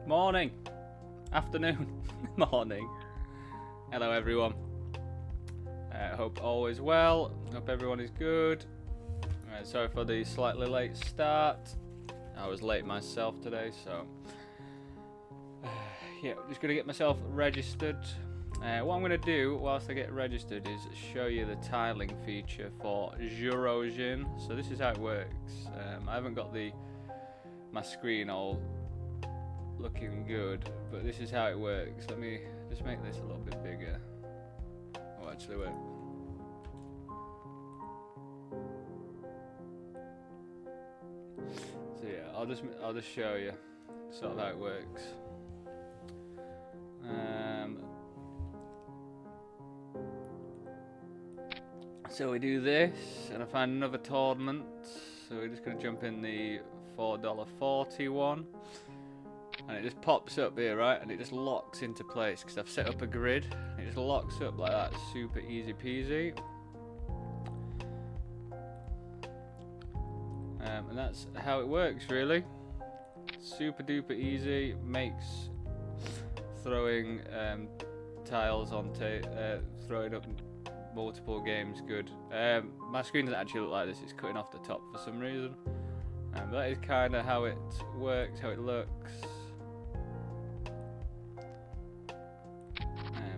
Morning, afternoon, morning. Hello everyone. Hope all is well. Hope everyone is good. Sorry for the slightly late start. I was late myself today, so yeah, just gonna get myself registered. What I'm gonna do whilst I get registered is show you the tiling feature for Eurogin. So this is how it works. I haven't got my screen all looking good, but this is how it works. Let me just make this a little bit bigger. Oh, actually, wait. So yeah, I'll just show you sort of how it works. So we do this, and I find another tournament. So we're just gonna jump in the $4.40 one. And it just pops up here, right? And it just locks into place because I've set up a grid. It just locks up like that, super easy peasy. And that's how it works, really. Super duper easy. Makes throwing tiles on throwing up multiple games good. My screen doesn't actually look like this. It's cutting off the top for some reason. But that is kind of how it works, how it looks.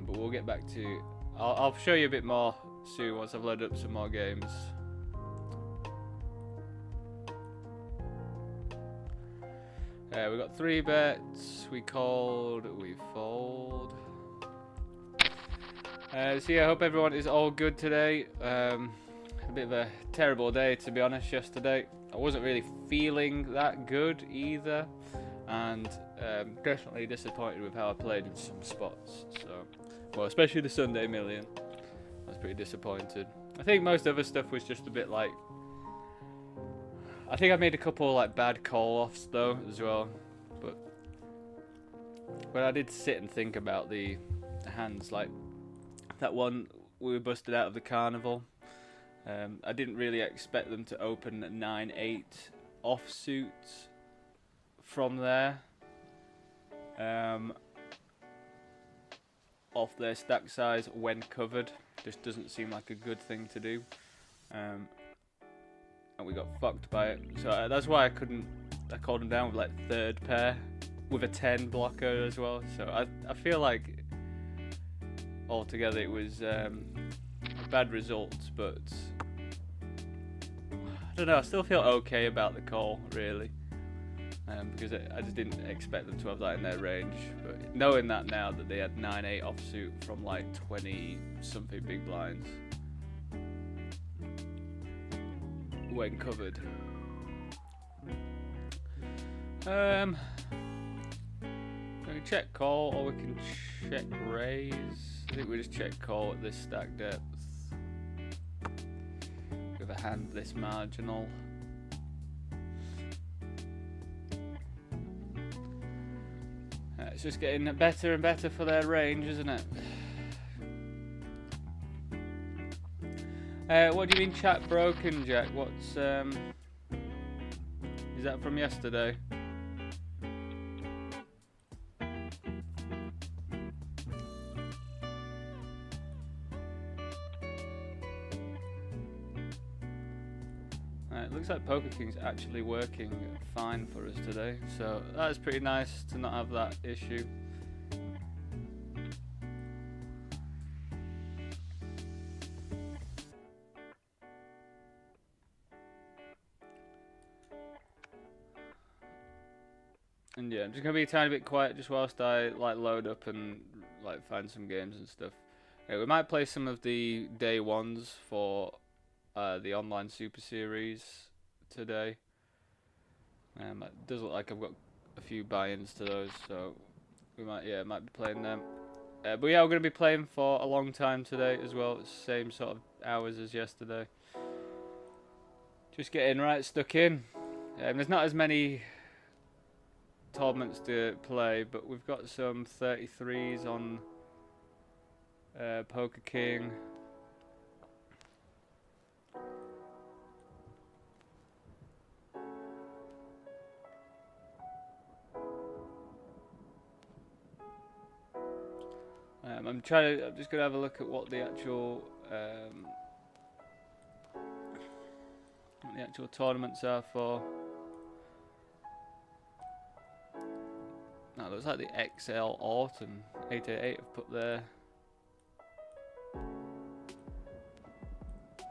But we'll get back to. I'll show you a bit more soon once I've loaded up some more games. We got 3 bets. We fold. So yeah, I hope everyone is all good today. A bit of a terrible day, to be honest. Yesterday, I wasn't really feeling that good either, and definitely disappointed with how I played in some spots. So, well, especially the Sunday Million, I was pretty disappointed. I think most other stuff was just a bit like. I think I made a couple like bad call-offs though as well, but when I did sit and think about the hands, like that one we were busted out of the carnival. I didn't really expect them to open 9-8 offsuit from there, off their stack size when covered. Just doesn't seem like a good thing to do, and we got fucked by it. So that's why I called them down with like 3rd pair with a 10 blocker as well. So I feel like altogether it was a bad result, but I don't know, I still feel okay about the call, really, because I just didn't expect them to have that in their range. But knowing that now that they had 9-8 offsuit from like 20 something big blinds when covered. We can check call or we can check raise. I think we just check call at this stack depth with a hand this marginal. It's just getting better and better for their range, isn't it? What do you mean chat broken, Jack? What's is that from yesterday? It looks like Poker King's actually working fine for us today, so that's pretty nice to not have that issue. And yeah, I'm just gonna be a tiny bit quiet just whilst I like load up and like find some games and stuff. Yeah, we might play some of the day ones for the online Super Series today. It does look like I've got a few buy-ins to those, so we might be playing them. But yeah, we're gonna be playing for a long time today as well. It's the same sort of hours as yesterday. Just getting right stuck in. There's not as many tournaments to play, but we've got some 33s on Poker King. I'm just gonna have a look at what the actual tournaments are for. No, it looks like the XL Autumn 888 have put there.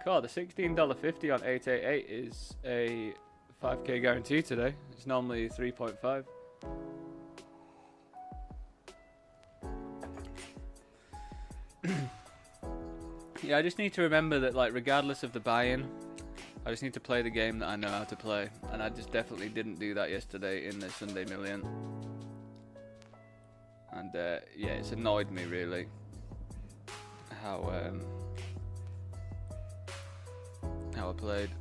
God, the $16.50 on 888 is a 5k guarantee today. It's normally 3.5. Yeah, I just need to remember that, like, regardless of the buy-in, I just need to play the game that I know how to play, and I just definitely didn't do that yesterday in the Sunday Million. And yeah, it's annoyed me really how I played.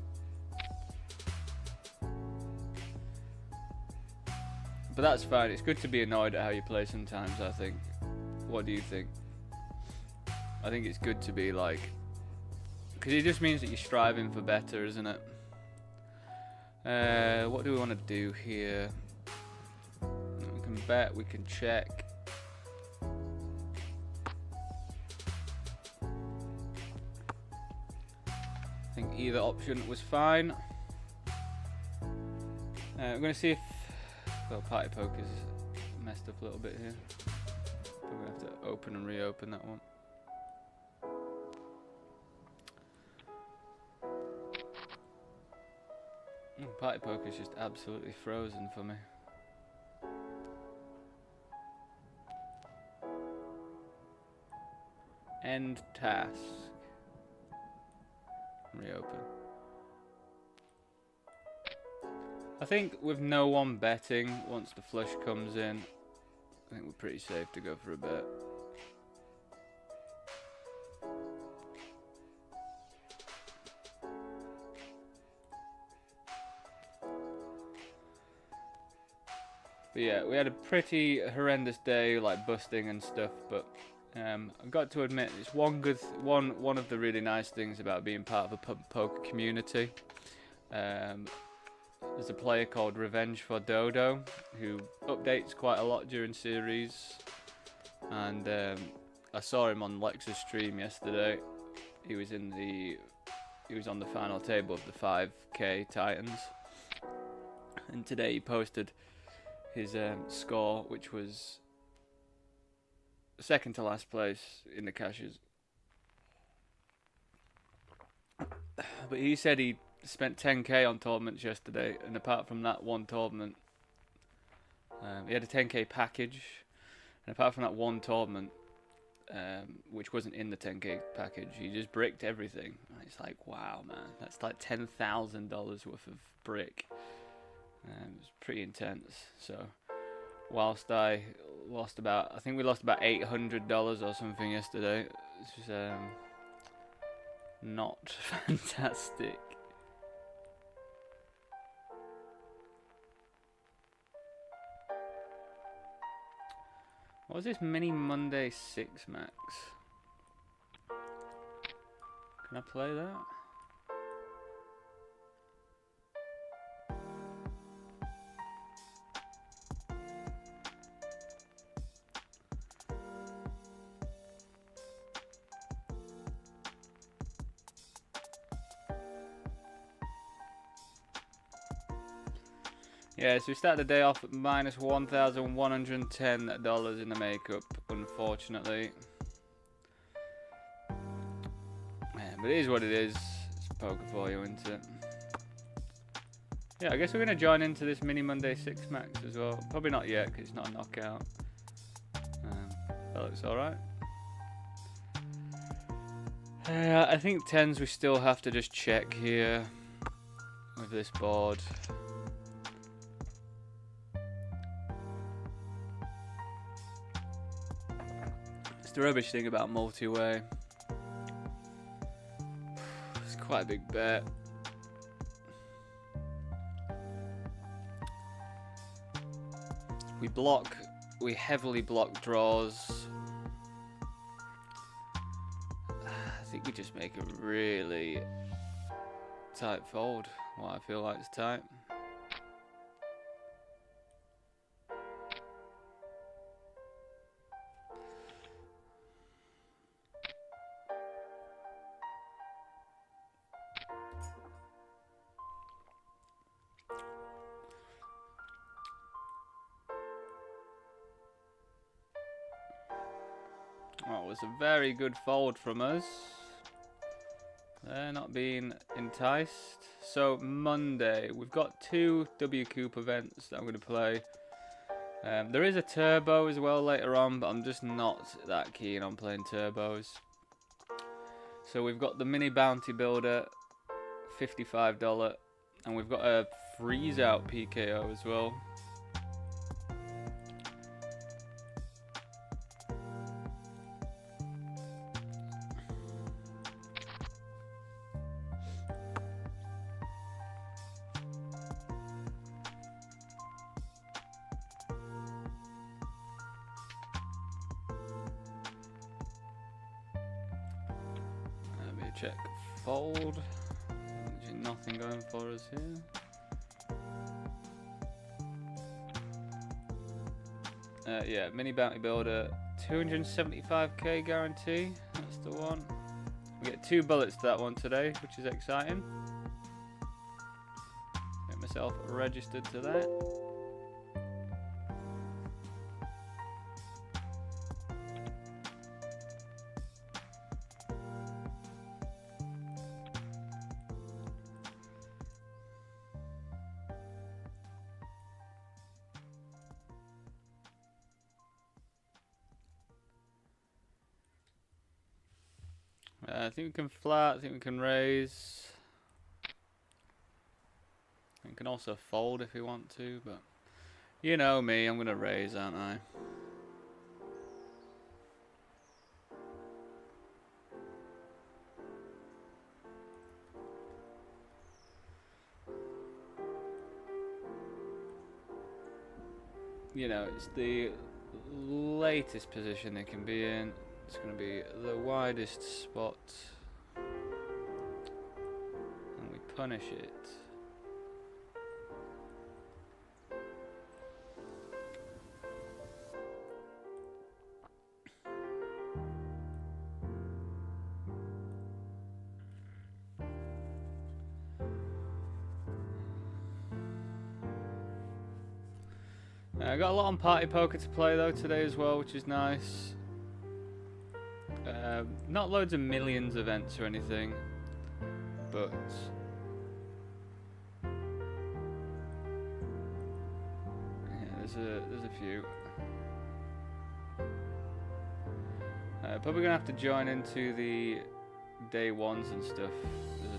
But that's fine. It's good to be annoyed at how you play sometimes, I think. What do you think? I think it's good to be like, because it just means that you're striving for better, isn't it? What do we want to do here? We can bet, we can check. I think either option was fine. We're going to see if... Well, Party Poker's messed up a little bit here. We're going to have to open and reopen that one. Party Poker's just absolutely frozen for me. End task. Reopen. I think with no one betting, once the flush comes in, I think we're pretty safe to go for a bet. But yeah, we had a pretty horrendous day, like busting and stuff, but I've got to admit, it's one of the really nice things about being part of a pub poker community. There's a player called Revenge for Dodo who updates quite a lot during series, and I saw him on Lex's stream yesterday. He was on the final table of the 5k Titans, and today he posted his score, which was second to last place in the cashes. But he said he spent 10k on tournaments yesterday, and apart from that one tournament, he had a 10k package, and apart from that one tournament, which wasn't in the 10k package, he just bricked everything. And it's like, wow, man, that's like $10,000 worth of brick. It was pretty intense. So whilst I lost I think we lost about $800 or something yesterday. It's just not fantastic. What was this Mini Monday 6 Max? Can I play that? Yeah, so we started the day off at minus $1,110 in the makeup, unfortunately. Yeah, but it is what it is. It's poker for you, isn't it? Yeah, I guess we're going to join into this Mini Monday 6 Max as well. Probably not yet, because it's not a knockout. That looks alright. I think 10s we still have to just check here with this board. The rubbish thing about multi-way. It's quite a big bet. We heavily block draws. I think we just make a really tight fold. What I feel like is tight. was a very good fold from us. They're not being enticed. So Monday, we've got 2 WCOOP events that I'm going to play. There is a turbo as well later on, but I'm just not that keen on playing turbos. So we've got the mini bounty builder, $55, and we've got a freeze out PKO as well. Check fold. Nothing going for us here. Yeah, mini bounty builder, 275k guarantee. That's the one. We get 2 bullets to that one today, which is exciting. Get myself registered to that. I think we can flat, I think we can raise. We can also fold if we want to, but you know me, I'm going to raise, aren't I? You know, it's the latest position they can be in. It's going to be the widest spot, and we punish it. I got a lot on party poker to play though today as well, which is nice. Not loads of millions events or anything, but yeah, there's a few. Probably gonna have to join into the day ones and stuff. There's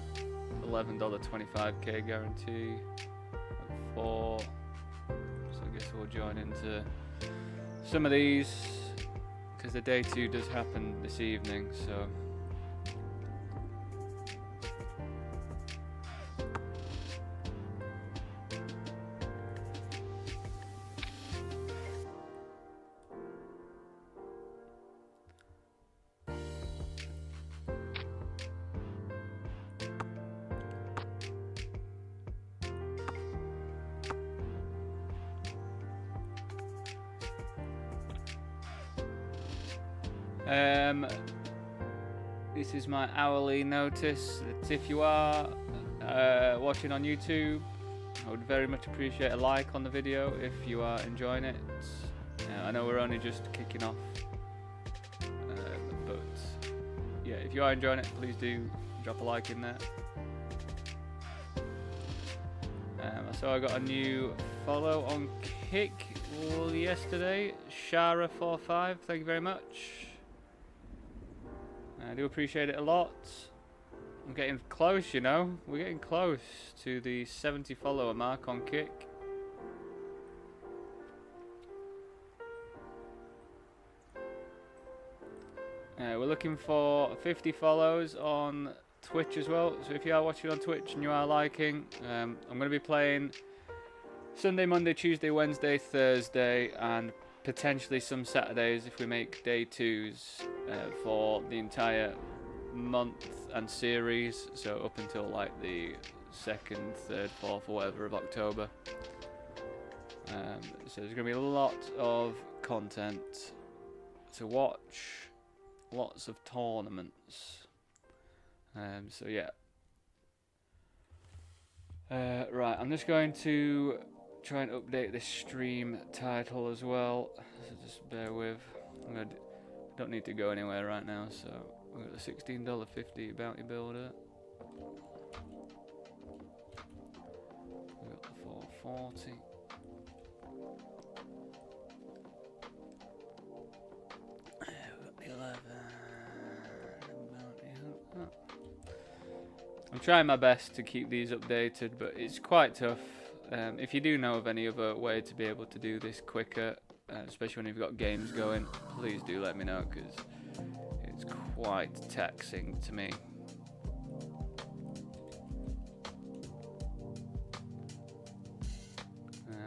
a $11.25k guarantee. 4. So I guess we'll join into some of these. Because the day 2 does happen this evening, so this is my hourly notice that if you are watching on YouTube, I would very much appreciate a like on the video if you are enjoying it. I know we're only just kicking off, but yeah, if you are enjoying it, please do drop a like in there. So I got a new follow on Kick yesterday, Shara45, thank you very much. I do appreciate it a lot. I'm getting close, you know. We're getting close to the 70 follower mark on Kick. We're looking for 50 follows on Twitch as well. So if you are watching on Twitch and you are liking, I'm going to be playing Sunday, Monday, Tuesday, Wednesday, Thursday, and potentially some Saturdays if we make day 2s for the entire month and series, so up until like the 2nd, 3rd, 4th or whatever of October. So there's going to be a lot of content to watch, lots of tournaments. So yeah. Right, I'm just going to try and update this stream title as well, so just bear with. I'm going to don't need to go anywhere right now, so we've got the $16.50 bounty builder. We've got the 440. We've got the 11. I'm trying my best to keep these updated, but it's quite tough. If you do know of any other way to be able to do this quicker, especially when you've got games going, please do let me know, because it's quite taxing to me.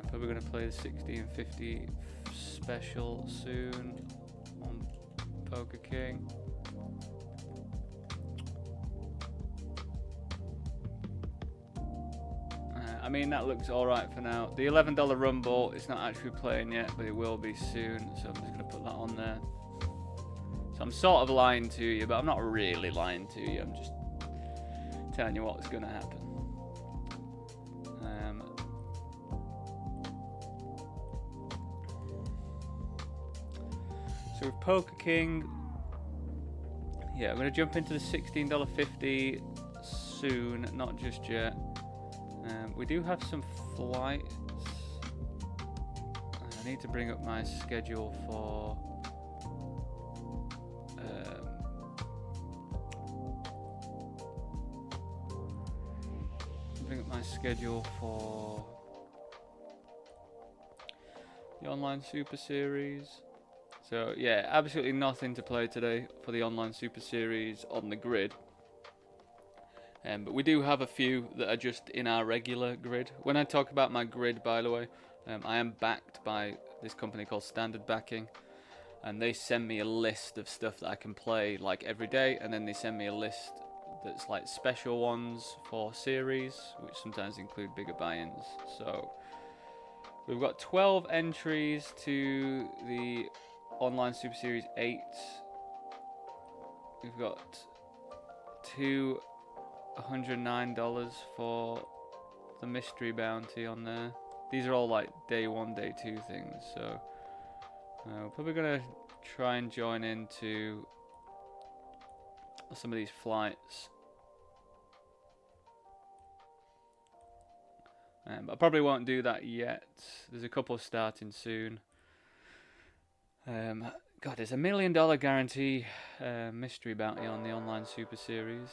Probably going to play the 1650 special soon on Poker King. I mean, that looks alright for now. The $11 Rumble is not actually playing yet, but it will be soon, so I'm just going to put that on there. So I'm sort of lying to you, but I'm not really lying to you. I'm just telling you what's going to happen. So with Poker King, yeah, I'm going to jump into the $16.50 soon, not just yet. We do have some flights. I need to bring up my schedule for the online Super Series. So yeah, absolutely nothing to play today for the online Super Series on the grid. But we do have a few that are just in our regular grid. When I talk about my grid, by the way, I am backed by this company called Standard Backing, and they send me a list of stuff that I can play like every day, and then they send me a list that's like special ones for series, which sometimes include bigger buy-ins. So we've got 12 entries to the online Super Series 8. We've got two $109 for the mystery bounty on there. These are all like day 1, day 2 things, so we're probably gonna try and join into some of these flights, but I probably won't do that yet. There's a couple starting soon. God, there's $1 million guarantee mystery bounty on the online Super Series,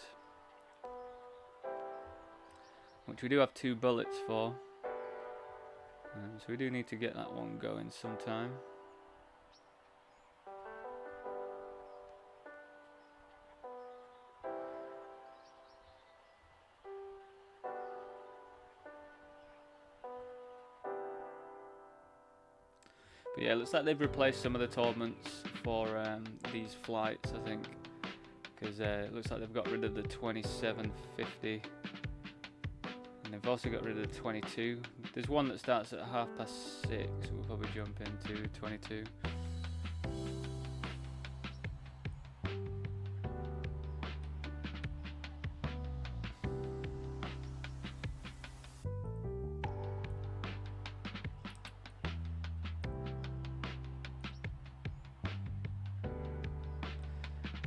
which we do have 2 bullets for, so we do need to get that one going sometime. But yeah, it looks like they've replaced some of the tournaments for these flights, I think, because it looks like they've got rid of the 2750. And they've also got rid of the 22. There's one that starts at 6:30, so we'll probably jump into 22.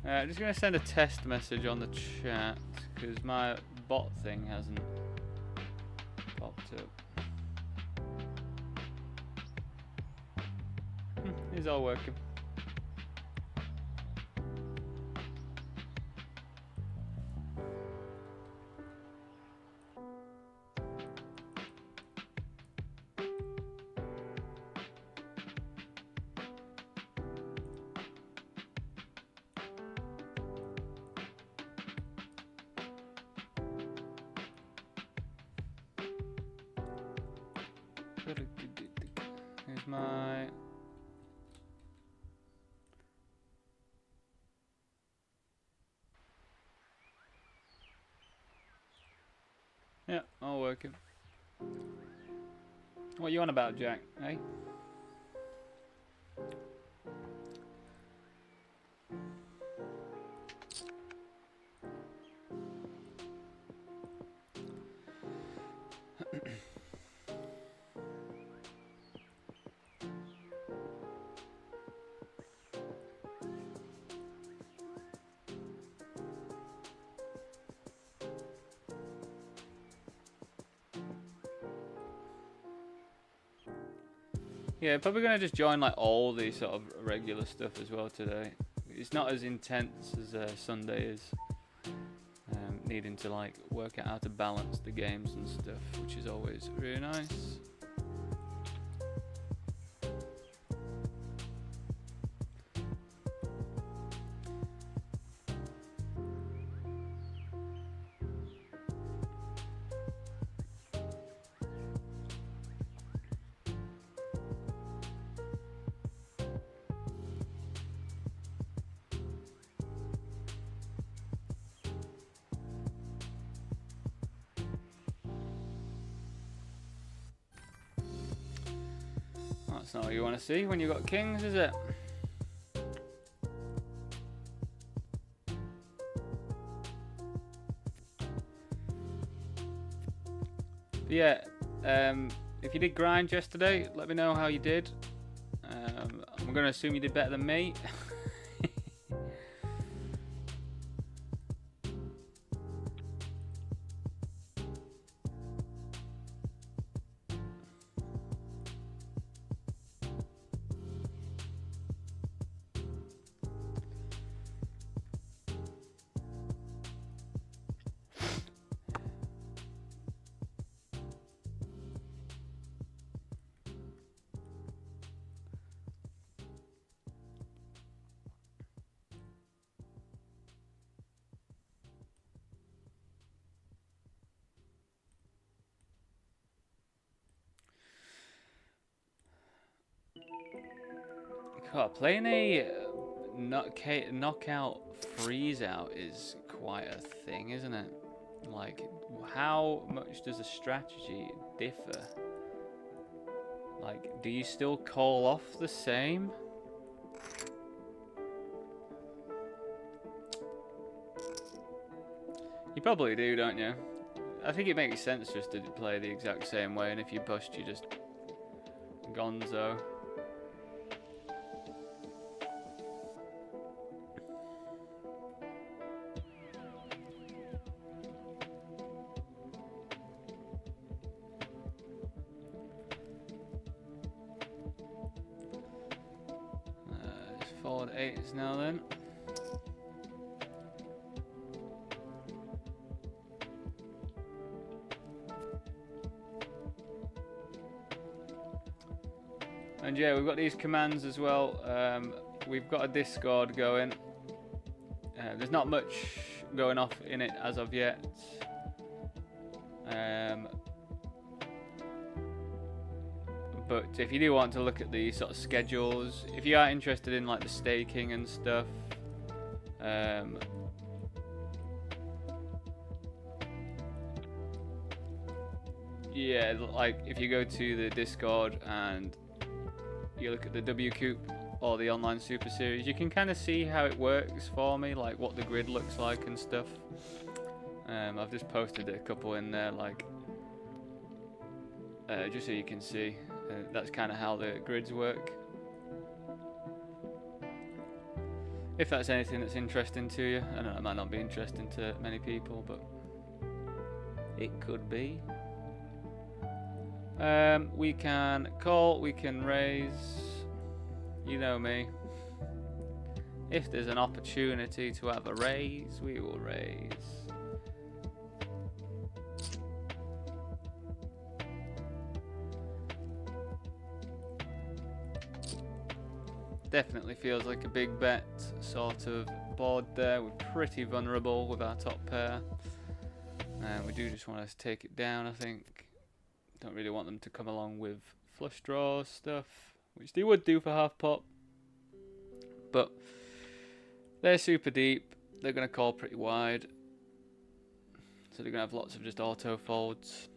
I'm just going to send a test message on the chat, because my bot thing hasn't popped up. It's all working. Here's my... Yeah, all working. What are you on about, Jack? Eh? Yeah, probably gonna just join like all the sort of regular stuff as well today. It's not as intense as Sunday is. Needing to like work out how to balance the games and stuff, which is always really nice. That's not what you want to see when you've got kings, is it? But yeah, if you did grind yesterday, let me know how you did. I'm going to assume you did better than me. God, playing a knockout freeze out is quite a thing, isn't it? Like, how much does a strategy differ? Like, do you still call off the same? You probably do, don't you? I think it makes sense just to play the exact same way, and if you bust, you just gonzo. Forward 8s now then. And yeah, we've got these commands as well. We've got a Discord going. There's not much going off in it as of yet. But if you do want to look at the sort of schedules, if you are interested in like the staking and stuff, yeah, like if you go to the Discord and you look at the WCOOP or the online super series, you can kind of see how it works for me, like what the grid looks like and stuff. I've just posted a couple in there, like just so you can see. That's kind of how the grids work. If that's anything that's interesting to you. I don't know, it might not be interesting to many people, but it could be. We can call, we can raise. You know me. If there's an opportunity to have a raise, we will raise. Definitely feels like a big bet sort of board there. We're pretty vulnerable with our top pair. And we do just want to take it down, I think. Don't really want them to come along with flush draw stuff, which they would do for half pot. But they're super deep. They're going to call pretty wide. So they're going to have lots of just auto folds.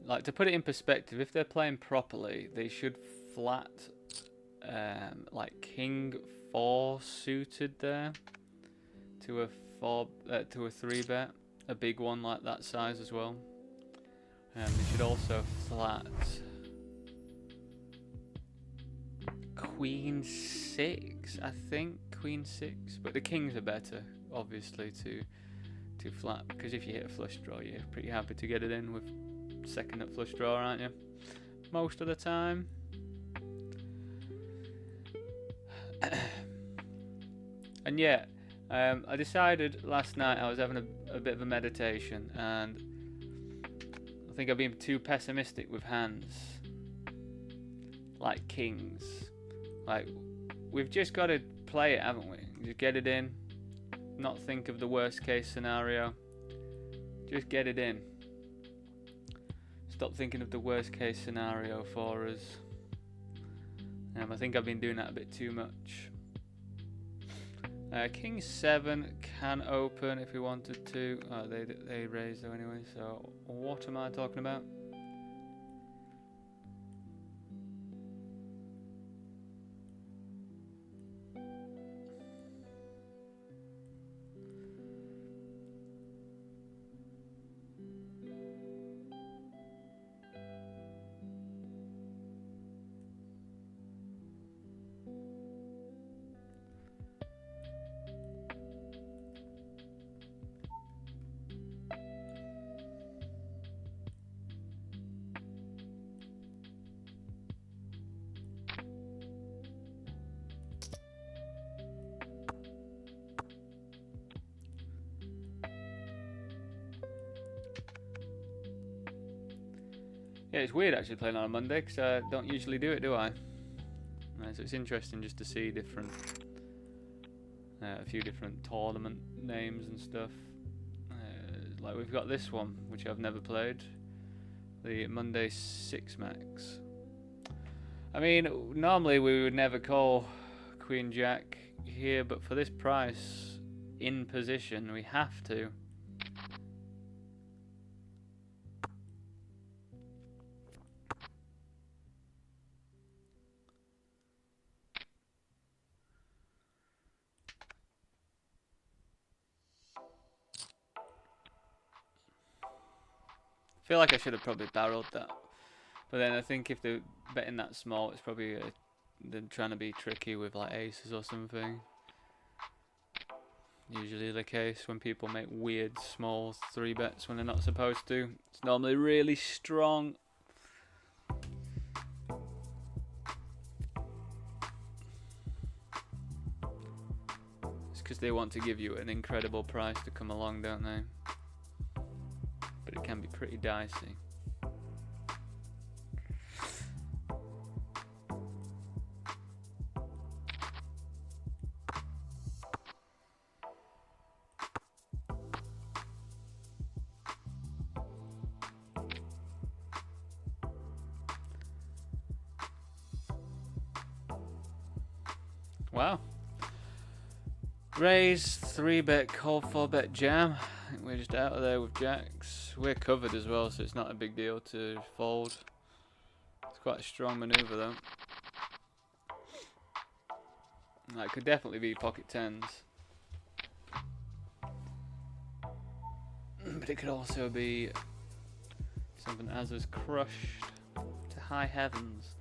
Like, to put it in perspective, if they're playing properly, they should flat like king 4 suited there to a 3 bet, a big one like that size as well. They should also flat queen 6, I think, queen 6, but the kings are better, obviously, to flat, because if you hit a flush draw, you're pretty happy to get it in with second at flush draw, aren't you? most of the time. And yeah, I decided last night I was having a bit of a meditation, and I think I've been too pessimistic with hands. Like kings. Like, we've just got to play it, haven't we? Just get it in. Not think of the worst case scenario. Just get it in. Stop thinking of the worst case scenario for us. I think I've been doing that a bit too much. King 7 can open if we wanted to. Oh, they raised though anyway, so what am I talking about? Yeah, it's weird actually playing on a Monday because I don't usually do it, do I? So it's interesting just to see different, a few different tournament names and stuff. Like we've got this one, which I've never played, the Monday 6 Max. I mean, normally we would never call Queen Jack here, but for this price, in position, we have to. I feel like I should have probably barreled that, but then I think if they're betting that small, it's probably they're trying to be tricky with like aces or something. Usually the case when people make weird small 3 bets when they're not supposed to. It's normally really strong. It's because they want to give you an incredible price to come along, don't they? But it can be pretty dicey. Wow. Raise, 3-bet call, 4-bet jam. I think we're just out of there with jacks. We're covered as well, so it's not a big deal to fold. It's quite a strong maneuver though. That could definitely be pocket 10s. But it could also be something as is crushed to high heavens.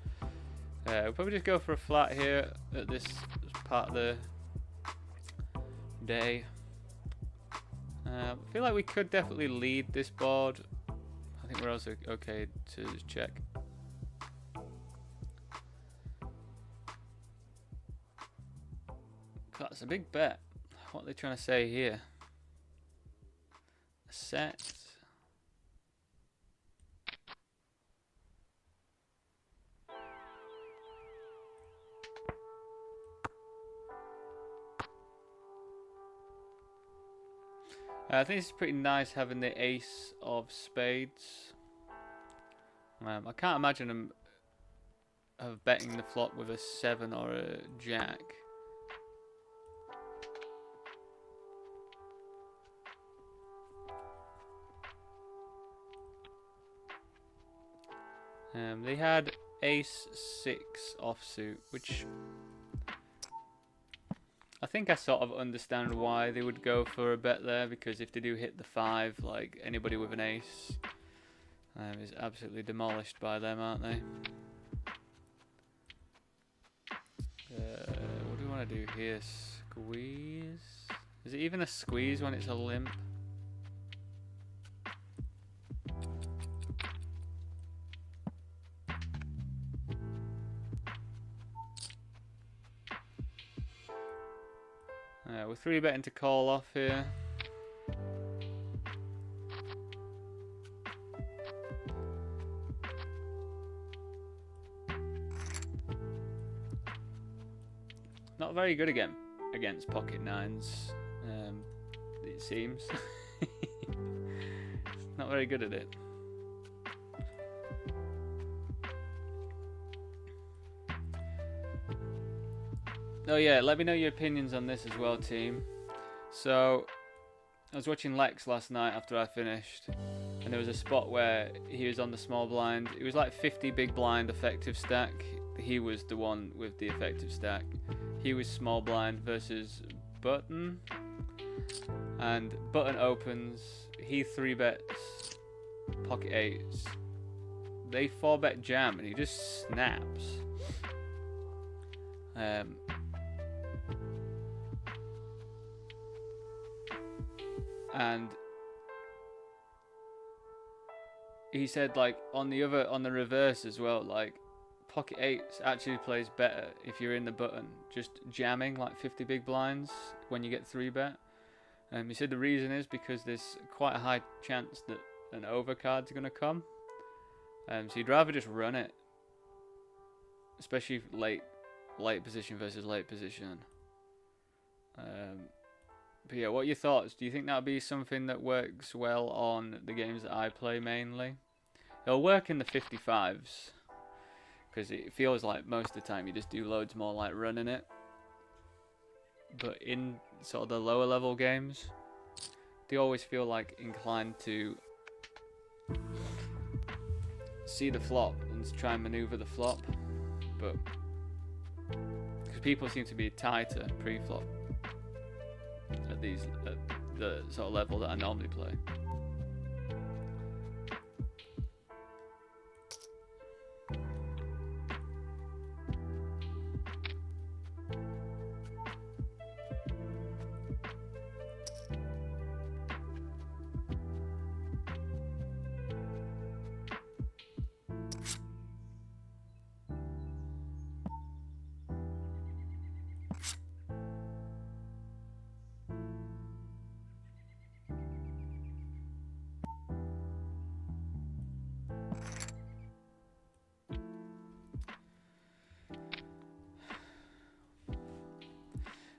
We'll probably just go for a flat here at this part of the day. I feel like we could definitely lead this board. I think we're also okay to just check. That's a big bet. What are they trying to say here? A set. I think it's pretty nice having the ace of spades. I can't imagine them of betting the flop with a 7 or a jack. They had ace 6 offsuit, which I think I sort of understand why they would go for a bet there, because if they do hit the 5, like anybody with an ace is absolutely demolished by them, aren't they? What do we want to do here? Squeeze? Is it even a squeeze when it's a limp? We're 3-betting to call off here. Not very good against pocket nines, it seems. Not very good at it. Oh yeah, let me know your opinions on this as well, team. So, I was watching Lex last night after I finished, and there was a spot where he was on the small blind. It was like 50 big blind effective stack. He was the one with the effective stack. He was small blind versus Button, and Button opens. He 3-bets pocket eights. They 4-bet jam, and he just snaps. And he said, like, on the reverse as well, like, pocket eights actually plays better if you're in the button, just jamming like 50 big blinds when you get 3-bet. He said the reason is because there's quite a high chance that an overcard's going to come. So you'd rather just run it, especially late position versus late position. But yeah, what are your thoughts? Do you think that would be something that works well on the games that I play mainly? It'll work in the 55s, because it feels like most of the time you just do loads more like running it. But in sort of the lower level games, they always feel like inclined to see the flop and to try and maneuver the flop. But because people seem to be tighter pre-flop at the sort of level that I normally play.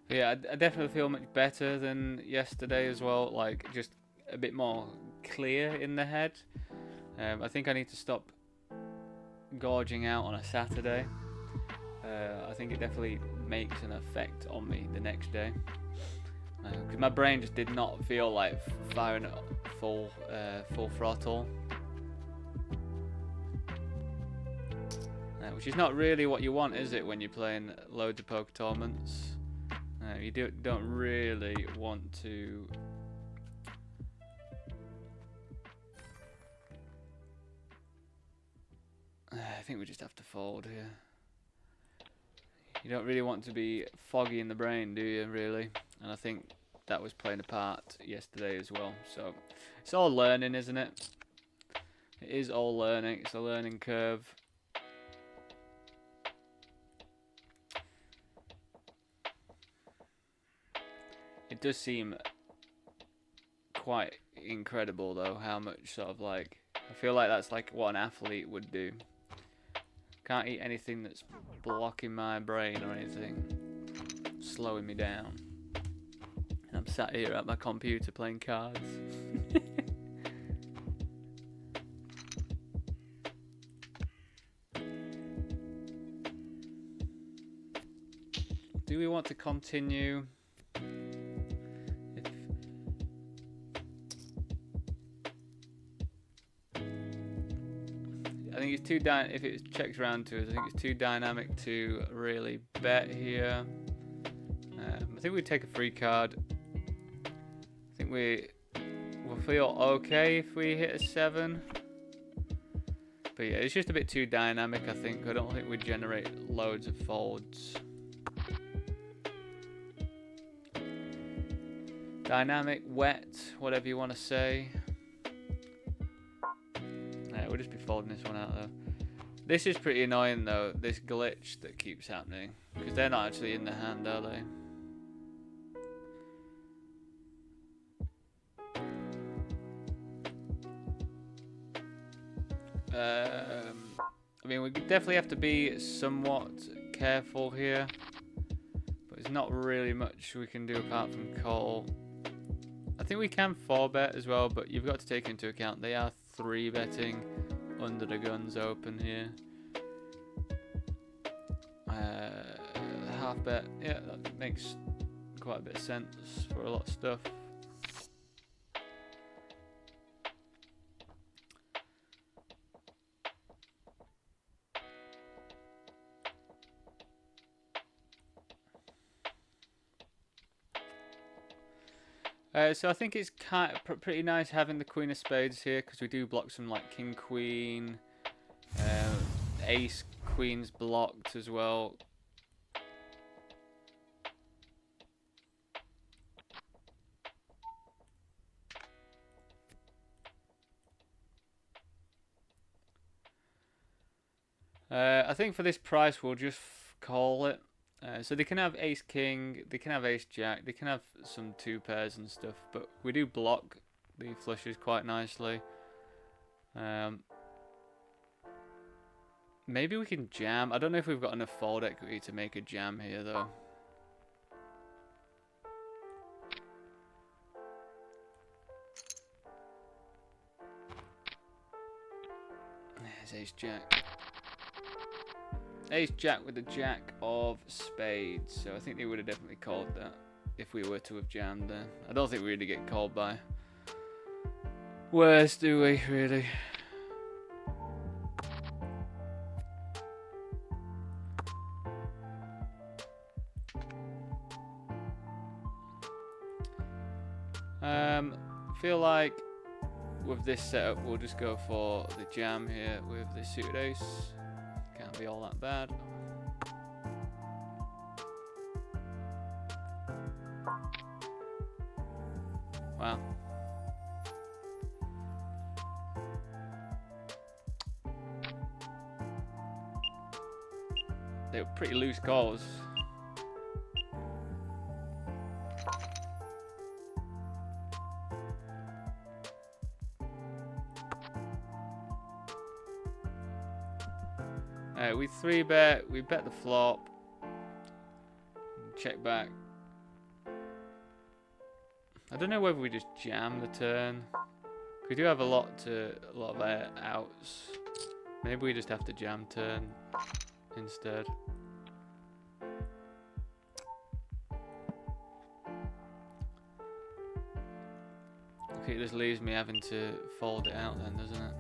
Yeah, I definitely feel much better than yesterday as well, like just a bit more clear in the head. I think I need to stop gorging out on a Saturday. I think it definitely makes an effect on me the next day. Because my brain just did not feel like firing at full throttle. Which is not really what you want, is it, when you're playing loads of poker tournaments? You don't really want to I think we just have to fold here. You don't really want to be foggy in the brain, do you, really? And I think that was playing a part yesterday as well. So it's all learning, isn't it? It is all learning. It's a learning curve. It does seem quite incredible, though, how much sort of like... I feel like that's like what an athlete would do. Can't eat anything that's blocking my brain or anything, slowing me down. And I'm sat here at my computer playing cards. Do we want to continue? I think it's too if it checks around to us, I think it's too dynamic to really bet here. I think we take a free card. I think we'll feel okay if we hit a 7. But yeah, it's just a bit too dynamic, I think. I don't think we'd generate loads of folds. Dynamic, wet, whatever you want to say. We'll just be folding this one out though. This is pretty annoying though, this glitch that keeps happening, because they're not actually in the hand, are they? I mean, we definitely have to be somewhat careful here, but there's not really much we can do apart from call. I think we can 4-bet as well, but you've got to take into account they are 3-betting under the guns open here. Half bet, yeah, that makes quite a bit of sense for a lot of stuff. So I think it's kind of pretty nice having the Queen of Spades here, because we do block some like King Queen, Ace Queen's blocked as well. I think for this price we'll just call it. So they can have Ace King, they can have Ace Jack, they can have some 2 pairs and stuff, but we do block the flushes quite nicely. Maybe we can jam. I don't know if we've got enough fold equity to make a jam here though. There's Ace Jack. Ace Jack with the Jack of Spades, so I think they would have definitely called that if we were to have jammed there. I don't think we really get called by worse, do we, really? Feel like with this setup we'll just go for the jam here with the suited ace. Can't be all that bad. Wow. They were pretty loose calls. We 3-bet, we bet the flop, check back. I don't know whether we just jam the turn. We do have a lot of outs. Maybe we just have to jam turn instead. Okay, it just leaves me having to fold it out then, doesn't it?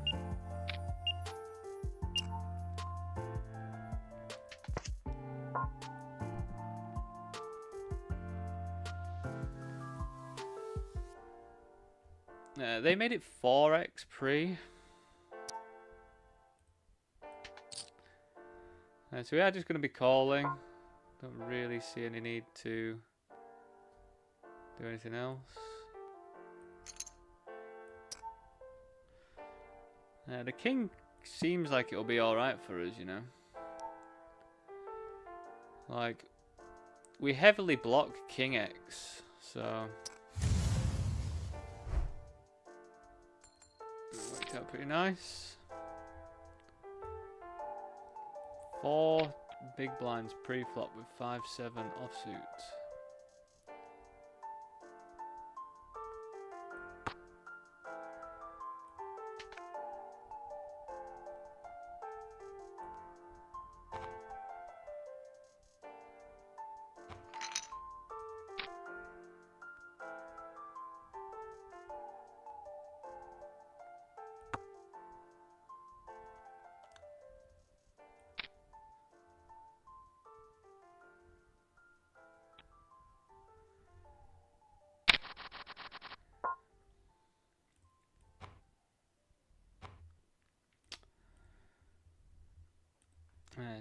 They made it 4x pre. So we are just going to be calling. Don't really see any need to do anything else. The king seems like it'll be alright for us, you know. Like, we heavily block king x, so... Worked out pretty nice. 4 big blinds pre-flop with 5-7 offsuit.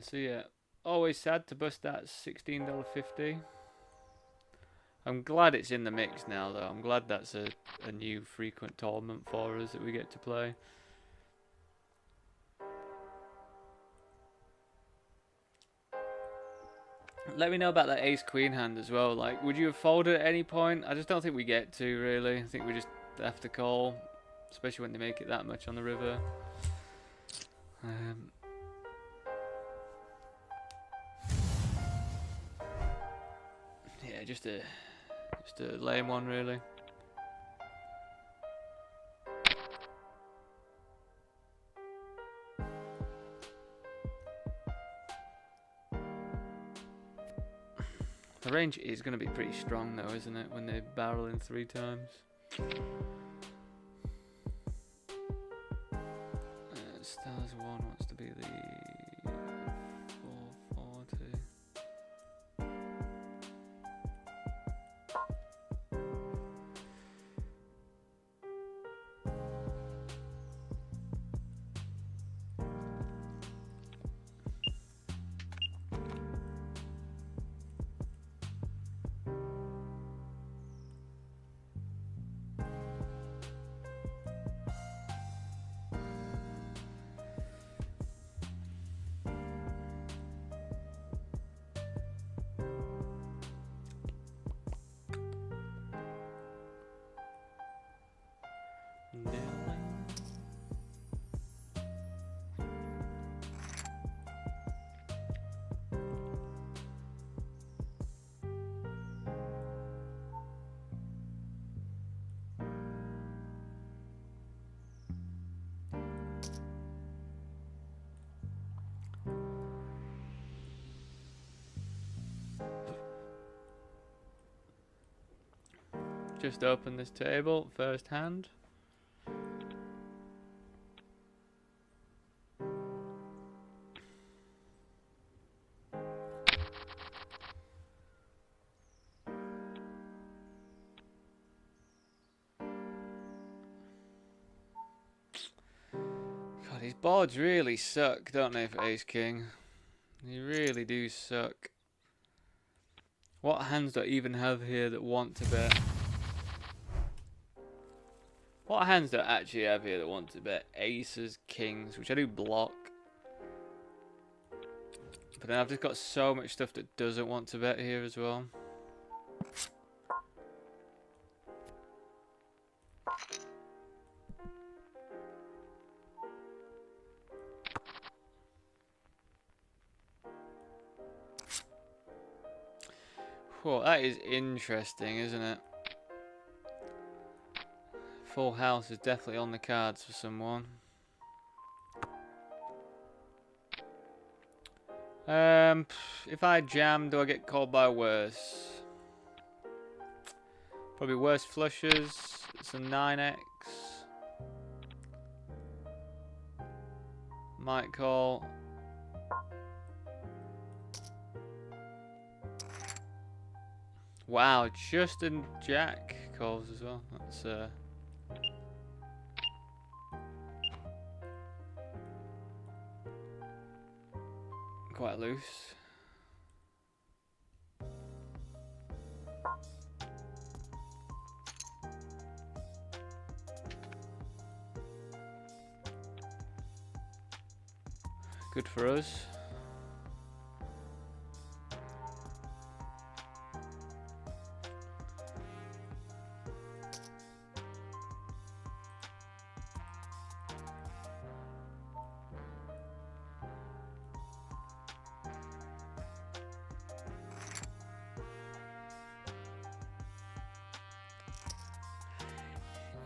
So yeah, always sad to bust that $16.50. I'm glad it's in the mix now though. I'm glad that's a new frequent tournament for us that we get to play. Let me know about that ace queen hand as well. Like, would you have folded at any point? I just don't think we get to really. I think we just have to call, especially when they make it that much on the river. Yeah, just a lame one, really. The range is going to be pretty strong, though, isn't it? When they barrel in 3 times. Stars 1 wants to be the 440. Just open this table first hand. God, these boards really suck, don't they, for Ace King? They really do suck. What hands do I even have here that want to bet? What hands do I actually have here that want to bet? Aces, kings, which I do block. But then I've just got so much stuff that doesn't want to bet here as well. Whoa, that is interesting, isn't it? Full house is definitely on the cards for someone. If I jam, do I get called by worse? Probably worse flushes. It's a 9x. Might call. Wow, just a jack calls as well. That's quite loose. Good for us.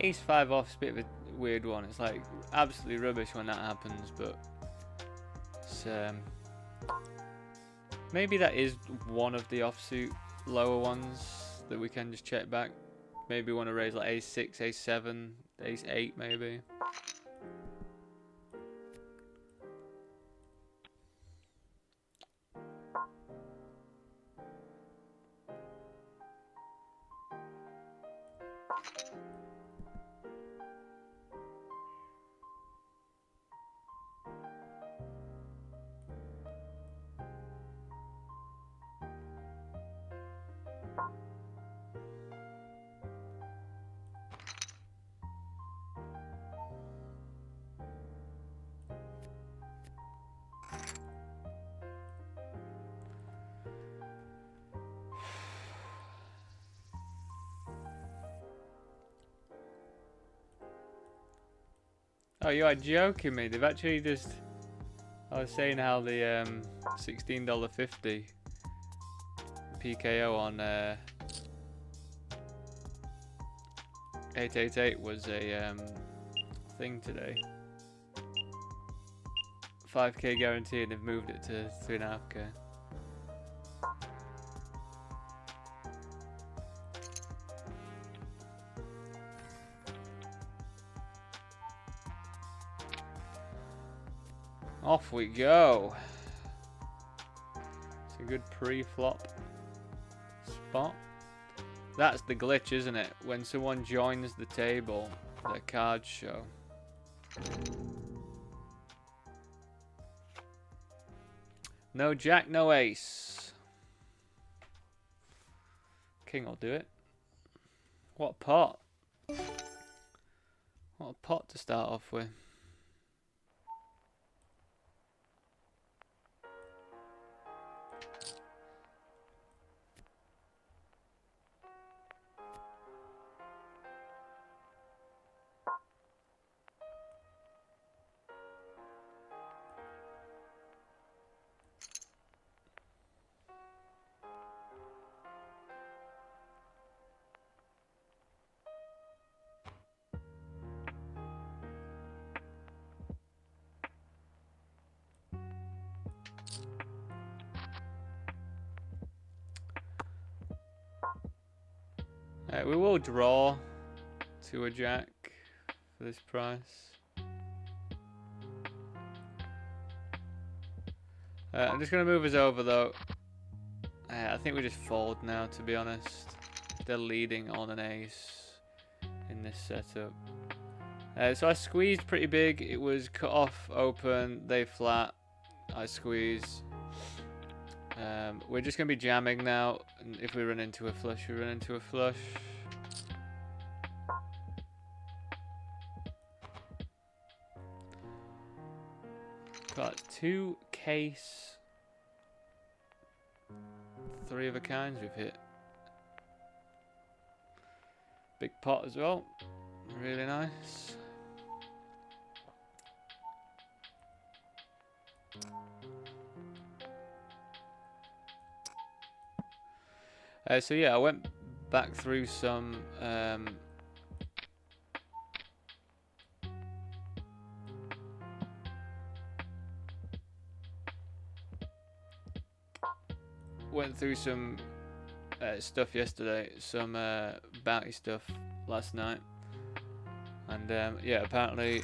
Ace 5 off's a bit of a weird one. It's like absolutely rubbish when that happens, but it's, maybe that is one of the offsuit lower ones that we can just check back. Maybe we want to raise like Ace 6, Ace 7, Ace 8 maybe. Oh, you are joking me. They've actually just I was saying how the $16.50 PKO on 888 was a thing today. 5k guarantee, and they've moved it to 3.5k. Off we go. It's a good pre-flop spot. That's the glitch, isn't it? When someone joins the table, their cards show. No jack, no ace. King will do it. What a pot. What a pot to start off with. We will draw to a jack for this price. I'm just going to move us over though. I think we just fold now, to be honest. They're leading on an ace in this setup. So I squeezed pretty big. It was cut off, open, they flat. I squeeze. We're just going to be jamming now. And if we run into a flush, we run into a flush. Got 2 case, 3 of a kinds we've hit. Big pot as well, really nice. So yeah, I went back through some stuff yesterday, some bounty stuff last night, and yeah, apparently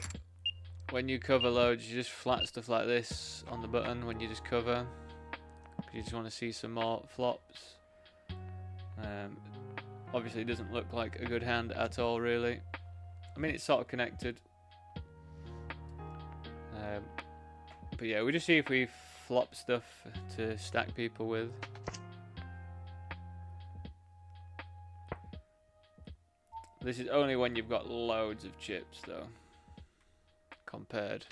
when you cover loads, you just flat stuff like this on the button when you just cover, because you just want to see some more flops. Obviously it doesn't look like a good hand at all, really. I mean, it's sort of connected, but yeah, we just see if we flop stuff to stack people with. This is only when you've got loads of chips, though, compared.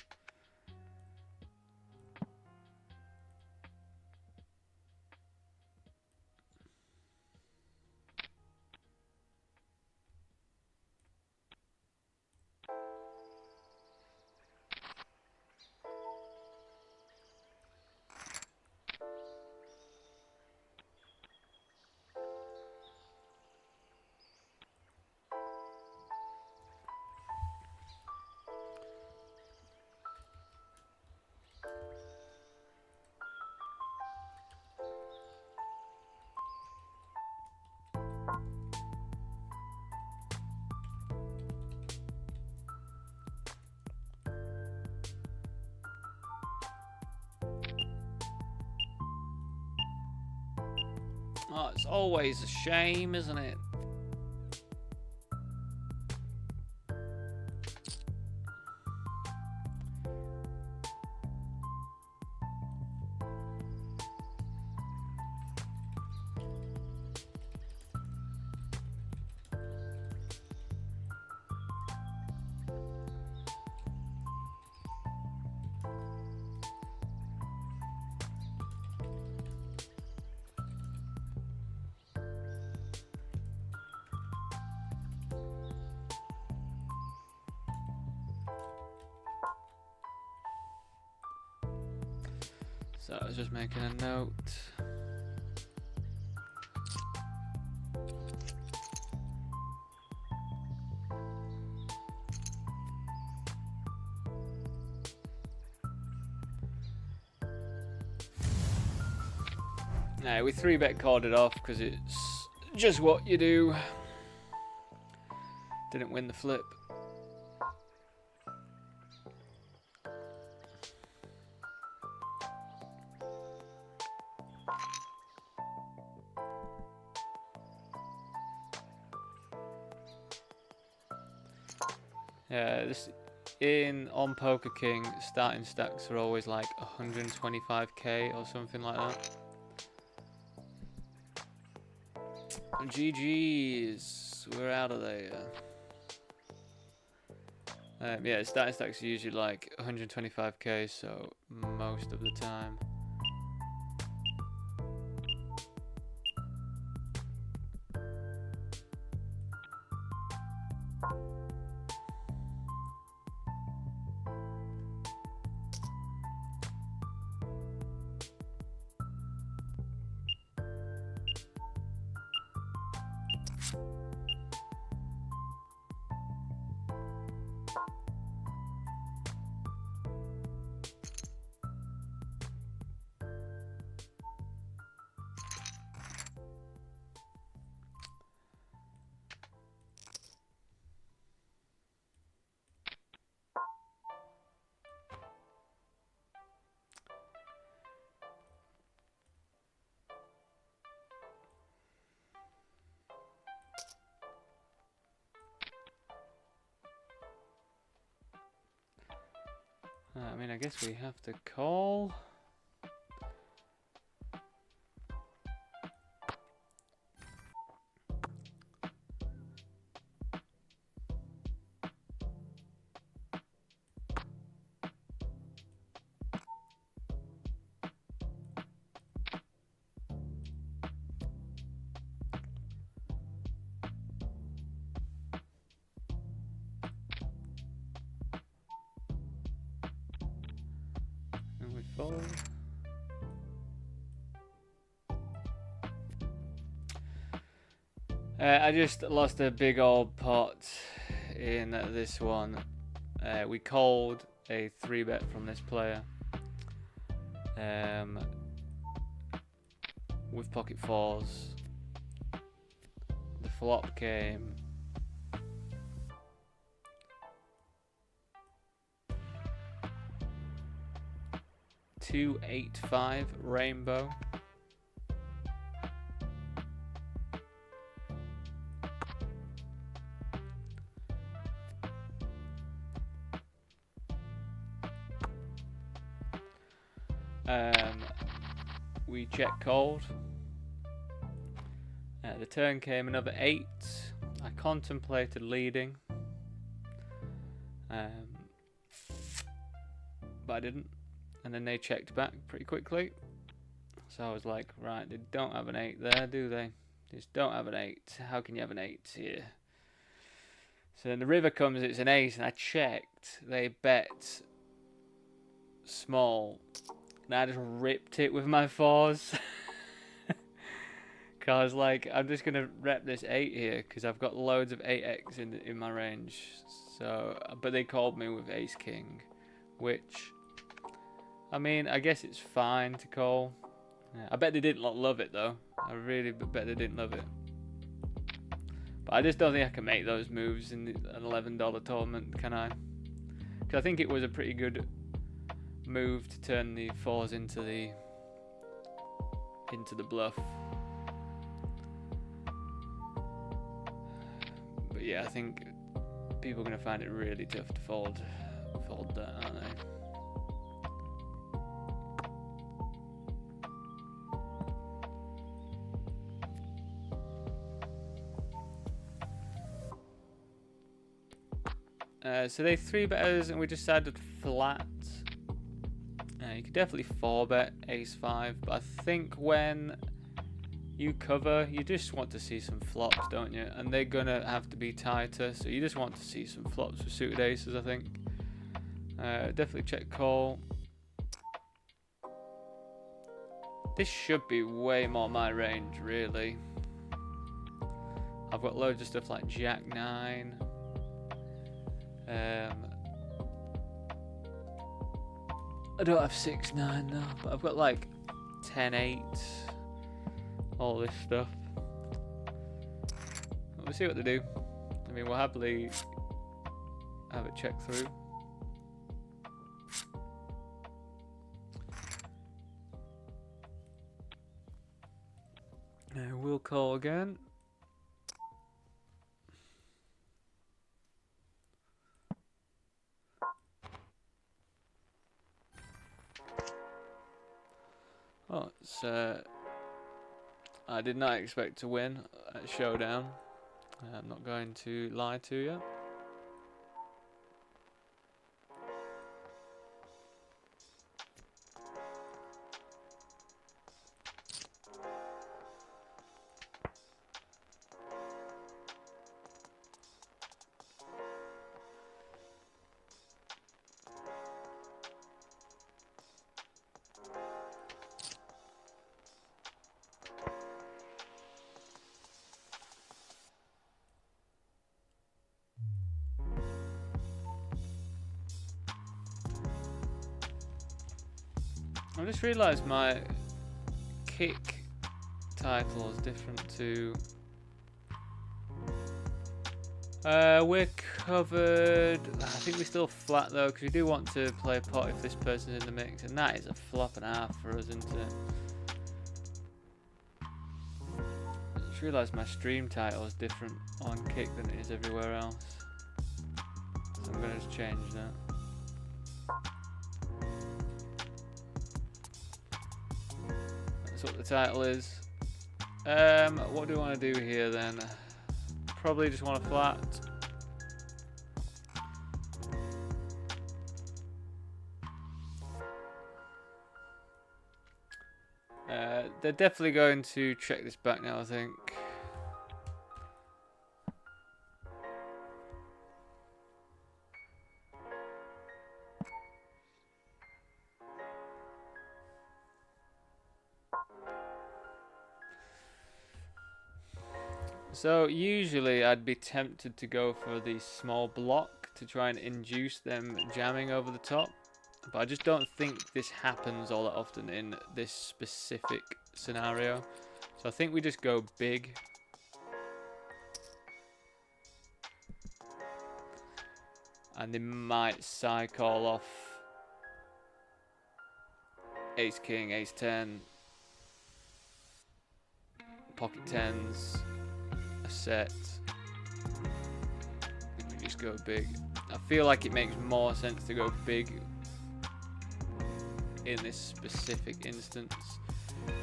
Oh, it's always a shame, isn't it? So I was just making a note. Nah, we 3-bet called it off because it's just what you do. Didn't win the flip. Yeah, this on Poker King, starting stacks are always like 125k or something like that. GG's, we're out of there. Yeah, starting stacks are usually like 125k, so most of the time. I mean, I guess we have to call. And we fold. I just lost a big old pot in this one. We called a 3-bet from this player with pocket fours. The flop came. Two 8-5 rainbow. We check called. The turn came another 8. I contemplated leading, but I didn't. And then they checked back pretty quickly. So I was like, right, they don't have an 8 there, do they? They just don't have an 8. How can you have an 8 here? So then the river comes, it's an ace, and I checked. They bet small. And I just ripped it with my fours. Cause like I'm just gonna rep this 8 here because I've got loads of 8x in my range. So, but they called me with ace king, which I mean I guess it's fine to call. Yeah, I bet they didn't love it though. I really bet they didn't love it. But I just don't think I can make those moves in an $11 tournament, can I? Because I think it was a pretty good move to turn the fours into the bluff. But yeah, I think people are going to find it really tough to fold that, aren't they? So they 3-betters and we decided flat. You could definitely 4-bet ace-5, but I think when you cover, you just want to see some flops, don't you? And they're gonna have to be tighter, so you just want to see some flops with suited aces, I think. Definitely check call. This should be way more my range, really. I've got loads of stuff like Jack 9. I don't have 6-9 though, but I've got like 10-8. All this stuff. We'll see what they do. I mean, we'll happily have a check through. We'll call again. Oh, it's I did not expect to win at Showdown. I'm not going to lie to you. I just realised my kick title is different to... we're covered... I think we're still flat though, because we do want to play a pot if this person's in the mix, and that is a flop and a half for us, isn't it? I just realised my stream title is different on kick than it is everywhere else. So I'm going to just change that. What the title is. What do we want to do here then? Probably just want a flat. They're definitely going to check this back now, I think. So usually I'd be tempted to go for the small block to try and induce them jamming over the top, but I just don't think this happens all that often in this specific scenario. So I think we just go big. And they might side call off ace king, ace 10, pocket tens, a set. We just go big. I feel like it makes more sense to go big in this specific instance.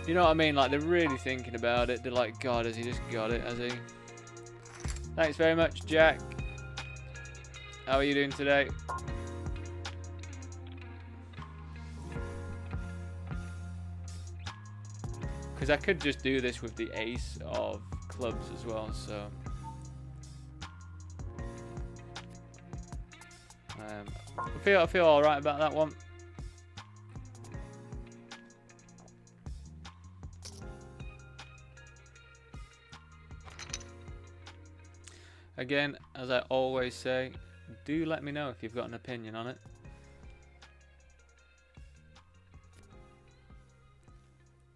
You know what I mean? Like, they're really thinking about it. They're like, God, has he just got it? Has he? Thanks very much, Jack. How are you doing today? Because I could just do this with the ace of clubs as well, so I feel all right about that one. Again, as I always say, do let me know if you've got an opinion on it.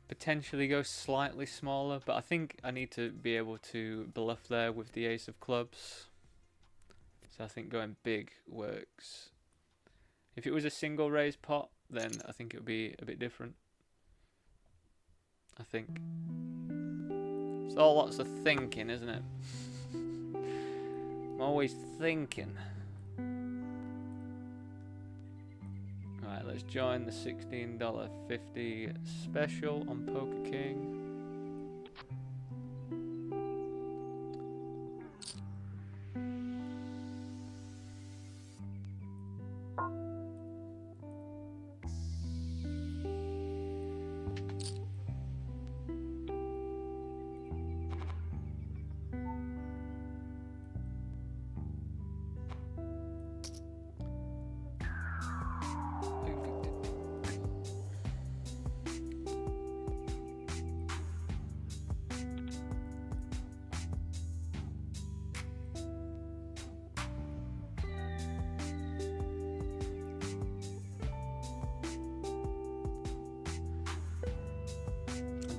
Potentially go slightly smaller, but I think I need to be able to bluff there with the ace of clubs. So I think going big works. If it was a single raise pot, then I think it would be a bit different. I think. It's all lots of thinking, isn't it? I'm always thinking. Right, let's join the $16.50 special on Poker King.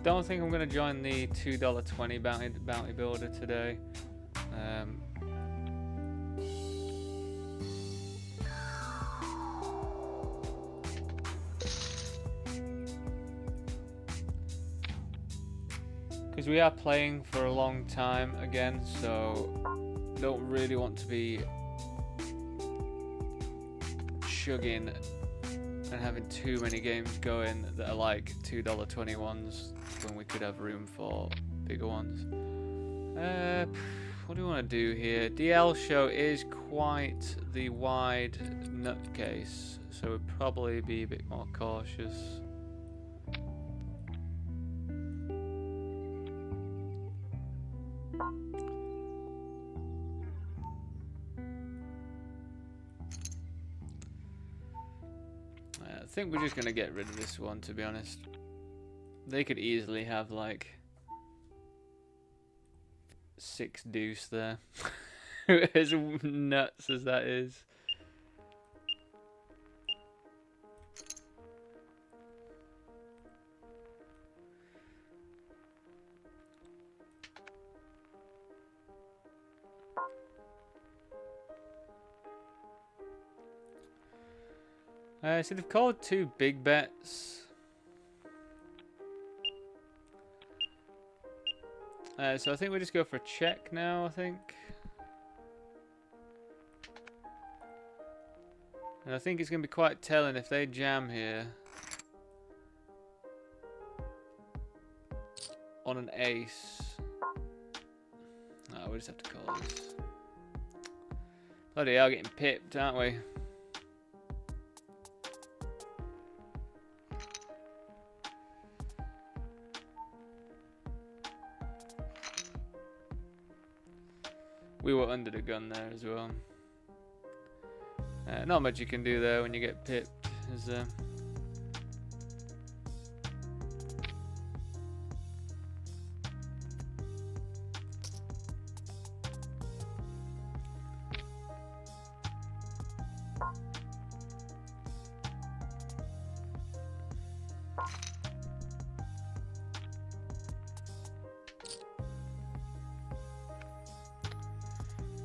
don't think I'm going to join the $2.20 bounty builder today. Because we are playing for a long time again, so don't really want to be chugging and having too many games going that are like $2.21s when we could have room for bigger ones. What do we want to do here? DL show is quite the wide nutcase, so we'd probably be a bit more cautious. I think we're just going to get rid of this one, to be honest. They could easily have like 6 deuce there. As nuts as that is. So they've called 2 big bets. So I think we just go for a check now, I think. And I think it's going to be quite telling if they jam here on an ace. Oh, we just have to call this. Bloody hell, getting pipped, aren't we? We were under the gun there as well. Not much you can do there when you get pipped, is there?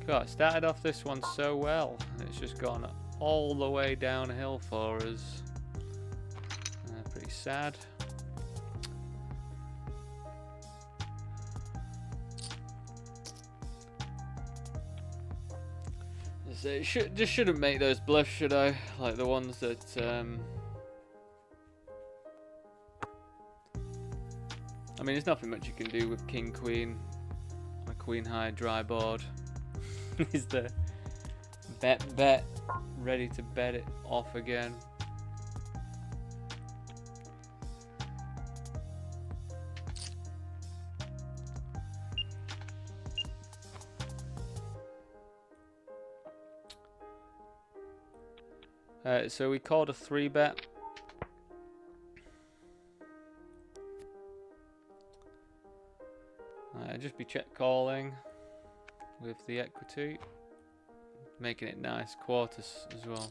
God, started off this one so well, and it's just gone all the way downhill for us. Pretty sad. So just shouldn't make those bluffs, should I? Like the ones that I mean, there's nothing much you can do with king queen on a queen high dry board. Is the bet ready to bet it off again? So we called a 3-bet. Just be check calling with the equity, making it nice quarters as well.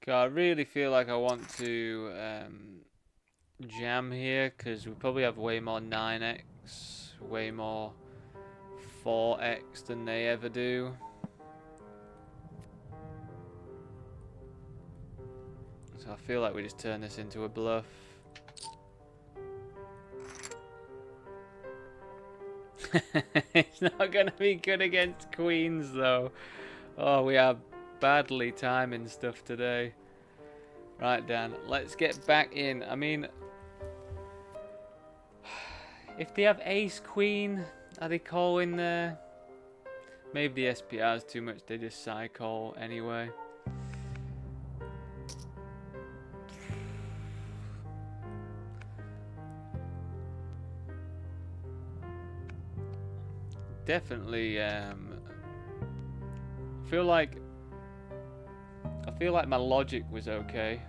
I really feel like I want to jam here, because we probably have way more 9x, way more 4x than they ever do. So I feel like we just turn this into a bluff. It's not going to be good against queens though. Oh, we are badly timing stuff today. Right, Dan, let's get back in. I mean, if they have ace queen, are they calling there? Maybe the SPR's too much, they just cycle anyway. Definitely, I feel like my logic was okay.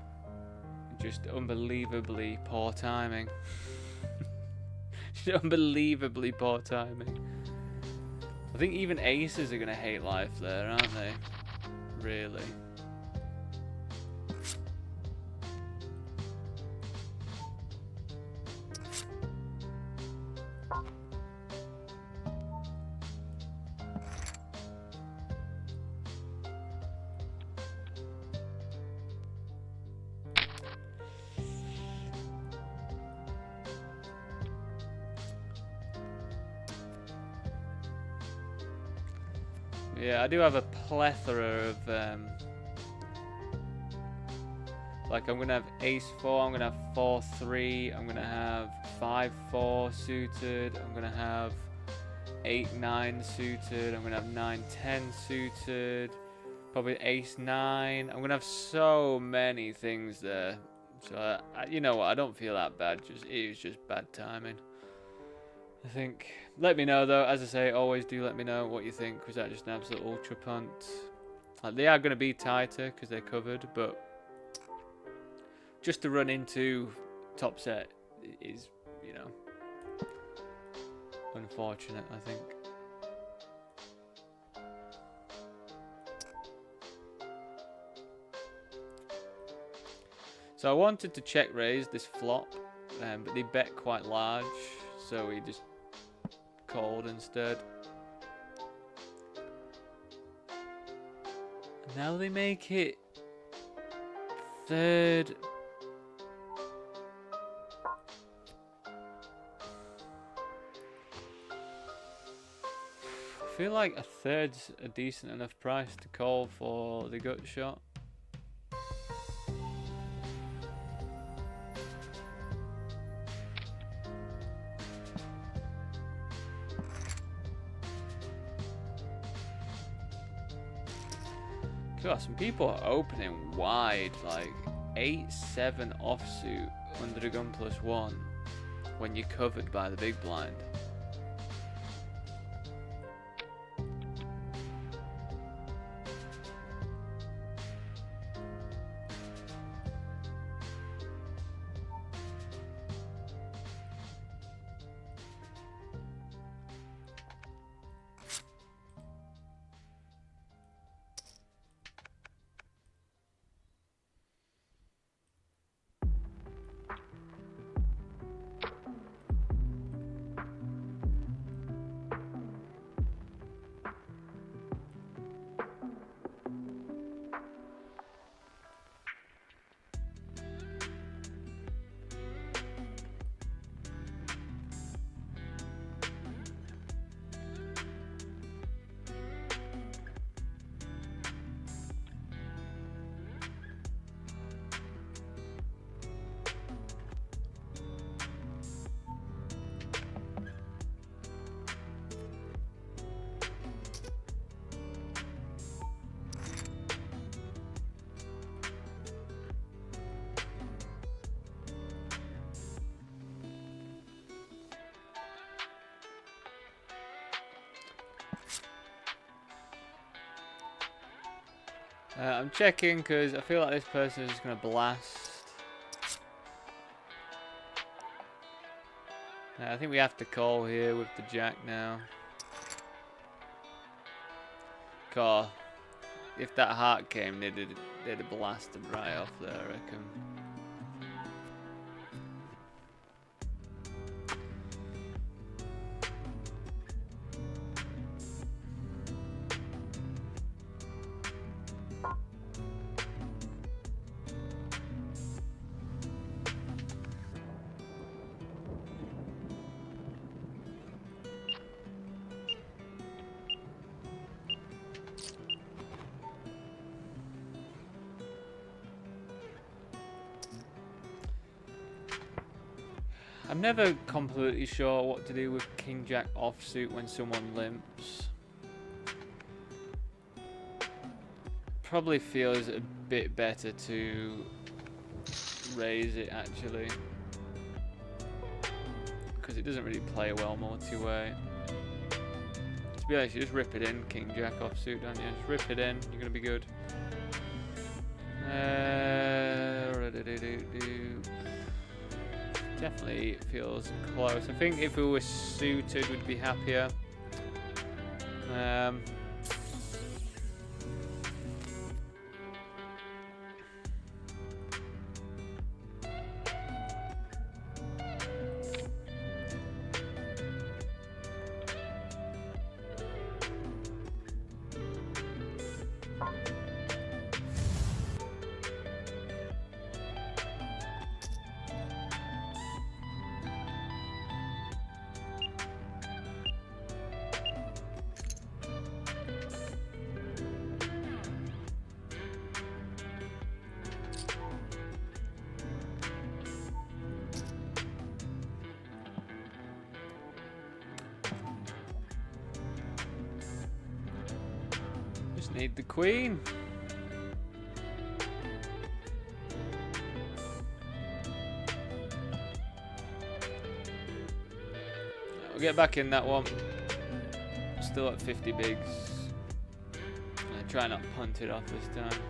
Just unbelievably poor timing. Just unbelievably poor timing. I think even aces are gonna hate life there, aren't they? Really. Yeah, I do have a plethora of like I'm gonna have ace 4, I'm gonna have 4-3, I'm gonna have 5-4 suited, I'm gonna have 8-9 suited, I'm gonna have 9-10 suited, probably ace 9. I'm gonna have so many things there. So you know what? I don't feel that bad. It was just bad timing. I think. Let me know though. As I say, always do let me know what you think. Was that just an absolute ultra punt? Like, they are going to be tighter because they're covered, but just to run into top set is, you know, unfortunate, I think. So I wanted to check raise this flop, but they bet quite large, so we just called instead. Now they make it third. I feel like a third's a decent enough price to call for the gut shot. God, some people are opening wide, like 8-7 offsuit under the gun +1 when you're covered by the big blind. I'm checking because I feel like this person is just going to blast. I think we have to call here with the jack now. Call. If that heart came, they'd have blasted right off there, I reckon. I'm never completely sure what to do with King Jack offsuit when someone limps. probably feels a bit better to raise it actually, because it doesn't really play well multi-way. To be honest, you just rip it in, King Jack offsuit, don't you? Just rip it in, you're gonna be good. Definitely feels close. I think if we were suited, we'd be happier. Just need the queen. We'll get back in that one. Still at 50 bigs. I try not to punt it off this time.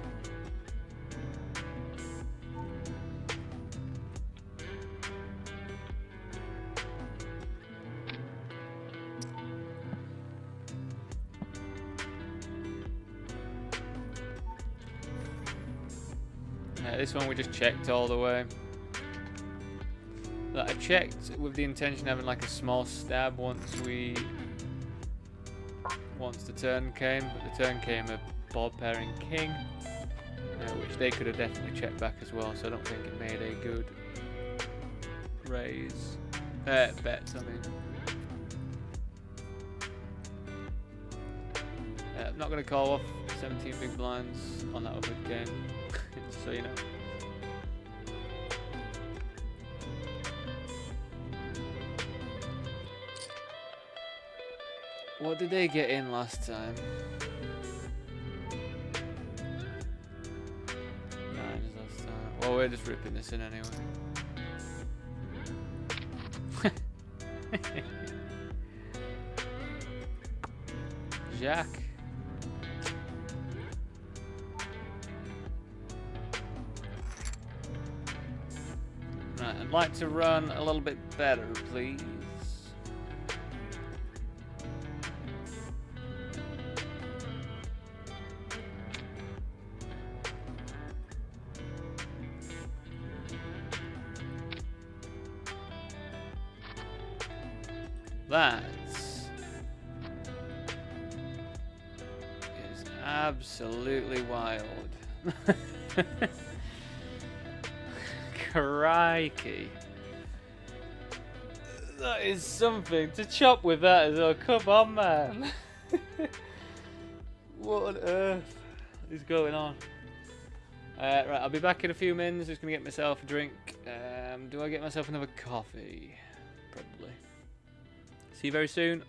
This one we just checked all the way. I checked with the intention of having like a small stab once the turn came, but the turn came a bob pairing king, which they could have definitely checked back as well, so I don't think it made a good raise. Bets, I mean. I'm not going to call off 17 big blinds on that other game, so you know. What did they get in last time? 9s last time. Well, we're just ripping this in anyway. Jack. Right, I'd like to run a little bit better, please. That is absolutely wild. Crikey. That is something to chop with that as well. Come on, man. What on earth is going on? Right, I'll be back in a few minutes. Just going to get myself a drink. Do I get myself another coffee? Probably. See you very soon.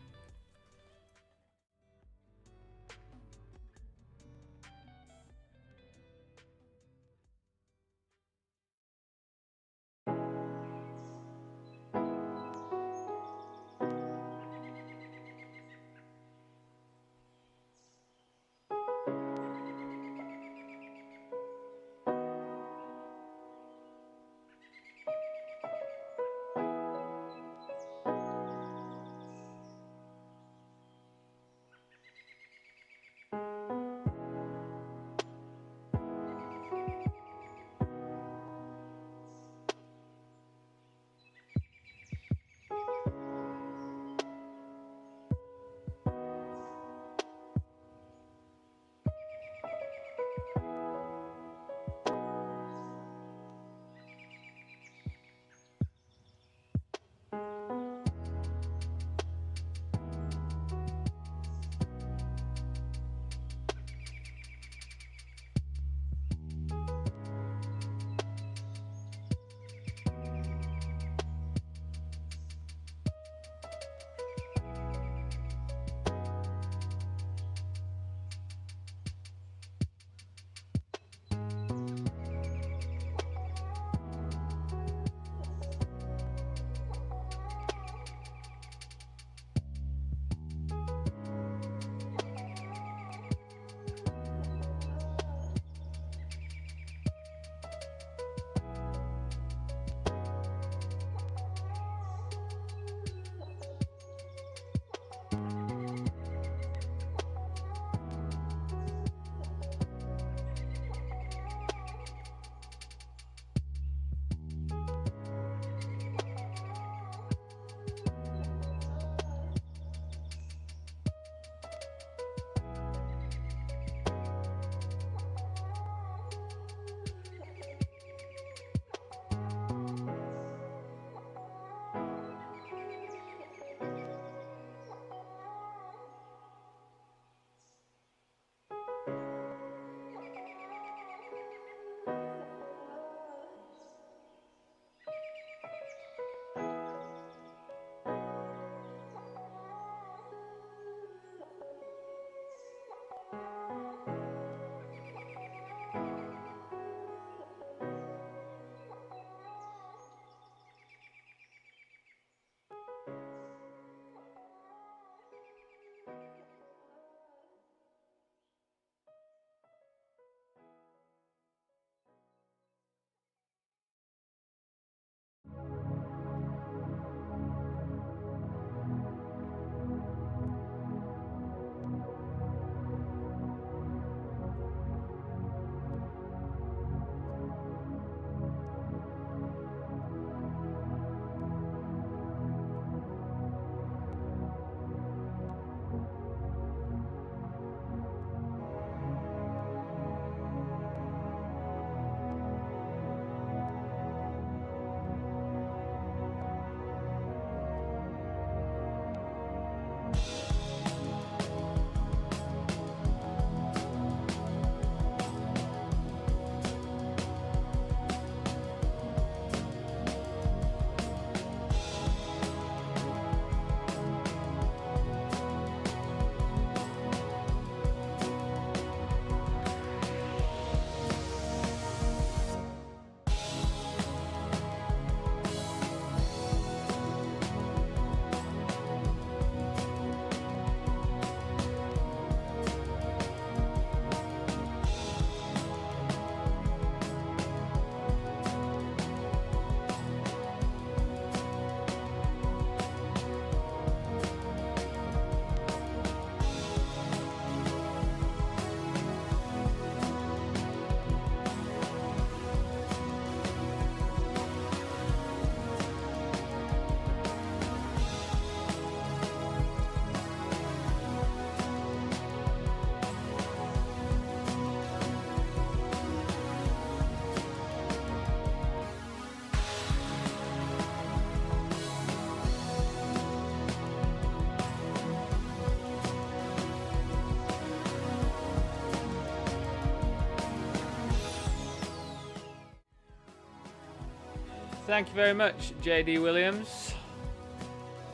Thank you very much, JD Williams.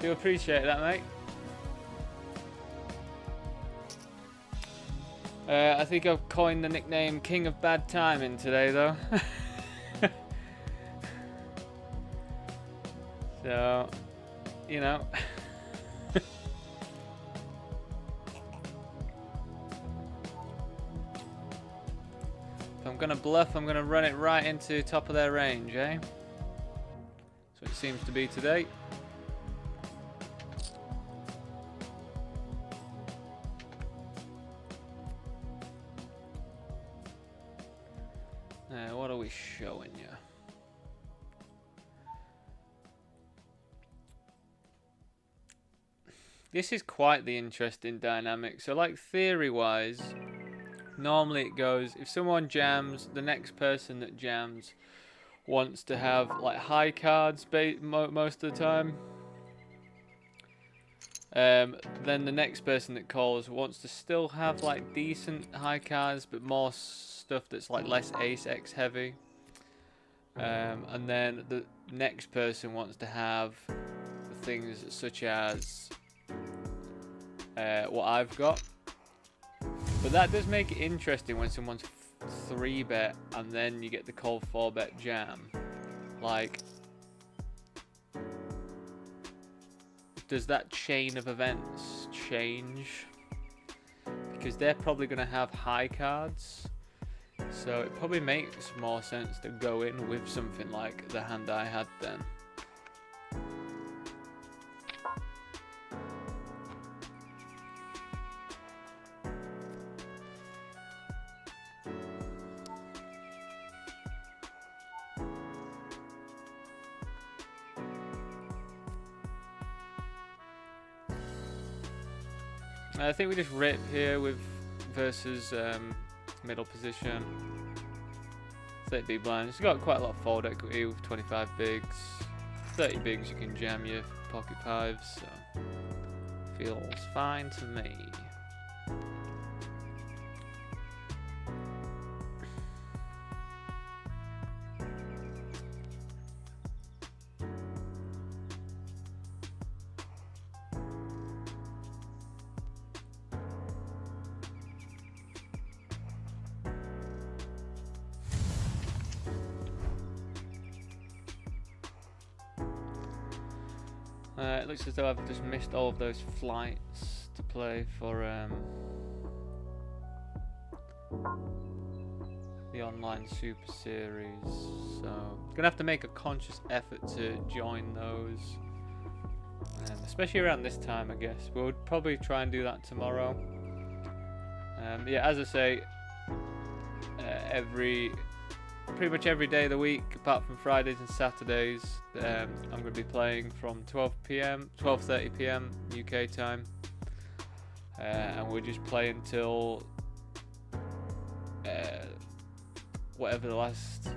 Do appreciate that, mate. I think I've coined the nickname King of Bad Timing today, though. So, you know. If I'm gonna bluff, I'm gonna run it right into top of their range, eh? So it seems to be today. What are we showing you? This is quite the interesting dynamic. So like theory-wise, normally it goes, if someone jams, the next person that jams wants to have like high cards most of the time. Then the next person that calls wants to still have like decent high cards, but more stuff that's like less ace-x heavy. And then the next person wants to have things such as what I've got. But that does make it interesting when someone's 3-bet and then you get the call 4-bet jam. Like, does that chain of events change? Because they're probably going to have high cards. So it probably makes more sense to go in with something like the hand I had then. I think we just rip here with versus middle position. 30 big blinds. It's got quite a lot of fold equity with 25 bigs. 30 bigs you can jam your pocket fives, so feels fine to me. It looks as though I've just missed all of those flights to play for the online Super Series, so I'm gonna have to make a conscious effort to join those, especially around this time. I guess we'll probably try and do that tomorrow. Yeah, as I say, pretty much every day of the week, apart from Fridays and Saturdays, I'm going to be playing from 12:30 p.m. UK time, and we'll just play until whatever the last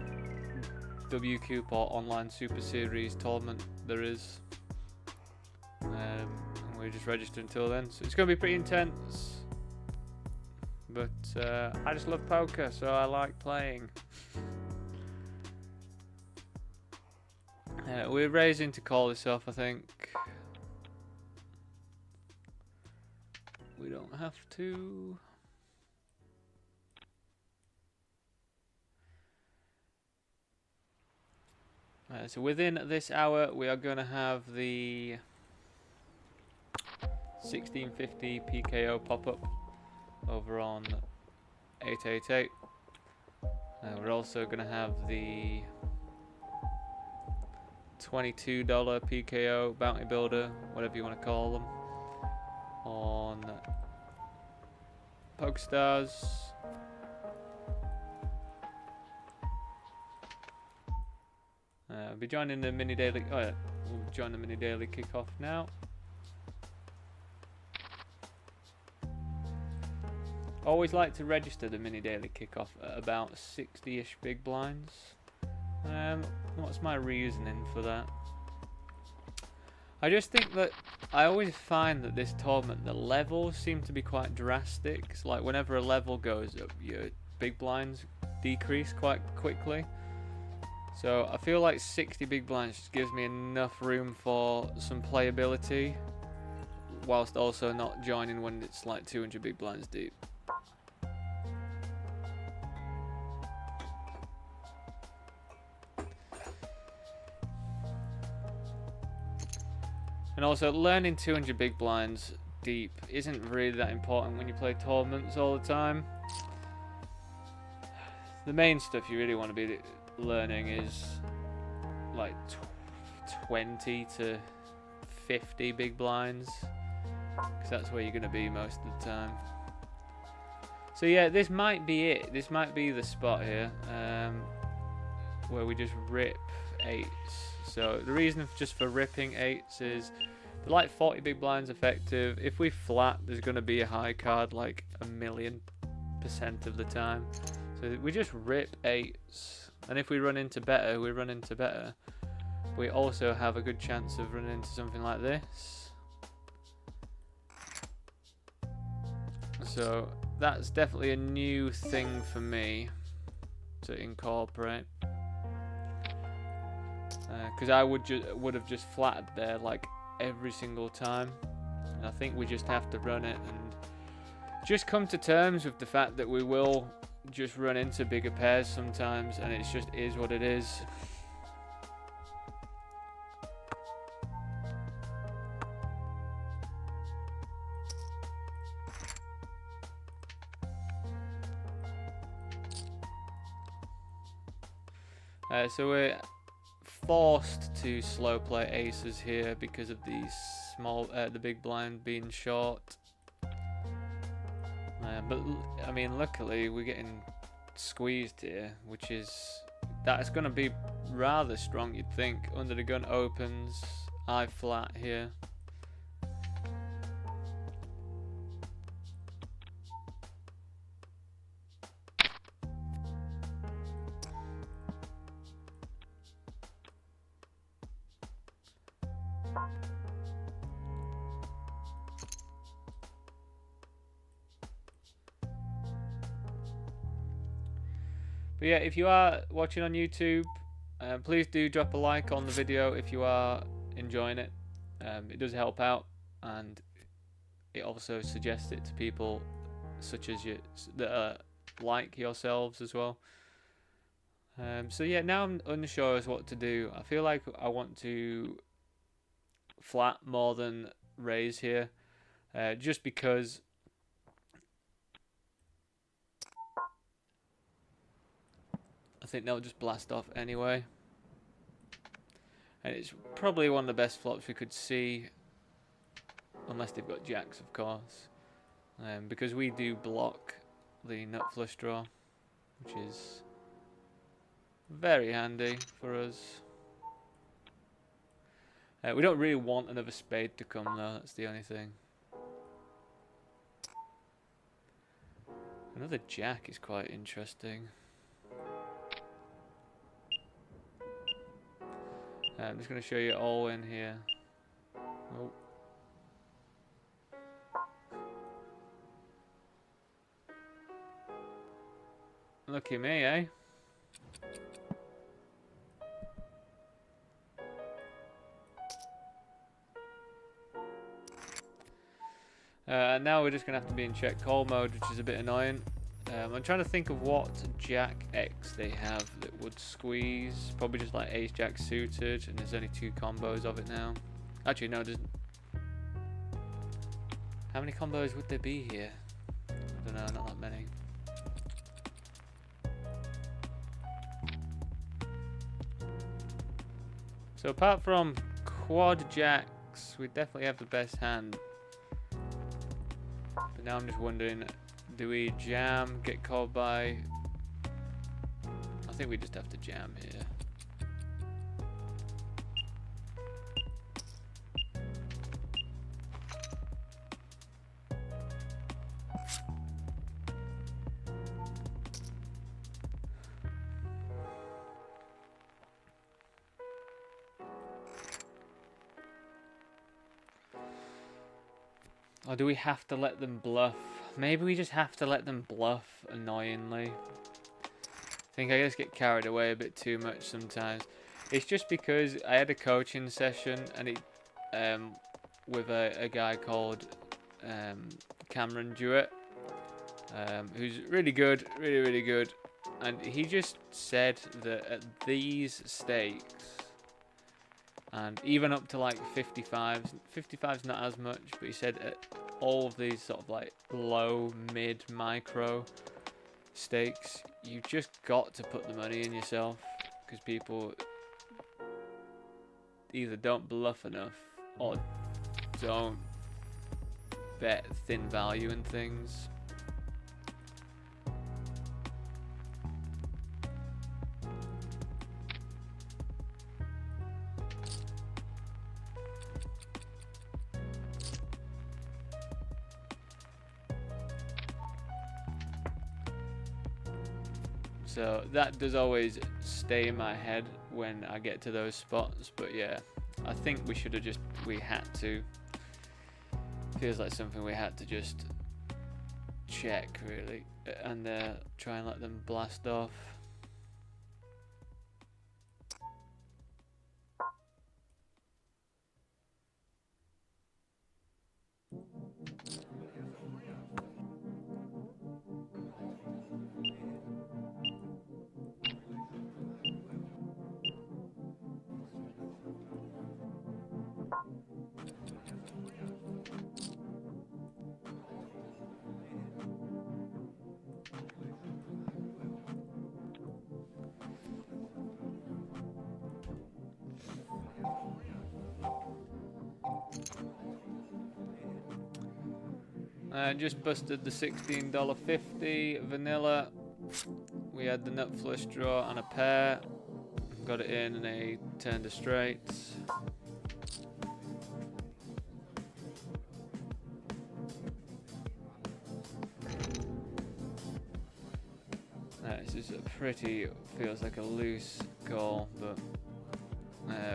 WCOOP or online Super Series tournament there is, and we'll just register until then. So it's going to be pretty intense, but I just love poker, so I like playing. We're raising to call this off, I think. We don't have to. So within this hour, we are going to have the 1650 PKO pop-up over on 888. We're also going to have the $22 PKO bounty builder, whatever you want to call them, on PokerStars. We'll be joining the mini daily. Oh yeah, we'll join the mini daily kickoff now. Always like to register the mini daily kickoff at about 60-ish big blinds. What's my reasoning for that? I just think that I always find that this tournament, the levels seem to be quite drastic. It's like whenever a level goes up, your big blinds decrease quite quickly. So I feel like 60 big blinds just gives me enough room for some playability, whilst also not joining when it's like 200 big blinds deep. And also, learning 200 big blinds deep isn't really that important when you play tournaments all the time. The main stuff you really want to be learning is like 20 to 50 big blinds, because that's where you're going to be most of the time. So yeah, this might be it. This might be the spot here where we just rip 8s. So the reason just for ripping 8s is they're like 40 big blinds effective. If we flat, there's going to be a high card like 1,000,000% of the time. So we just rip 8s. And if we run into better, we run into better. We also have a good chance of running into something like this. So that's definitely a new thing for me to incorporate. Because I would have just flatted there like every single time. And I think we just have to run it and just come to terms with the fact that we will just run into bigger pairs sometimes, and it just is what it is. So we're forced to slow play aces here because of these the big blind being short. But I mean, luckily we're getting squeezed here, which is that's going to be rather strong, you'd think. Under the gun opens, I flat here. But yeah, if you are watching on YouTube, please do drop a like on the video if you are enjoying it. It does help out, and it also suggests it to people such as you that are like yourselves as well. So yeah, now I'm unsure as what to do. I feel like I want to flat more than raise here, just because I think they'll just blast off anyway. And it's probably one of the best flops we could see, unless they've got jacks, of course. Because we do block the nut flush draw, which is very handy for us. We don't really want another spade to come though, that's the only thing. Another jack is quite interesting. I'm just going to show you all in here. Oh. Lucky me, eh? Now we're just going to have to be in check call mode, which is a bit annoying. I'm trying to think of what Jack X they have that would squeeze. Probably just like Ace Jack suited, and there's only 2 combos of it now. Actually, no, there's... How many combos would there be here? I don't know, not that many. So apart from quad jacks, we definitely have the best hand. But now I'm just wondering, do we jam, get called by... I think we just have to jam here. Or do we have to let them bluff? Maybe we just have to let them bluff, annoyingly. I think I just get carried away a bit too much sometimes. It's just because I had a coaching session and it with a guy called Cameron Jewett, who's really good, really good, and he just said that at these stakes, and even up to like 55's not as much, but he said at all of these sort of like low, mid, micro stakes, you just got to put the money in yourself, because people either don't bluff enough or don't bet thin value in things. So that does always stay in my head when I get to those spots, but yeah, I think we had to. Feels like something we had to just check, really, and try and let them blast off. Just busted the $16.50 vanilla. We had the nut flush draw and a pair. Got it in and a turn to straights. This is a pretty, feels like a loose call, but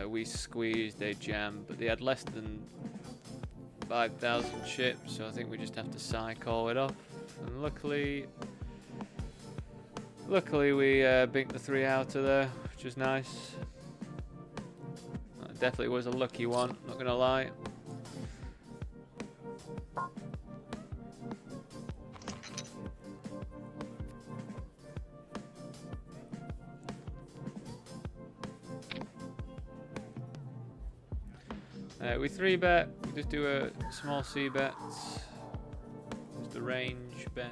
we squeezed a jam, but they had less than 5,000 chips, so I think we just have to cycle it off. And luckily we binked the 3 out of there, which is nice. That definitely was a lucky one, not gonna lie. We 3-bet, we just do a small C-bet, just a range bet.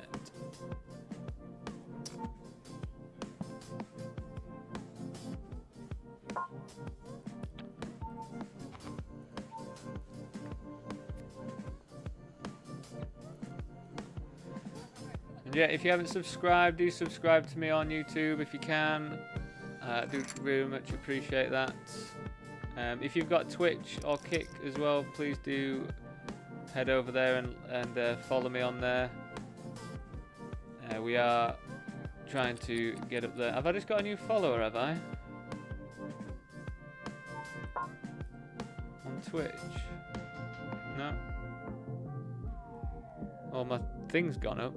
And yeah, if you haven't subscribed, do subscribe to me on YouTube if you can. I do really much appreciate that. If you've got Twitch or Kick as well, please do head over there and follow me on there. We are trying to get up there. Have I just got a new follower, have I? On Twitch? No? Well, my thing's gone up,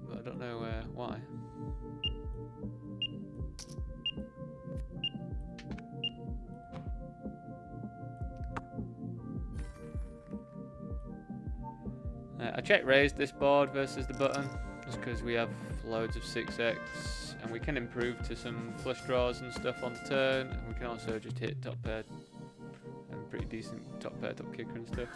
but I don't know why. I check raised this board versus the button, just because we have loads of 6x, and we can improve to some flush draws and stuff on the turn, and we can also just hit top pair, and pretty decent top pair, top kicker and stuff.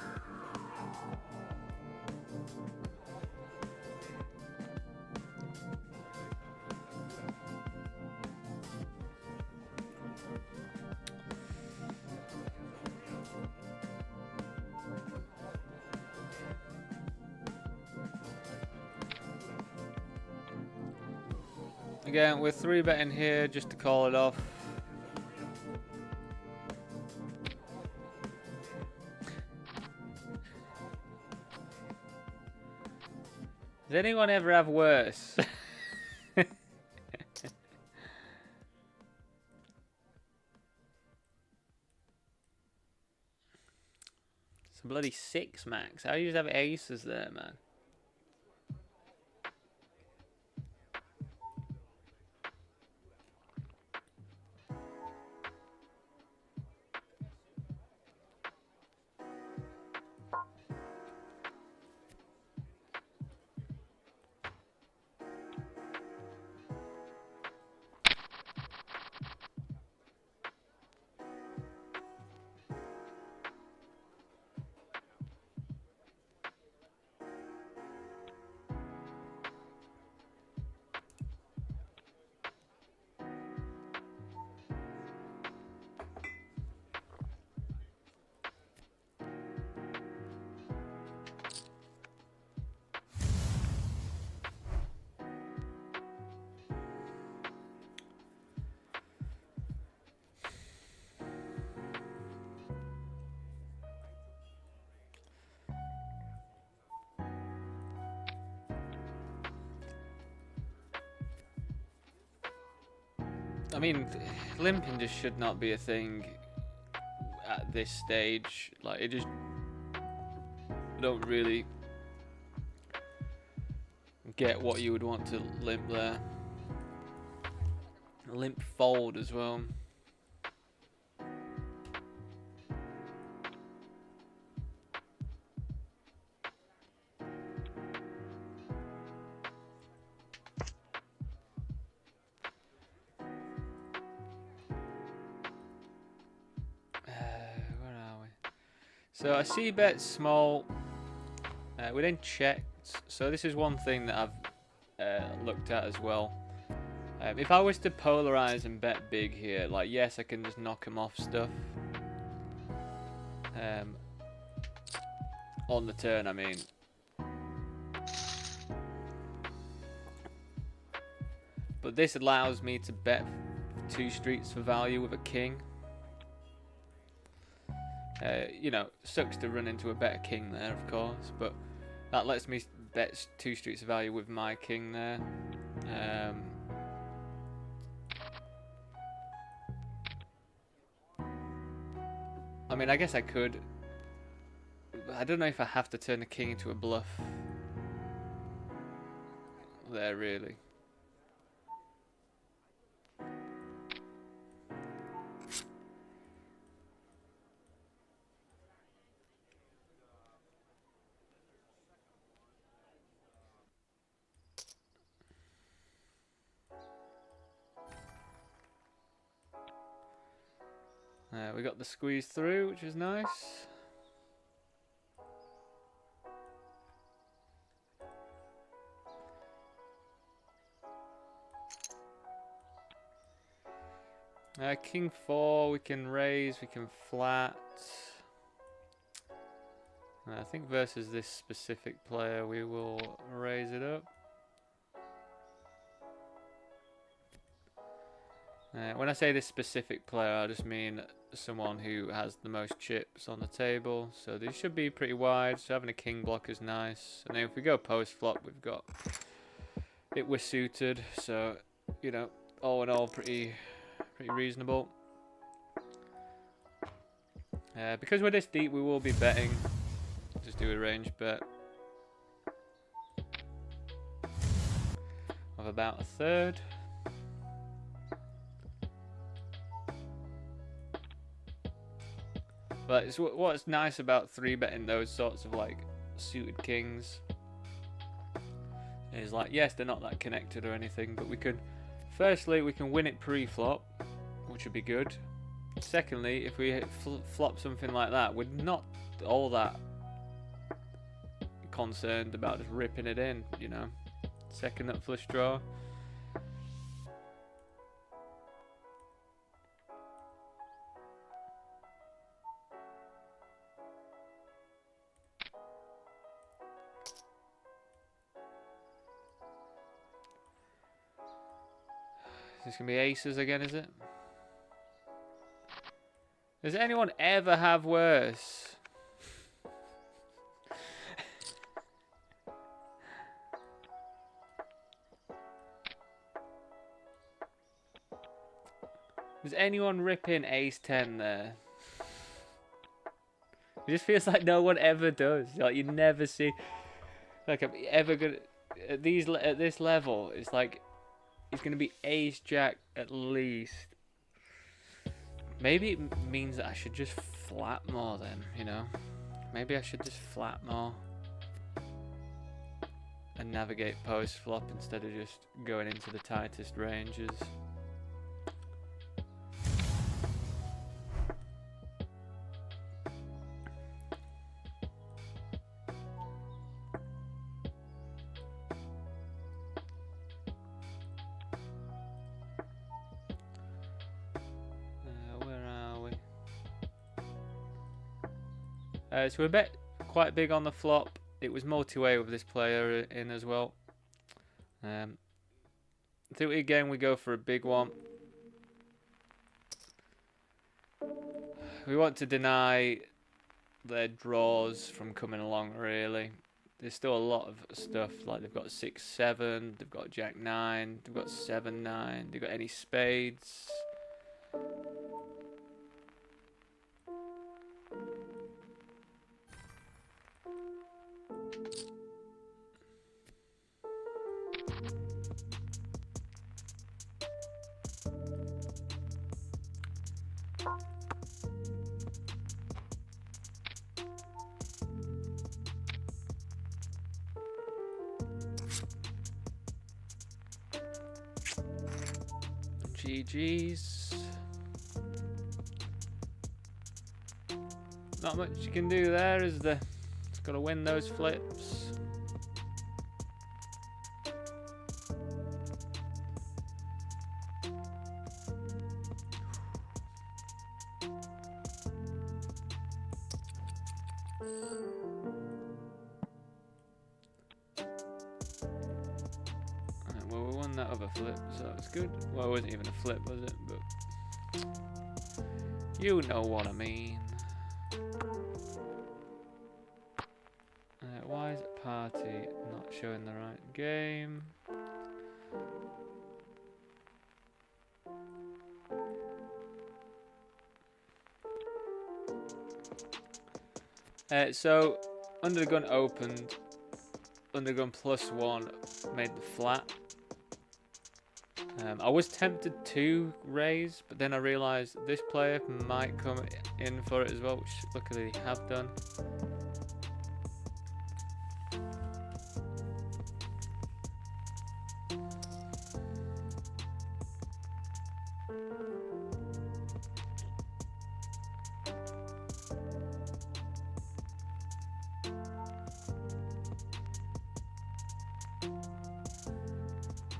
Again, we're 3-betting here just to call it off. Does anyone ever have worse? Some bloody 6 max. How do you just have aces there, man? I mean, limping just should not be a thing at this stage. Like, it just don't really get what you would want to limp there. Limp fold as well. Where are we? So I see bet small. We then checked. So this is one thing that I've looked at as well. If I was to polarize and bet big here, like, yes, I can just knock him off stuff. On the turn, I mean. But this allows me to bet 2 streets for value with a king. You know, sucks to run into a better king there, of course, but that lets me bet 2 streets of value with my king there. I mean, I guess I could. I don't know if I have to turn the king into a bluff. There, really. We got the squeeze through, which is nice. King 4, we can raise, we can flat. I think versus this specific player, we will raise it up. When I say this specific player, I just mean someone who has the most chips on the table. So these should be pretty wide, so having a king block is nice. And then if we go post flop, we've got it, we're suited. So, you know, all in all, pretty reasonable. Because we're this deep, we will be betting. Just do a range bet of about 1/3. But it's what's nice about 3-betting those sorts of like suited kings is, like, yes, they're not that connected or anything, but we could, firstly, we can win it pre-flop, which would be good. Secondly, if we flop something like that, we're not all that concerned about just ripping it in, you know. Second nut flush draw. This can be aces again, is it? Does anyone ever have worse? Does anyone rip in ace 10 there? It just feels like no one ever does. Like, you never see, like, I'm ever gonna at this level. It's like it's gonna be ace jack at least. Maybe it means that I should just flat more then, you know? Maybe I should just flat more and navigate post flop instead of just going into the tightest ranges. So we're bet quite big on the flop. It was multi-way with this player in as well. I think again we go for a big one. We want to deny their draws from coming along, really. there's still a lot of stuff. Like they've got 6-7, they've got Jack 9, they've got 7-9, they've got any spades. GG's. Not much you can do there, is there? Just gotta win those flips. Well, we won that other flip, so it's good. Well, it wasn't even a flip, was it? But you know what I mean. Why is party not showing the right game? So under the gun opened. Under the gun +1 made the flat. I was tempted to raise, but then I realised this player might come in for it as well, which luckily they have done.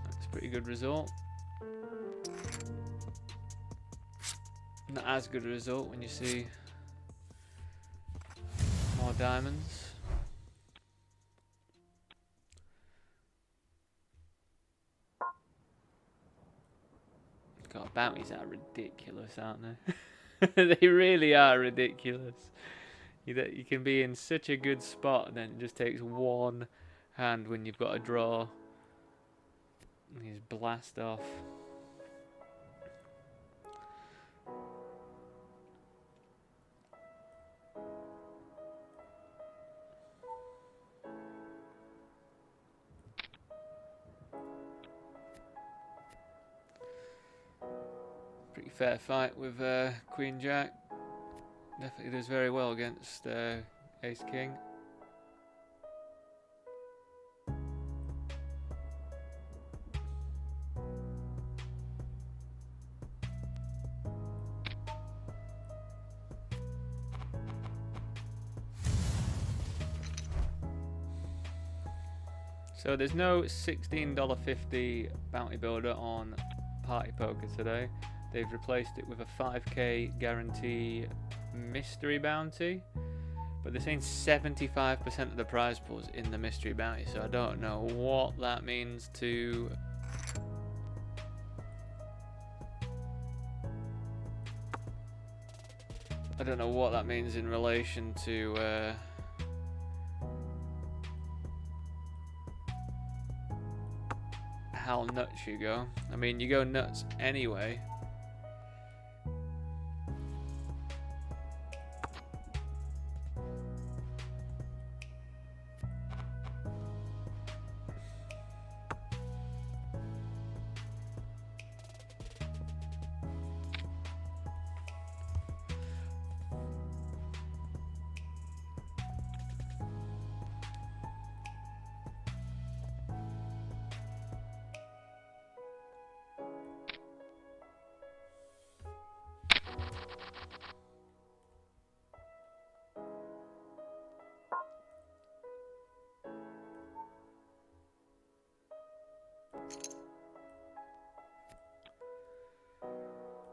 That's a pretty good result. Not as good a result when you see more diamonds. God, bounties are ridiculous, aren't they? They really are ridiculous. You can be in such a good spot and then it just takes one hand when you've got a draw. And you just blast off. Pretty fair fight with Queen Jack. Definitely does very well against Ace King. So there's no $16.50 bounty builder on Party Poker today. They've replaced it with a 5k guarantee mystery bounty, but they're saying 75% of the prize pool is in the mystery bounty, so I don't know what that means to in relation to how nuts you go. I mean, you go nuts anyway.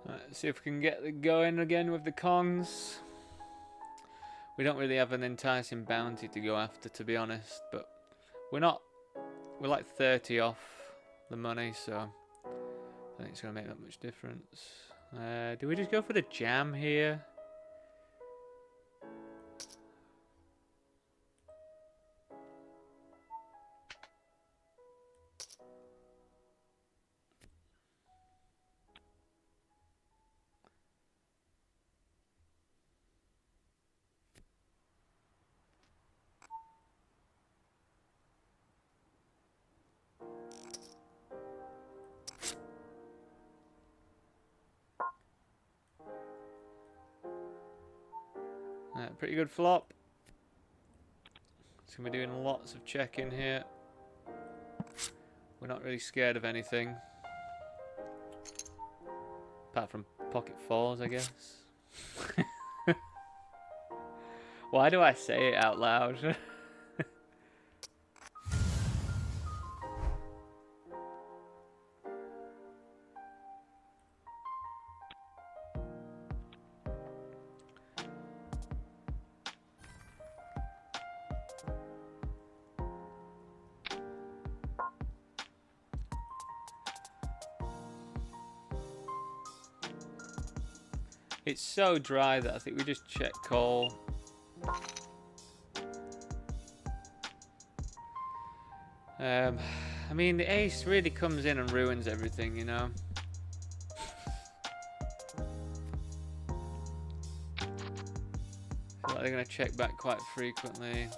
Let's see if we can get it going again with the Kongs. We don't really have an enticing bounty to go after, to be honest, but we're like 30 off the money, so I think it's going to make that much difference. Do we just go for the jam here? Pretty good flop. It's going to be doing lots of checking here. We're not really scared of anything. Apart from pocket fours, I guess. Why do I say it out loud? It's so dry that I think we just check call. I mean, the ace really comes in and ruins everything, you know. I feel like they're gonna check back quite frequently.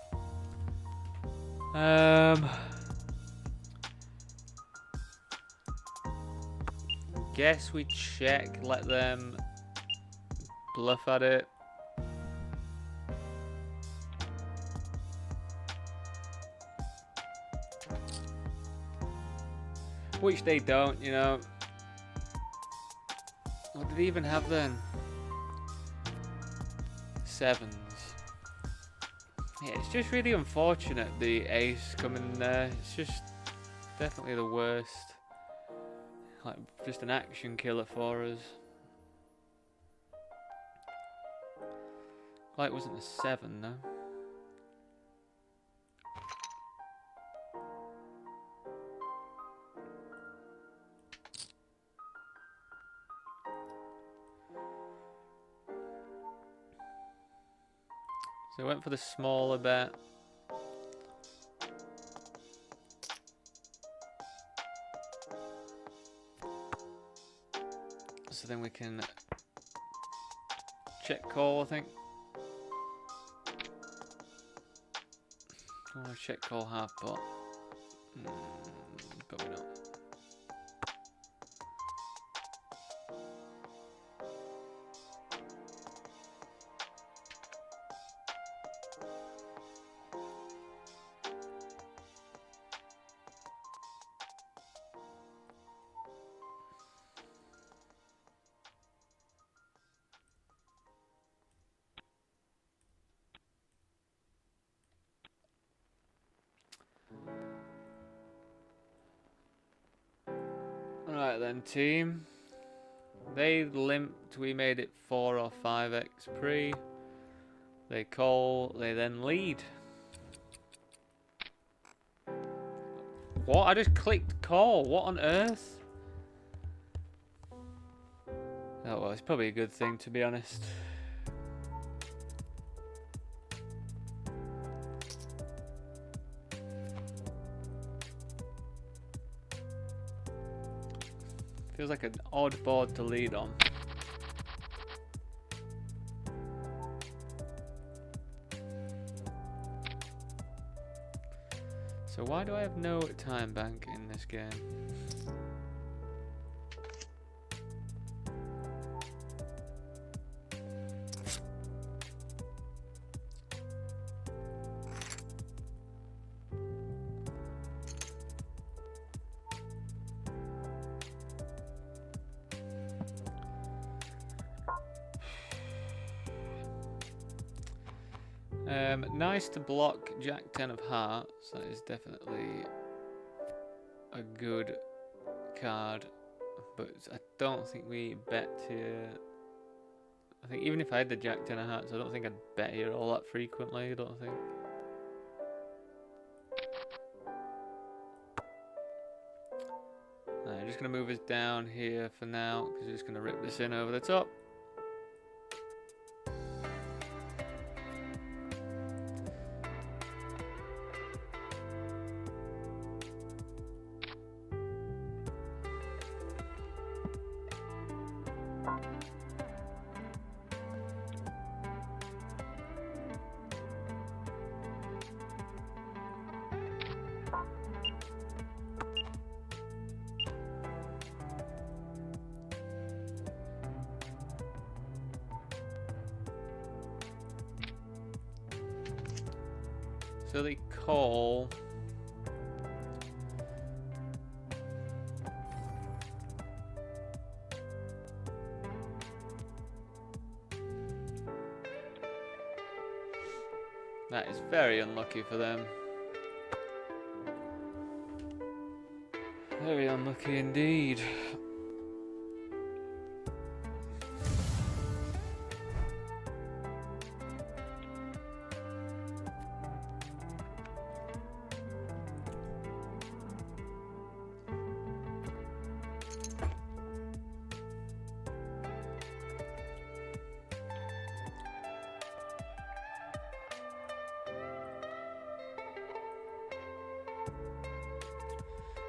Guess we check, let them bluff at it. Which they don't, you know. What did he even have then? Sevens. Yeah, it's just really unfortunate the ace coming there. It's just definitely the worst. Like, just an action killer for us. Like, it wasn't a 7 though. So I went for the smaller bet. So then we can check call, I think. Oh, check call half pot. Probably not. Alright then, team. They limped, we made it 4 or 5x pre. They call, they then lead. What? I just clicked call. What on earth? Oh well, it's probably a good thing, to be honest. Feels like an odd board to lead on. So why do I have no time bank in this game? Nice to block Jack 10 of hearts. That is definitely a good card, but I don't think we bet here. I think even if I had the Jack 10 of hearts, I don't think I'd bet here all that frequently. I don't think. I'm just gonna move us down here for now because we're just gonna rip this in over the top. So they call. That is very unlucky for them. Very unlucky indeed.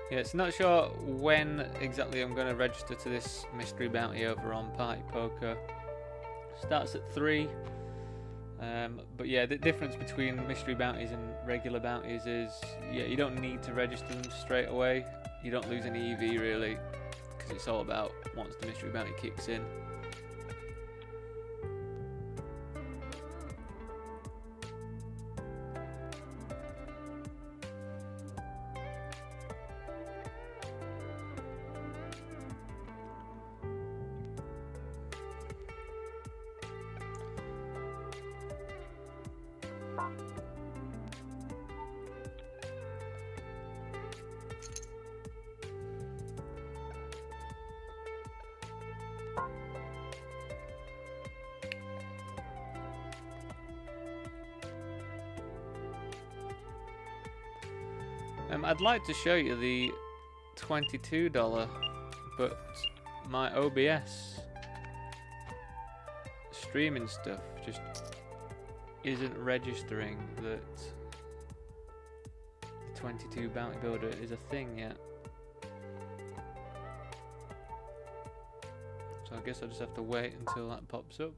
Yeah, it's not sure when exactly I'm going to register to this mystery bounty over on Party Poker. Starts at 3. But yeah, the difference between mystery bounties and regular bounties is, yeah, you don't need to register them straight away. You don't lose any EV really, because it's all about once the mystery bounty kicks in. I'd like to show you the $22, but my OBS streaming stuff just isn't registering that the 22 bounty builder is a thing yet. So I guess I'll just have to wait until that pops up.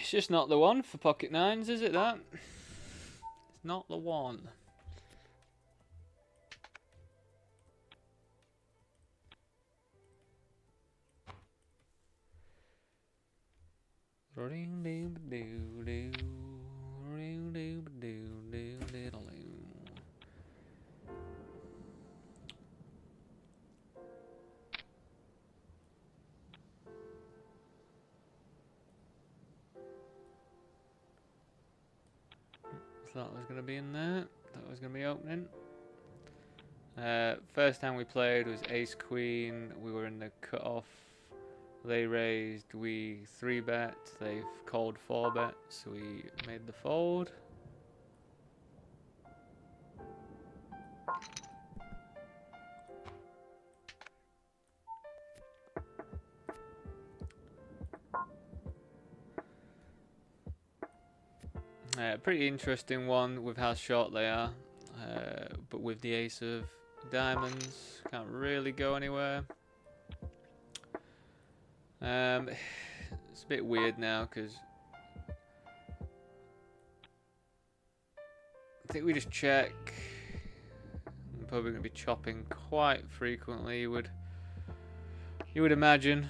It's just not the one for pocket nines, is it that? It's not the one. That was going to be in there. That was going to be opening. First time we played was Ace Queen. We were in the cutoff. They raised. We 3-bet. They've called 4-bets. We made the fold. Pretty interesting one with how short they are, but with the ace of diamonds, can't really go anywhere. It's a bit weird now because I think we just check. I'm probably going to be chopping quite frequently. You would imagine.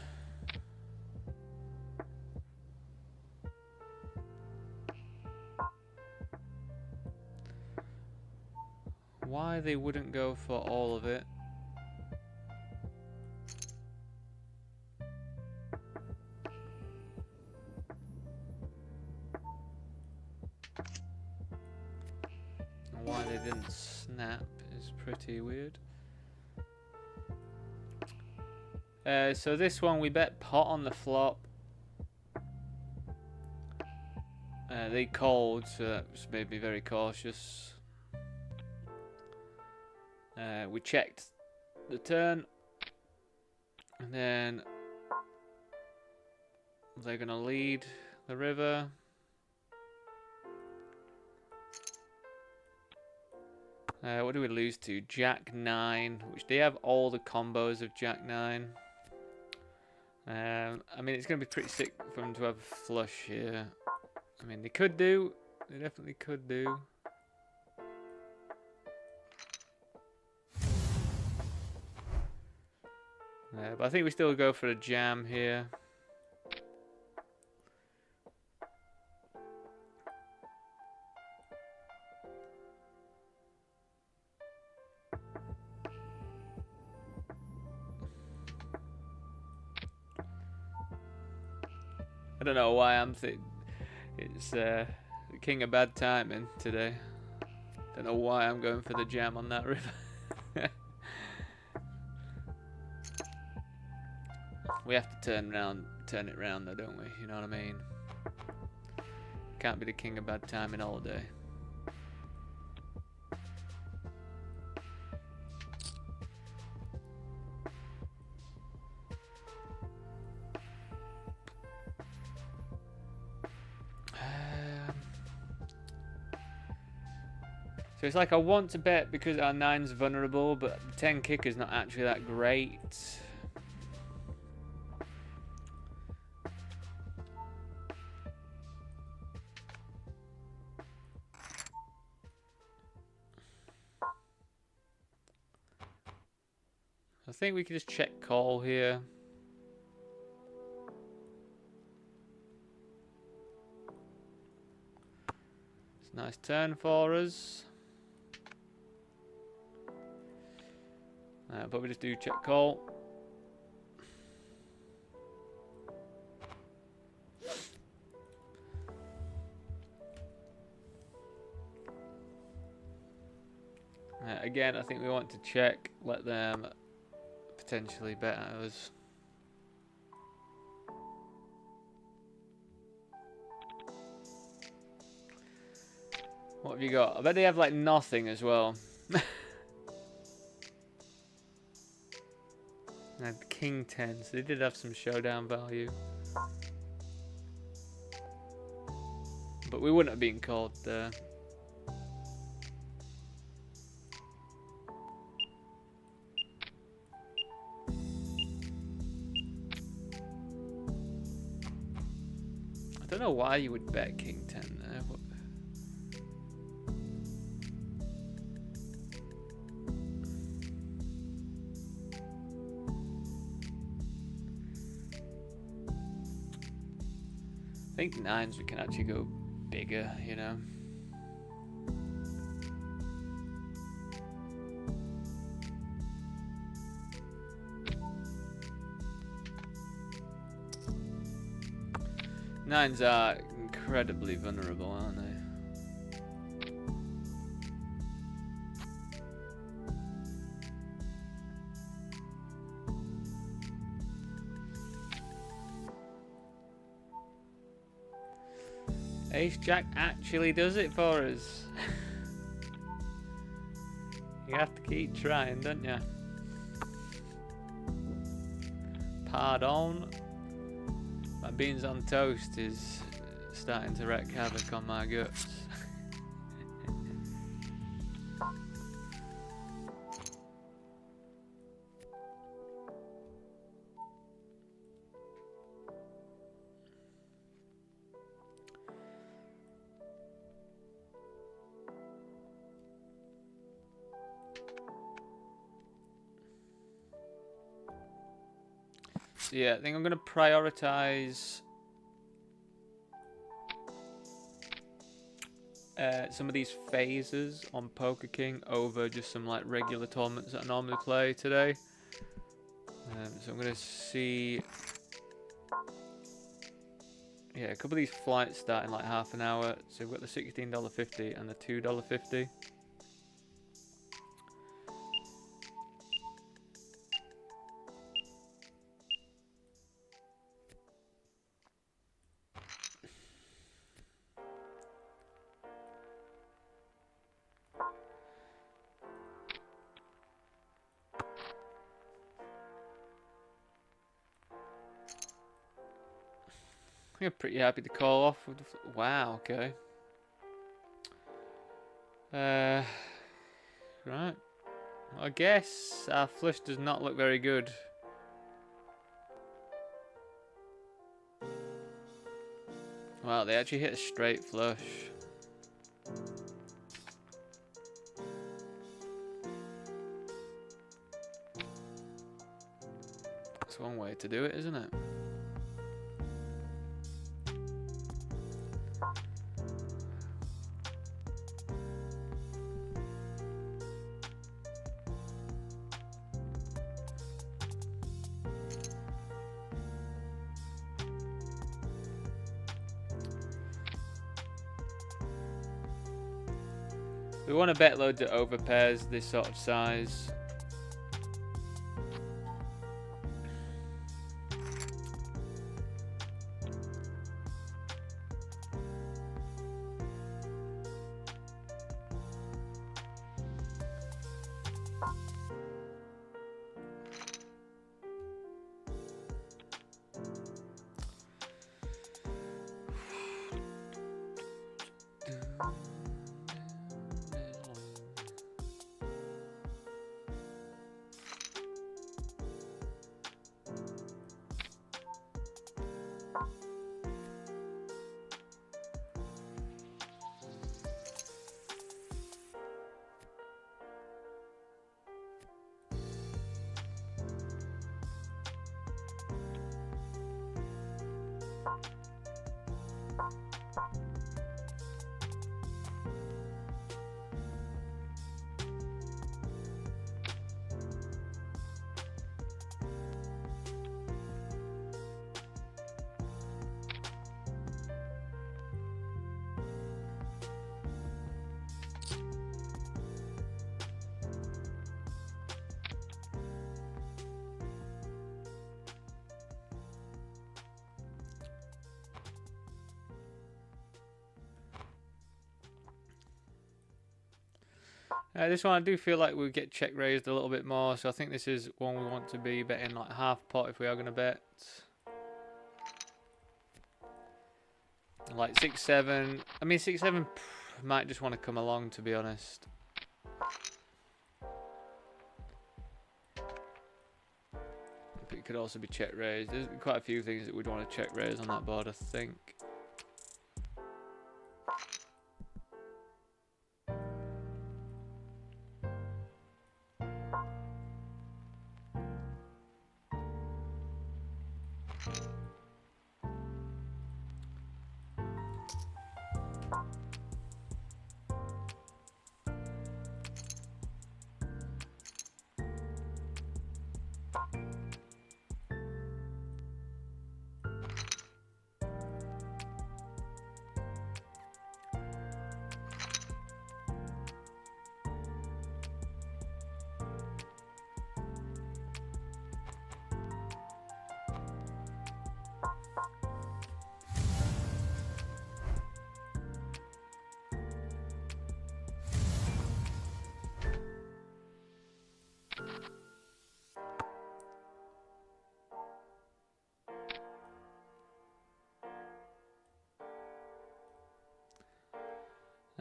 Why they wouldn't go for all of it? And why they didn't snap is pretty weird. So this one we bet pot on the flop. They called, so that just made me very cautious. We checked the turn, and then They're going to lead the river. What do we lose to? Jack 9, which they have all the combos of Jack 9. I mean, it's going to be pretty sick for them to have a flush here. I mean, they could do. They definitely could do. But I think we still go for a jam here. I don't know why I'm thinking it's the king of bad timing today. Don't know why I'm going for the jam on that river. We have to turn it round though, don't we? You know what I mean? Can't be the king of bad timing all day. So it's like I want to bet because our 9's vulnerable, but the 10 kicker's not actually that great. I think we could just check call here. It's a nice turn for us. But we just do check call. Again, I think we want to check, let them potentially bet us. What have you got? I bet they have like nothing as well. And King 10, so they did have some showdown value. But we wouldn't have been called there. I don't know why you would bet King 10 there. What? I think 9s we can actually go bigger, you know. Nines are incredibly vulnerable, aren't they? Ace Jack actually does it for us. You have to keep trying, don't you? Pardon. My beans on toast is starting to wreak havoc on my guts. So yeah, I think I'm going to prioritize some of these phases on Poker King over just some like regular tournaments that I normally play today. So I'm going to see, yeah, a couple of these flights start in like half an hour. So we've got the $16.50 and the $2.50. I'm pretty happy to call off with the wow, okay. Right. I guess our flush does not look very good. Wow, they actually hit a straight flush. That's one way to do it, isn't it? We want to bet loads that overpairs this sort of size. This one I do feel like we get check raised a little bit more, so I think this is one we want to be betting like half pot if we are going to bet. Like 6-7. I mean 6-7 might just want to come along, to be honest. But it could also be check raised. There's quite a few things that we'd want to check raise on that board, I think.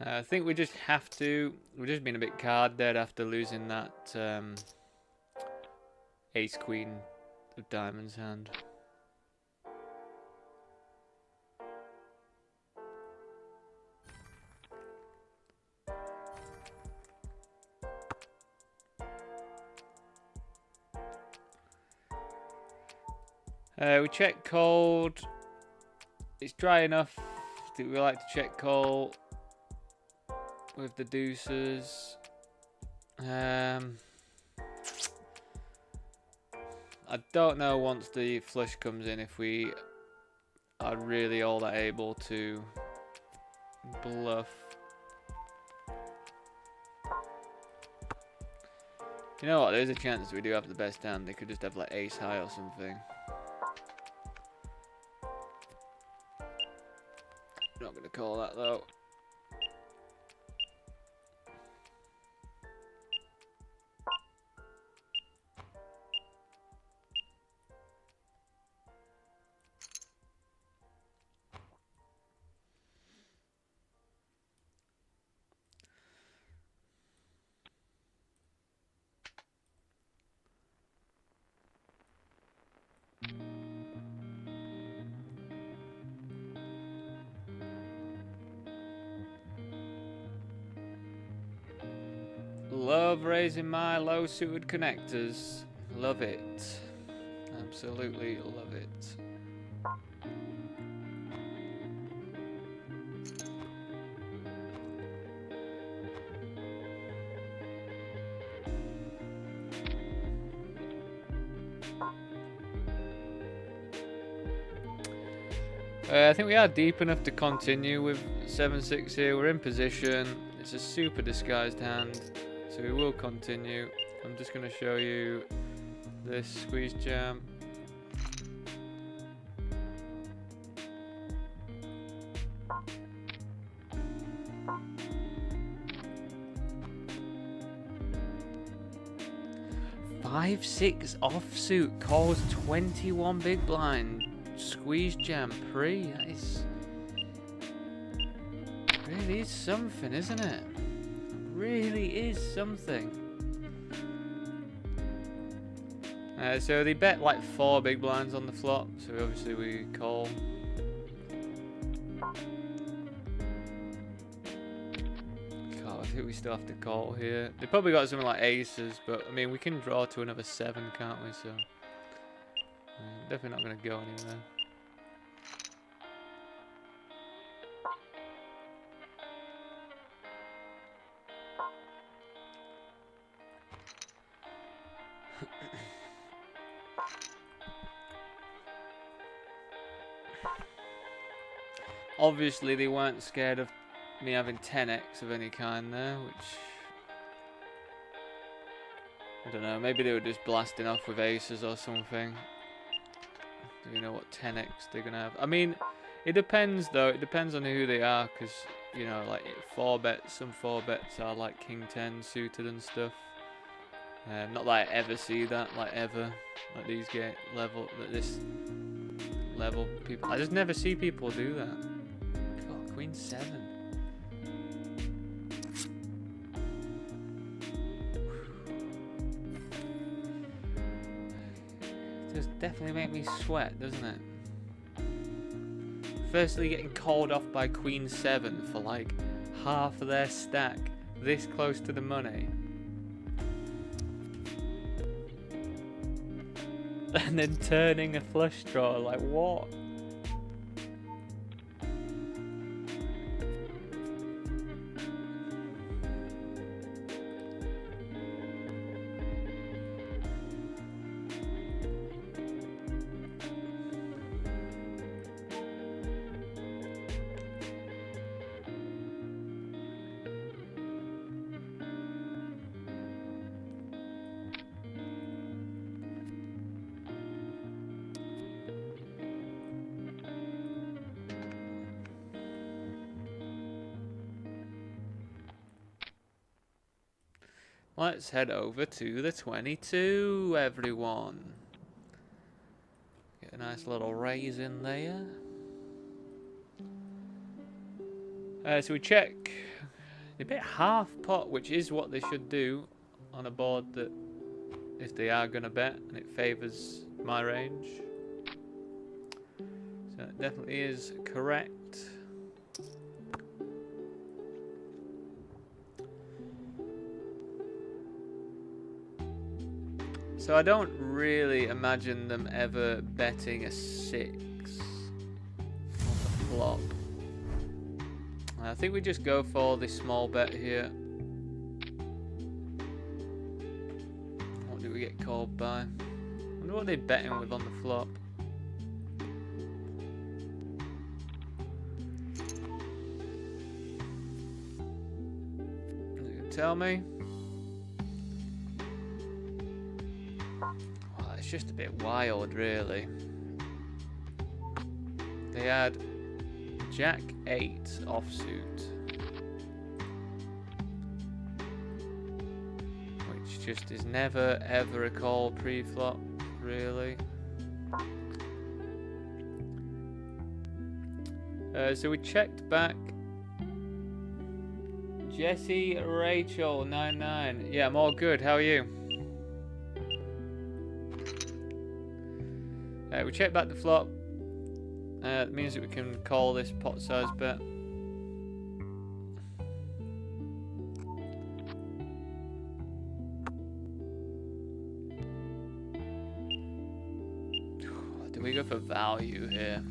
I think we just have to. We've just been a bit card dead after losing that ace queen of diamonds hand. We check cold. It's dry enough that we like to check call with the deuces. I don't know once the flush comes in if we are really all that able to bluff. You know what, there's a chance we do have the best hand. They could just have like ace high or something. Not gonna call that though. Love raising my low suited connectors. Love it. Absolutely love it. I think we are deep enough to continue with 7-6 here. We're in position. It's a super disguised hand, so we will continue. I'm just going to show you this squeeze jam. Five, 6 offsuit calls 21 big blind. Squeeze jam pre. That is really is something, isn't it? Really is something. So they bet like 4 big blinds on the flop, so obviously we call. God, I think we still have to call here. They probably got something like aces, but I mean we can draw to another 7, can't we? So definitely not going to go anywhere. Obviously they weren't scared of me having 10x of any kind there, which I don't know, maybe they were just blasting off with aces or something. Do you know what 10x they're gonna have? I mean, it depends though, it depends on who they are, because you know, like 4 bets, some 4 bets are like king 10 suited and stuff. Not that I ever see that, like ever, like these this level people. I just never see people do that. God, queen 7. It does definitely make me sweat, doesn't it? Firstly, getting called off by queen 7 for like half of their stack, this close to the money. And then turning a flush draw, like what? Let's head over to the 22, everyone. Get a nice little raise in there. So we check. They bet half pot, which is what they should do on a board that, if they are going to bet, and it favours my range. So it definitely is correct. So I don't really imagine them ever betting a 6 on the flop. I think we just go for the small bet here. What do we get called by? I wonder what they're betting with on the flop. You can tell me. It's just a bit wild, really. They had Jack 8 offsuit, which just is never ever a call pre-flop, really. So we checked back. Jesse Rachel 99. Yeah, I'm all good. How are you? We check back the flop. It means that we can call this pot size bet. Do we go for value here?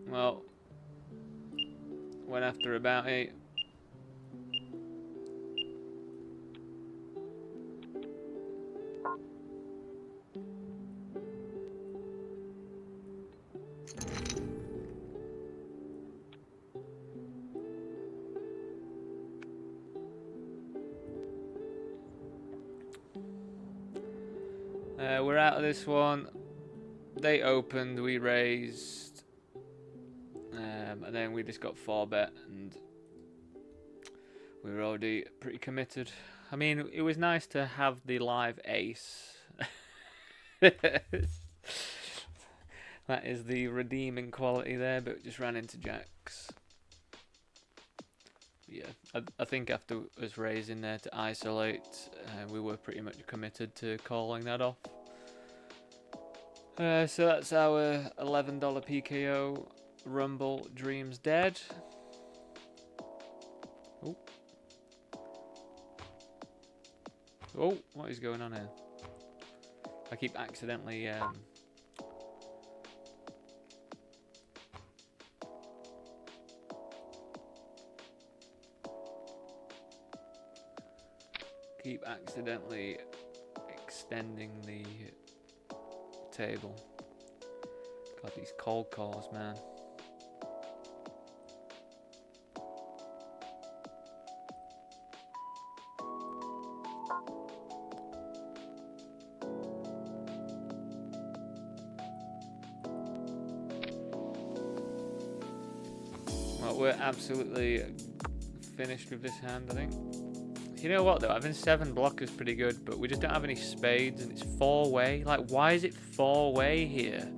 Well, went after about 8. We're out of this one. They opened, we raised, and then we just got 4-bet, and we were already pretty committed. I mean, it was nice to have the live ace. That is the redeeming quality there, but just ran into jacks. Yeah, I think after us raising there to isolate, we were pretty much committed to calling that off. So that's our $11 PKO Rumble Dreams Dead. Oh. Oh, what is going on here? I keep accidentally extending the table. God, these cold calls, man. Well, we're absolutely finished with this hand, I think. You know what though, having 7 blockers pretty good, but we just don't have any spades and it's 4-way. Like, why is it 4-way here?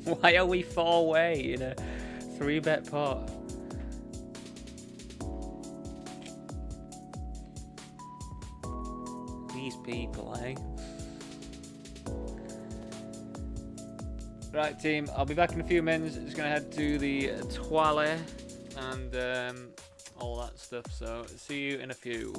Why are we 4-way in a 3-bet pot? These people, eh? Right, team, I'll be back in a few minutes. Just gonna head to the toilet and all that stuff. So, see you in a few.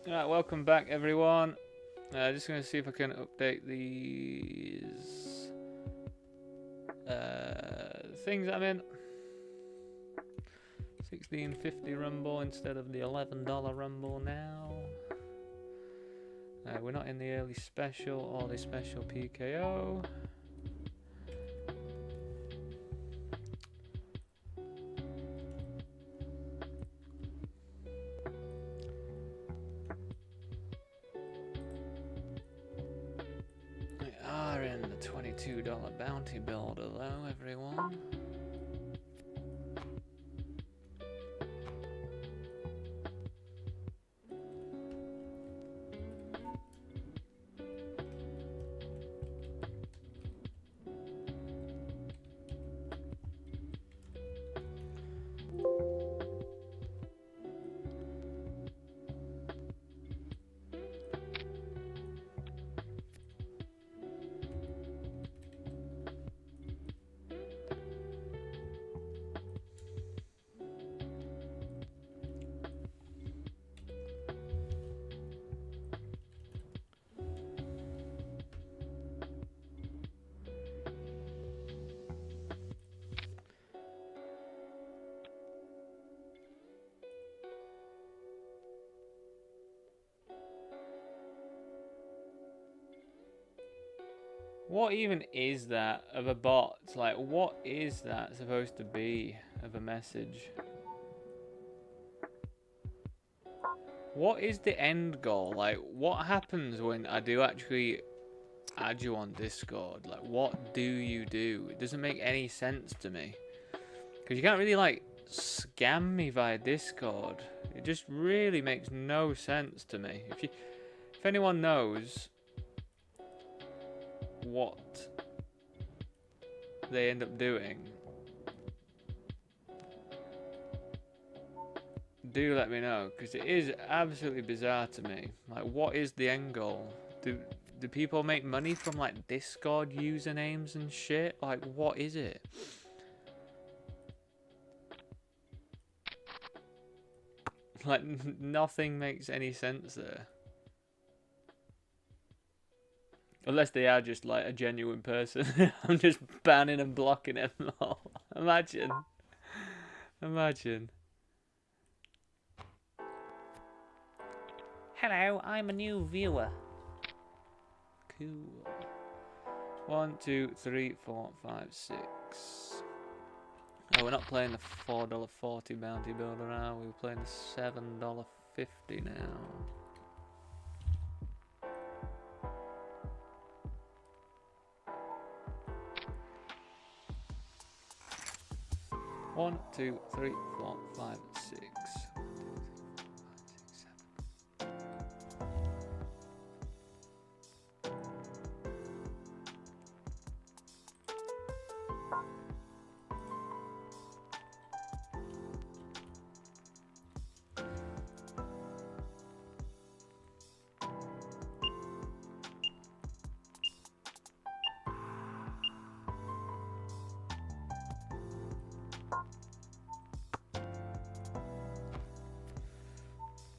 Alright, welcome back everyone. Just gonna see if I can update these things I'm in. $16.50 Rumble instead of the $11 Rumble now. We're not in the early special or the special PKO. We are in the $22 bounty builder though, everyone. What even is that of a bot? Like, what is that supposed to be of a message? What is the end goal? Like, what happens when I do actually add you on Discord? Like, what do you do? It doesn't make any sense to me. Because you can't really, like, scam me via Discord. It just really makes no sense to me. If anyone knows what they end up doing, do let me know, because it is absolutely bizarre to me. Like, what is the end goal? Do people make money from like Discord usernames and shit? Like, what is it? Like, nothing makes any sense there. Unless they are just like a genuine person. I'm just banning and blocking them all. Imagine. Imagine. Hello, I'm a new viewer. Cool. 1, 2, 3, 4, 5, 6. Oh, we're not playing the $4.40 bounty builder now. We're playing the $7.50 now. One, 2, 3, 4, 5, 6.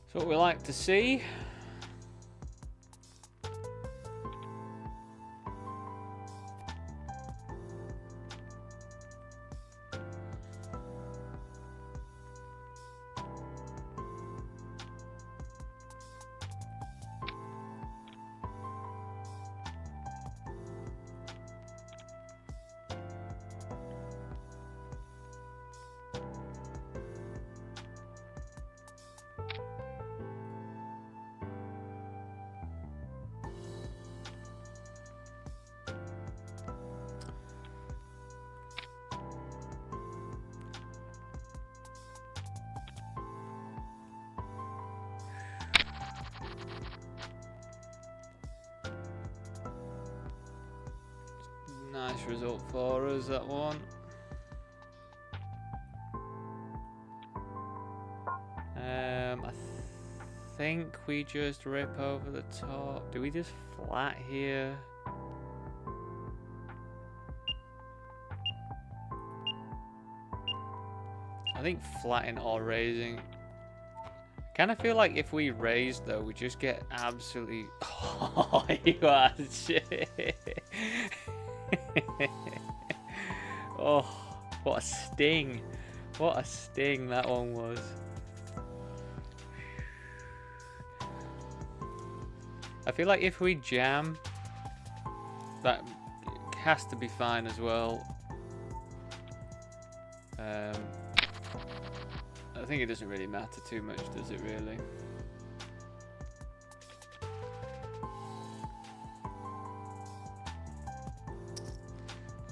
That's what we like to see. Nice result for us, that one. I think we just rip over the top. Do we just flat here? I think flatting or raising. Kind of feel like if we raise though, we just get absolutely. Oh, you are shit. Oh, what a sting! What a sting that one was. I feel like if we jam, that has to be fine as well. I think it doesn't really matter too much, does it really?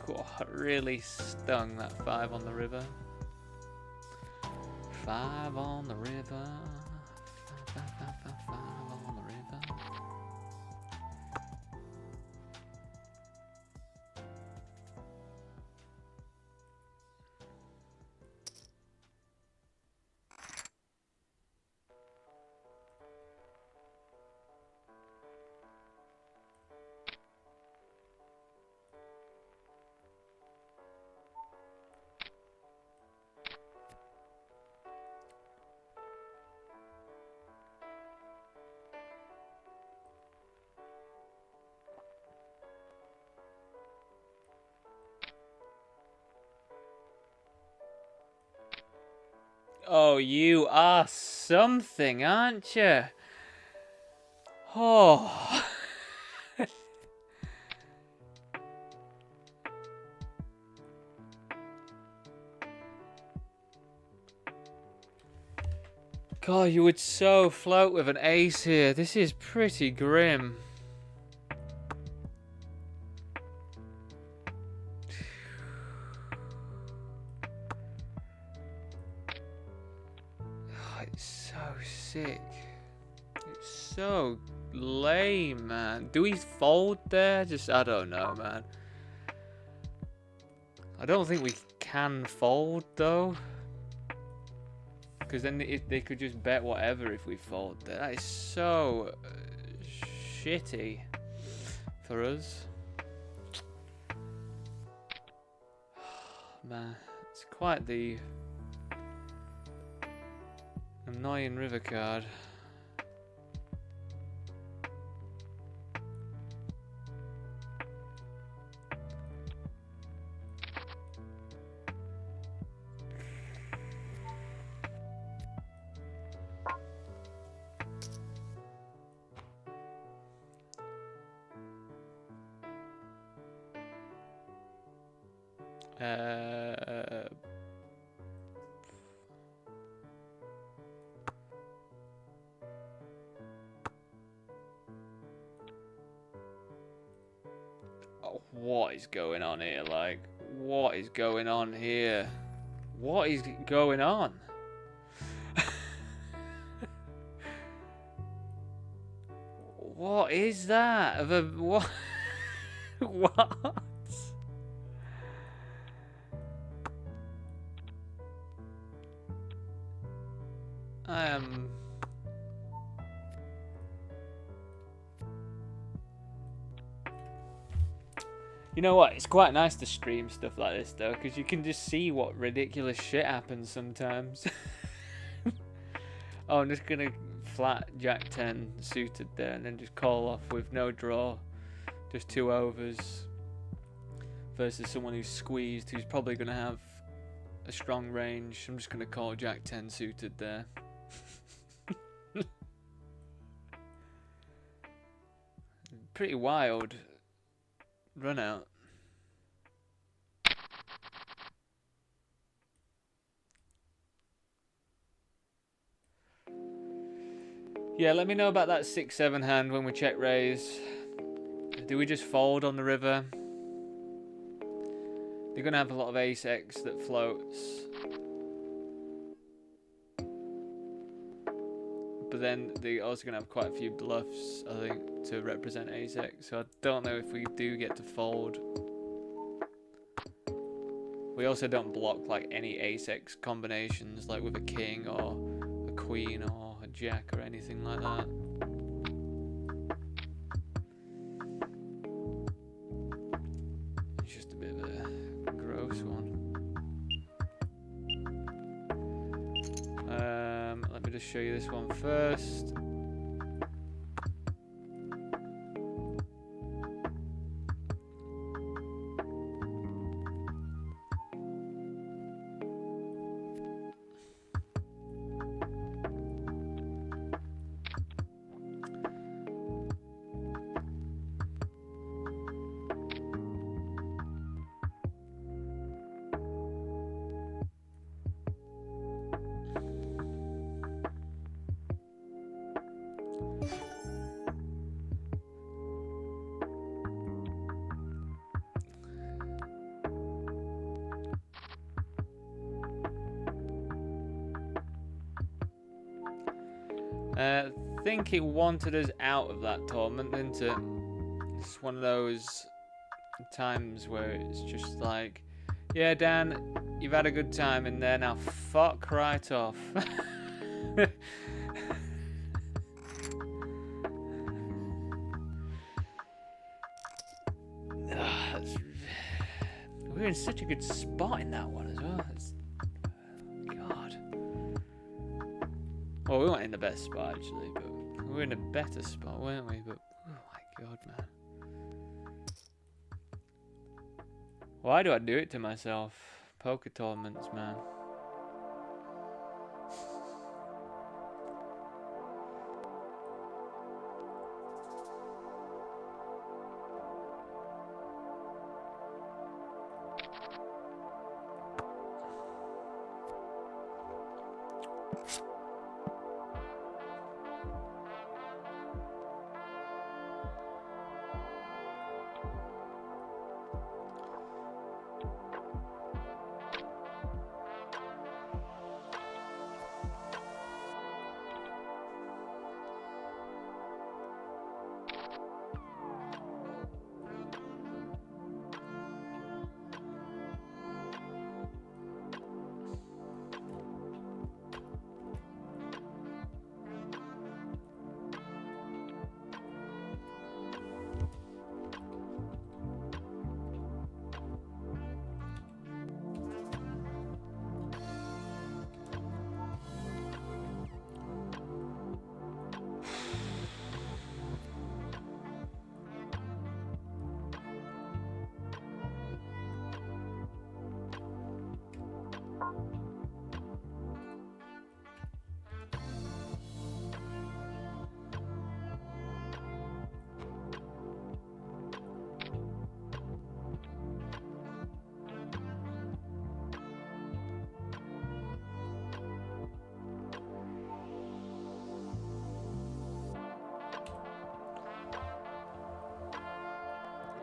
Cool, really stung that 5 on the river. 5 on the river. 5 on the river. Oh, you are something, aren't you? Oh. God, you would so float with an ace here. This is pretty grim. It's so sick. It's so lame, man. Do we fold there? Just, I don't know, man. I don't think we can fold, though. Because then they could just bet whatever if we fold there. That is so shitty for us. Man, it's quite the annoying river card. Oh, what is going on here? Like, what is going on here? What is going on? What is that? What? What? I am. You know what? It's quite nice to stream stuff like this though, because you can just see what ridiculous shit happens sometimes. Oh, I'm just gonna flat Jack 10 suited there, and then just call off with no draw, just 2 overs, versus someone who's squeezed, who's probably gonna have a strong range. I'm just gonna call Jack 10 suited there. Pretty wild run out. Yeah, let me know about that 6-7 hand when we check raise. Do we just fold on the river? They're gonna have a lot of ace X that floats. But then they're also going to have quite a few bluffs, I think, to represent ace X. So I don't know if we do get to fold. We also don't block like any ace X combinations, like with a king or a queen or a jack or anything like that. It's just a bit of a gross one. Let me me just show you this one first. I think it wanted us out of that tournament, didn't it? It's one of those times where it's just like, yeah, Dan, you've had a good time in there, now fuck right off. We were in such a good spot in that one as well. God. Well, we weren't in the best spot actually, but we were in a better spot, weren't we? But oh my God, man. Why do I do it to myself? Poker tournaments, man.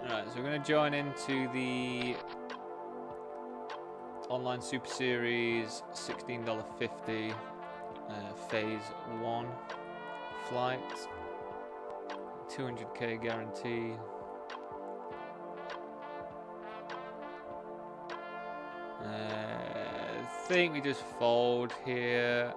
Alright, so we're going to join into the online Super Series $16.50 Phase 1 flight. 200k guarantee. I think we just fold here.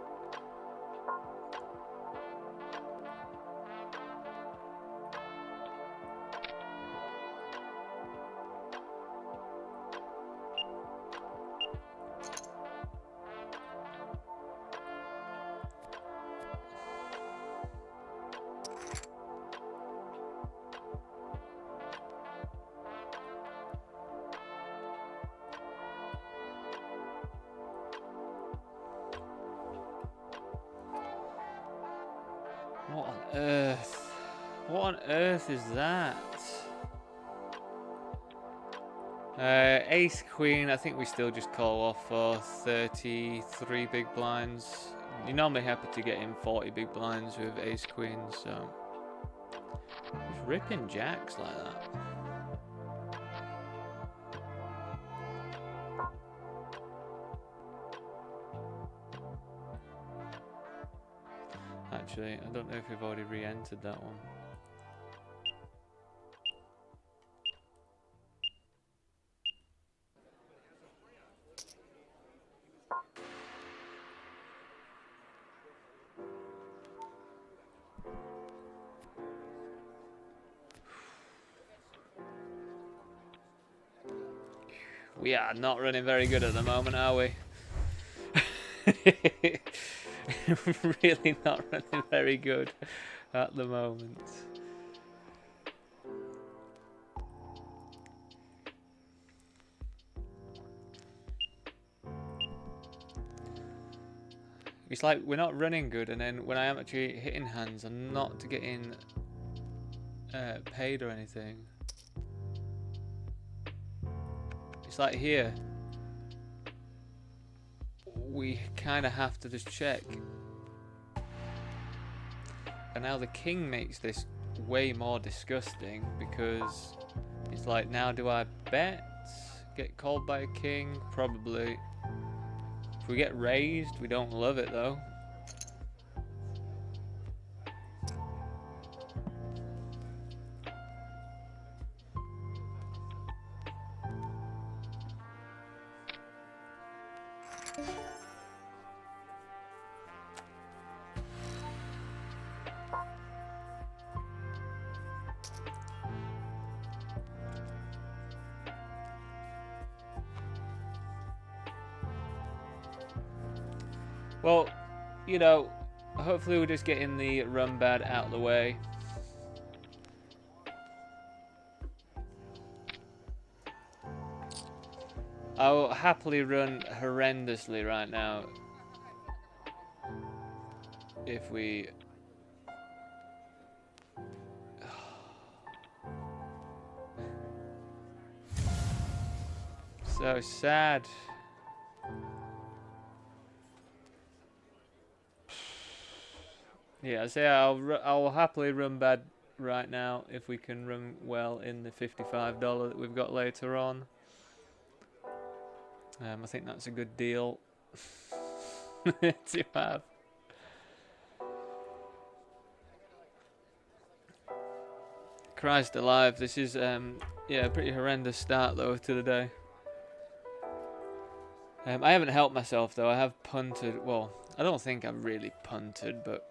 What on earth? What on earth is that? Ace Queen, I think we still just call off for 33 big blinds. You're normally happy to get in 40 big blinds with Ace Queen, so just ripping jacks like that. Actually, I don't know if we've already re-entered that one. We are not running very good at the moment, are we? Really not running very good at the moment. It's like we're not running good, and then when I am actually hitting hands, I'm not getting paid or anything. It's like here, we kind of have to just check. And now the king makes this way more disgusting, because it's like, now do I bet? Get called by a king? Probably. If we get raised, we don't love it though. Well, you know, hopefully we're just getting the run bad out of the way. I'll happily run horrendously right now if we... So sad. Yeah, so I'll happily run bad right now if we can run well in the $55 that we've got later on. I think that's a good deal to have. Christ alive, this is yeah, a pretty horrendous start though to the day. I haven't helped myself though. I have punted. Well, I don't think I've really punted, but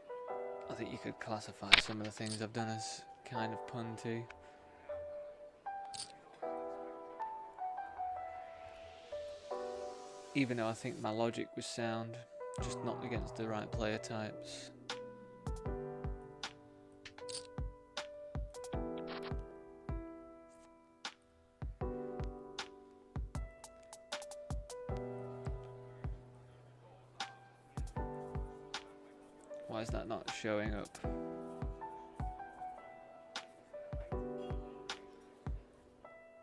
I think you could classify some of the things I've done as kind of punty. Even though I think my logic was sound, just not against the right player types. Why is that not showing up?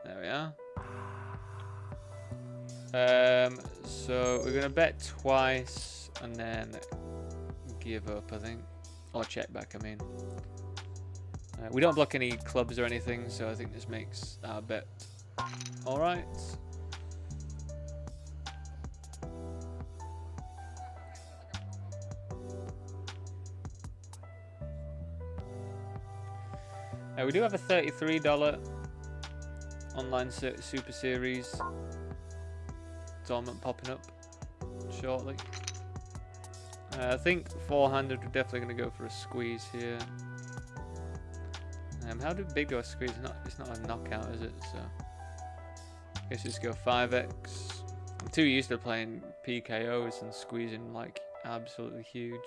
There we are. So we're gonna bet twice and then give up, I think, or check back. I mean, we don't block any clubs or anything, so I think this makes our bet all right. We do have a $33 online Super Series tournament popping up shortly. I think 400 we're definitely going to go for a squeeze here. How big do I squeeze? It's not a knockout, is it? So I guess just go 5x. I'm too used to playing PKOs and squeezing like absolutely huge.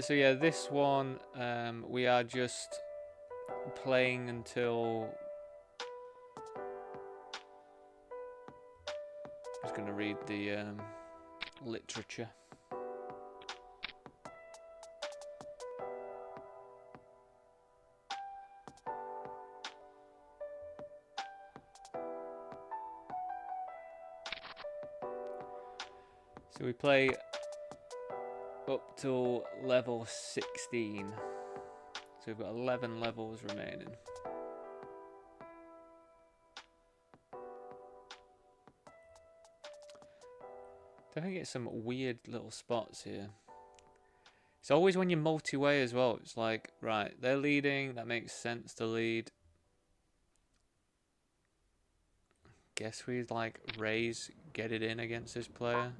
So yeah, this one we are just playing until... I'm just going to read the literature. So we play up till level 16. So we've got 11 levels remaining. Definitely get some weird little spots here. It's always when you're multi-way as well. It's like, right, they're leading. That makes sense to lead. Guess we like raise, get it in against this player.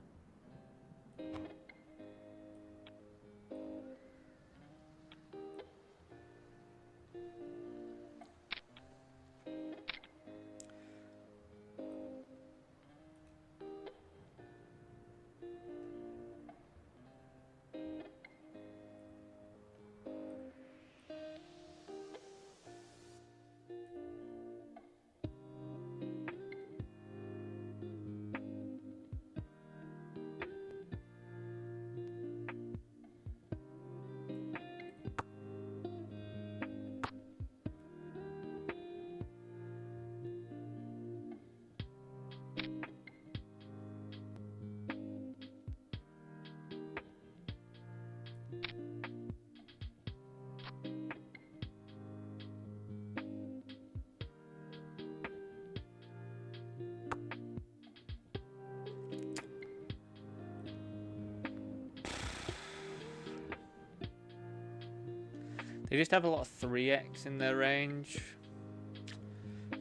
They just have a lot of 3x in their range.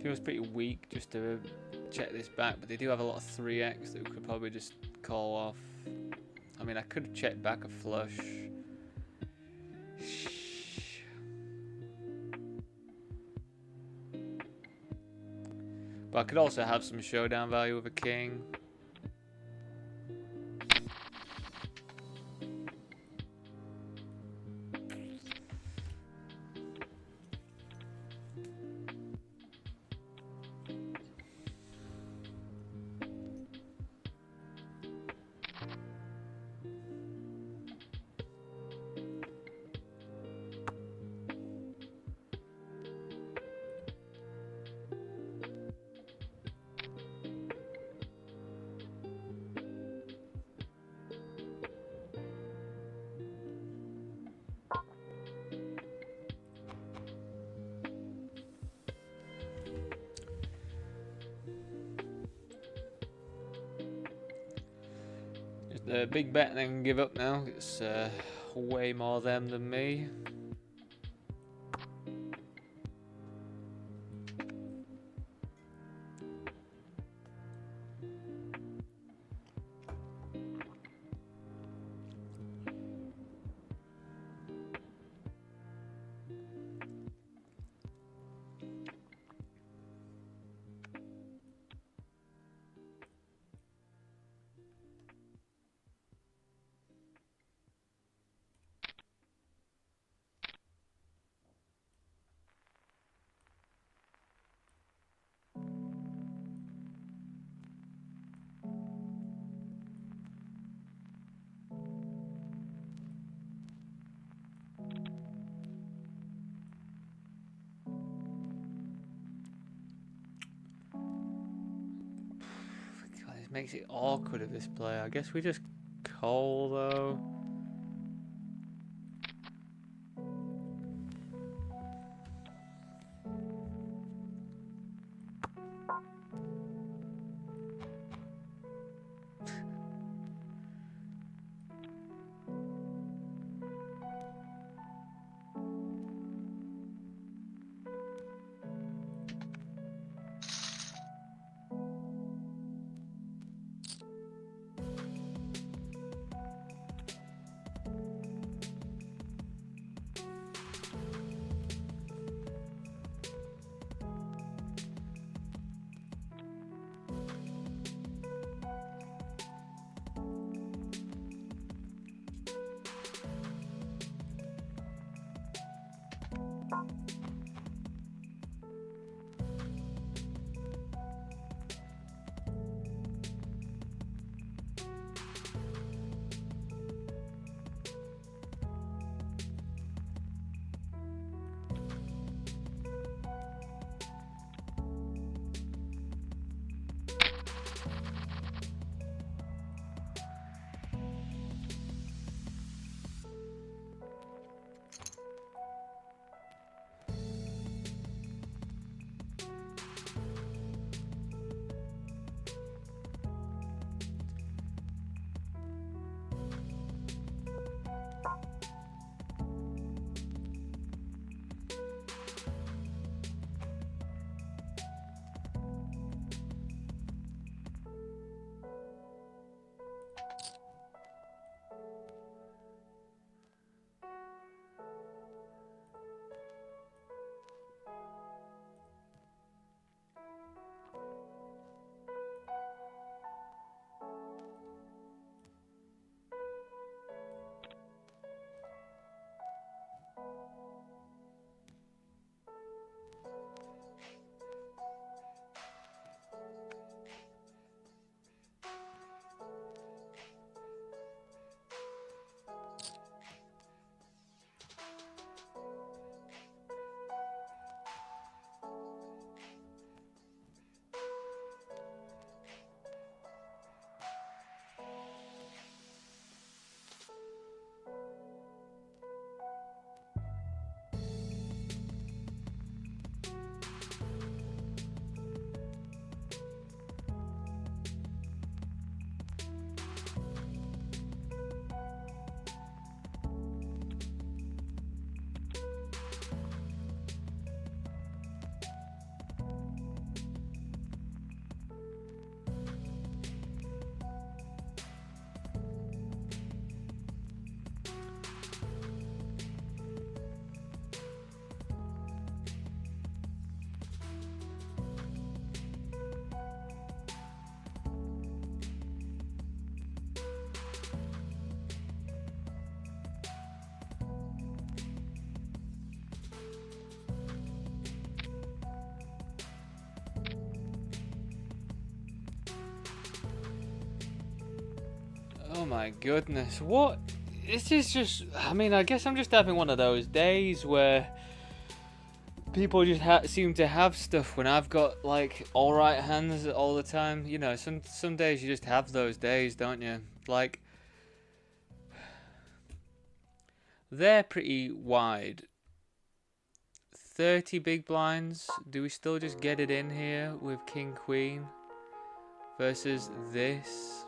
Feels pretty weak just to check this back, but they do have a lot of 3x that we could probably just call off. I mean, I could have checked back a flush. But I could also have some showdown value with a king. The big bet they can give up now. It's way more them than me. Makes it awkward of this play. I guess we just call though. Oh my goodness, what? This is just, I mean, I guess I'm just having one of those days where people just seem to have stuff when I've got, like, alright hands all the time. You know, some days you just have those days, don't you? Like, they're pretty wide. 30 big blinds. Do we still just get it in here with King Queen? Versus this?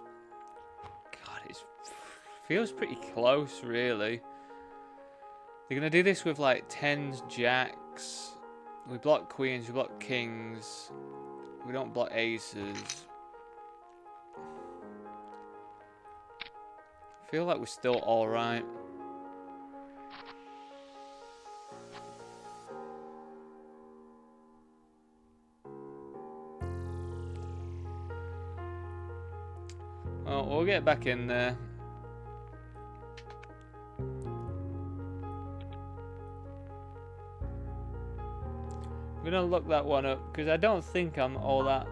God, it feels pretty close, really. They're going to do this with, like, 10s, jacks. We block queens, we block kings. We don't block aces. I feel like we're still alright. Well, we'll get back in there. I'm gonna look that one up because I don't think I'm all that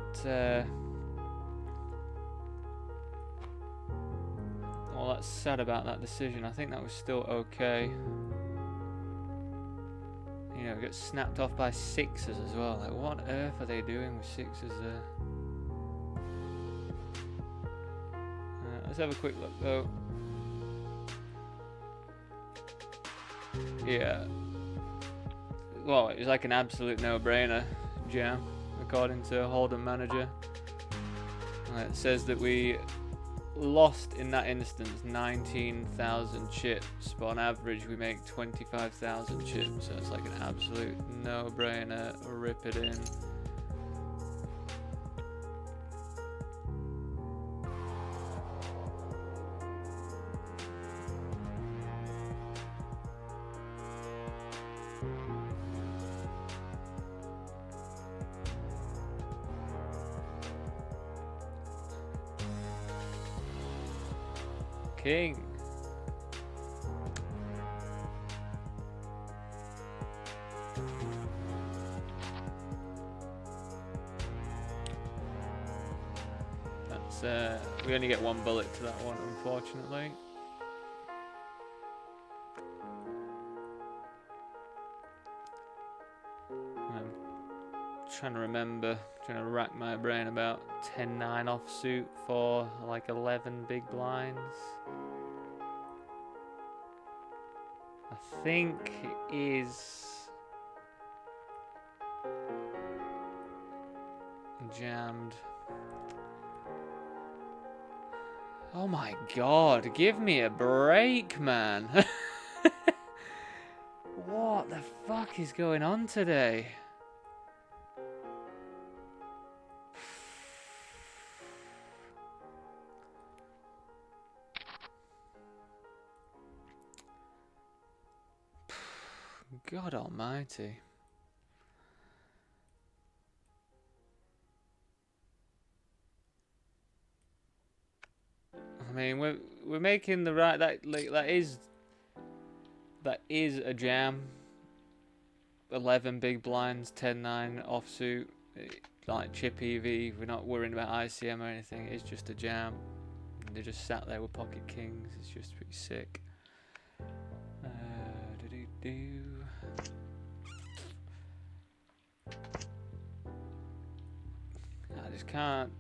sad about that decision. I think that was still okay. You know, get snapped off by sixes as well. Like, what on earth are they doing with sixes there? Let's have a quick look though. Yeah. Well, it was like an absolute no-brainer jam, according to Hold'em Manager. It says that we lost in that instance 19,000 chips, but on average we make 25,000 chips, so it's like an absolute no-brainer. Rip it in. King. That's we only get one bullet to that one, unfortunately. I'm trying to remember, trying to rack my brain about 10-9 offsuit for like 11 big blinds. I think it is jammed. Oh my god, give me a break, man. What the fuck is going on today? God almighty. I mean, we're making the right, that is a jam. 11 big blinds, 10-9 offsuit, like chip EV. We're not worrying about ICM or anything. It's just a jam. They just sat there with pocket kings. It's just pretty sick. I just can't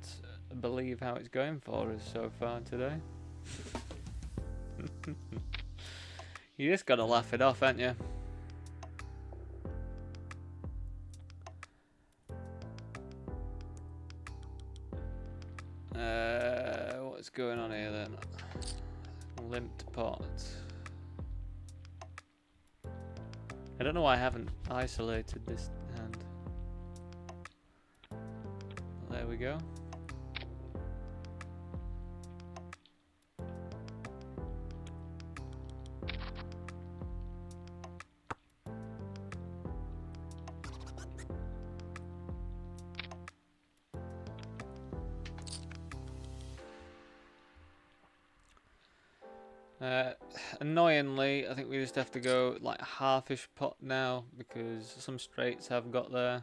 believe how it's going for us so far today. You just gotta laugh it off, ain't you? What's going on here then? Limped pot. I don't know why I haven't isolated this hand. There we go. Annoyingly, I think we just have to go like halfish pot now because some straights have got there.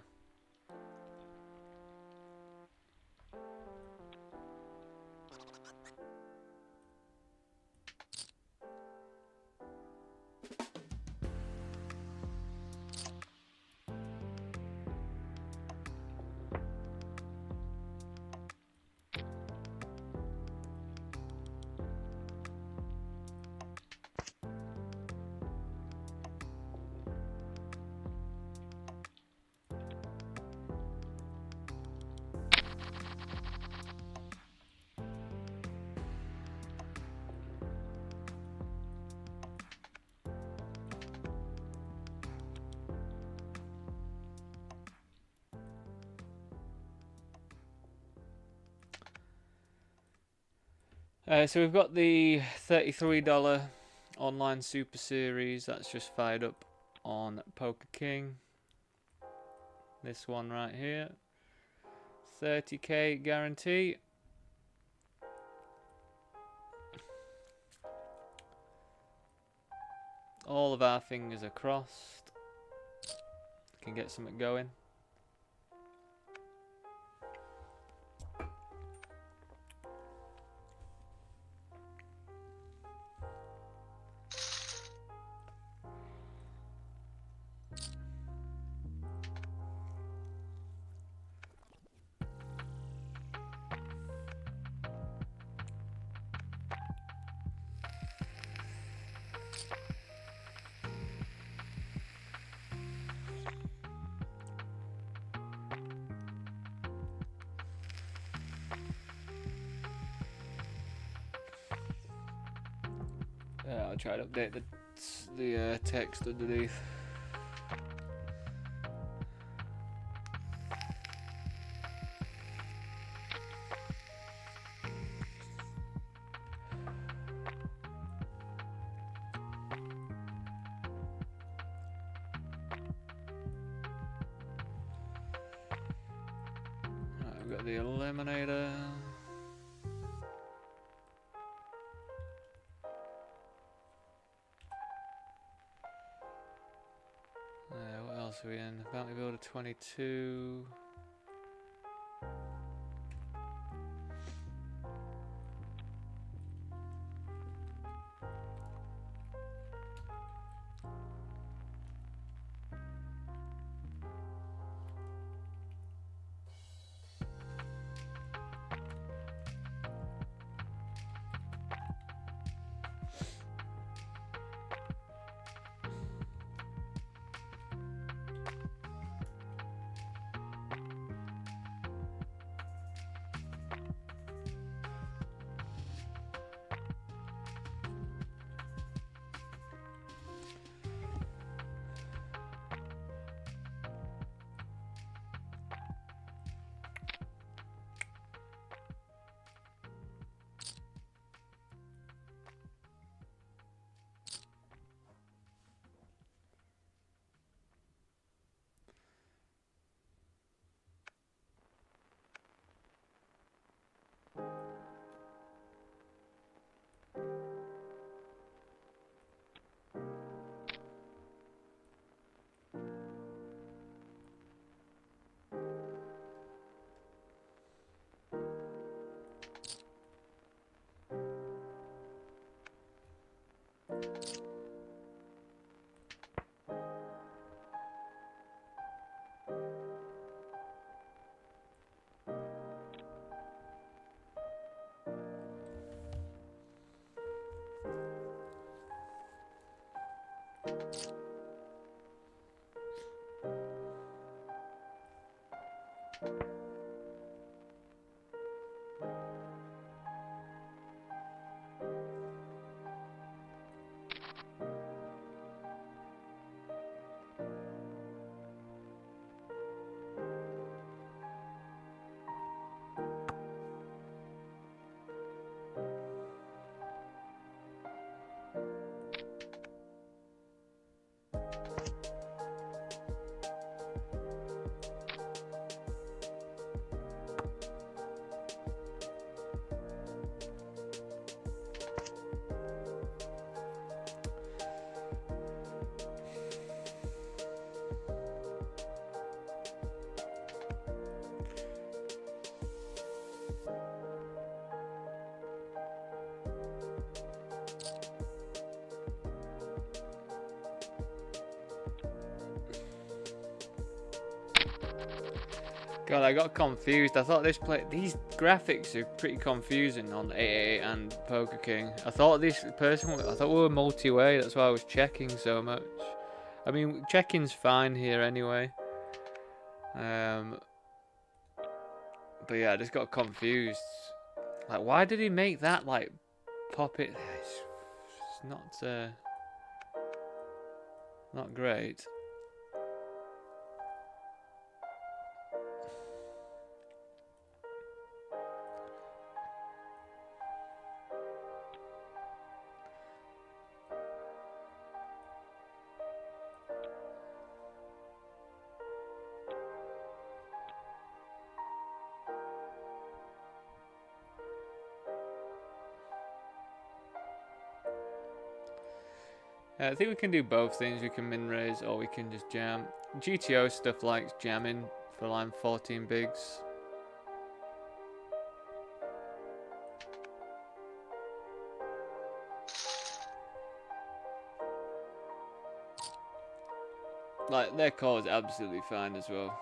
So we've got the $33 online Super Series that's just fired up on Poker King. This one right here, 30k guarantee. All of our fingers are crossed. Can get something going. I'll try to update the text underneath. Right, we've got the eliminator. What else are we in? Bounty Builder 22. God, I got confused. I thought these graphics are pretty confusing on 888 and Poker King. I thought I thought we were multi-way. That's why I was checking so much. I mean, checking's fine here anyway. But yeah, I just got confused. Like, why did he make that like pop it? It's not great. I think we can do both things. We can min raise or we can just jam. GTO stuff likes jamming for line 14 bigs. Like, their call is absolutely fine as well.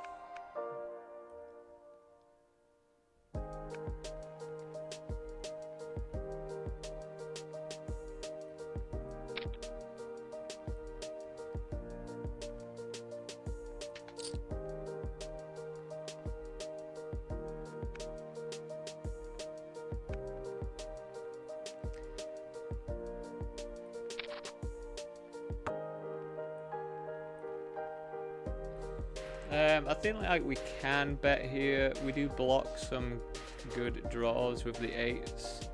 I think like we can bet here. We do block some good draws with the 8s.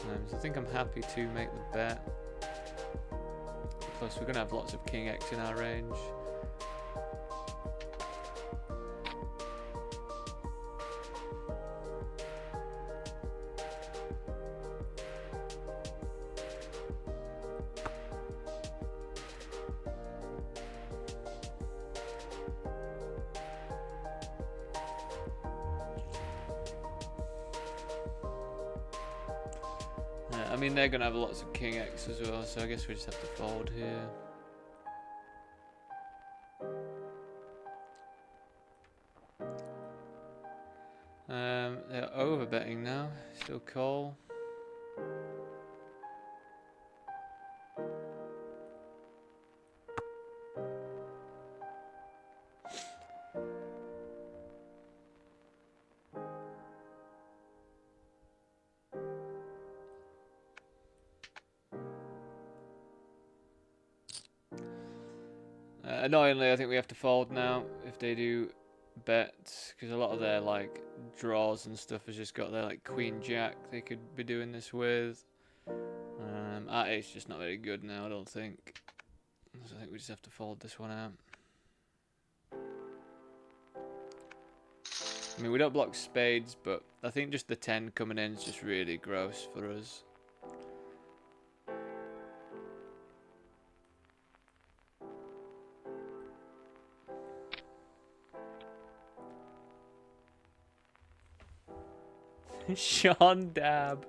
So I think I'm happy to make the bet. Plus we're going to have lots of King X in our range. I mean, they're going to have lots of King X as well, so I guess we just have to fold here. They're over betting now, still call. Annoyingly, I think we have to fold now if they do bet, because a lot of their like draws and stuff has just got their like Queen Jack they could be doing this with. Our ace just not very good now, I don't think. So I think we just have to fold this one out. I mean, we don't block spades, but I think just the 10 coming in is just really gross for us. Sean Dab.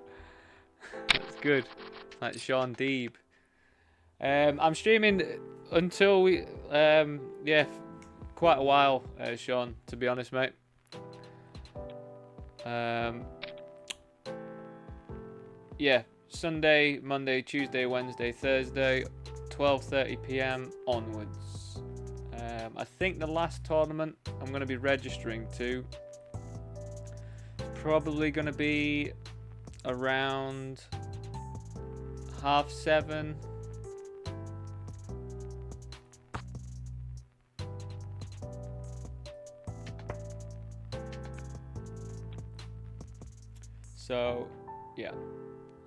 That's good. Like Sean Deeb. I'm streaming until we yeah, quite a while, Sean, to be honest, mate. Yeah, Sunday, Monday, Tuesday, Wednesday, Thursday, 12:30 PM onwards. I think the last tournament I'm going to be registering to probably going to be around 7:30. So yeah,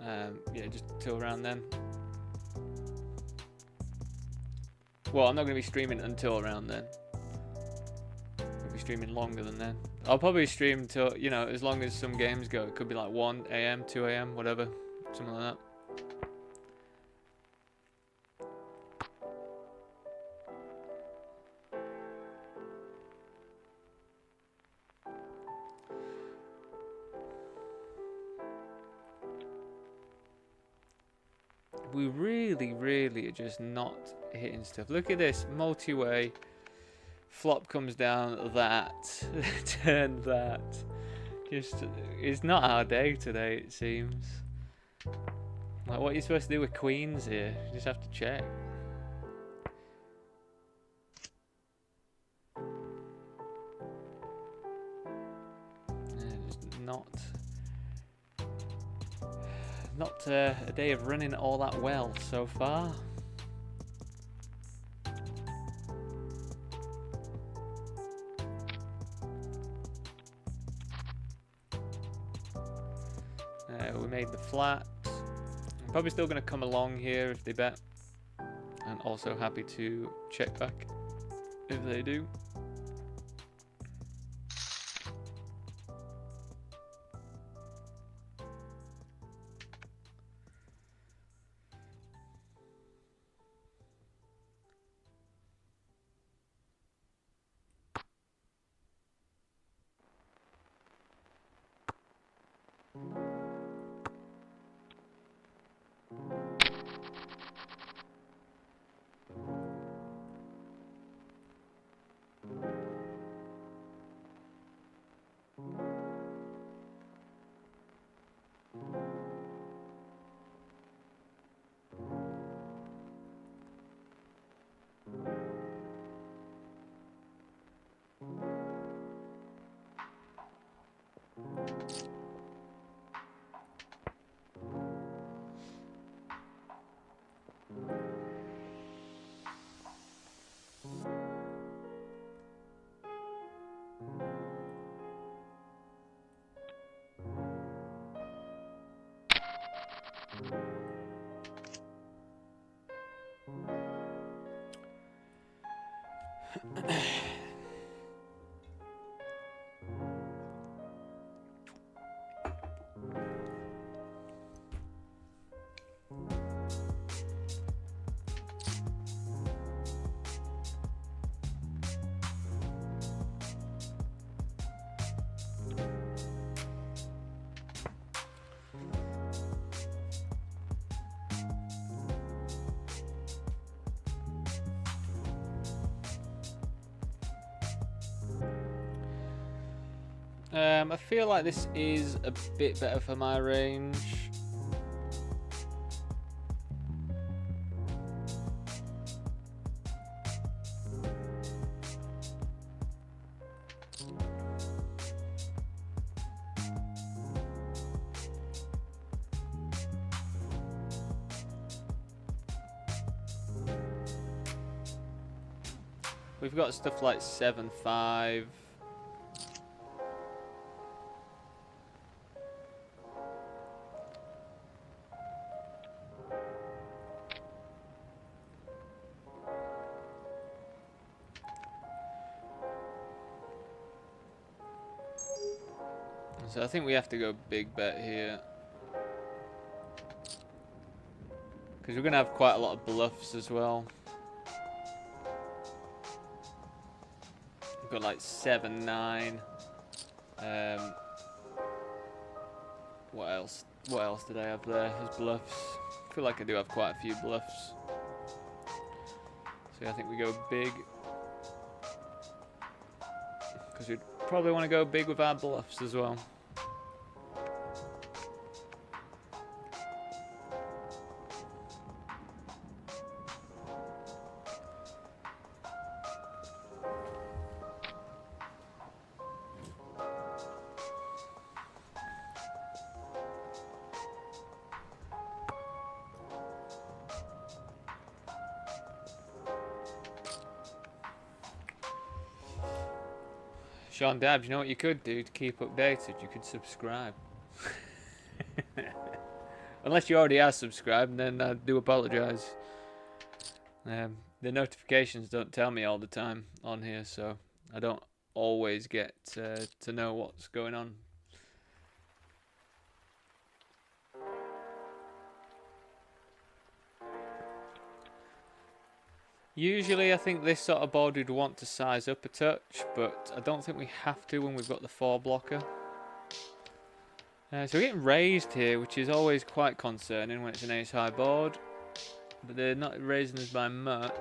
yeah, just till around then. Well, I'm not going to be streaming until around then. I'll be streaming longer than then. I'll probably stream till, you know, as long as some games go. It could be like 1 AM, 2 AM, whatever. Something like that. We really are just not hitting stuff. Look at this, multi-way. Flop comes down, that. Turn that. Just, it's not our day today, it seems. Like, what are you supposed to do with queens here? You just have to check. Yeah, just not a day of running all that well so far. We made the flat. I'm probably still going to come along here if they bet. And also happy to check back if they do. I feel like this is a bit better for my range. We've got stuff like 7.5. So I think we have to go big bet here. Because we're going to have quite a lot of bluffs as well. We've got like 7-9. What else? What else did I have there as bluffs? I feel like I do have quite a few bluffs. So I think we go big. Because we'd probably want to go big with our bluffs as well. Sean Dabbs, you know what you could do to keep updated? You could subscribe. Unless you already are subscribed, then I do apologise. The notifications don't tell me all the time on here, so I don't always get to know what's going on. Usually I think this sort of board would want to size up a touch, but I don't think we have to when we've got the 4 blocker. So we're getting raised here, which is always quite concerning when it's an ace high board. But they're not raising us by much.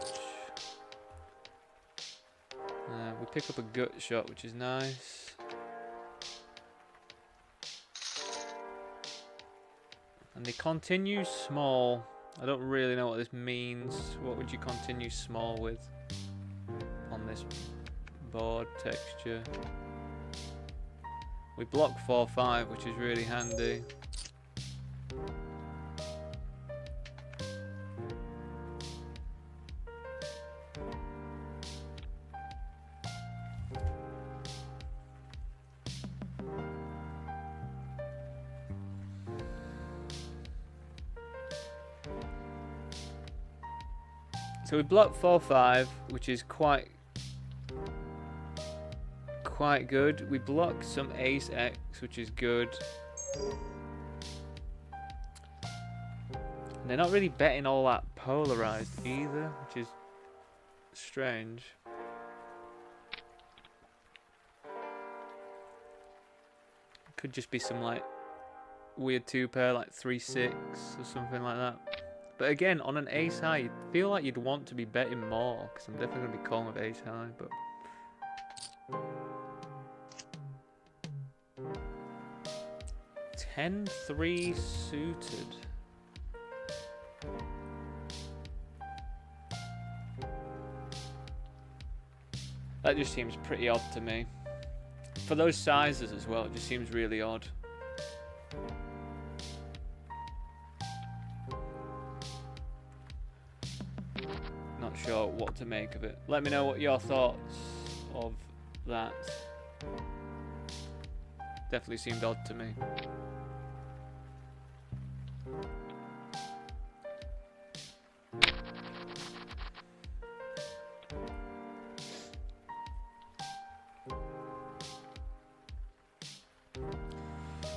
We pick up a gut shot, which is nice. And they continue small. I don't really know what this means. What would you continue small with on this board texture? We block 4-5, which is really handy. So we block 4-5, which is quite good. We block some ace X, which is good. And they're not really betting all that polarized either, which is strange. Could just be some like weird 2-pair, like 3-6 or something like that. But again, on an ace high, you'd feel like you'd want to be betting more, because I'm definitely going to be calling with ace high, but... $10-3 suited. That just seems pretty odd to me. For those sizes as well, it just seems really odd. Not sure what to make of it. Let me know what your thoughts of that. Definitely seemed odd to me.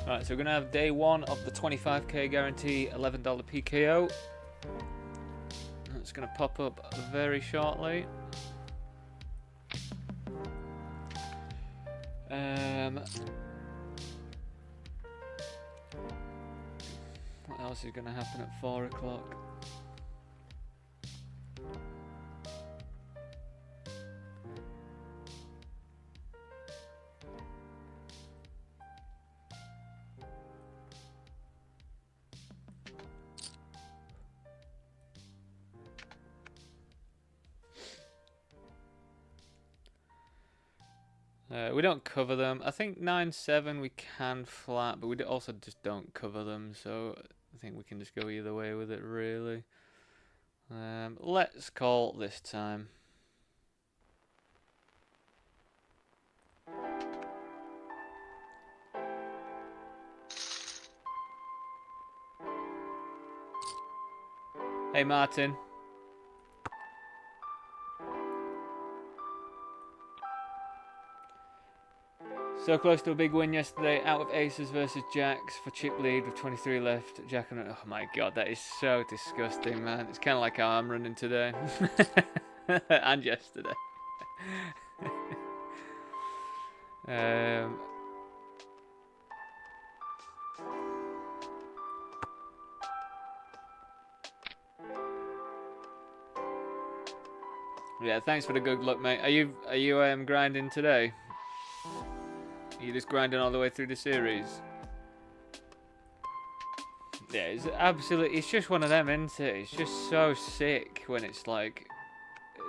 Alright, so we're going to have day 1 of the 25k guarantee $11 PKO. It's going to pop up very shortly. What else is going to happen at 4 o'clock? We don't cover them. I think 9-7 we can flat, but we also just don't cover them, so I think we can just go either way with it, really. Let's call this time. Hey, Martin. So close to a big win yesterday, out of aces versus jacks for chip lead with 23 left. Jack and oh my god, that is so disgusting, man. It's kind of like how I'm running today and yesterday. Yeah, thanks for the good luck, mate. Are you grinding today? Are you just grinding all the way through the series? Yeah, it's just one of them, isn't it? It's just so sick when it's like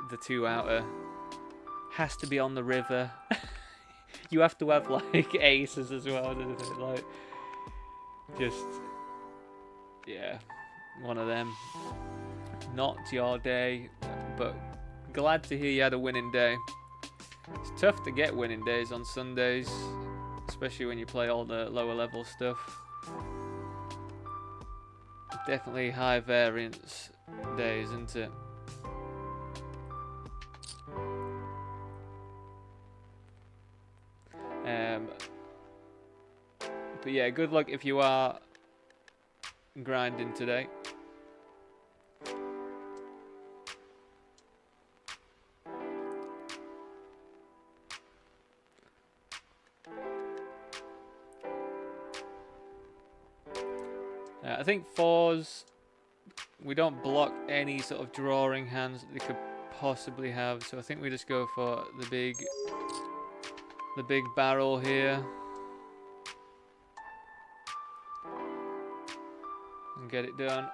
the 2 outer has to be on the river. You have to have like aces as well, doesn't it? Like, just, yeah, one of them. Not your day, but glad to hear you had a winning day. It's tough to get winning days on Sundays, especially when you play all the lower level stuff. Definitely high variance days, isn't it? But yeah, good luck if you are grinding today. I think 4s, we don't block any sort of drawing hands that they could possibly have, so I think we just go for the big barrel here and get it done.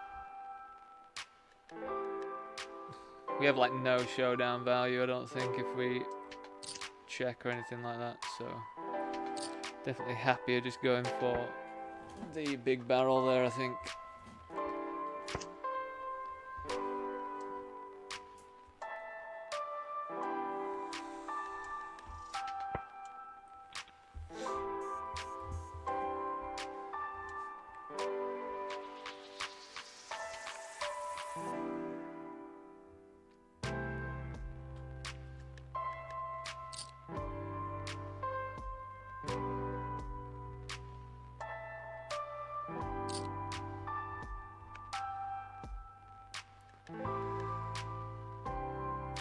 We have like no showdown value, I don't think, if we check or anything like that, so definitely happier just going for the big barrel there, I think.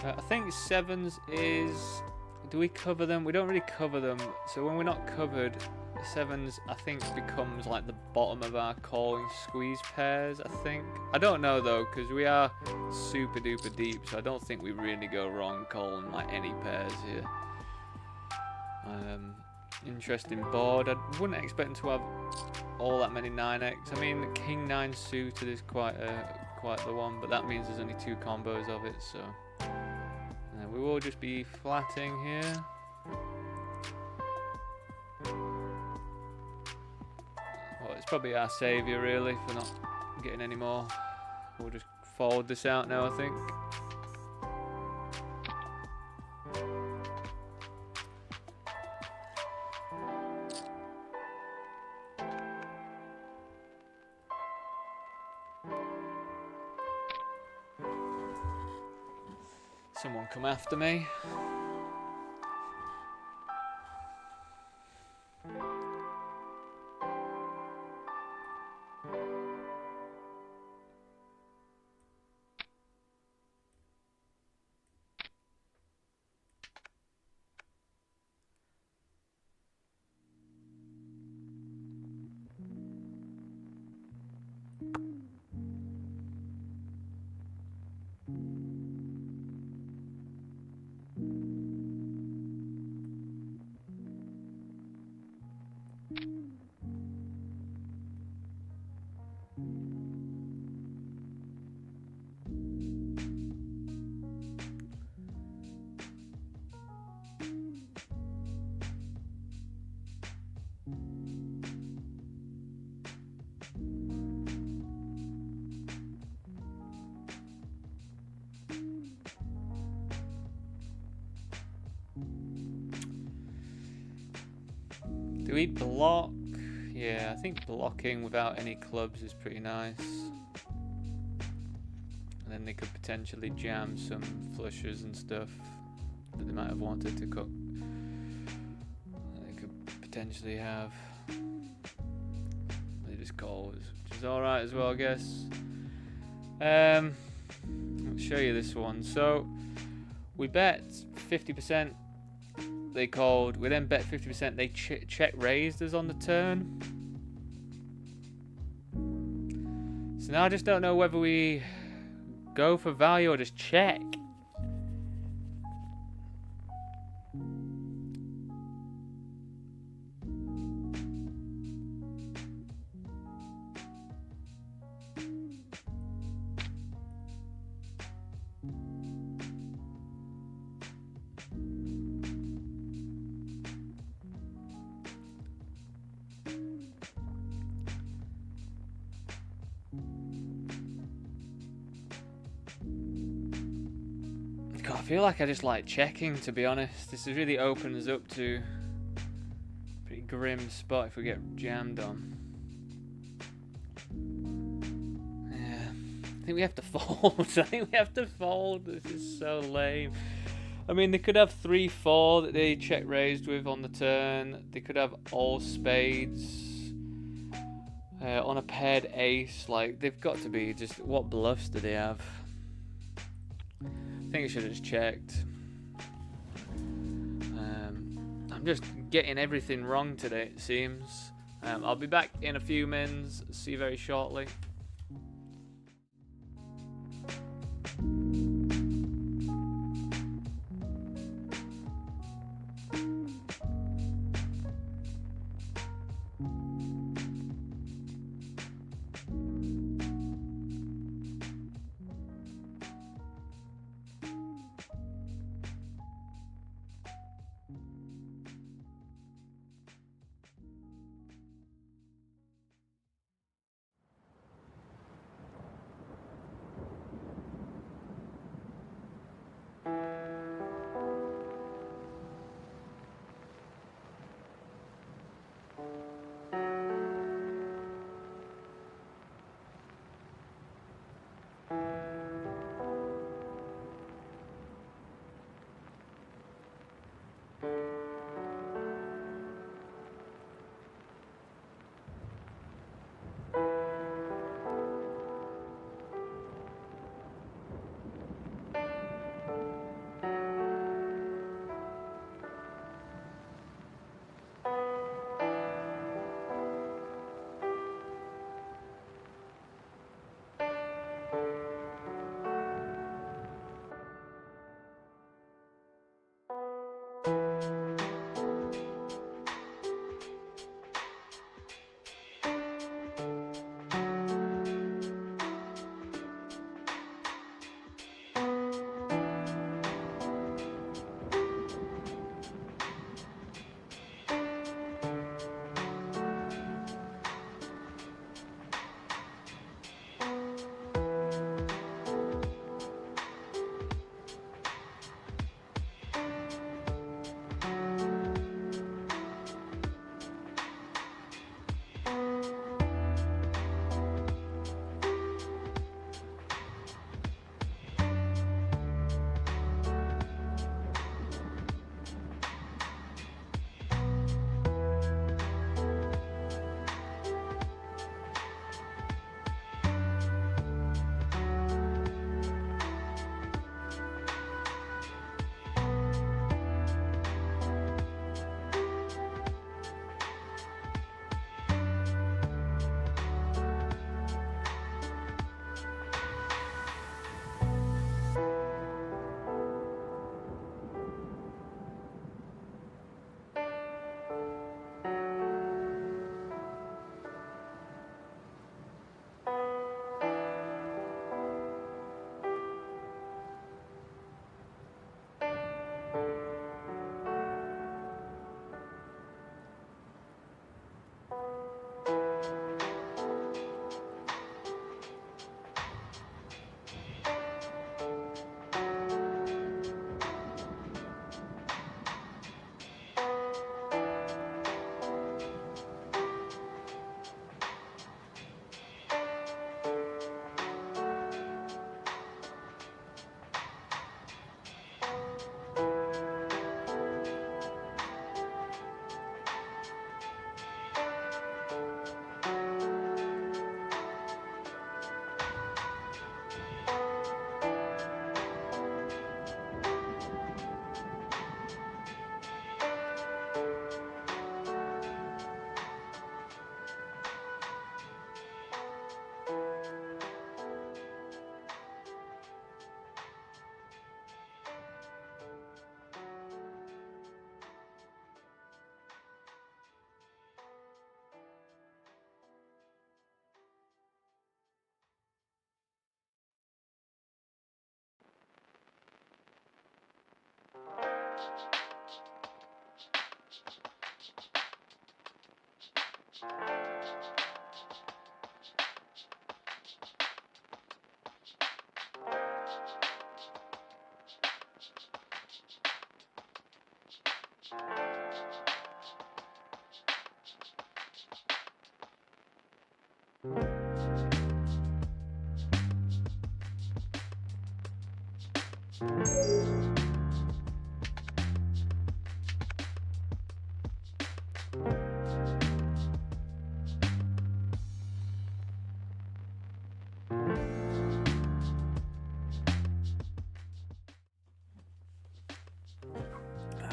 I think 7s is... Do we cover them? We don't really cover them. So when we're not covered, 7s I think becomes like the bottom of our calling squeeze pairs, I think. I don't know though, because we are super duper deep, so I don't think we really go wrong calling like any pairs here. Interesting board. I wouldn't expect them to have all that many 9x. I mean, the King 9 suited is quite the one, but that means there's only 2 combos of it, so... we will just be flatting here. Well, it's probably our saviour really for not getting any more. We'll just forward this out now, I think. Someone come after me. Do we block? Yeah, I think blocking without any clubs is pretty nice. And then they could potentially jam some flushes and stuff that they might have wanted to cook. They could potentially have. They just calls, which is alright as well, I guess. I'll show you this one. So we bet 50%. They called. We then bet 50%. They check raised us on the turn. So now I just don't know whether we go for value or just check. God, I feel like I just like checking, to be honest. This really opens up to a pretty grim spot if we get jammed on. Yeah, I think we have to fold. I think we have to fold. This is so lame. I mean, they could have 3-4 that they check raised with on the turn. They could have all spades on a paired ace. Like, they've got to be just... What bluffs do they have? I think I should have just checked. I'm just getting everything wrong today, it seems. I'll be back in a few minutes. See you very shortly.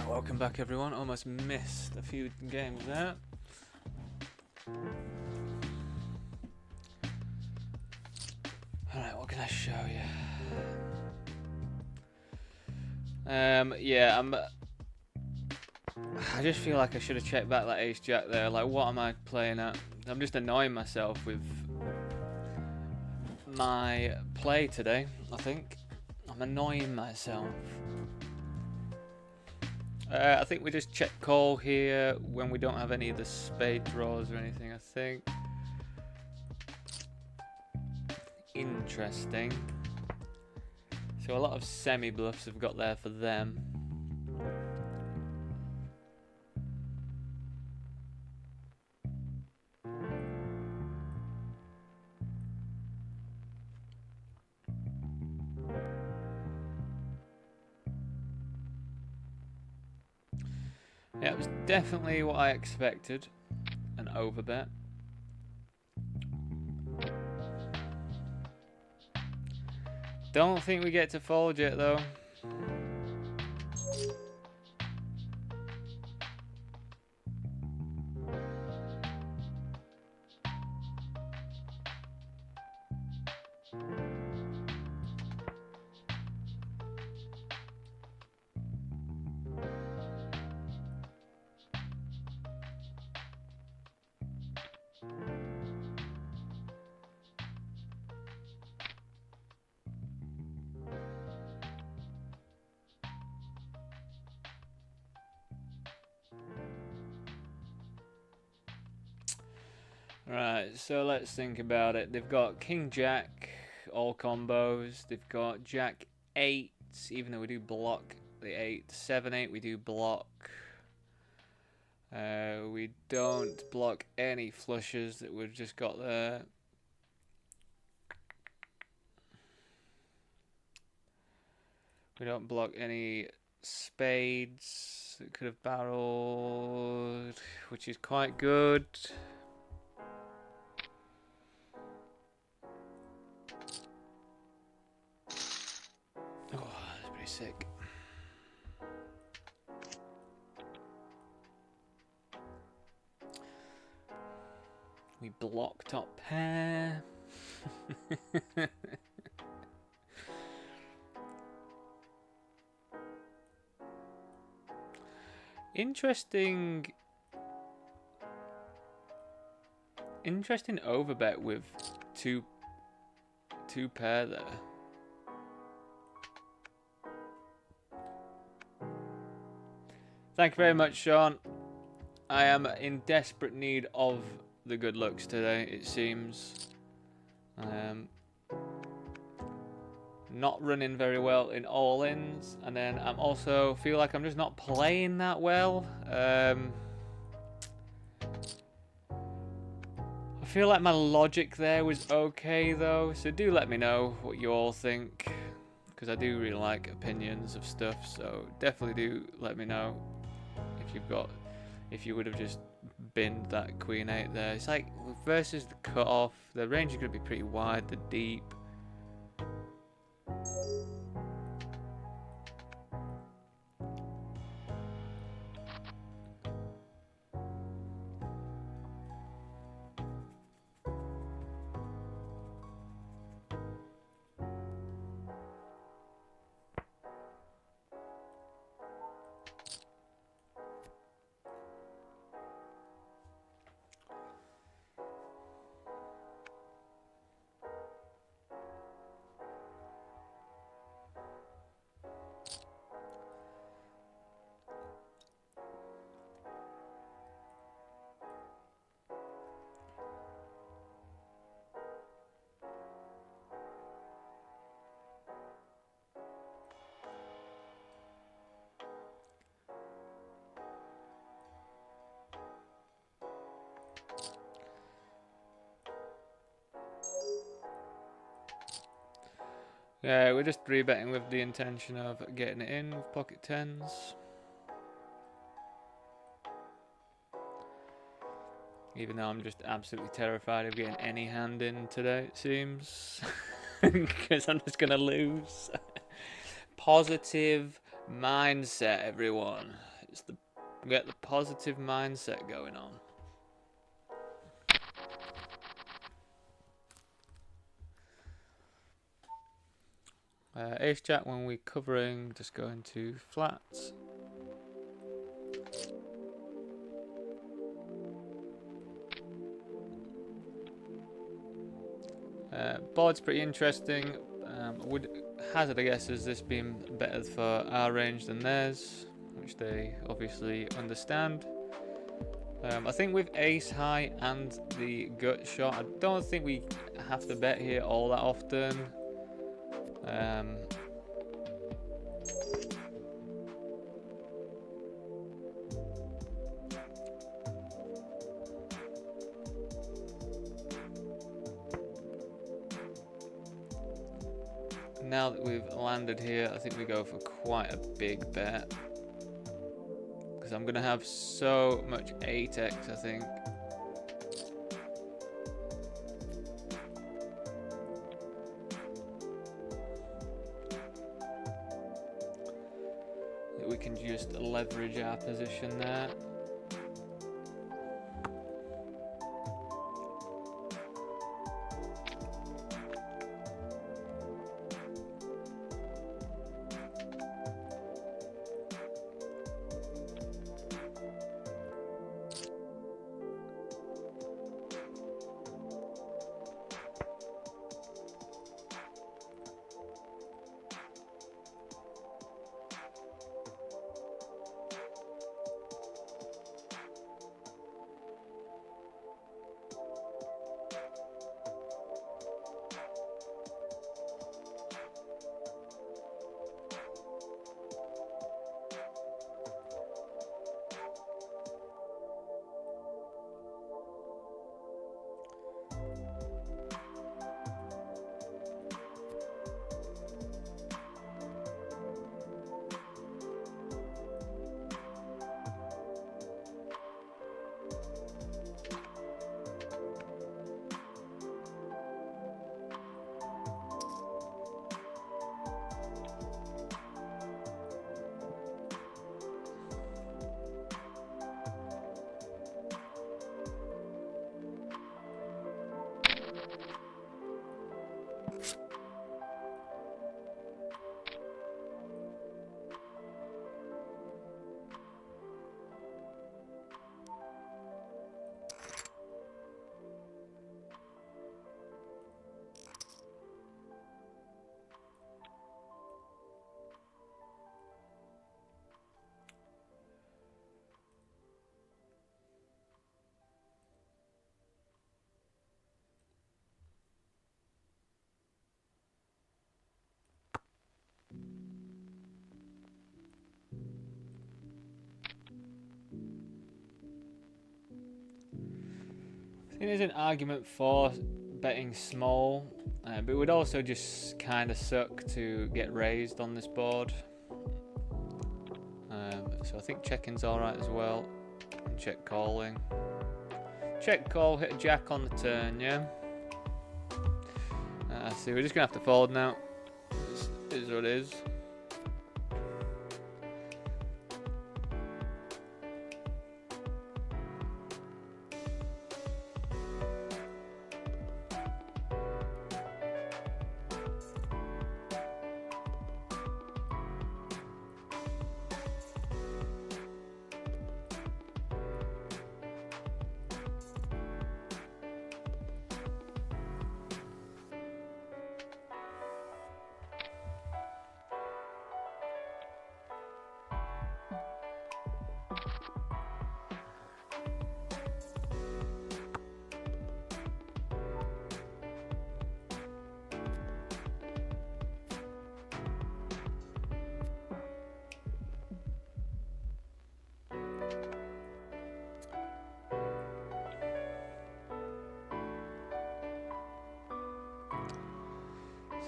Welcome back, everyone. Almost missed a few games there. Alright, what can I show you? Yeah, I just feel like I should have checked back that ace jack there. Like, what am I playing at? I'm just annoying myself with my play today, I think. I'm annoying myself. I think we just check call here when we don't have any of the spade draws or anything, I think. Interesting. So a lot of semi-bluffs have got there for them. Yeah, it was definitely what I expected. An overbet. Don't think we get to fold yet, though. Right, so let's think about it. They've got King Jack, all combos. They've got Jack 8, even though we do block the 8. 7-8 we do block. We don't block any flushes that we've just got there. We don't block any spades that could have barreled, which is quite good. Oh, that's pretty sick. We block top pair. Interesting overbet with two pair there. Thank you very much, Sean. I am in desperate need of the good looks today, it seems. Not running very well in all-ins, and then I'm also feel like I'm just not playing that well. I feel like my logic there was okay though, so do let me know what you all think, because I do really like opinions of stuff, so definitely do let me know if you would have just binned that Queen 8 there. It's like versus the cut-off, the range is going to be pretty wide, the deep. Yeah, we're just 3-betting with the intention of getting it in with pocket tens. Even though I'm just absolutely terrified of getting any hand in today, it seems. Because I'm just going to lose. Positive mindset, everyone. Get the positive mindset going on. Ace Jack when we're covering, just going to flats. Board's pretty interesting. I would hazard a guess as this being better for our range than theirs, which they obviously understand. I think with ace high and the gut shot, I don't think we have to bet here all that often. Now that we've landed here, I think we go for quite a big bet. Because I'm going to have so much 8x, I think. That we can just leverage our position there. I think there's an argument for betting small, but it would also just kind of suck to get raised on this board. So I think checking's alright as well. And check calling. Check call, hit a jack on the turn, yeah? I see, we're just going to have to fold now. It is what it is.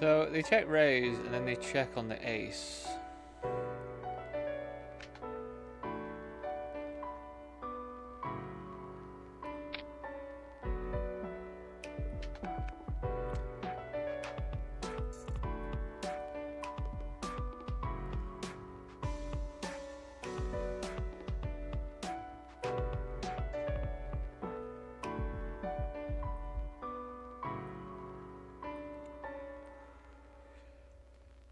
So they check raise and then they check on the ace.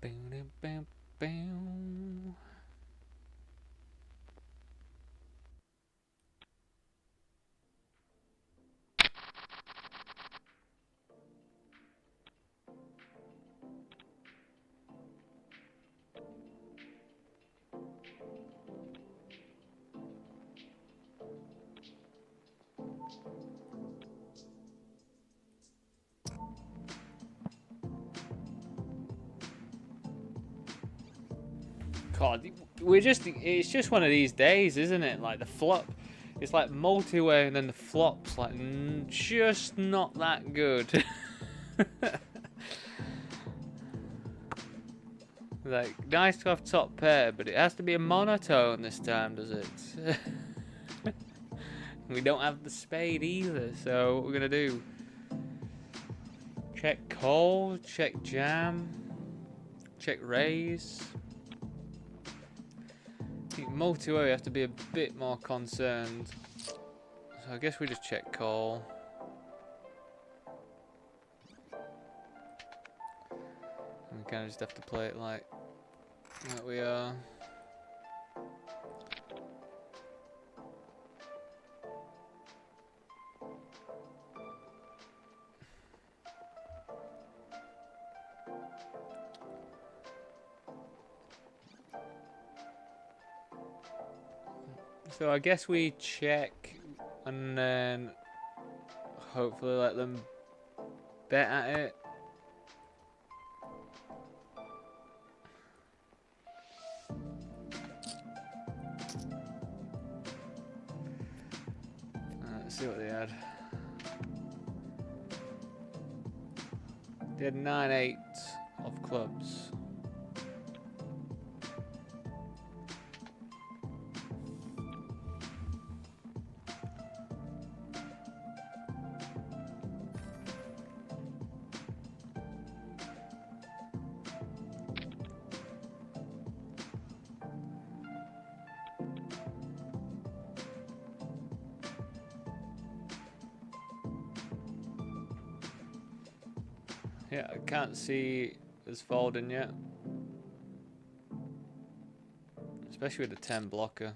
Bam, bam, bam. God, it's just one of these days, isn't it? Like the flop, it's like multi-way and then the flop's like just not that good. Like, nice to have top pair, but it has to be a monotone this time, does it? We don't have the spade either, so what we're gonna do? Check call, check jam, check raise. I think multi-way we have to be a bit more concerned. So I guess we just check call. And we kind of just have to play it like we are. So I guess we check and then hopefully let them bet at it. Let's see what they had. They had 9-8 of clubs. Yeah, I can't see us folding yet. Especially with the 10 blocker.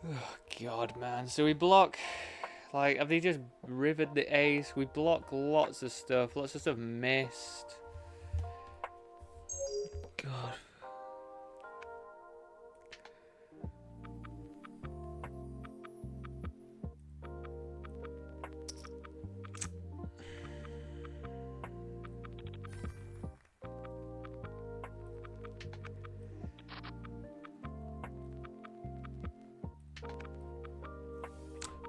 Oh God, man. So we block, like, have they just rivered the ace? We block lots of stuff missed. God.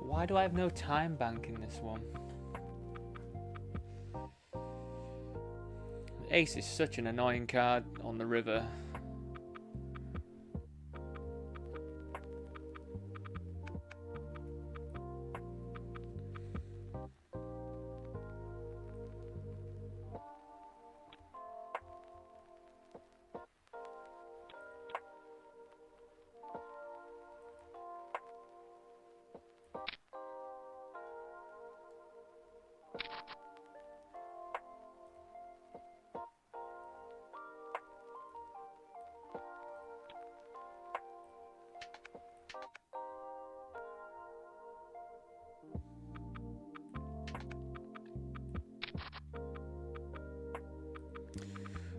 Why do I have no time bank in this one? Ace is such an annoying card on the river.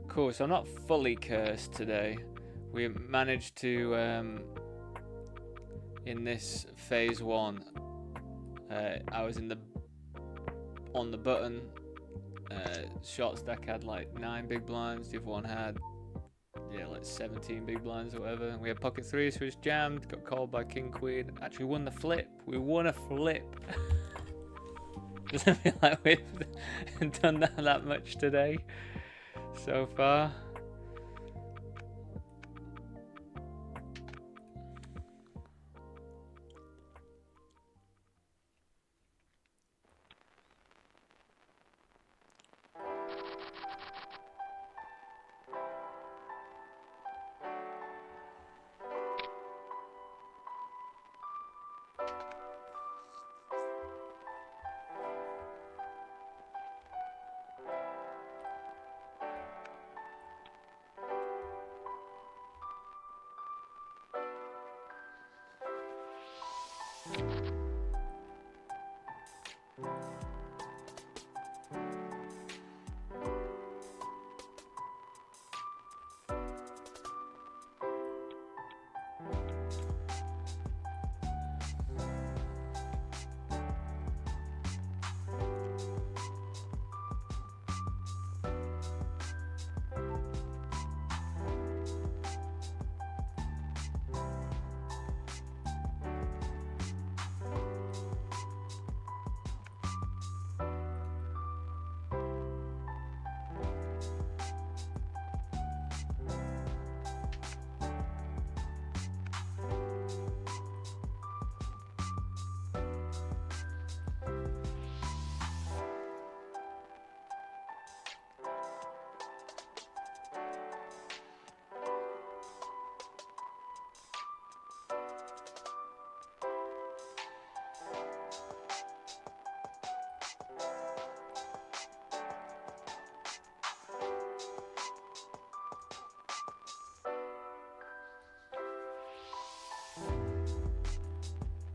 Cool, so I'm not fully cursed today. we managed to in this phase 1. I was on the button. Short stack had like 9 big blinds. The other one had like 17 big blinds or whatever. And we had pocket 3, so it was jammed. Got called by king queen. Actually won the flip. We won a flip. Doesn't feel like we've done that much today so far.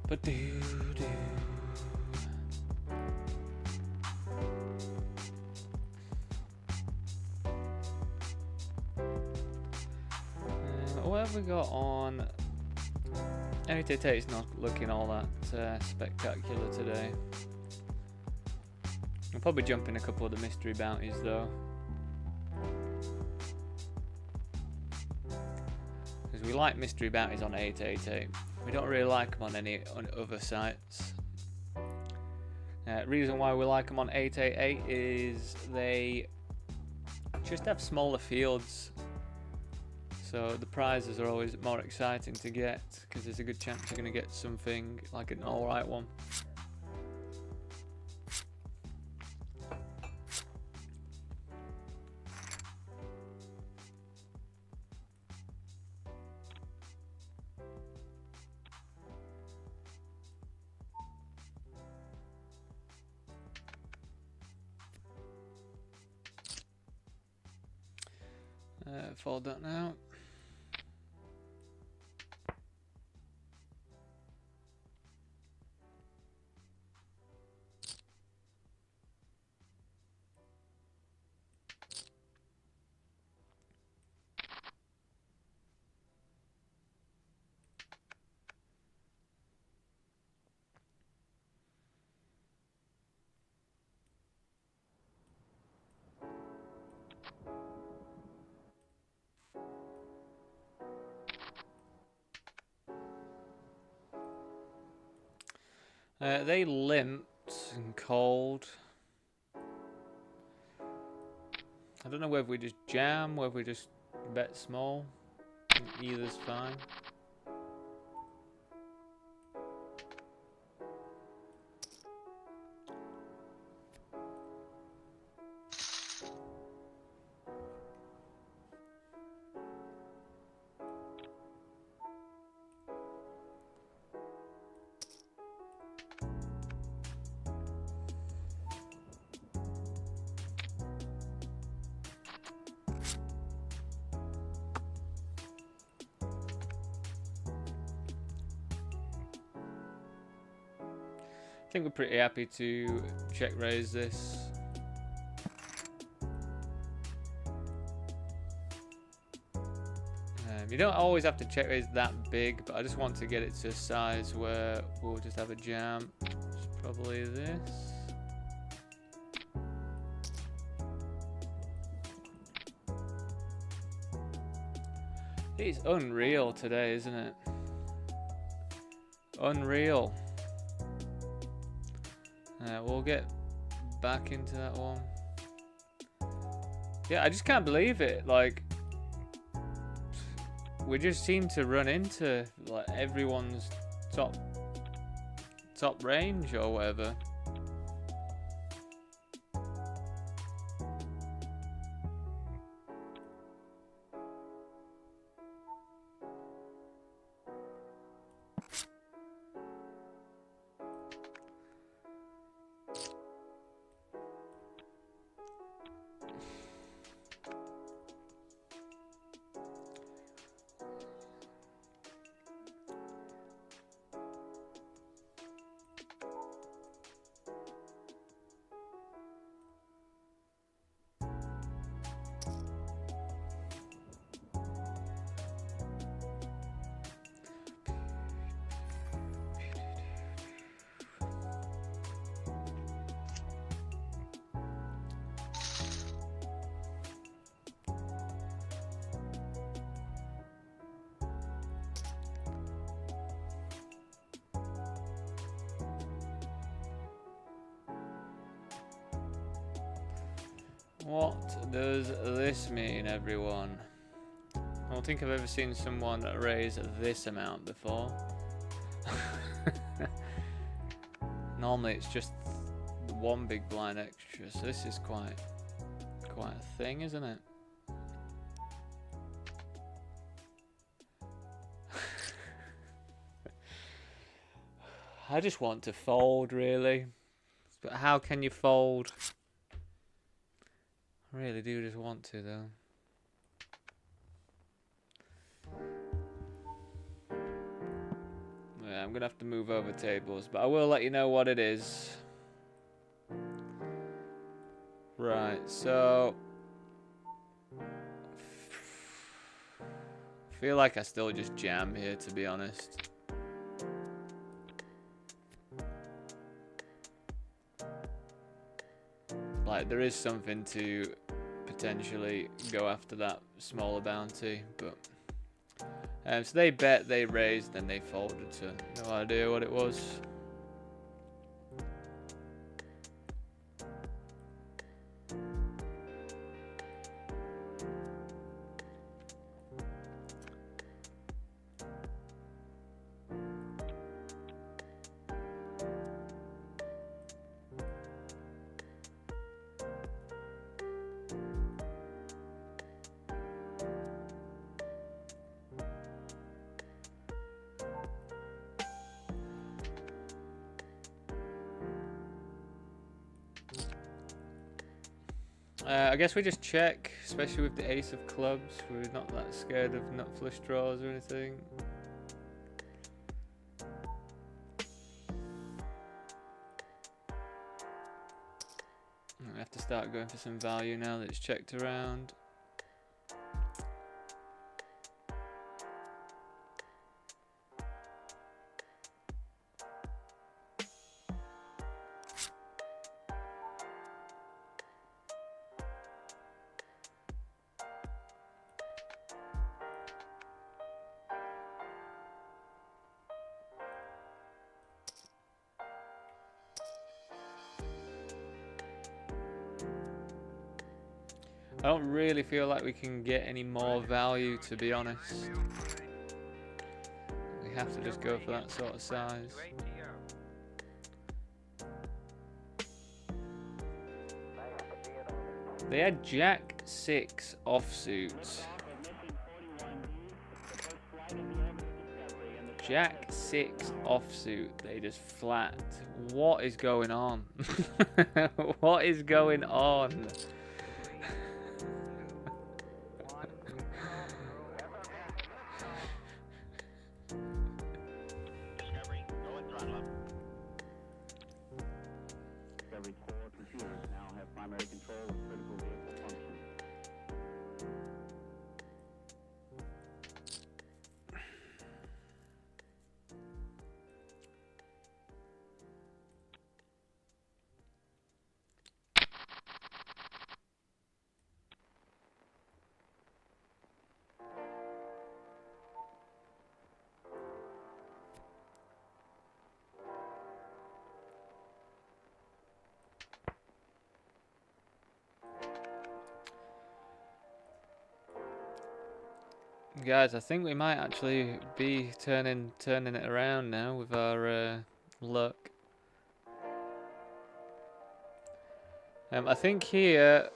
But what have we got on? 888 is not looking all that spectacular today. I'll probably jump in a couple of the mystery bounties though, because we like mystery bounties on 888. We don't really like them on any other sites. Reason why we like them on 888 is they just have smaller fields, so the prizes are always more exciting to get, because there's a good chance you're going to get something like an alright one. Fold that now. They limped and cold. I don't know whether we just jam, whether we just bet small. Either's fine. I think we're pretty happy to check raise this. You don't always have to check it's that big, but I just want to get it to a size where we'll just have a jam. It's probably this. It's unreal today, isn't it? Unreal. We'll get back into that one. Yeah, I just can't believe it. Like, we just seem to run into like everyone's top range or whatever. What does this mean, everyone? I don't think I've ever seen someone raise this amount before. Normally it's just one big blind extra, so this is quite a thing, isn't it? I just want to fold, really. But how can you fold? I really do just want to, though. Yeah, I'm gonna have to move over tables, but I will let you know what it is. Right, so I feel like I still just jam here, to be honest. Like, there is something to potentially go after that smaller bounty, but so they bet, they raised, then they folded, so no idea what it was. I guess we just check, especially with the ace of clubs. We're not that scared of nut flush draws or anything. I have to start going for some value now that it's checked around. I don't really feel like we can get any more value, to be honest. We have to just go for that sort of size. They had Jack 6 offsuits. Jack 6 offsuit. They just flat. What is going on? What is going on? Guys, I think we might actually be turning it around now with our luck. I think here.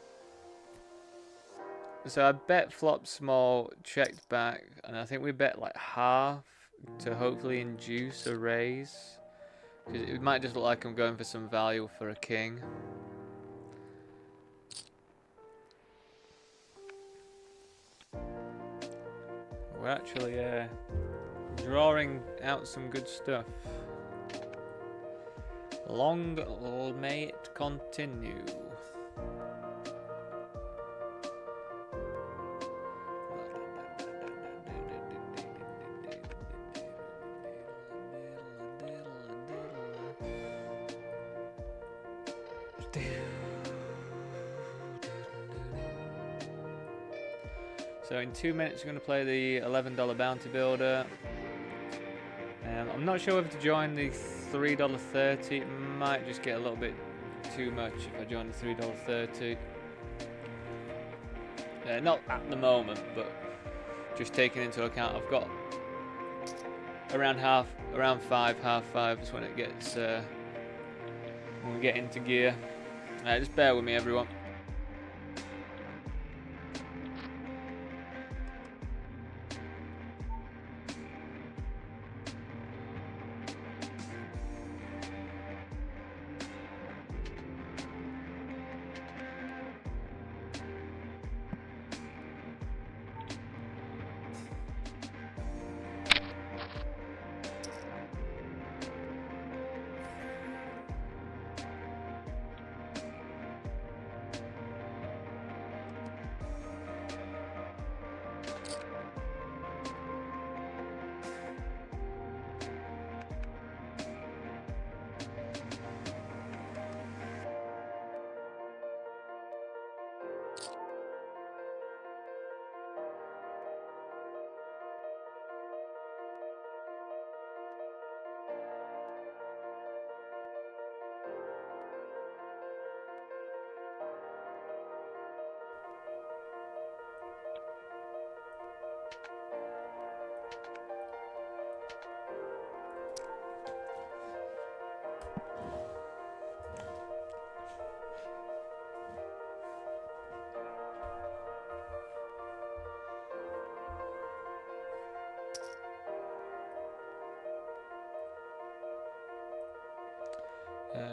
So I bet flop small, checked back, and I think we bet like half to hopefully induce a raise. Because it might just look like I'm going for some value for a king. We're actually drawing out some good stuff. Long may it continue. So in 2 minutes we're going to play the $11 bounty builder. I'm not sure whether to join the $3.30. It might just get a little bit too much if I join the $3.30. Not at the moment, but just taking into account I've got around half five is when it gets when we get into gear. Just bear with me, everyone.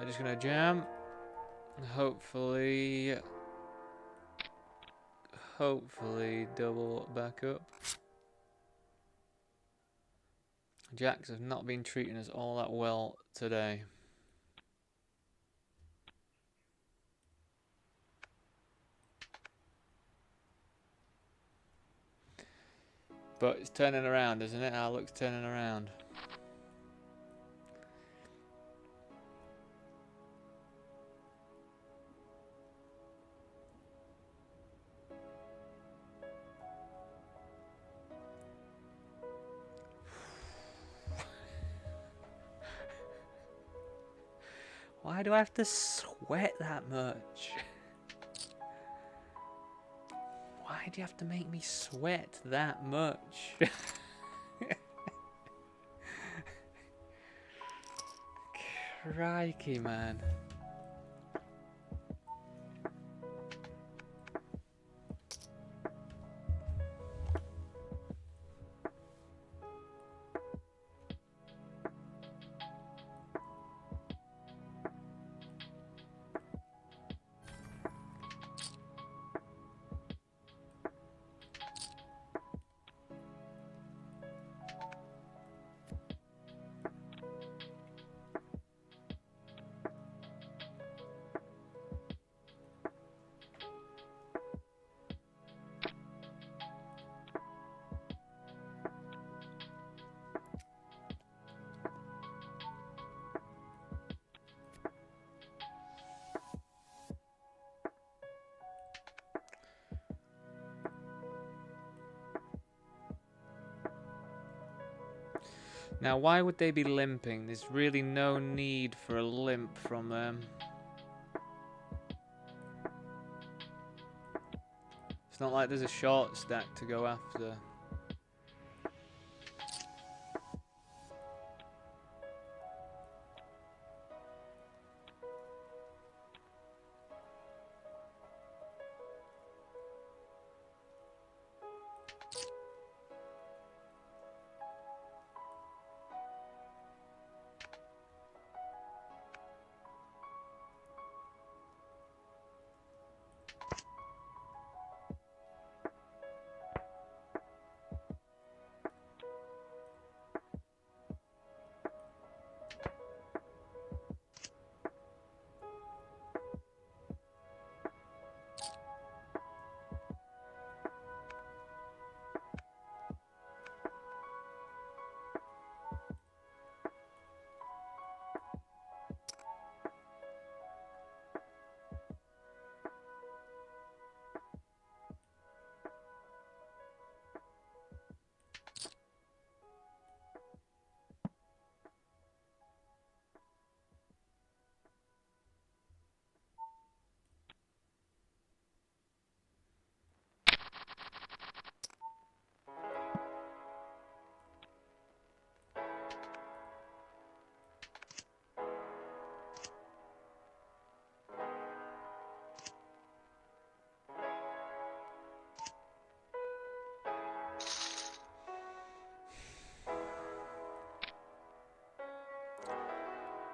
Just gonna jam. Hopefully double back up. Jacks have not been treating us all that well today. But it's turning around, isn't it? Our luck's turning around. Why do I have to sweat that much? Why do you have to make me sweat that much? Crikey, man. Now, why would they be limping? There's really no need for a limp from them. It's not like there's a short stack to go after.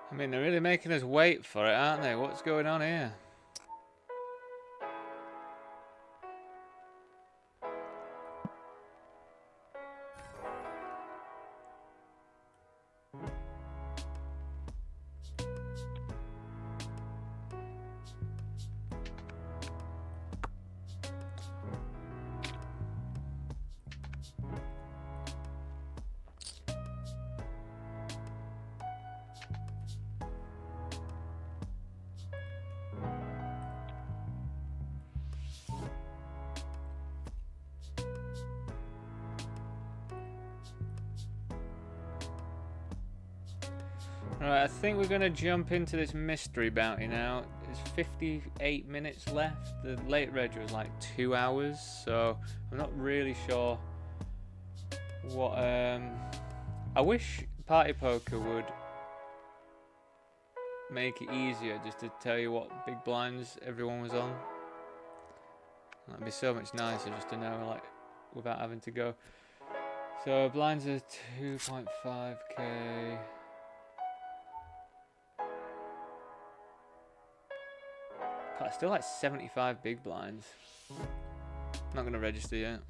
I mean, they're really making us wait for it, aren't they? What's going on here? Right, I think we're going to jump into this mystery bounty now. There's 58 minutes left. The late reg was like 2 hours, so I'm not really sure what... I wish Party Poker would make it easier just to tell you what big blinds everyone was on. That'd be so much nicer just to know, like, without having to go. So blinds are 2.5k. God, still like 75 big blinds. Not gonna register yet.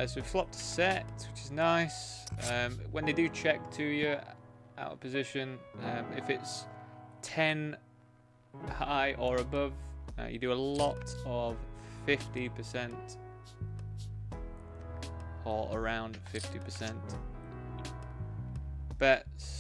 So we've flopped a set, which is nice. When they do check to you out of position, if it's 10 high or above, you do a lot of 50% or around 50% bets.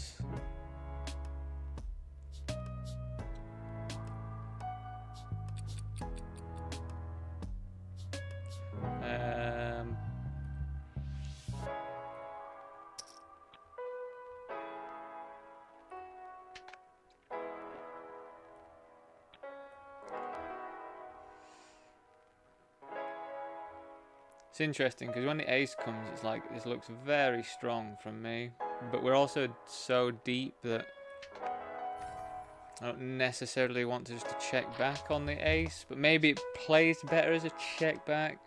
It's interesting because when the ace comes, it's like this looks very strong from me, but we're also so deep that I don't necessarily want to just to check back on the ace, but maybe it plays better as a check back.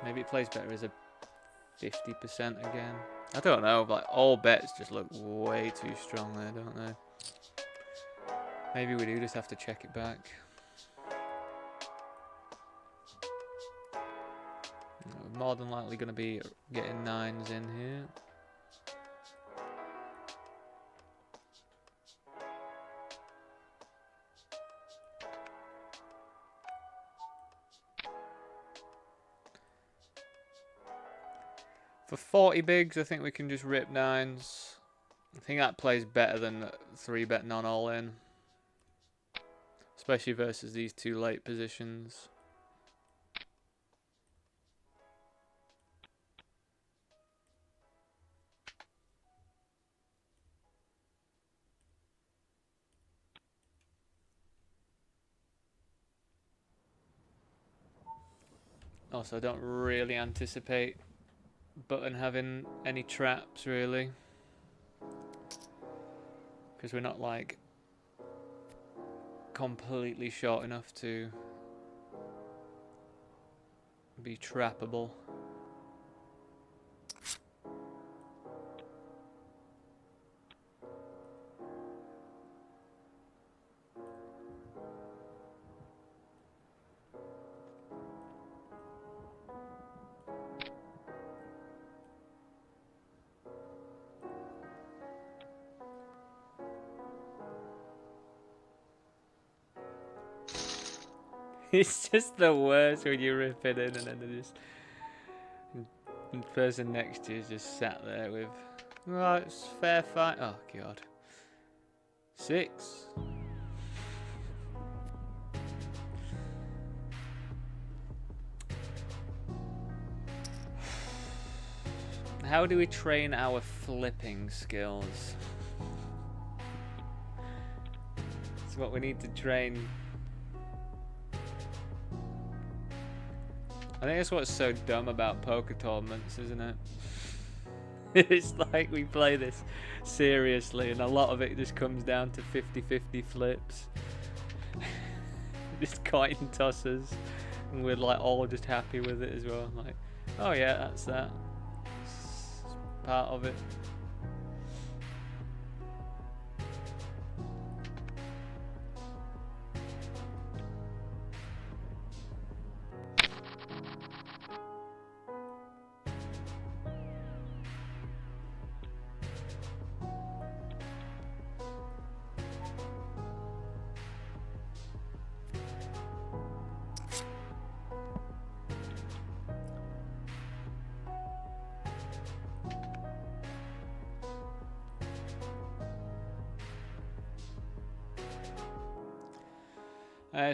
Maybe it plays better as a 50% again. I don't know, but all bets just look way too strong there, don't they? Maybe we do just have to check it back. We're more than likely going to be getting nines in here. For 40 bigs, I think we can just rip nines. I think that plays better than 3-bet non-all in. Especially versus these two late positions. Also, I don't really anticipate button having any traps, really. Because we're not, like, completely short enough to be trappable. It's just the worst when you rip it in and then they just... And the person next to you is just sat there with... Right, it's fair fight. Oh, God. 6. How do we train our flipping skills? It's what we need to train. I think that's what's so dumb about poker tournaments, isn't it? It's like we play this seriously and a lot of it just comes down to 50-50 flips. Just coin tosses. And we're like all just happy with it as well. Like, oh yeah, that's that. It's part of it.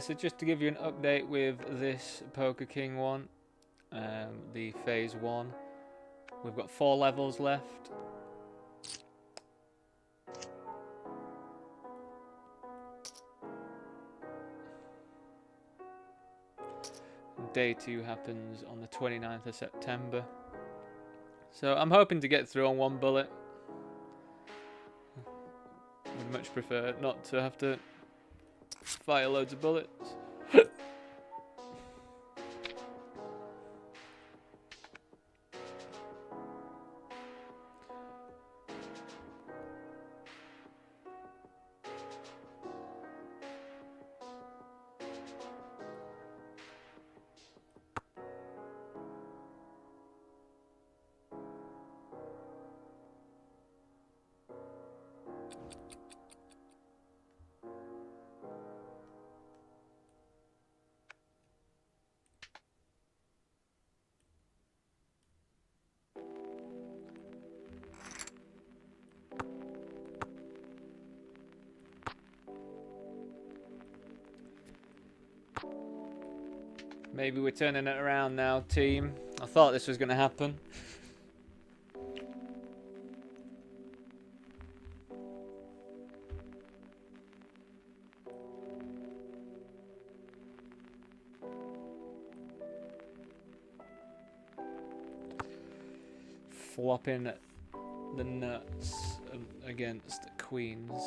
So just to give you an update with this Poker King one, the phase 1, we've got 4 levels left. Day 2 happens on the 29th of September. So I'm hoping to get through on 1 bullet. Would much prefer not to have to fire loads of bullets. Maybe we're turning it around now, team. I thought this was going to happen. Flopping the nuts against queens.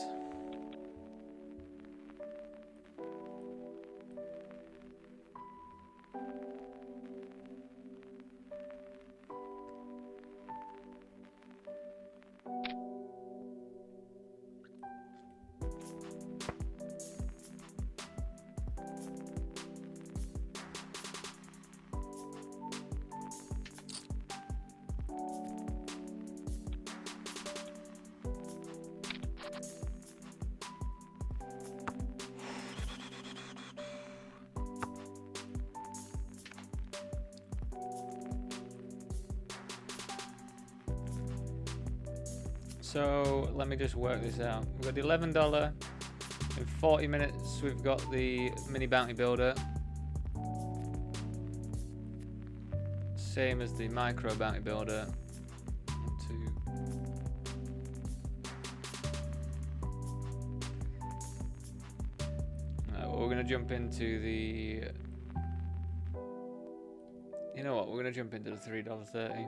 So let me just work this out. We've got the $11. In 40 minutes we've got the mini bounty builder. Same as the micro bounty builder. 1, 2. We're going to jump into the... You know what? We're going to jump into the $3.30.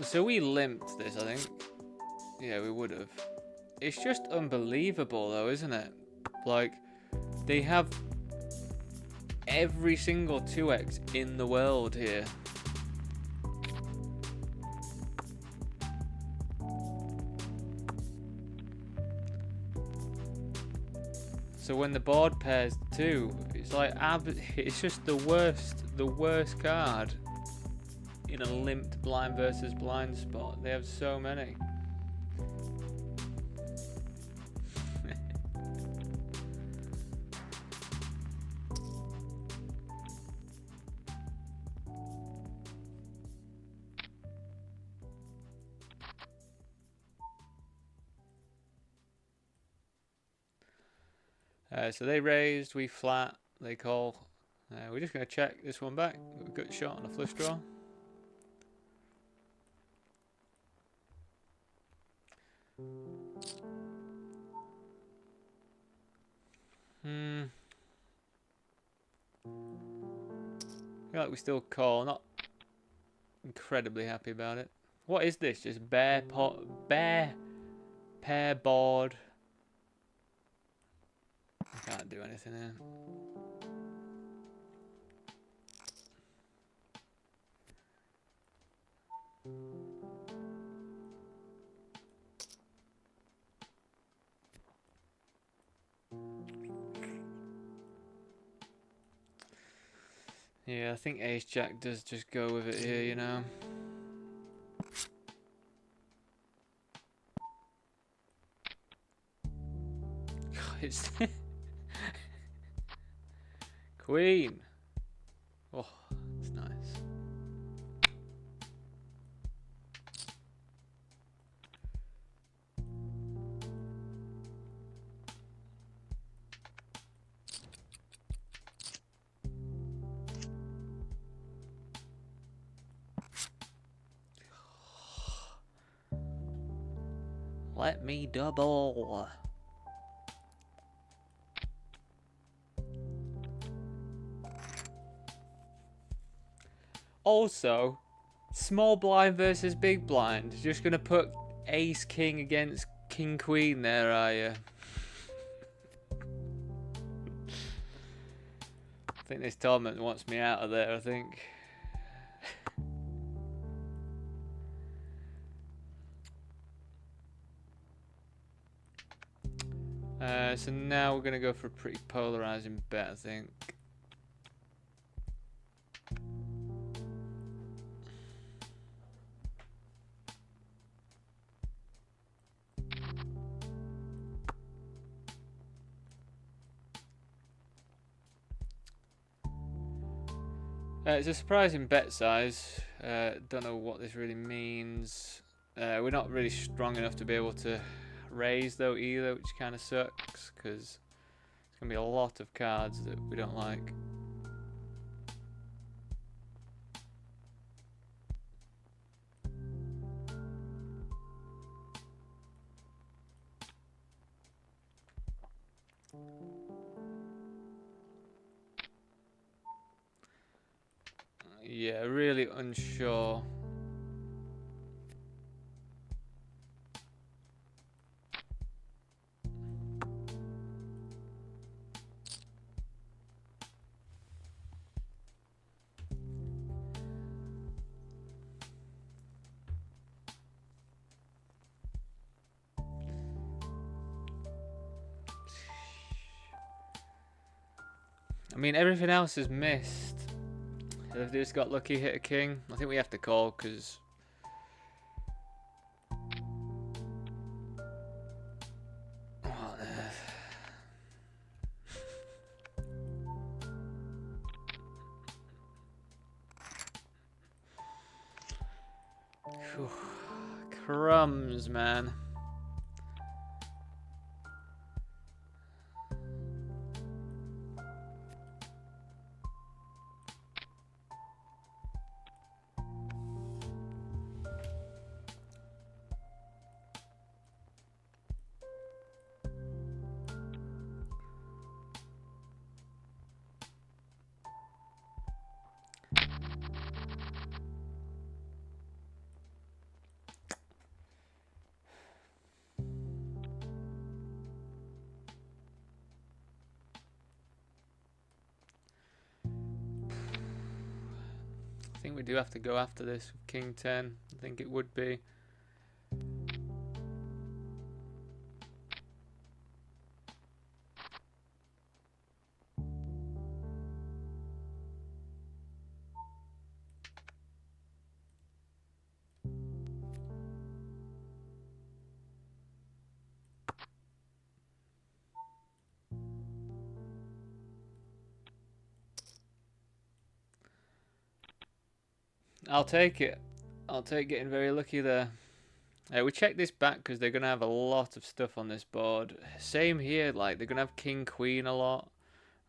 So we limped this, I think. Yeah, we would have. It's just unbelievable, though, isn't it? Like, they have every single 2x in the world here. So when the board pairs two, it's like it's just the worst card in a limped blind versus blind spot. They have so many. So they raised, we flat, they call. We're just going to check this one back. We've got a shot on a flush draw. I feel like we still call. Not incredibly happy about it. What is this? Just bare pair board. I can't do anything here. Yeah, I think Ace Jack does just go with it here, you know. It's Queen. Oh, that's nice. Let me double. Also, small blind versus big blind. Just gonna put ace king against king queen there, are you? I think this tournament wants me out of there, I think. So now we're gonna go for a pretty polarizing bet, I think. It's a surprising bet size. Don't know what this really means. We're not really strong enough to be able to raise though either, which kind of sucks because it's gonna be a lot of cards that we don't like. Yeah, really unsure. I mean, everything else is missed. If they just got lucky, hit a king. I think we have to call because crumbs, man. think we do have to go after this with King 10. I think it would be. I'll take it. I'll take getting very lucky there. We check this back because they're going to have a lot of stuff on this board. Same here, like they're going to have King Queen a lot.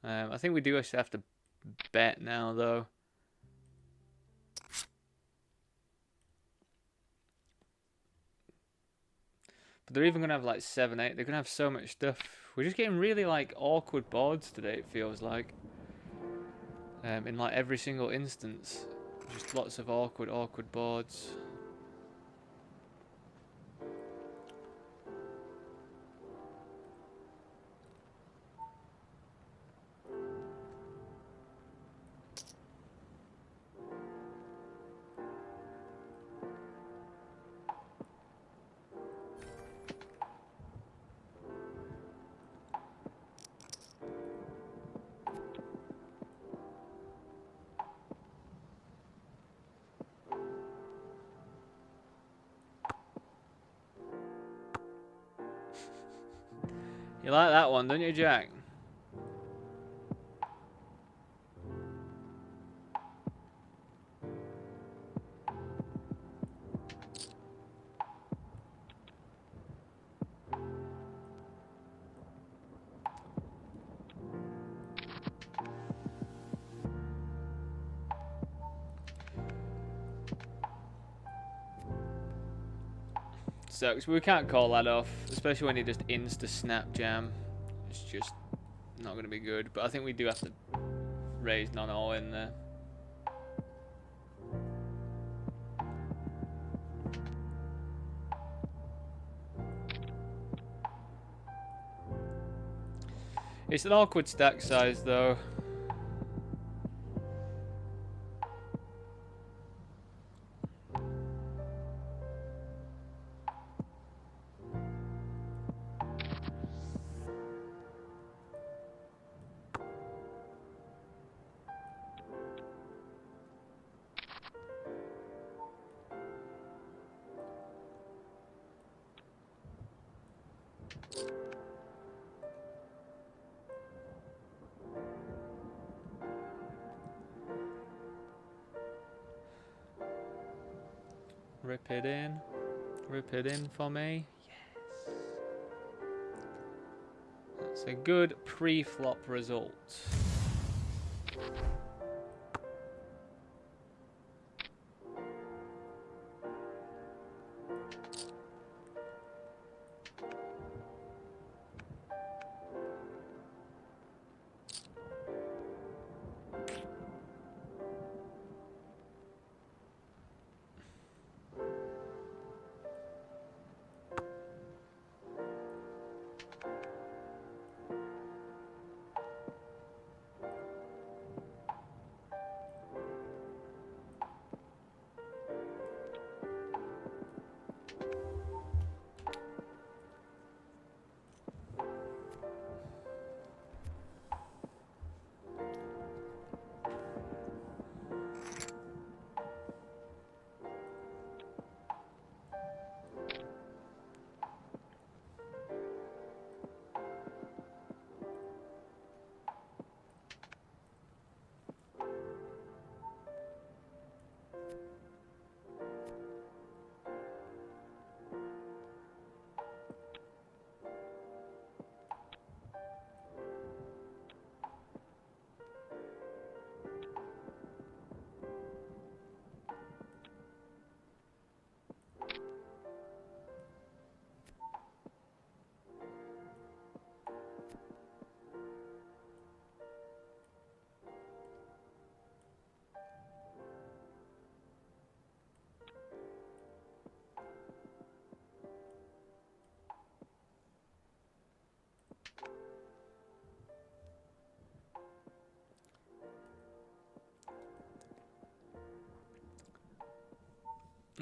I think we do actually have to bet now though. But they're even going to have like 7, 8. They're going to have so much stuff. We're just getting really like awkward boards today, it feels like. In like every single instance. Just lots of awkward boards. You like that one, don't you, Jack? Sucks. We can't call that off, especially when you just insta-snap jam. It's just not going to be good. But I think we do have to raise non-all in there. It's an awkward stack size, though. Rip it in. Rip it in for me. Yes. That's a good pre-flop result.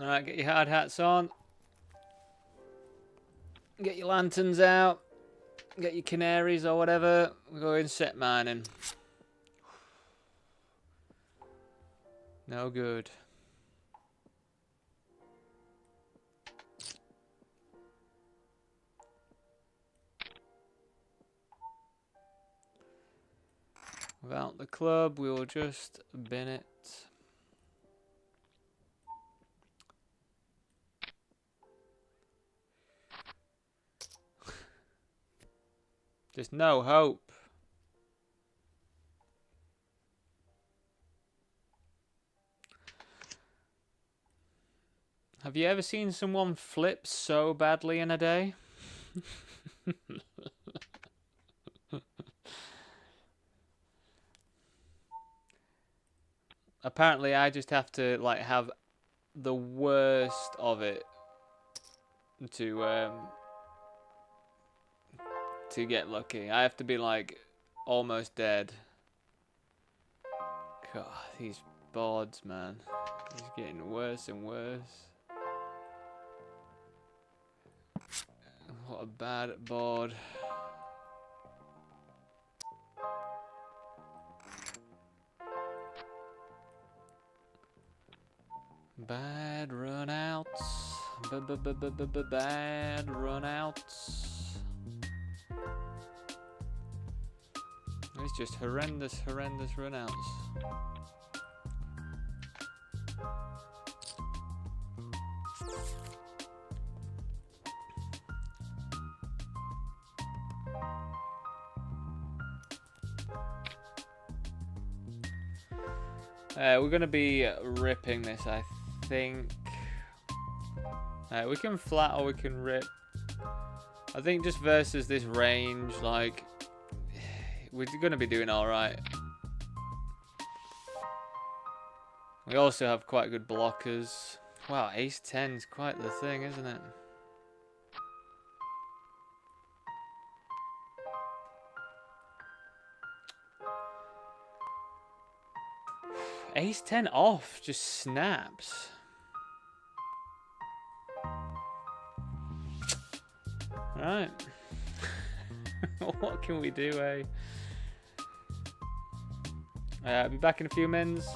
Alright, get your hard hats on. Get your lanterns out. Get your canaries or whatever. We're going set mining. No good. Without the club, we will just bin it. There's no hope. Have you ever seen someone flip so badly in a day? Apparently I just have to like have the worst of it to get lucky. I have to be like almost dead. God, these boards, man. It's getting worse and worse. What a bad board. Bad runouts. Bad runouts. It's just horrendous runouts. We're gonna be ripping this, I think. We can flat or we can rip. I think just versus this range, like, we're gonna be doing all right. We also have quite good blockers. Wow, ace 10 is quite the thing, isn't it? Ace 10 off just snaps. Right. What can we do, eh? I'll be back in a few minutes.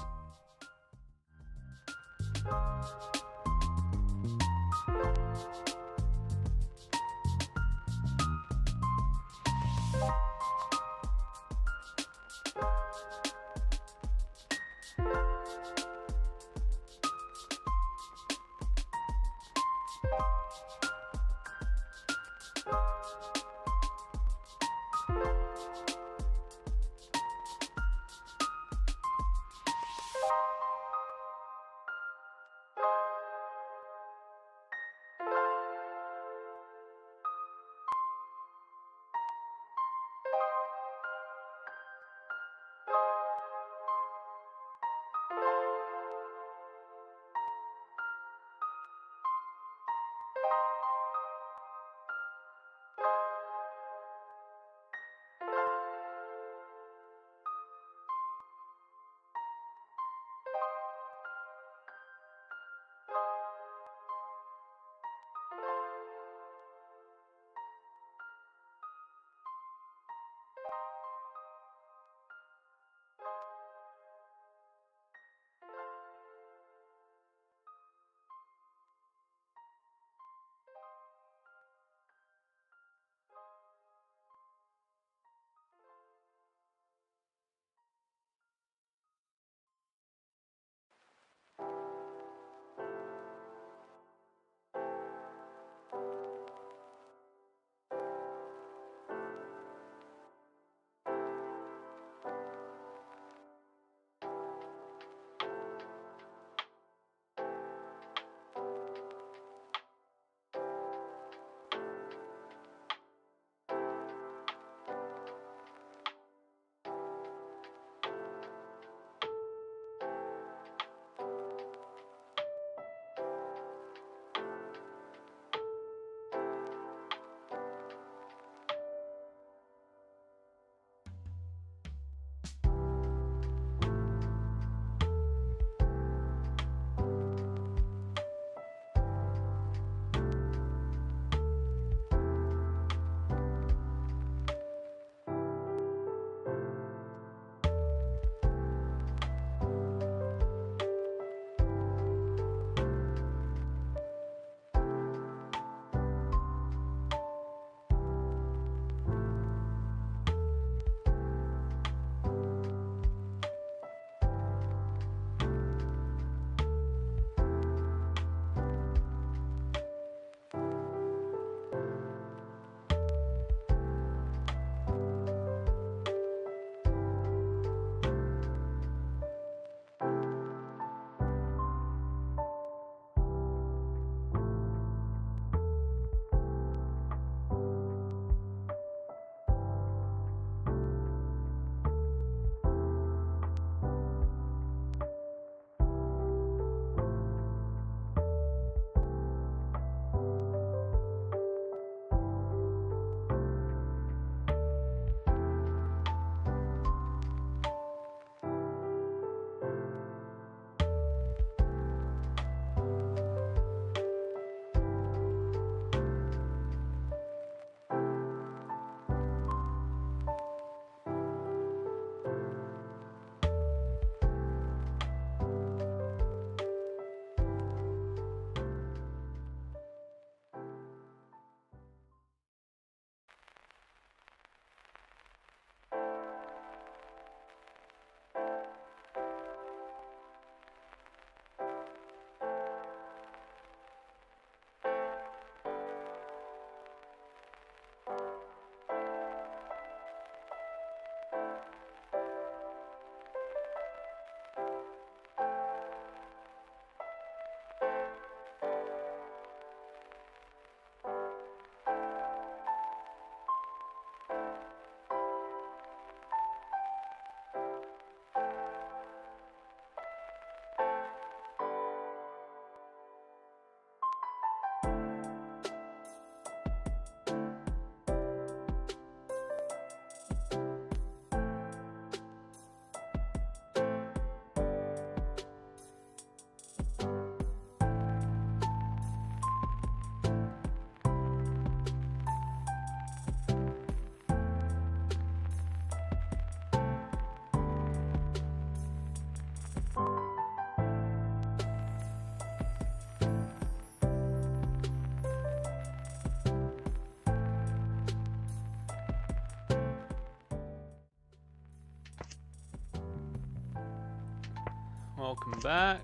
Welcome back.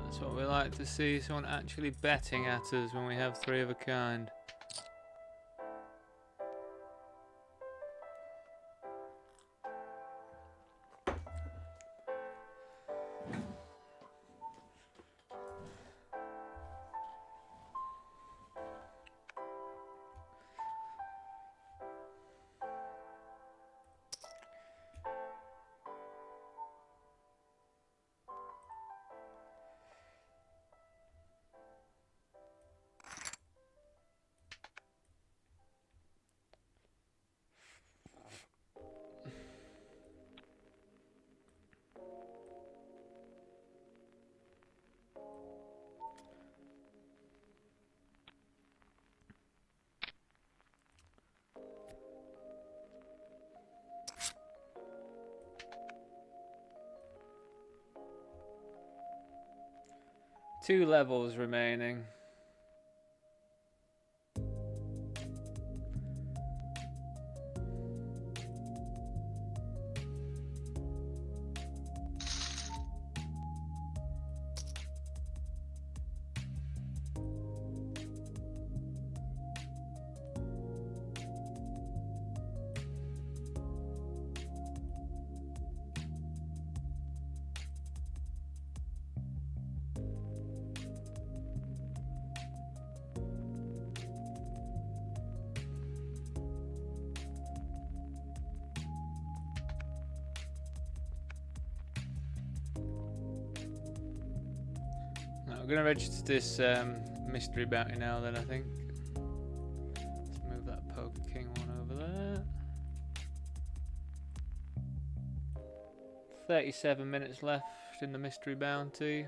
That's what we like to see, someone actually betting at us when we have 3 of a kind. Two levels remaining. I'm going to register this mystery bounty now then, I think. Let's move that Poker King one over there. 37 minutes left in the mystery bounty.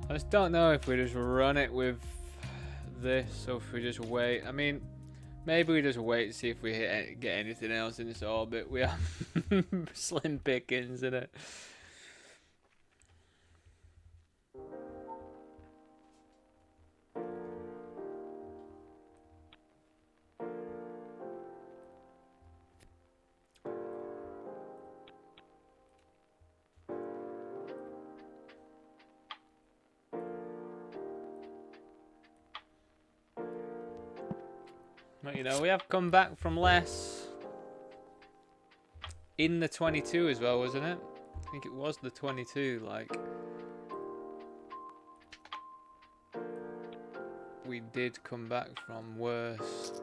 I just don't know if we just run it with this or if we just wait. I mean, maybe we just wait to see if we get anything else in this orbit. We have slim pickings in it. But, you know, we have come back from less in the 22 as well, wasn't it? I think it was the 22, like. We did come back from worse.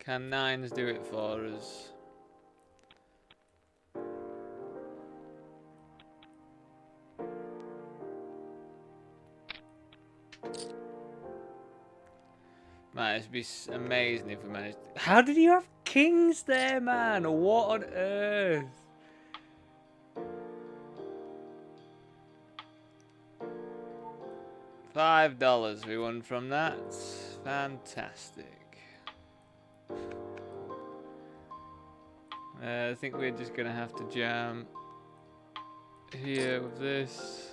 Can nines do it for us? Man, it'd be amazing if we managed. How did you have kings there, man? What on earth? $5 we won from that. Fantastic. I think we're just gonna have to jam here with this.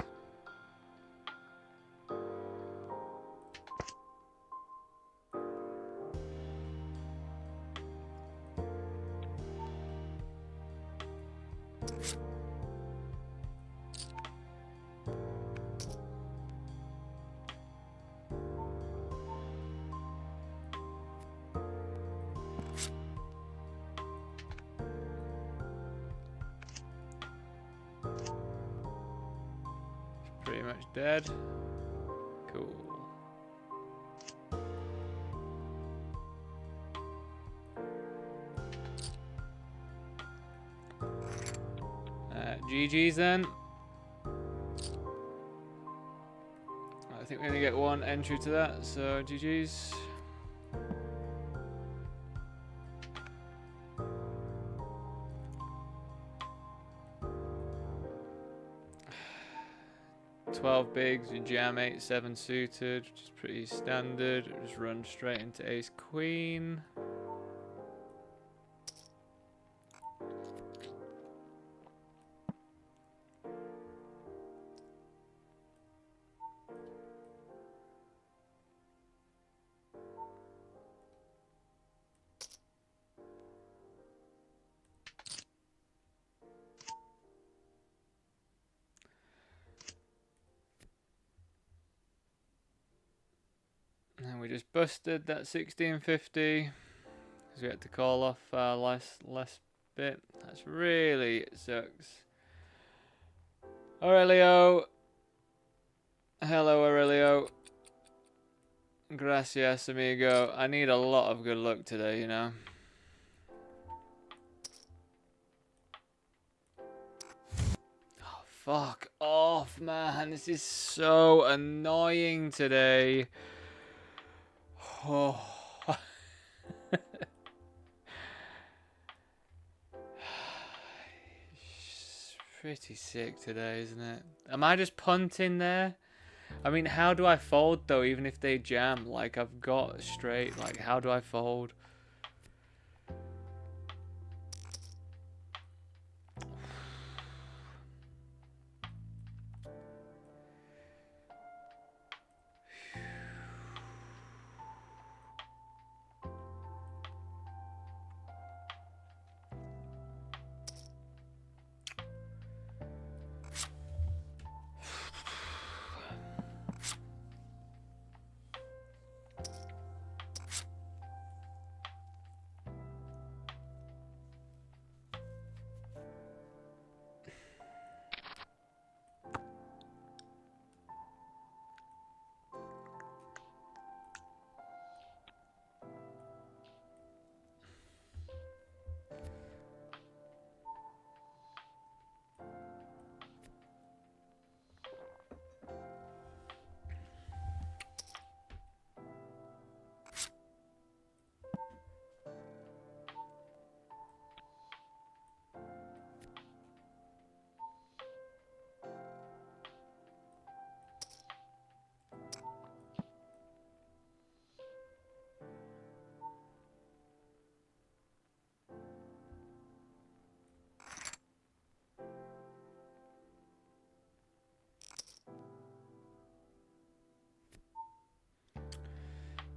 Pretty much dead. Cool. GG's then. I think we're gonna get one entry to that, so GG's. $12 bigs, you jam 8-7 suited, which is pretty standard. Just run straight into ace queen. And we just busted that 1650 because we had to call off last bit. That's really sucks. Aurelio. Hello, Aurelio. Gracias, amigo. I need a lot of good luck today, you know. Oh, fuck off, man. This is so annoying today. Oh. It's pretty sick today, isn't it? Am I just punting there? I mean, how do I fold though, even if they jam? Like, I've got straight. Like, how do I fold?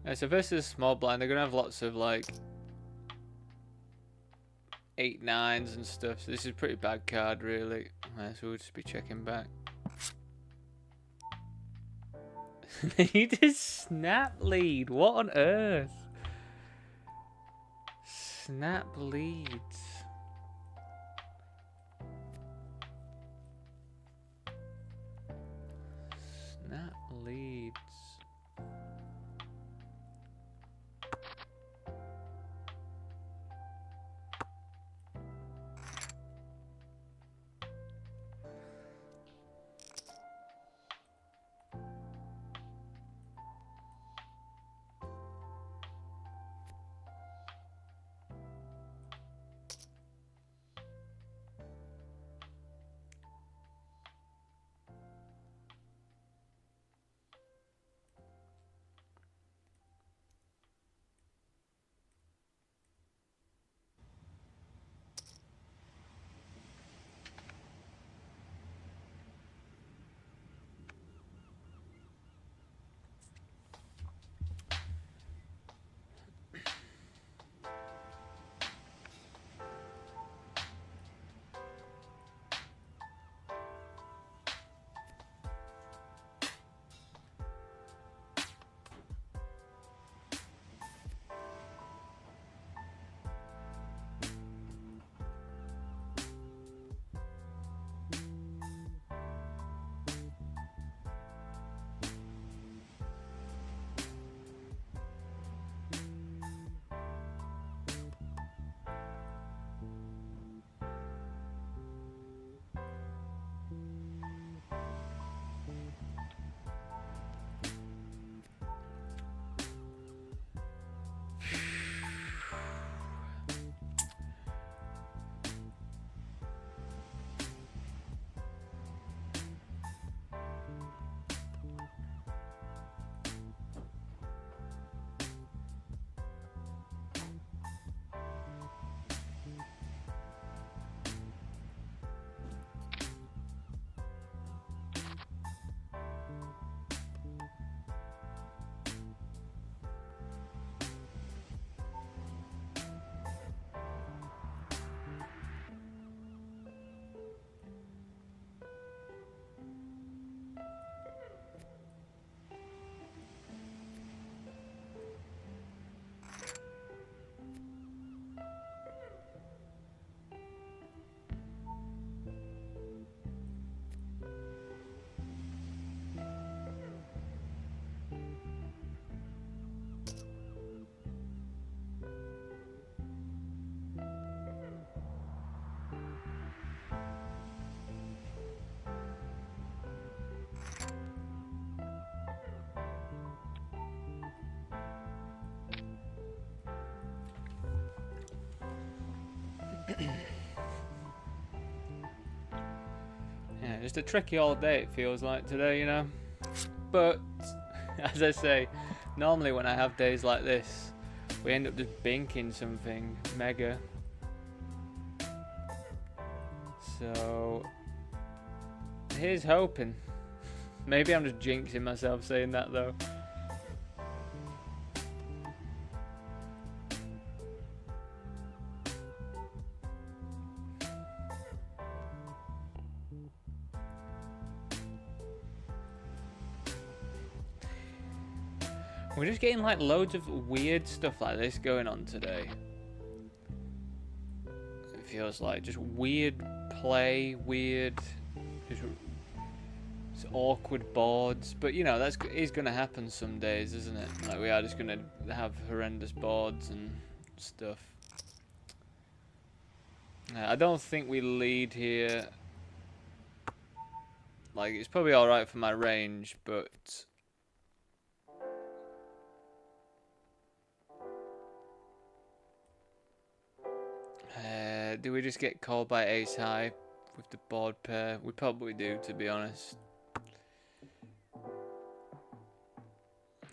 Yeah, so versus small blind, they're gonna have lots of like 8-9s and stuff. So this is a pretty bad card, really. So we'll just be checking back. He just snap lead. What on earth? Snap leads. Snap leads. Yeah, just a tricky old day it feels like today, you know. But as I say, normally when I have days like this, we end up just binking something mega. So here's hoping. Maybe I'm just jinxing myself saying that though. We're just getting like loads of weird stuff like this going on today. It feels like just weird play, weird, just awkward boards. But you know, that is going to happen some days, isn't it? Like we are just going to have horrendous boards and stuff. I don't think we lead here. Like it's probably all right for my range, but. Do we just get called by ace high with the board pair? We probably do, to be honest.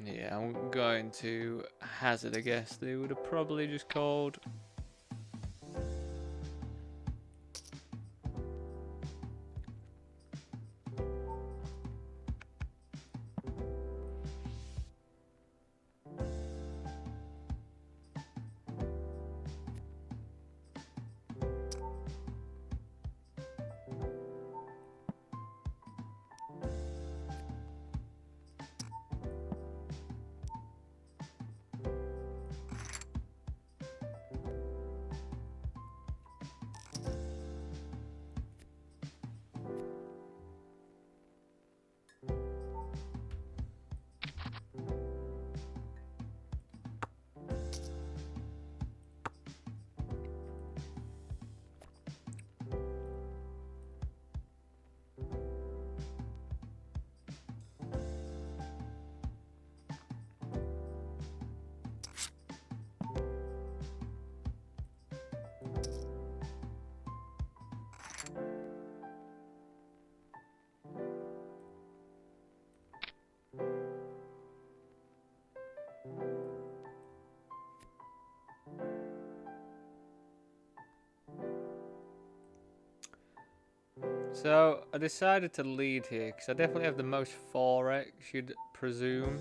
Yeah, I'm going to hazard a guess. They would have probably just called. So I decided to lead here because I definitely have the most 4x, you'd presume.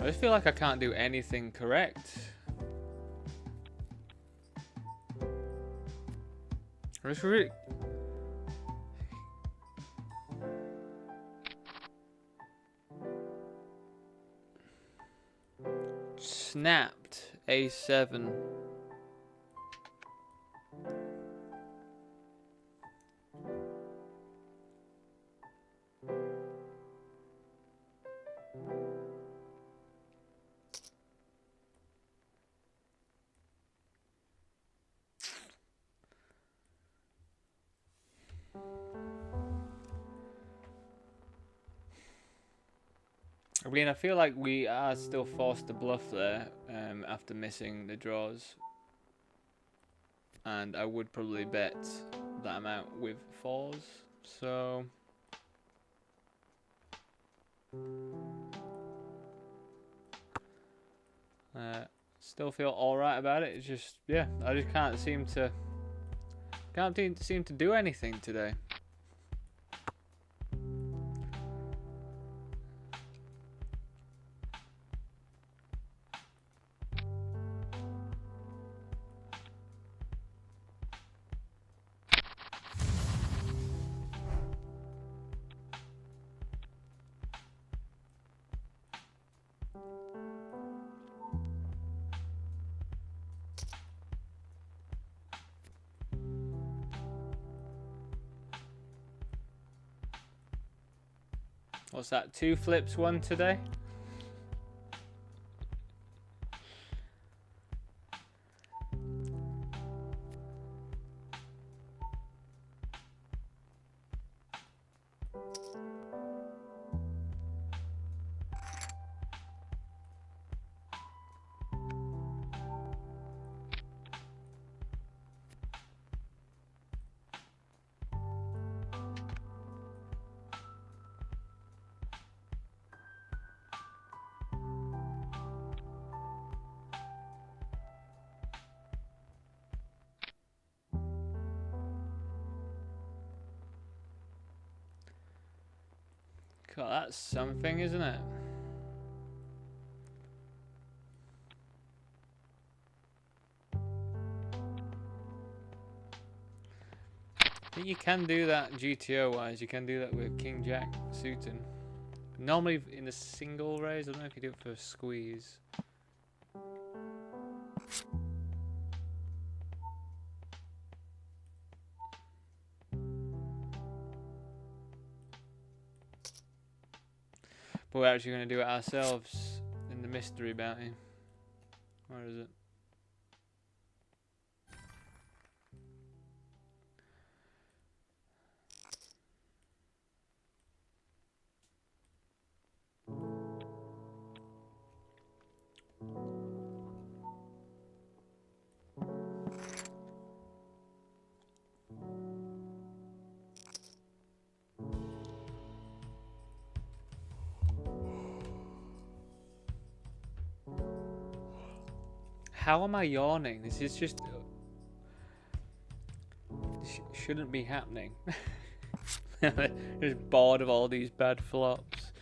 I just feel like I can't do anything correct. I just really... Snapped A7. I mean, I feel like we are still forced to bluff there after missing the draws. And I would probably bet that amount with 4s. So... still feel alright about it. It's just, yeah, I just can't seem to do anything today. What's that? 2 flips, 1 today? God, that's something, isn't it? I think you can do that GTO wise, you can do that with King Jack suiting. Normally in a single raise, I don't know if you do it for a squeeze. But we're actually going to do it ourselves in the mystery bounty. Where is it? How am I yawning? This is just... shouldn't be happening. Just bored of all these bad flops.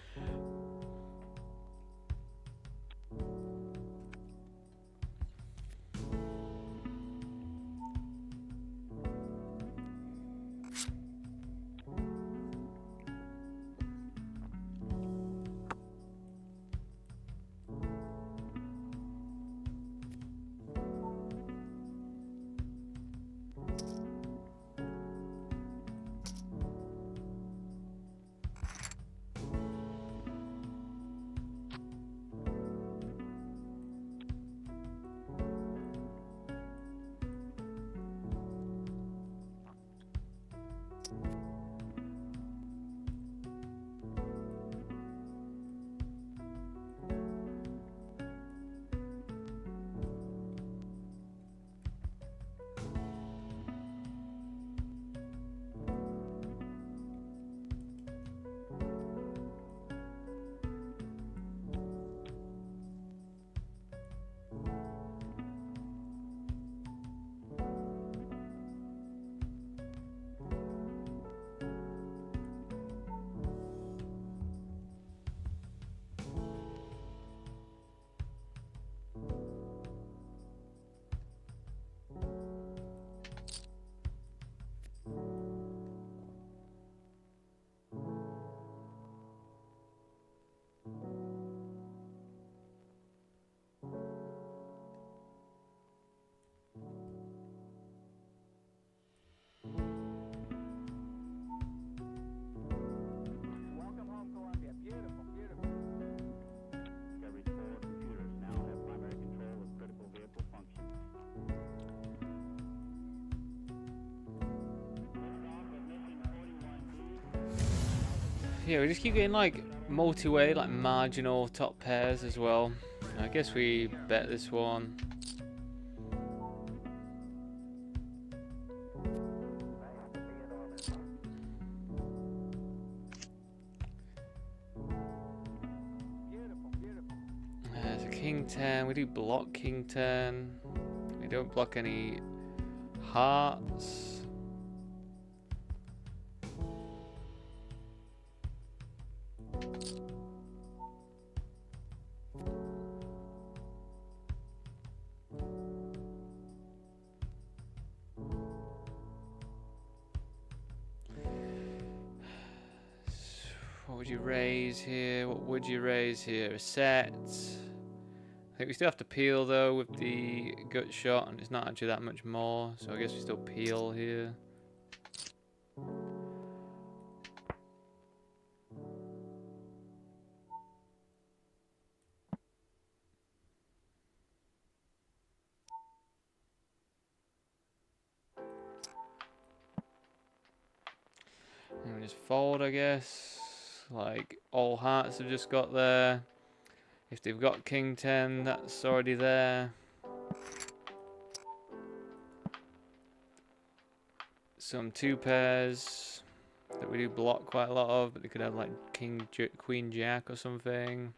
Yeah, we just keep getting like multi-way, like marginal top pairs as well. I guess we bet this one. There's a king 10. We do block king 10. We don't block any hearts. What would you raise here? What would you raise here? A set. I think we still have to peel though with the gut shot, and it's not actually that much more, so I guess we still peel here. just fold, I guess. Like, all hearts have just got there. If they've got king 10, that's already there. Some 2 pairs that we do block quite a lot of, but they could have like queen jack or something.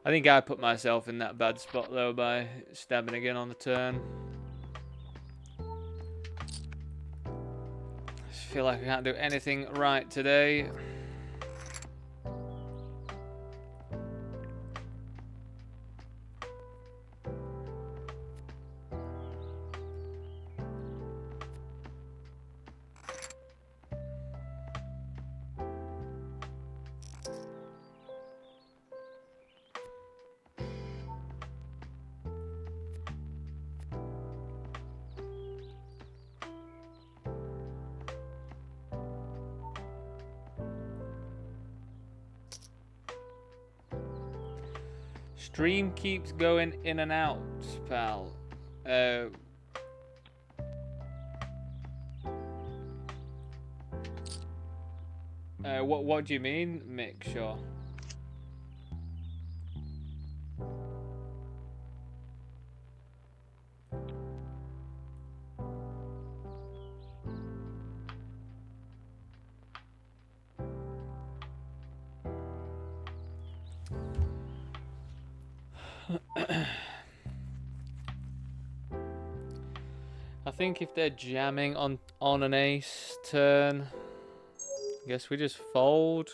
I think I put myself in that bad spot though by stabbing again on the turn. I just feel like I can't do anything right today. Stream keeps going in and out, pal. What do you mean, Mick? Sure. I think if they're jamming on an ace turn, I guess we just fold.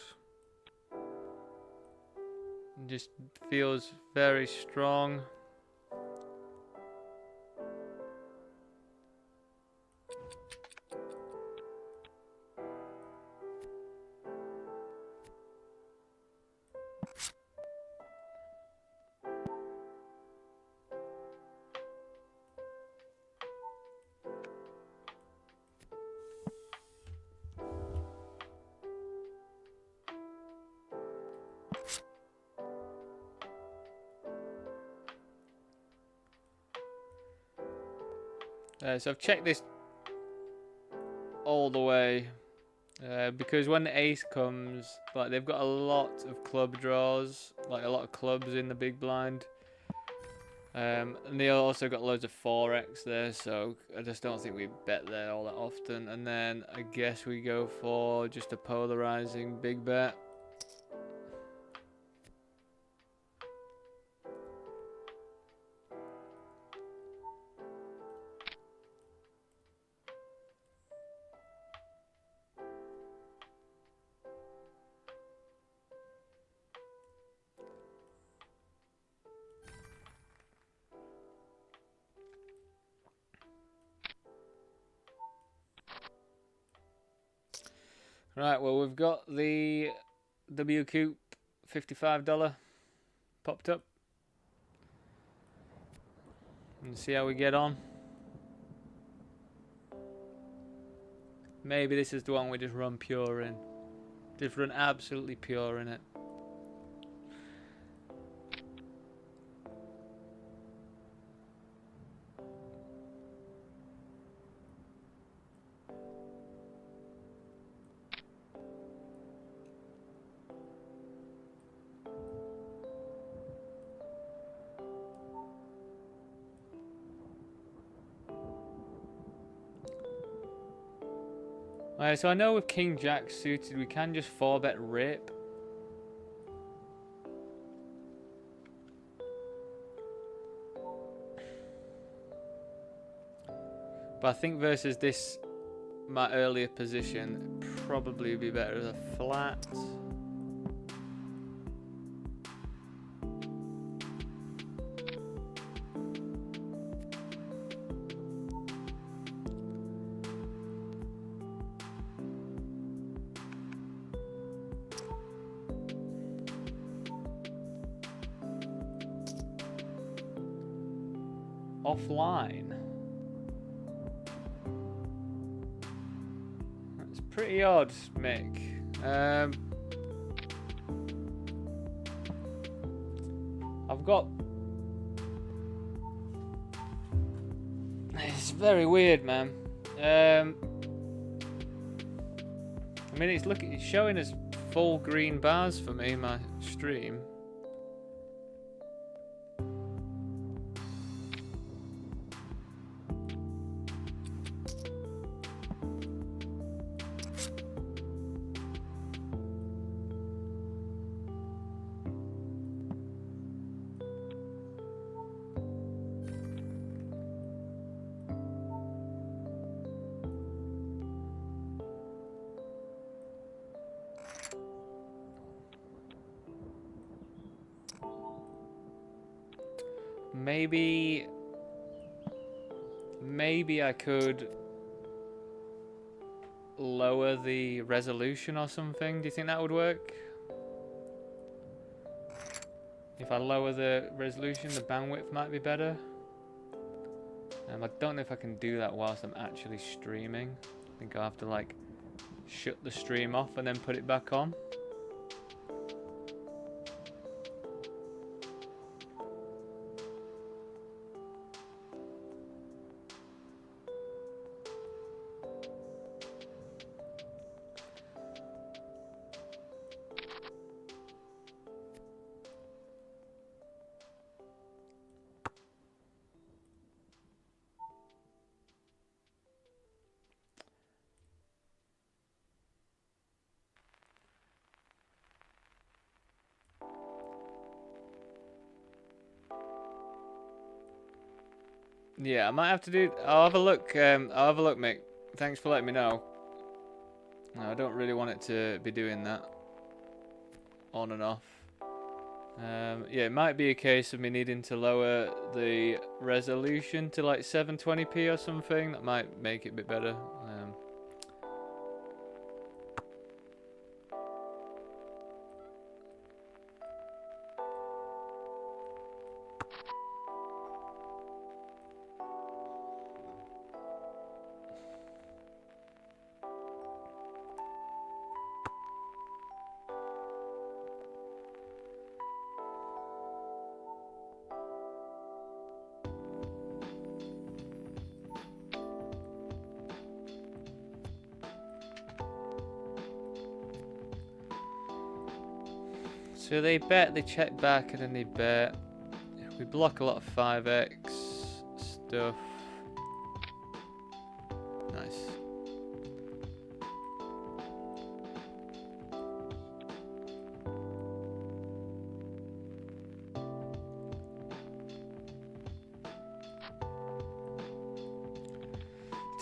It just feels very strong. So I've checked this all the way because when the ace comes, like they've got a lot of club draws, like a lot of clubs in the big blind, and they also got loads of 4x there. So I just don't think we bet there all that often. And then I guess we go for just a polarizing big bet. Right, well, we've got the WCOOP $55 popped up. And see how we get on. Maybe this is the one we just run pure in. Just run absolutely pure in it. Alright, so I know with King Jack suited we can just 4-bet rip. But I think versus this, my earlier position, probably would be better as a flat. Offline. That's pretty odd, Mick. I've got... It's very weird, man. I mean, it's showing as full green bars for me, my stream. Maybe I could lower the resolution or something. Do you think that would work? If I lower the resolution, the bandwidth might be better. I don't know if I can do that whilst I'm actually streaming. I think I'll have to like shut the stream off and then put it back on. Yeah, I might have to do. I'll have a look. I'll have a look, Mick. Thanks for letting me know. No, I don't really want it to be doing that on and off. Yeah, it might be a case of me needing to lower the resolution to like 720p or something. That might make it a bit better. So they bet, they check back, and then they bet. We block a lot of 5x stuff. Nice.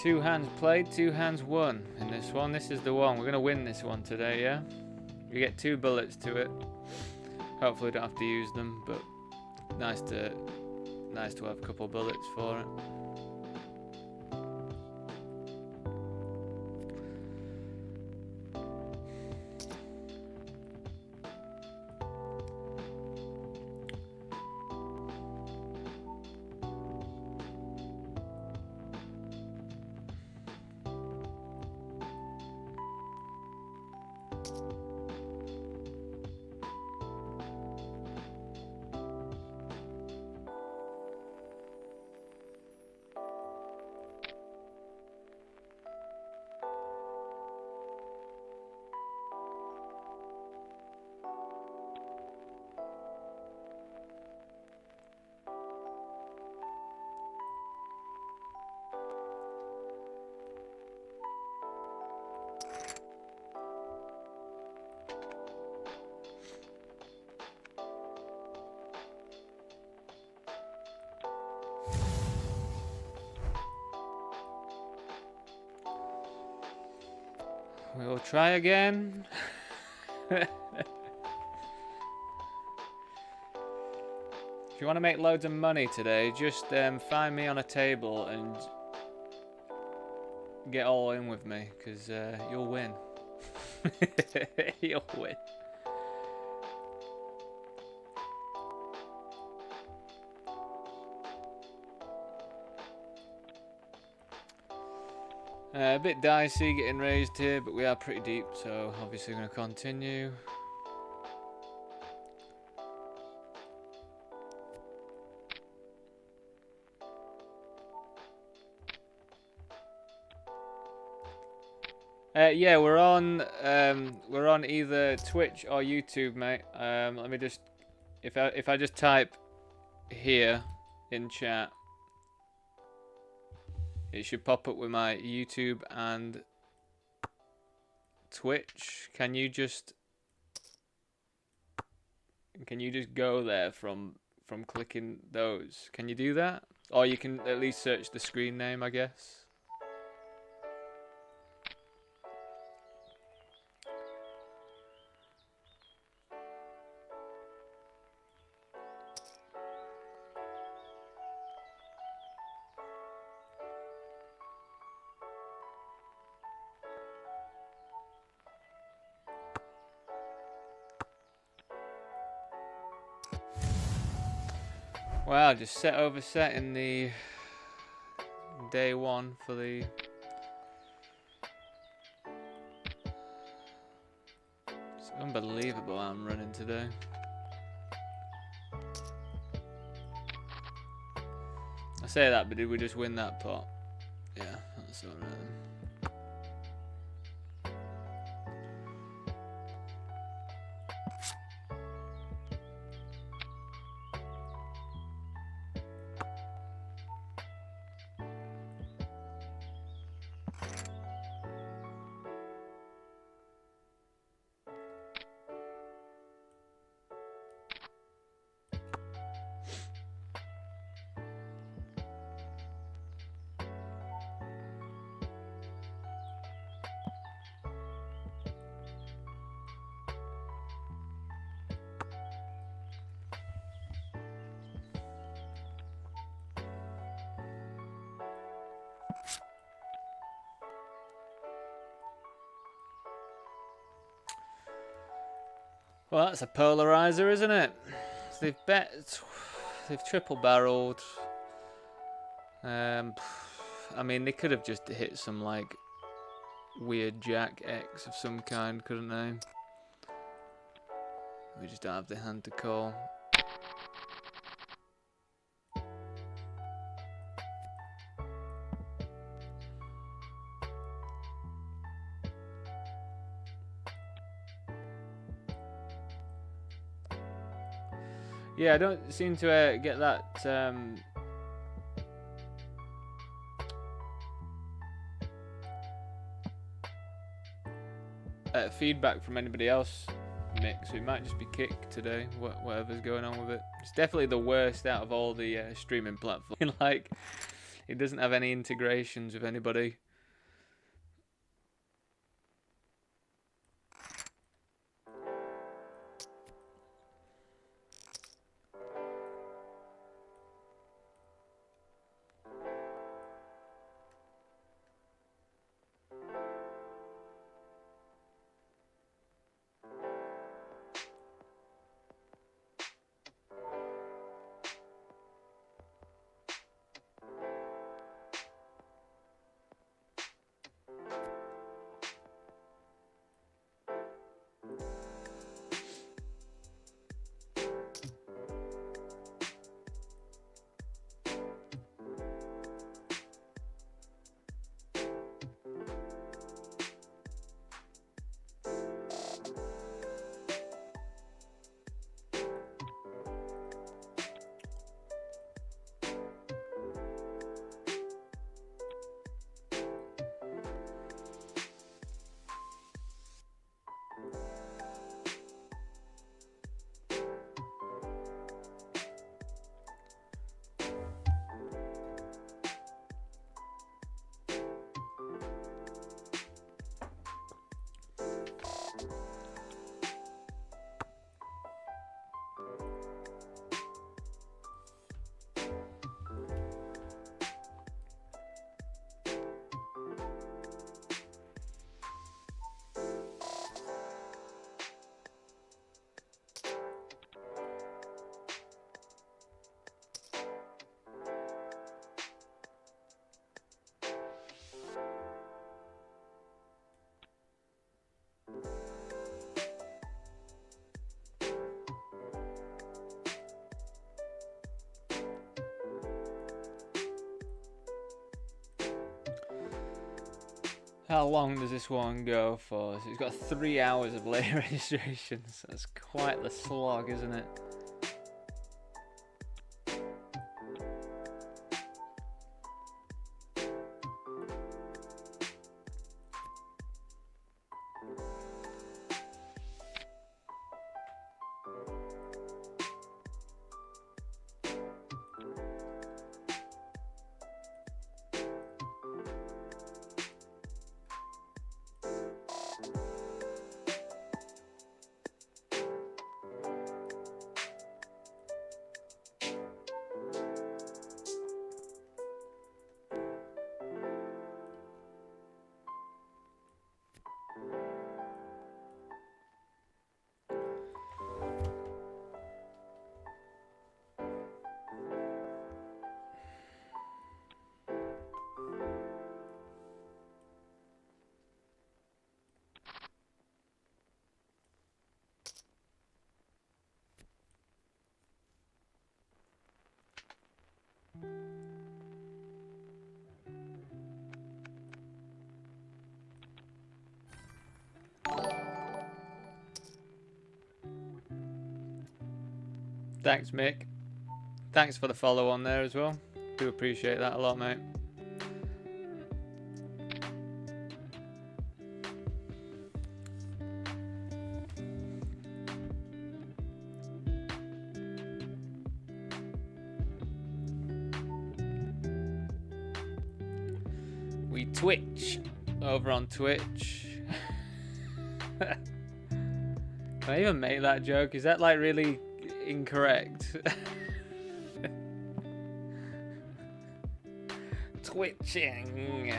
Two hands played, two hands won in this one. This is the one. We're going to win this one today, yeah? You get 2 bullets to it. Hopefully don't have to use them, but nice to have a couple bullets for it. We'll try again. If you want to make loads of money today, just find me on a table and get all in with me, because you'll win. You'll win. A bit dicey getting raised here, but we are pretty deep, so obviously going to continue. Yeah, we're on either Twitch or YouTube, mate. Let me just, if I just type here in chat, it should pop up with my YouTube and Twitch. Can you just go there from clicking those? Can you do that? Or you can at least search the screen name, I guess. Wow, just set over set in the day one for the it's unbelievable how I'm running today. I say that, but did we just win that pot? Yeah, that's alright then. Well, that's a polarizer, isn't it? So they've triple barreled. I mean, they could have just hit some like weird Jack X of some kind, couldn't they? We just don't have the hand to call. Yeah, I don't seem to get that feedback from anybody else, Mick, so it might just be kicked today, whatever's going on with it. It's definitely the worst out of all the streaming platforms. Like, it doesn't have any integrations with anybody. How long does this one go for? So it's got 3 hours of late registrations. That's quite the slog, isn't it? Thanks, Mick. Thanks for the follow on there as well. Do appreciate that a lot, mate. We Twitch over on Twitch. Can I even make that joke? Is that like really incorrect? Twitching.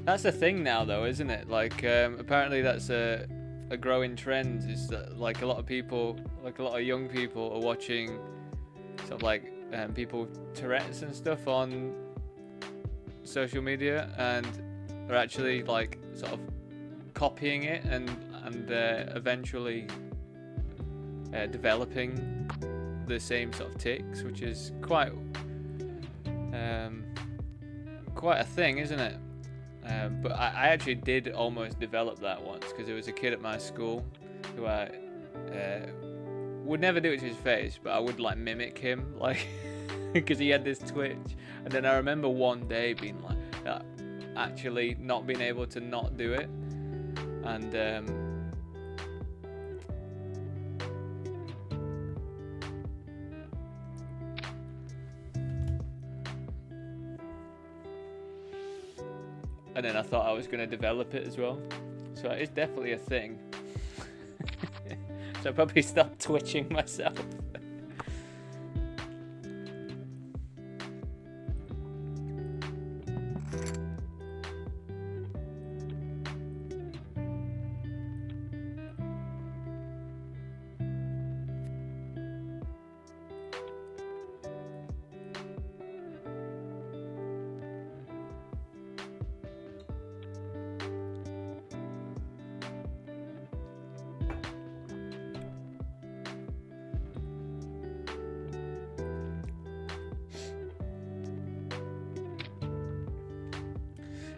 That's the thing now, though, isn't it? Like, apparently that's a growing trend. Is that like a lot of people, like a lot of young people, are watching sort of like people with Tourette's and stuff on social media, and are actually like sort of copying it and eventually developing the same sort of tics, which is quite a thing, isn't it? But I actually did almost develop that once, because there was a kid at my school who I would never do it to his face, but I would like mimic him, like because he had this twitch. And then I remember one day being like actually not being able to not do it, and then I thought I was going to develop it as well. So it's definitely a thing. So I probably stopped twitching myself.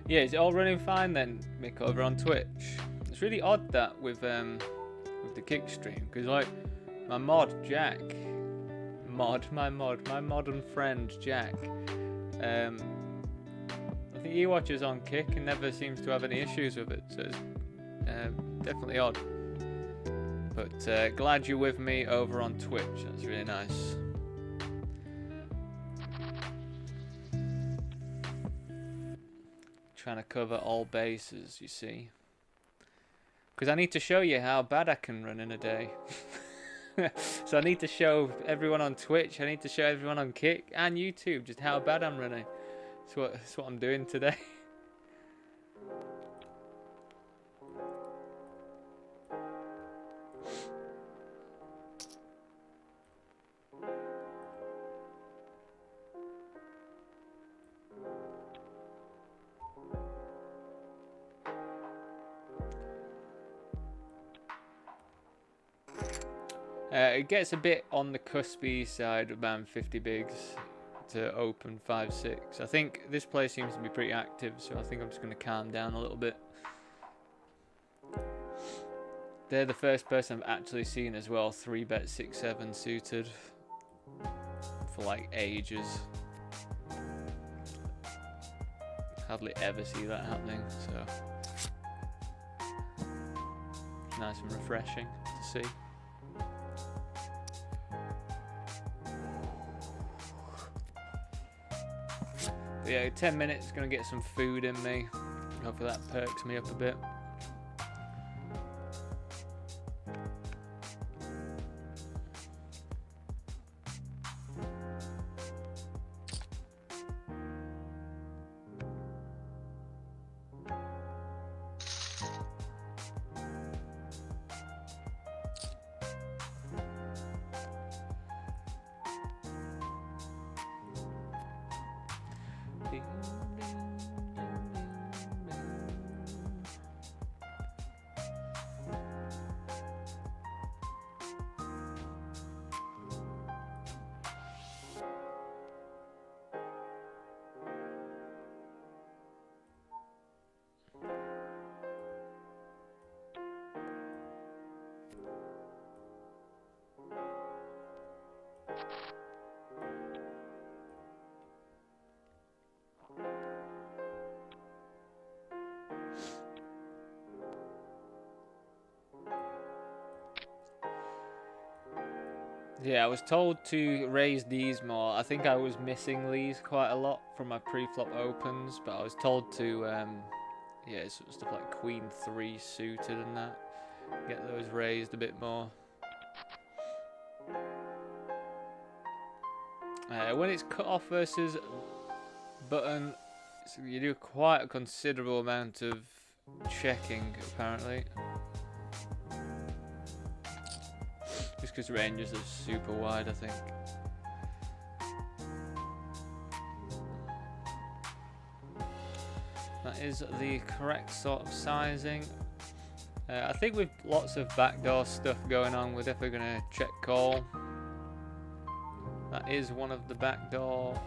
Yeah, is it all running fine then, Mick, over on Twitch? It's really odd that with the kick stream, because like my modern friend Jack, I think he watches on Kick and never seems to have any issues with it, so it's definitely odd. But glad you're with me over on Twitch. That's really nice. Trying to cover all bases, you see, because I need to show you how bad I can run in a day. So I need to show everyone on Twitch, I need to show everyone on Kick and YouTube just how bad I'm running. That's what I'm doing today. It gets a bit on the cuspy side of around 50 bigs to open 5-6. I think this play seems to be pretty active, so I think I'm just going to calm down a little bit. They're the first person I've actually seen as well 3-bet 6-7 suited for like ages. Hardly ever see that happening, so it's nice and refreshing to see. But yeah, 10 minutes, gonna get some food in me. Hopefully that perks me up a bit. Yeah, I was told to raise these more. I think I was missing these quite a lot from my pre-flop opens, but I was told to, yeah, sort of stuff like Queen 3 suited and that. Get those raised a bit more. When it's cut off versus button, so you do quite a considerable amount of checking, apparently. Just because ranges are super wide, I think. That is the correct sort of sizing. I think with lots of backdoor stuff going on, we're definitely going to check call. That is one of the backdoor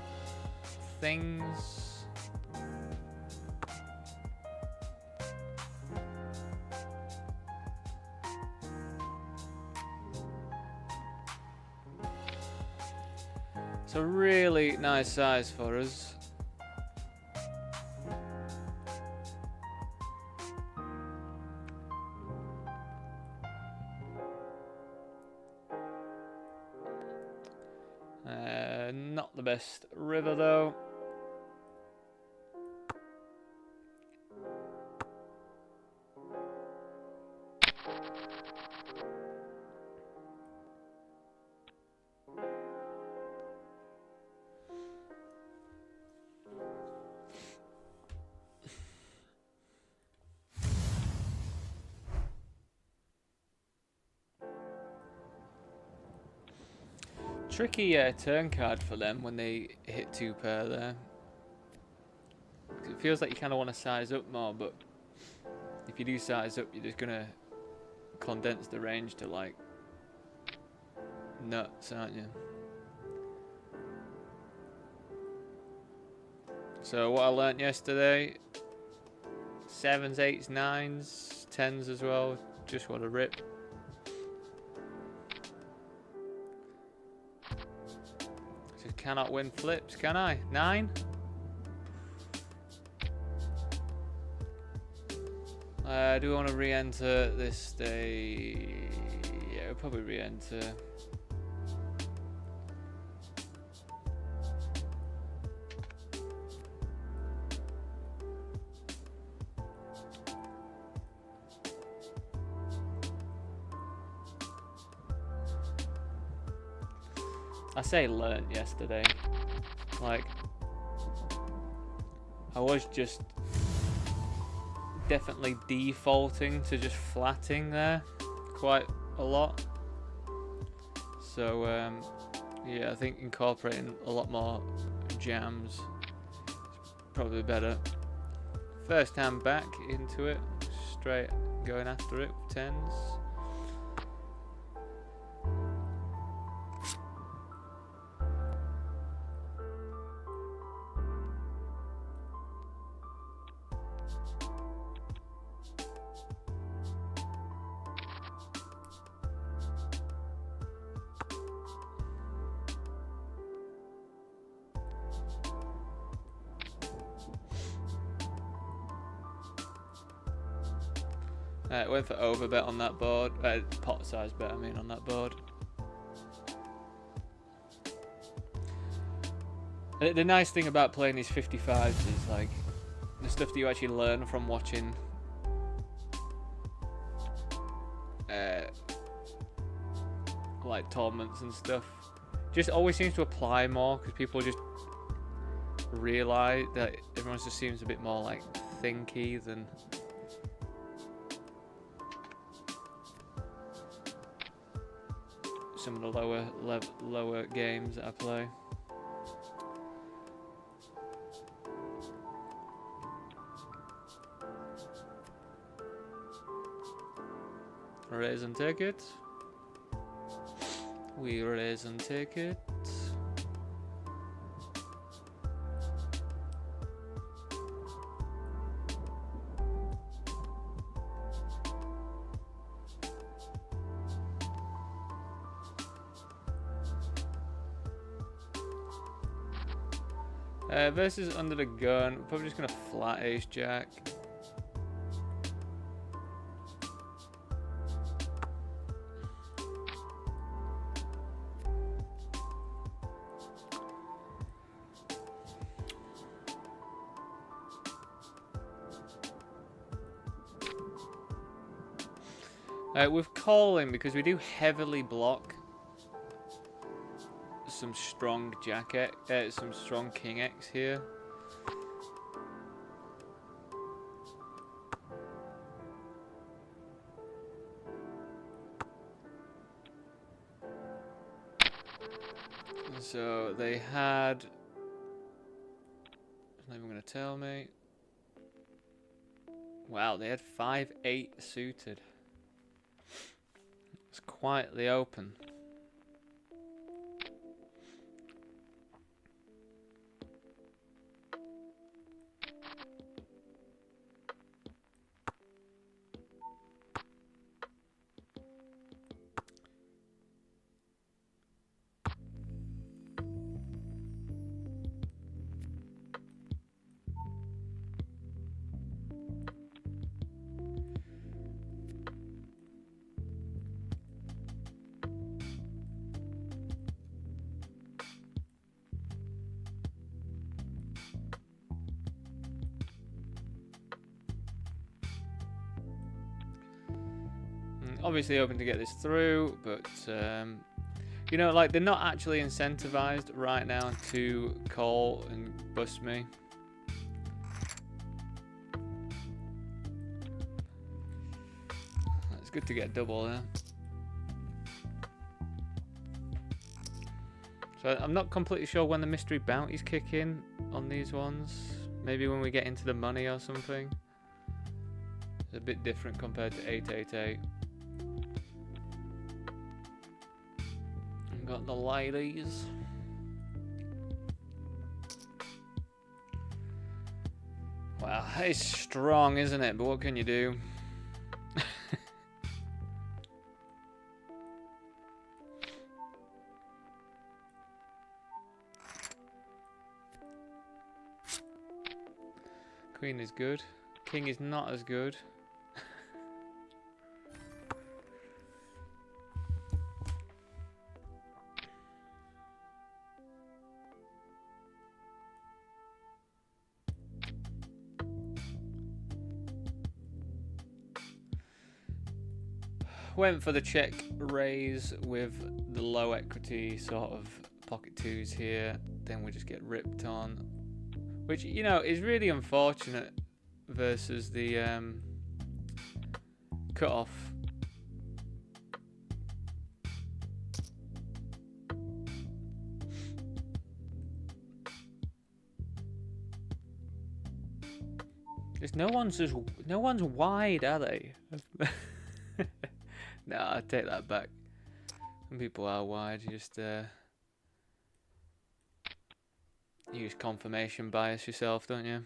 things. It's a really nice size for us. Not the best river though. Tricky turn card for them when they hit 2 pair there. It feels like you kind of want to size up more, but if you do size up, you're just going to condense the range to like nuts, aren't you? So what I learnt yesterday, 7s, 8s, 9s, 10s as well, just want to rip. Cannot win flips, can I? 9? Do we want to re-enter this day? Yeah, we'll probably re-enter. I say learnt yesterday, like I was just definitely defaulting to just flatting there quite a lot, so yeah, I think incorporating a lot more jams is probably better. First hand back into it, straight going after it with 10s. Went for overbet on that board. Pot size bet, I mean, on that board. The nice thing about playing these 55s is like the stuff that you actually learn from watching like tournaments and stuff just always seems to apply more, because people just realize that everyone just seems a bit more like thinky than some of the lower games that I play. Raise and take it. We raise and take it. Versus under the gun, we're probably just gonna flat ace jack. With calling, because we do heavily block some strong jack X, some strong king X here. So they had, it's not even going to tell me. Wow, they had 5-8 suited. It's quietly open. Obviously hoping to get this through, but you know, like, they're not actually incentivized right now to call and bust me. It's good to get a double there. So I'm not completely sure when the mystery bounties kick in on these ones. Maybe when we get into the money or something. It's a bit different compared to 888. Got the ladies. Wow, it's strong, isn't it? But what can you do? Queen is good. King is not as good. Went for the check raise with the low equity sort of pocket twos here. Then we just get ripped on, which, you know, is really unfortunate versus the cutoff. Because no one's wide, are they? No, I take that back. Some people are wide. You just use confirmation bias yourself, don't you?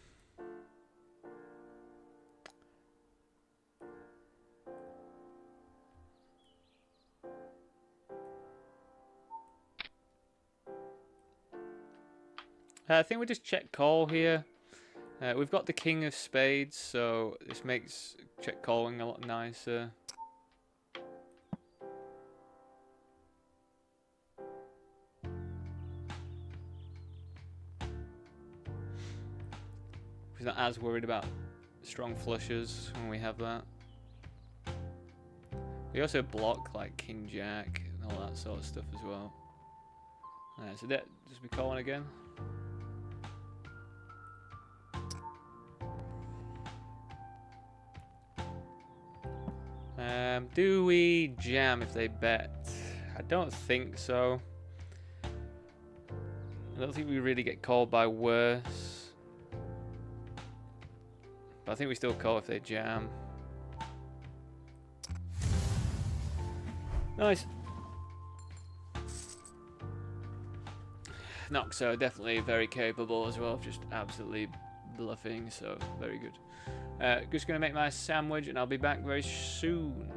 I think we just check call here. We've got the king of spades, so this makes check calling a lot nicer. He's not as worried about strong flushes when we have that. We also block like King Jack and all that sort of stuff as well. Alright, so that just be calling again. Do we jam if they bet? I don't think so. I don't think we really get called by worse. But I think we still call if they jam. Nice. Noxo definitely very capable as well of just absolutely bluffing, so very good. Just gonna make my sandwich and I'll be back very soon.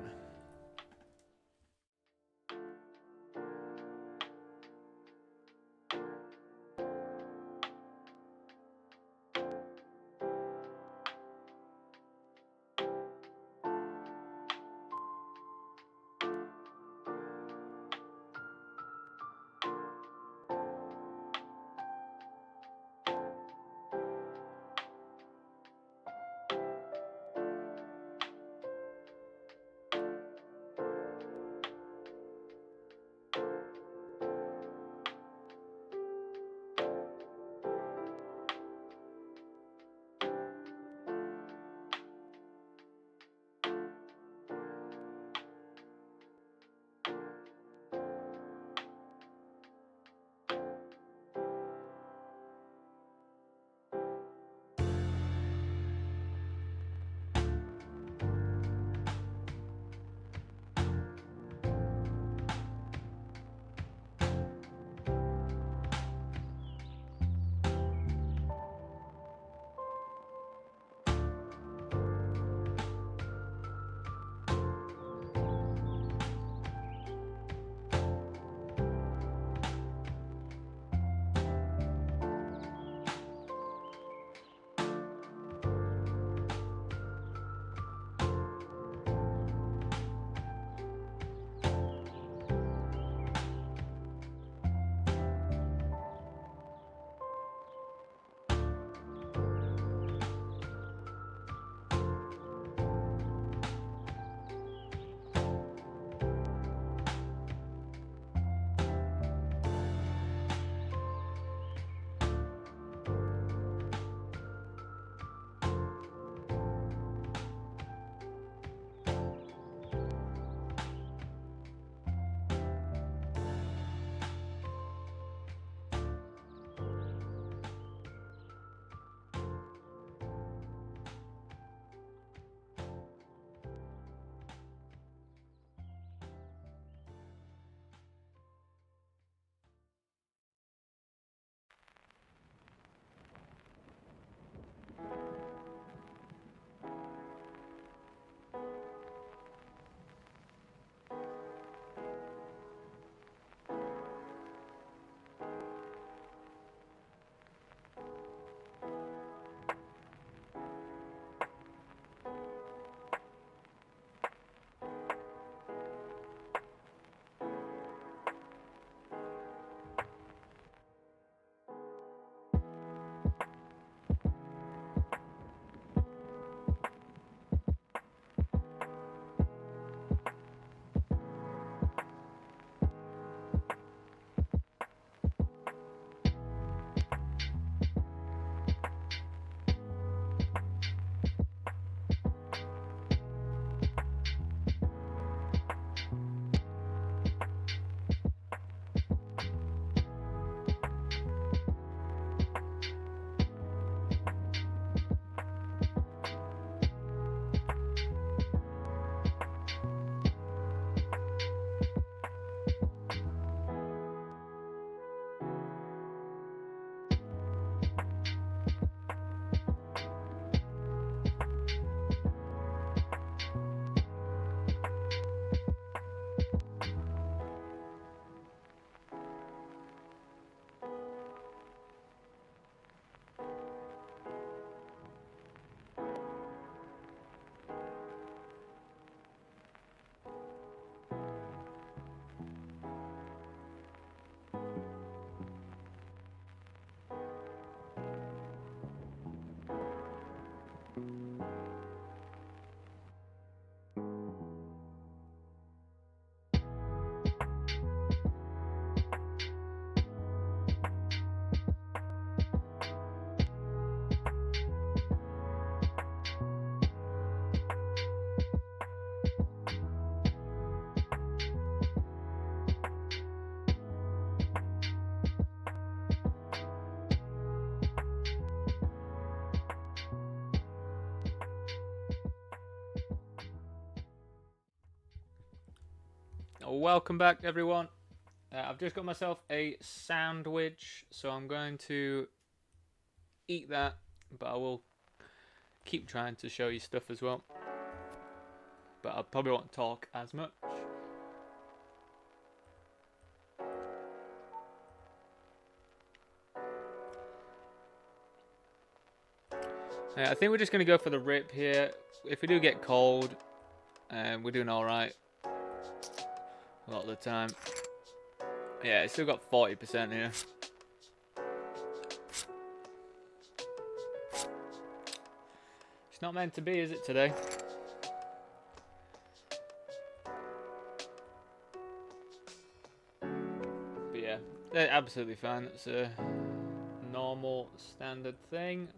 Welcome back, everyone. I've just got myself a sandwich, so I'm going to eat that, but I will keep trying to show you stuff as well. But I probably won't talk as much. I think we're just going to go for the rip here. If we do get cold, we're doing alright a lot of the time. Yeah, it's still got 40% here. It's not meant to be, is it, today? But yeah, they're absolutely fine. It's a normal, standard thing.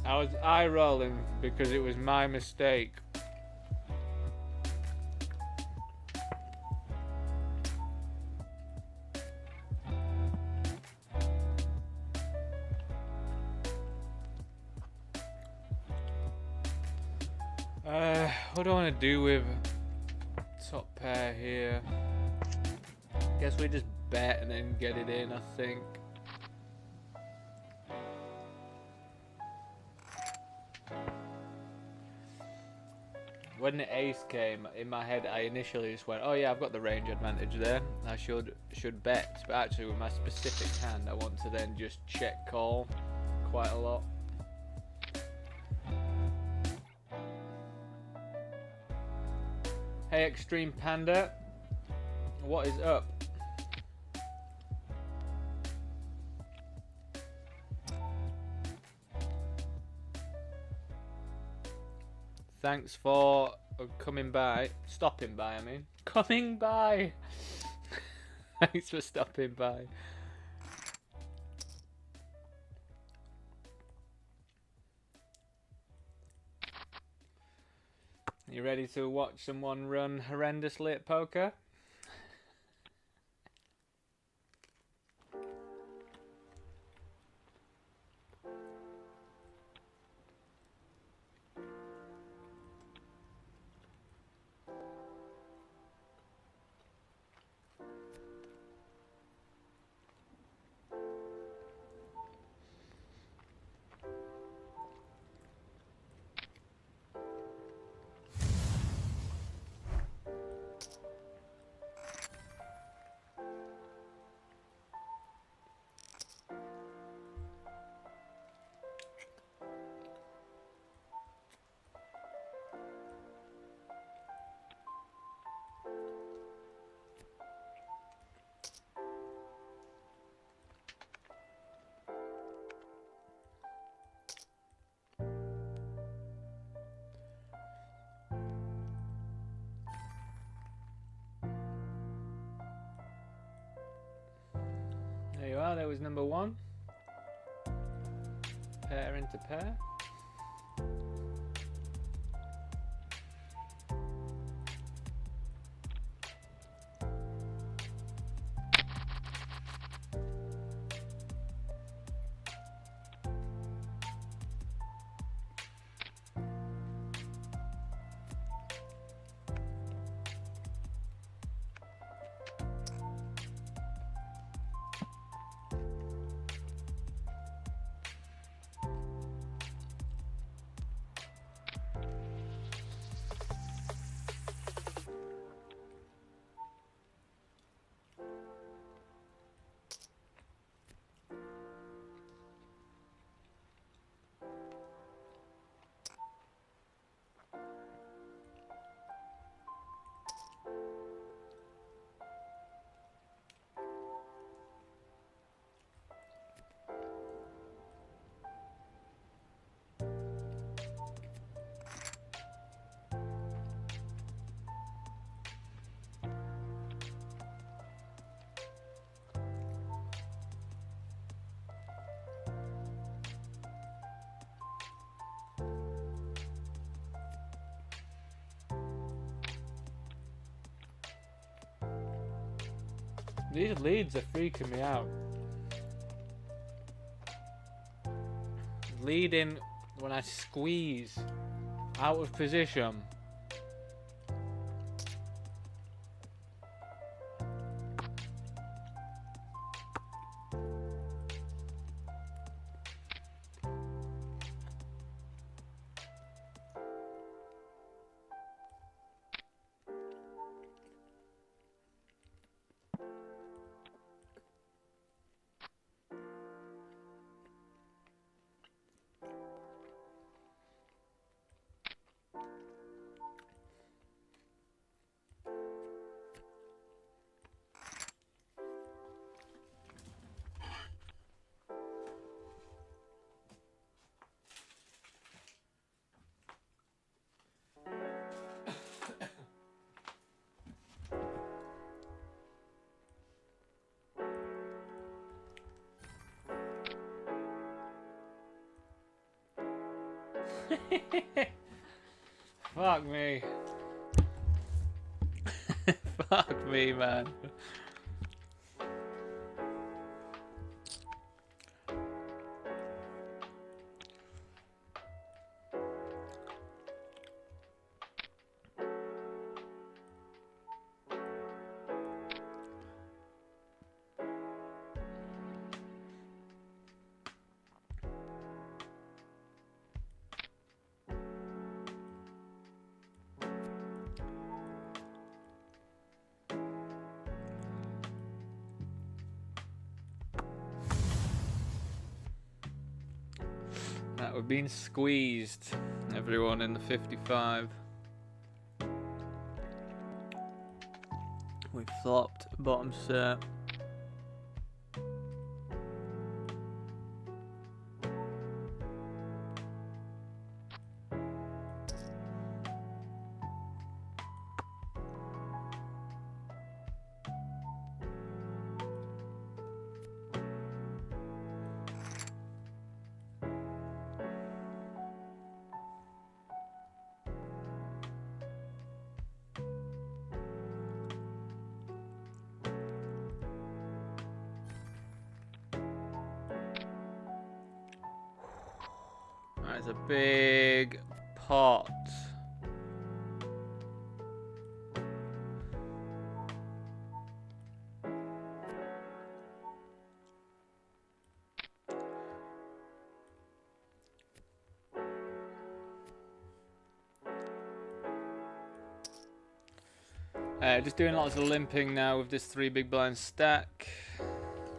I was eye rolling because it was my mistake. What do I want to do with top pair here? Guess we just bet and then get it in, I think. When the ace came in my head, I initially just went, oh yeah, I've got the range advantage there. I should bet, but actually with my specific hand, I want to then just check call quite a lot. Hey Extreme Panda, what is up? Thanks for coming by. Stopping by, I mean. Coming by! Thanks for stopping by. You ready to watch someone run horrendously at poker? There you are, there was number one. Pair into pair. These leads are freaking me out. Leading when I squeeze out of position. Fuck me. Fuck me, man. we've been squeezed. Everyone in the 55. We flopped bottom set. That's a big pot. Just doing lots of limping now with this 3 big blind stack.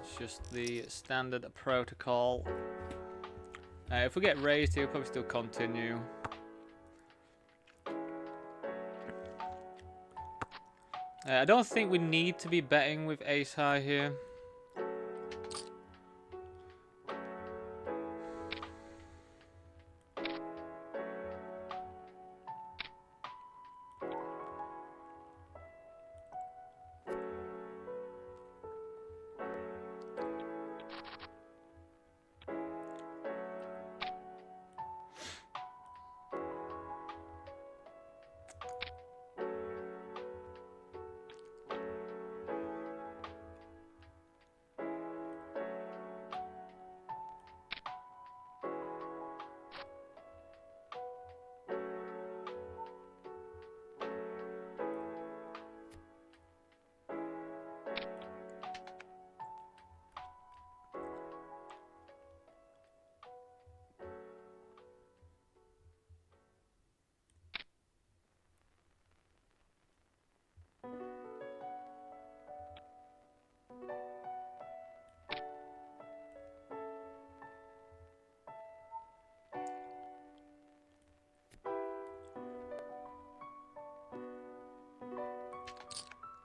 It's just the standard protocol. If we get raised here, we'll probably still continue. I don't think we need to be betting with ace high here.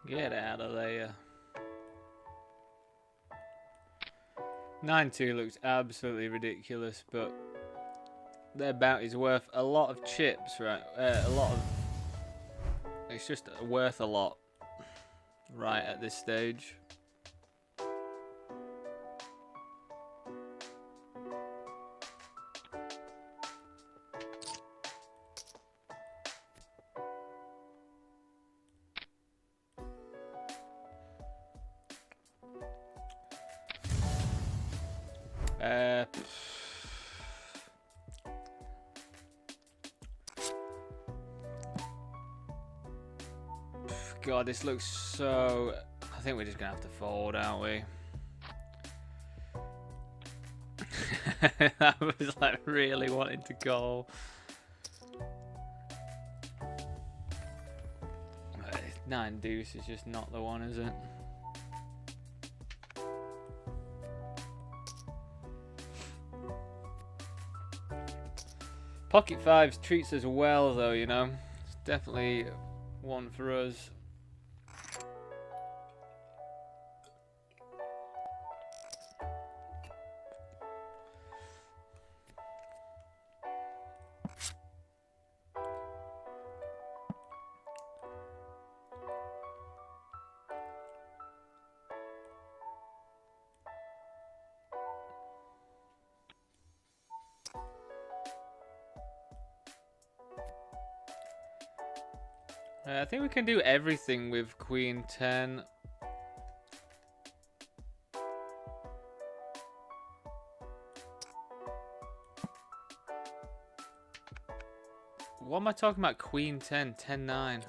Get out of there. 9-2 looks absolutely ridiculous, but their bounty's worth a lot of chips, right? It's just worth a lot right at this stage. God, this looks so... I think we're just going to have to fold, aren't we? That was like really wanting to go. 9 deuce is just not the one, is it? Pocket fives treats us well, though, you know. It's definitely one for us. I think we can do everything with Queen 10. What am I talking about? Queen 10, 10-9.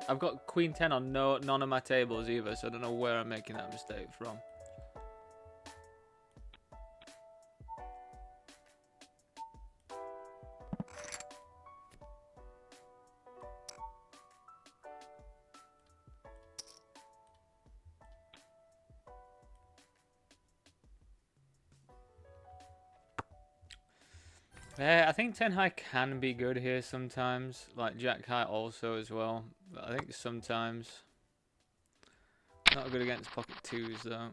I've got Queen 10 on none of my tables either, so I don't know where I'm making that mistake from. I think 10 high can be good here sometimes, like jack high also as well. But I think sometimes not good against pocket twos though.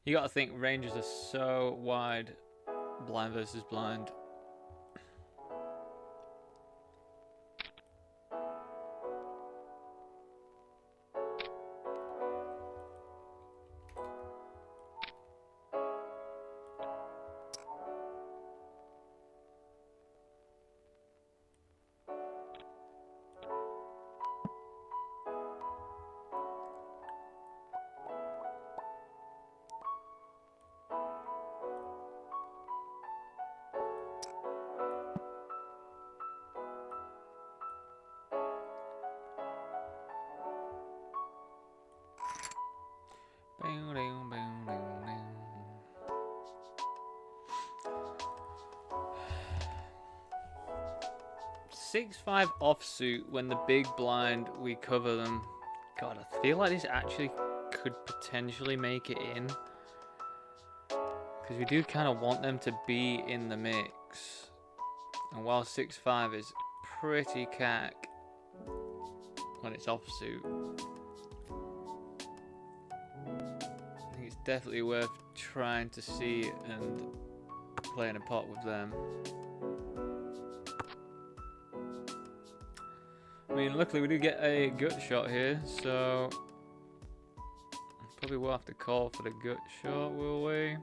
You got to think ranges are so wide, blind versus blind. Bing, ding, bing, ding, ding. 6-5 offsuit when the big blind we cover them. God, I feel like this actually could potentially make it in, because we do kind of want them to be in the mix. And while 6-5 is pretty cack when it's offsuit, I think it's definitely worth trying to see and playing a pot with them. I mean, luckily we do get a gut shot here, so probably will have to call for the gut shot, will we?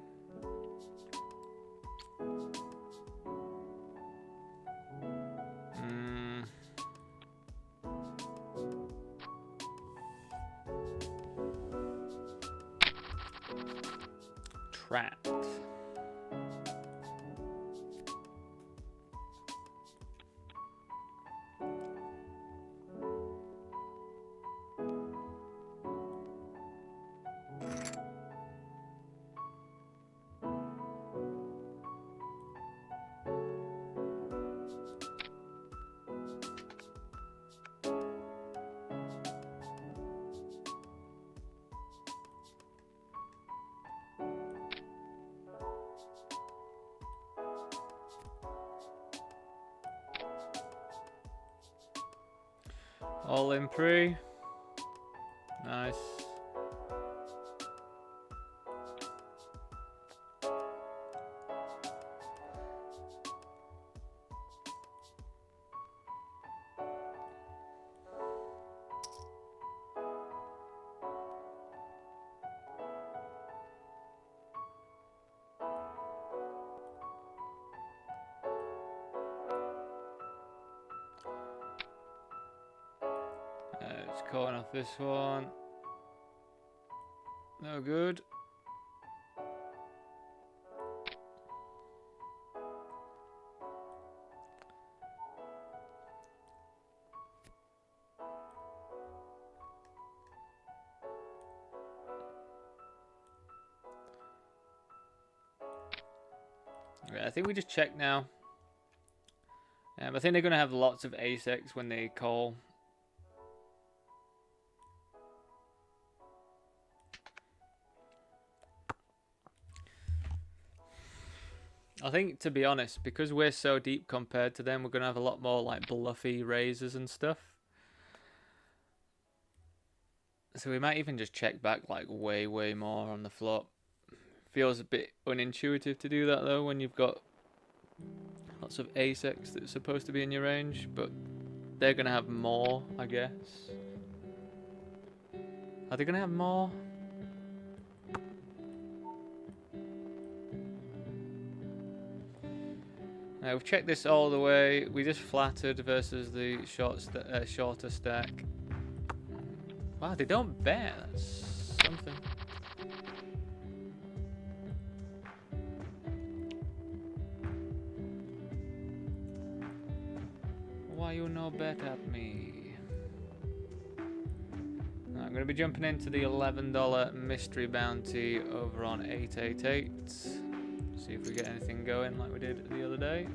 Trapped. All in pre. Nice. It's calling off this one. No good. Yeah, I think we just check now. I think they're going to have lots of ace-x when they call. I think, to be honest, because we're so deep compared to them, we're going to have a lot more like bluffy raises and stuff. So we might even just check back like way more on the flop. Feels a bit unintuitive to do that though when you've got lots of ace-x that's supposed to be in your range, but they're going to have more, I guess. Are they going to have more? We've checked this all the way. We just flattered versus the shorter stack. Wow, they don't bet. That's something. Why you no bet at me? I'm going to be jumping into the $11 mystery bounty over on 888. See if we get anything going like we did the other day.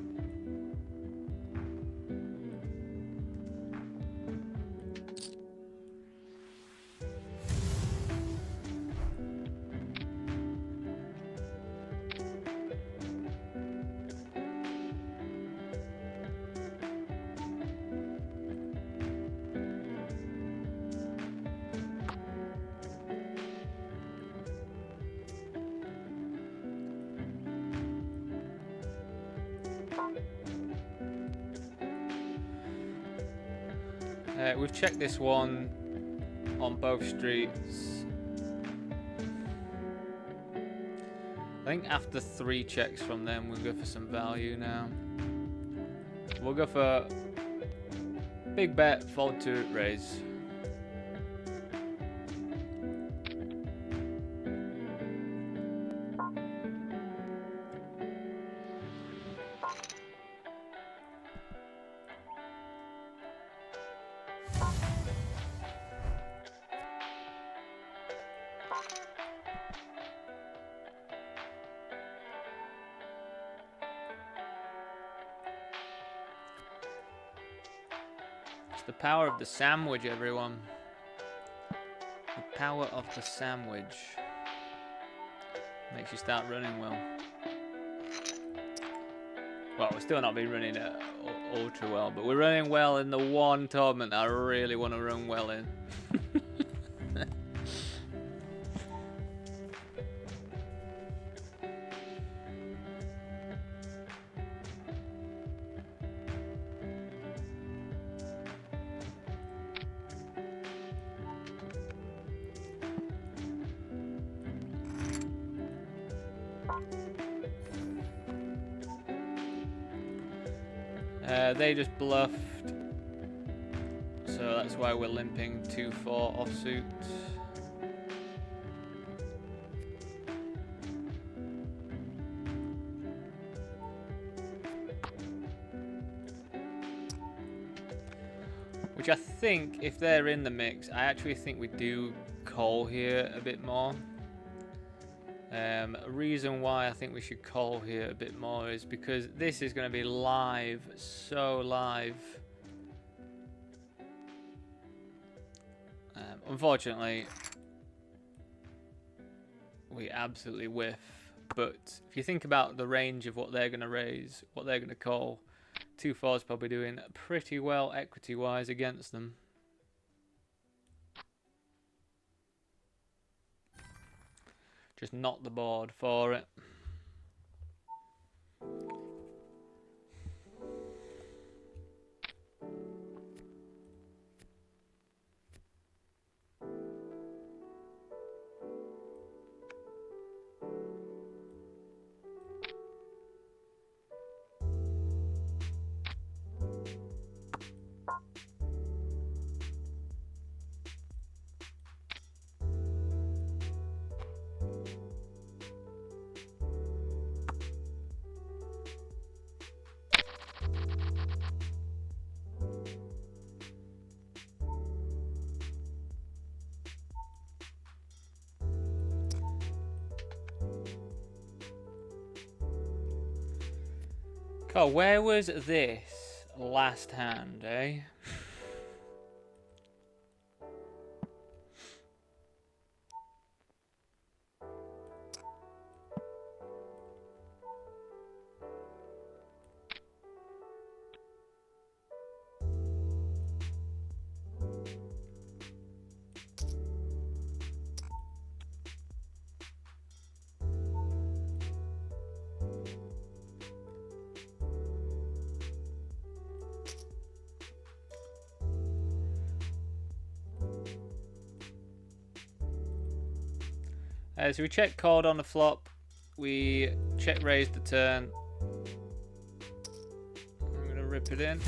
We've checked this one on both streets. I think after 3 checks from them, we'll go for some value now. We'll go for big bet, fold to raise. The power of the sandwich, everyone. The power of the sandwich. Makes you start running well. Well, we're still not been running ultra well, but we're running well in the one tournament I really want to run well in. They just bluffed, so that's why we're limping 2-4 offsuit. Which I think, if they're in the mix, I actually think we do call here a bit more. A reason why I think we should call here a bit more is because this is going to be live, so live. Unfortunately, we absolutely whiff. But if you think about the range of what they're going to raise, what they're going to call, 2-4 is probably doing pretty well equity-wise against them. Just not the board for it. Oh, where was this last hand, eh? So we check called on the flop, we check raised the turn. I'm gonna rip it in.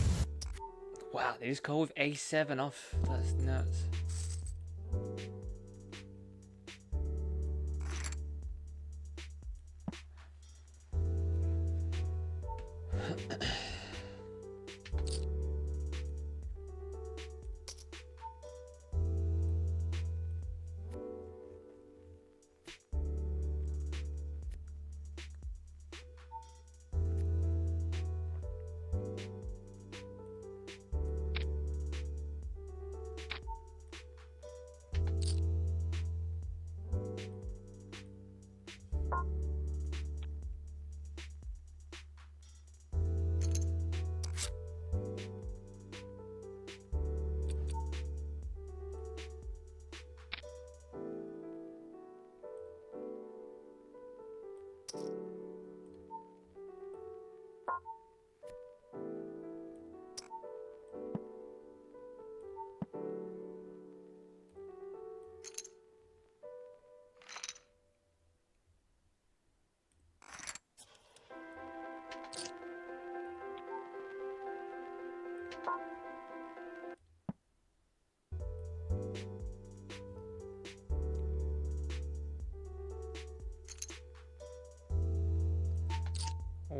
Wow, they just call with A7 off. That's nuts.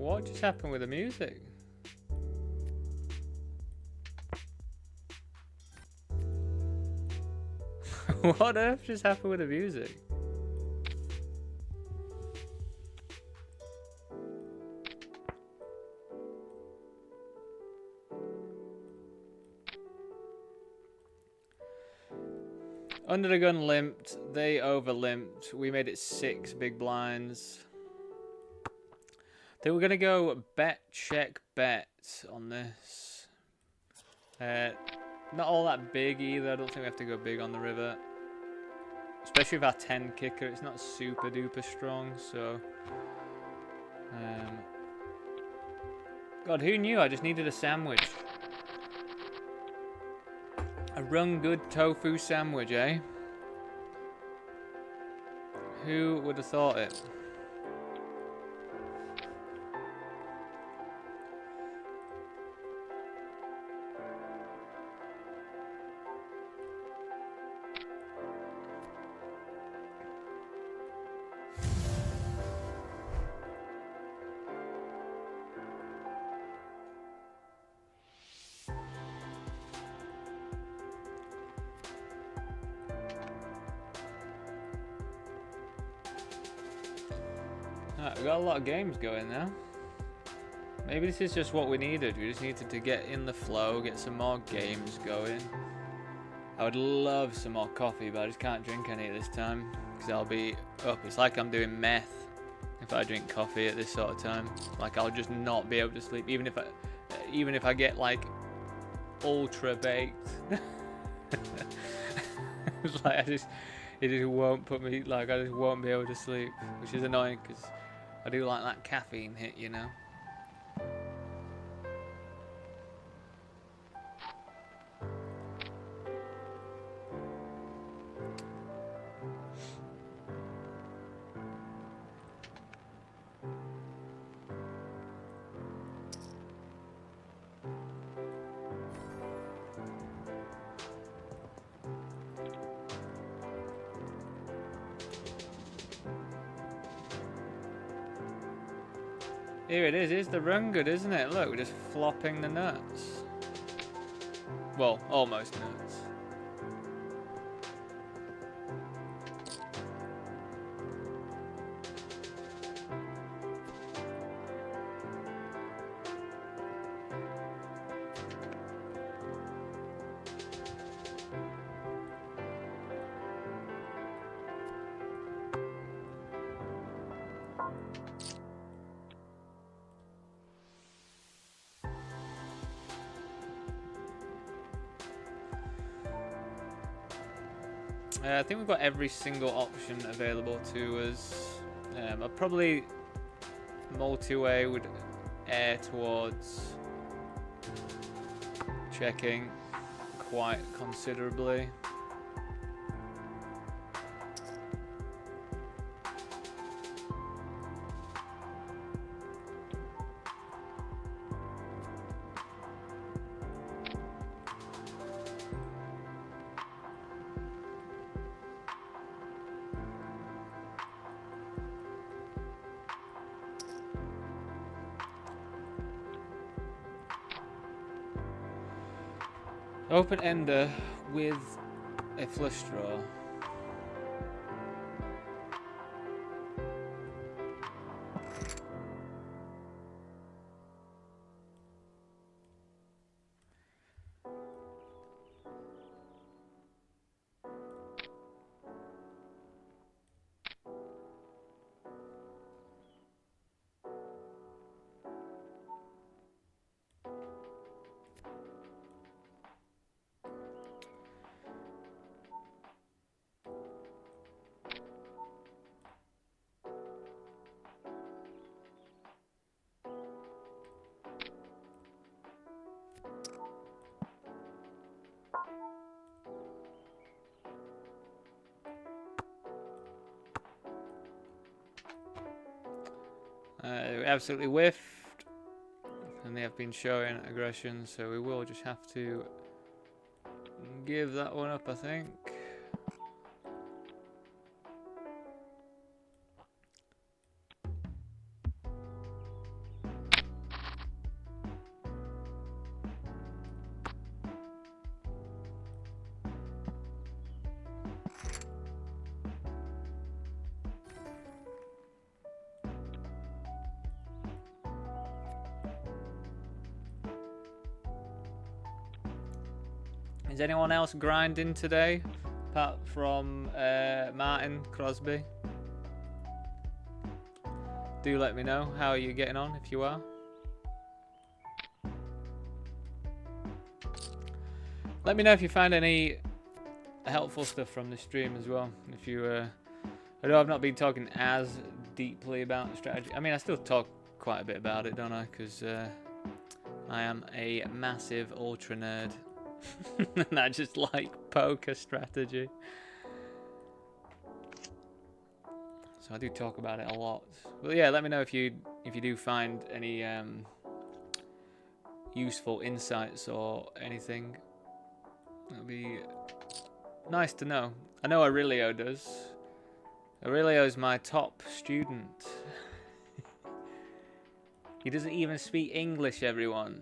What just happened with the music? What on earth just happened with the music? Under the gun limped, they over limped. We made it 6 big blinds. They were gonna go bet, check, bet on this. Not all that big either. I don't think we have to go big on the river. Especially with our 10 kicker, it's not super duper strong, so... God, who knew? I just needed a sandwich. A run good tofu sandwich, eh? Who would have thought it? Alright, we've got a lot of games going now. Maybe this is just what we needed. We just needed to get in the flow, get some more games going. I would love some more coffee, but I just can't drink any at this time because I'll be up. It's like I'm doing meth if I drink coffee at this sort of time. Like I'll just not be able to sleep, even if I get like ultra baked. It's like it just won't put me, like I just won't be able to sleep, which is annoying because I do like that caffeine hit, you know. Here it is. Here's the run good, isn't it? Look, we're just flopping the nuts. Well, almost nuts. I think we've got every single option available to us. I probably multi-way would err towards checking quite considerably. Open ender with a flush draw. We absolutely whiffed, and they have been showing aggression, so we will just have to give that one up, I think. Is anyone else grinding today, apart from Martin Crosby? Do let me know how you're getting on if you are. Let me know if you find any helpful stuff from the stream as well. If you, I know I've not been talking as deeply about strategy. I mean, I still talk quite a bit about it, don't I? Because I am a massive ultra nerd, and I just like poker strategy. So I do talk about it a lot. But yeah, let me know if you do find any useful insights or anything. That'd be nice to know. I know Aurelio does. Aurelio is my top student. He doesn't even speak English, everyone.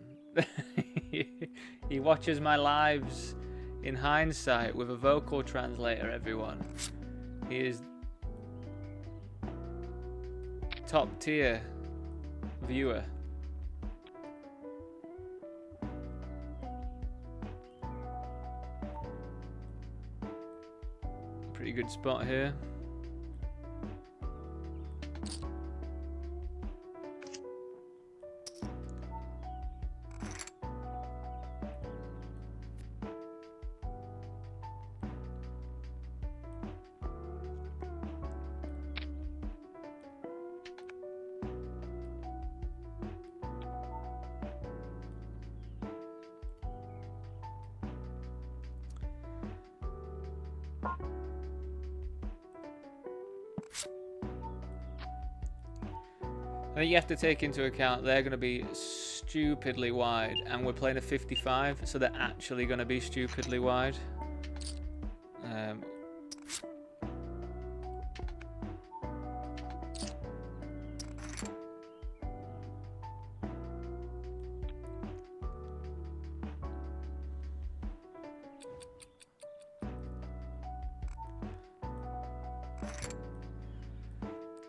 He watches my lives in hindsight with a vocal translator, everyone. He is top tier viewer. Pretty good spot here. I think you have to take into account they're going to be stupidly wide, and we're playing a 55, so they're actually going to be stupidly wide.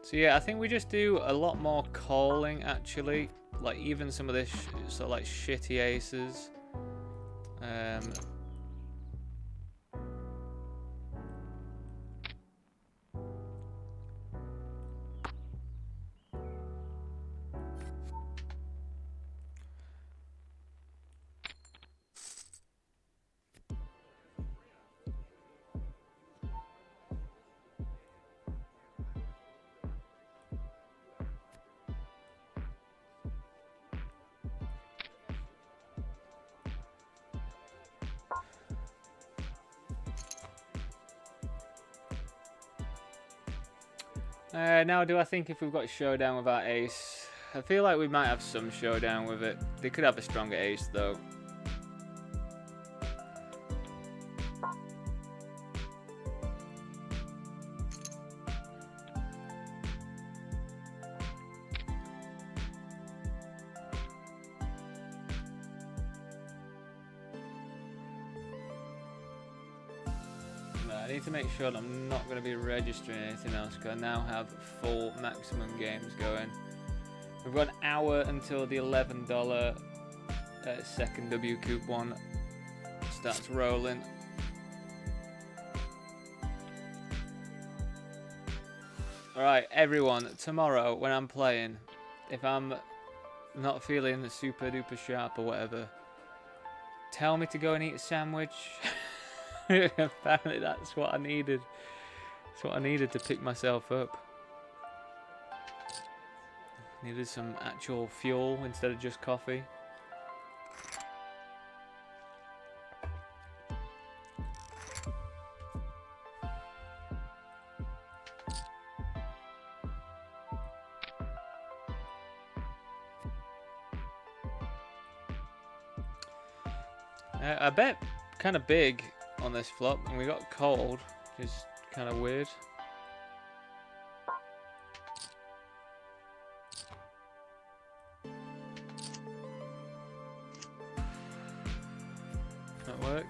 So yeah, I think we just do a lot more calling actually, like even some of this sort of like shitty aces. Now, do I think if we've got showdown with our ace? I feel like we might have some showdown with it. They could have a stronger ace, though. I need to make sure that I'm not going to be registering anything else, because I now have full maximum games going. We've got an hour until the $11 second WCOOP one starts rolling. Alright, everyone, tomorrow when I'm playing, if I'm not feeling super duper sharp or whatever, tell me to go and eat a sandwich. Apparently that's what I needed. That's what I needed to pick myself up. Needed some actual fuel instead of just coffee. I bet kind of big on this flop, and we got cold, which is kind of weird. That works.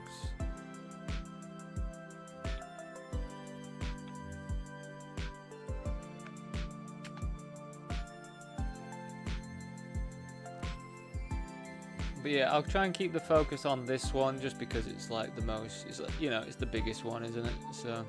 But yeah, I'll try and keep the focus on this one just because it's like the most, it's like, you know, it's the biggest one, isn't it? So.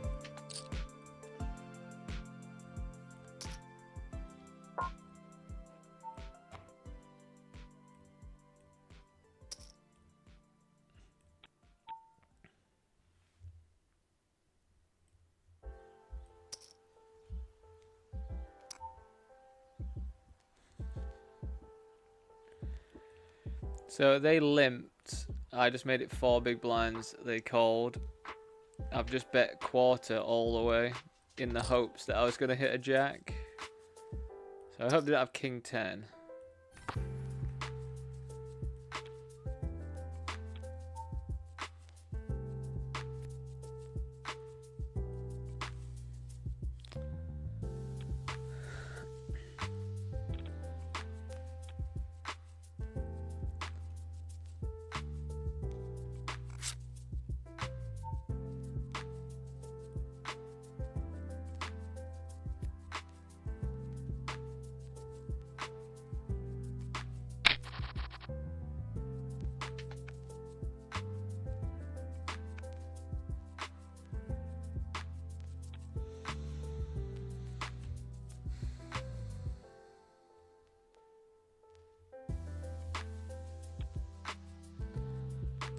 So they limped. I just made it 4 big blinds. They called. I've just bet quarter all the way in the hopes that I was going to hit a jack. So I hope they don't have king 10.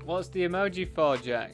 What's the emoji for, Jack?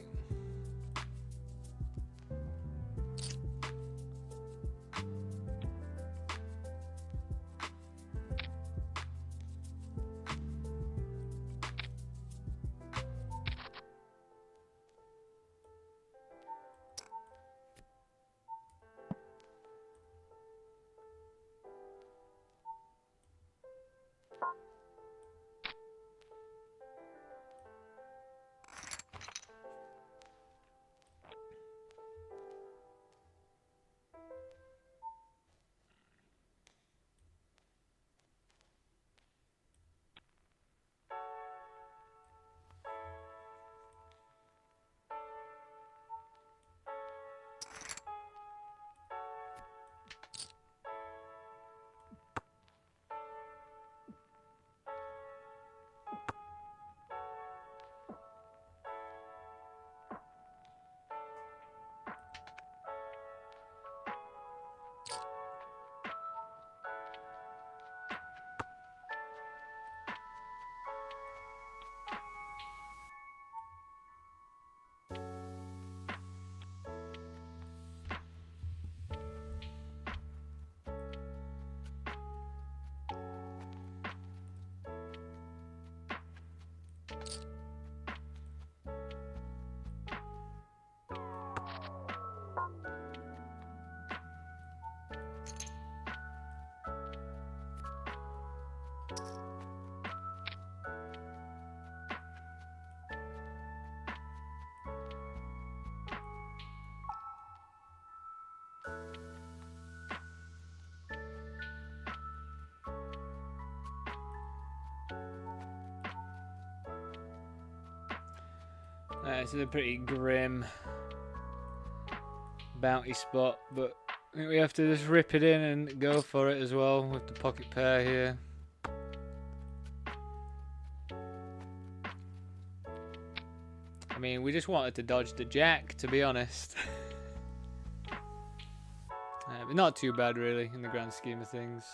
This is a pretty grim bounty spot, but I think we have to just rip it in and go for it as well with the pocket pair here. I mean, we just wanted to dodge the jack, to be honest. But not too bad, really, in the grand scheme of things.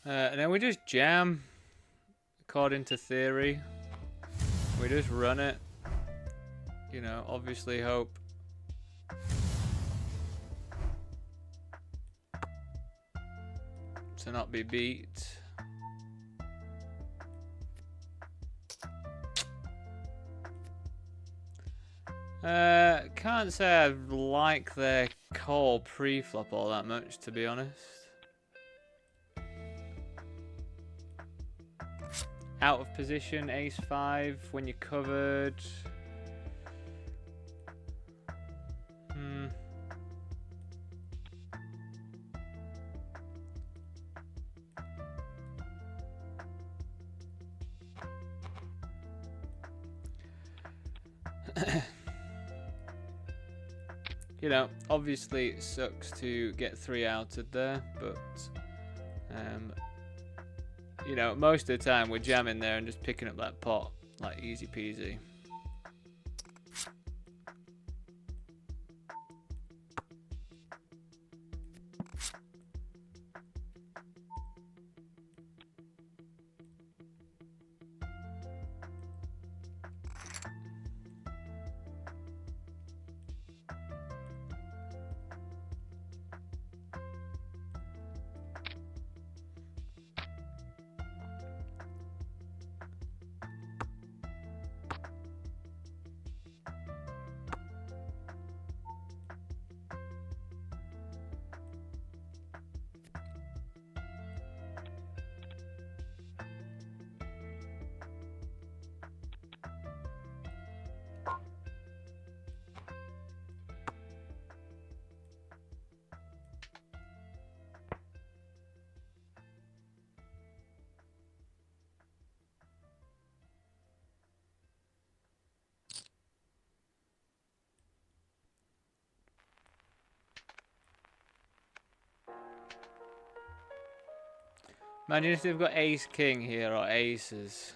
And then we just jam, according to theory. We just run it. You know, obviously hope to not be beat. Can't say I like their call pre-flop all that much, to be honest. Out of position, ace 5 when you're covered. You know, obviously it sucks to get 3 outed there, but you know, most of the time we're jamming there and just picking up that pot like easy peasy. Imagine if they've got ace king here or aces.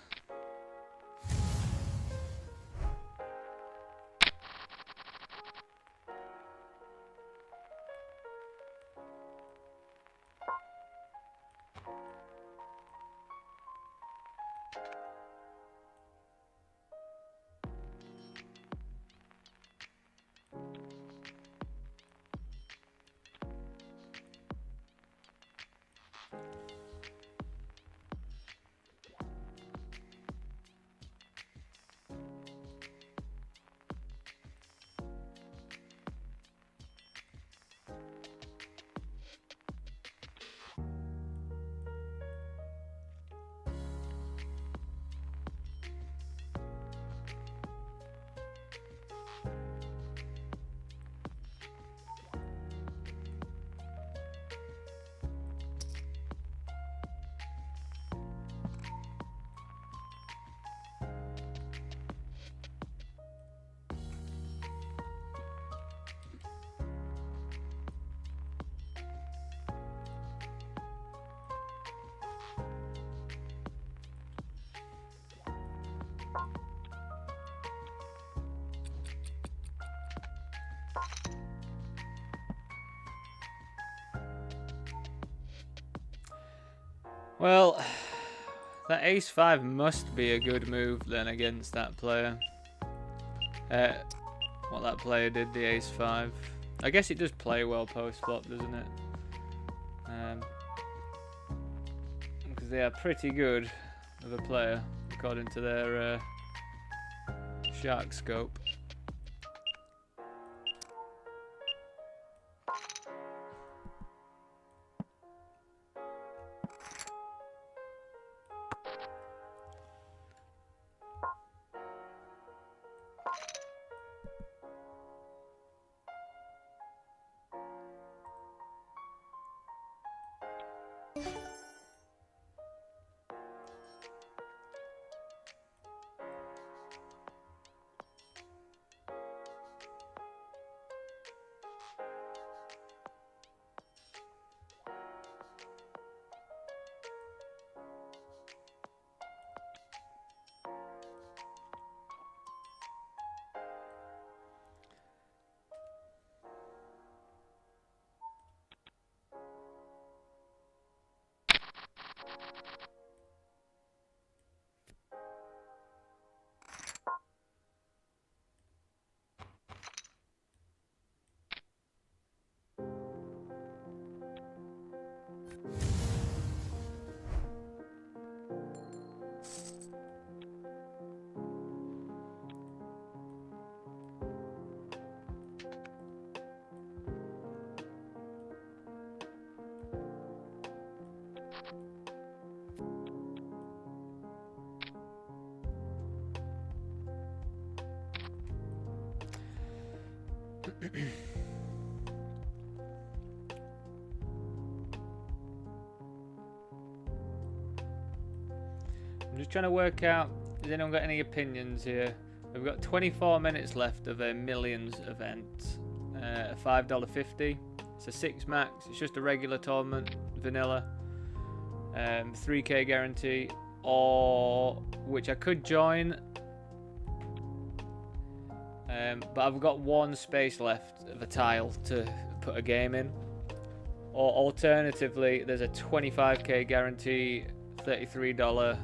Well, that ace 5 must be a good move then against that player. What that player did, the ace 5. I guess it does play well post flop, doesn't it? Because they are pretty good of a player according to their shark scope. I'm just trying to work out, has anyone got any opinions here? We've got 24 minutes left of a Millions event. $5.50. It's a 6 max. It's just a regular tournament, vanilla. 3k guarantee, or which I could join. But I've got 1 space left of a tile to put a game in. Or alternatively, there's a 25k guarantee, $33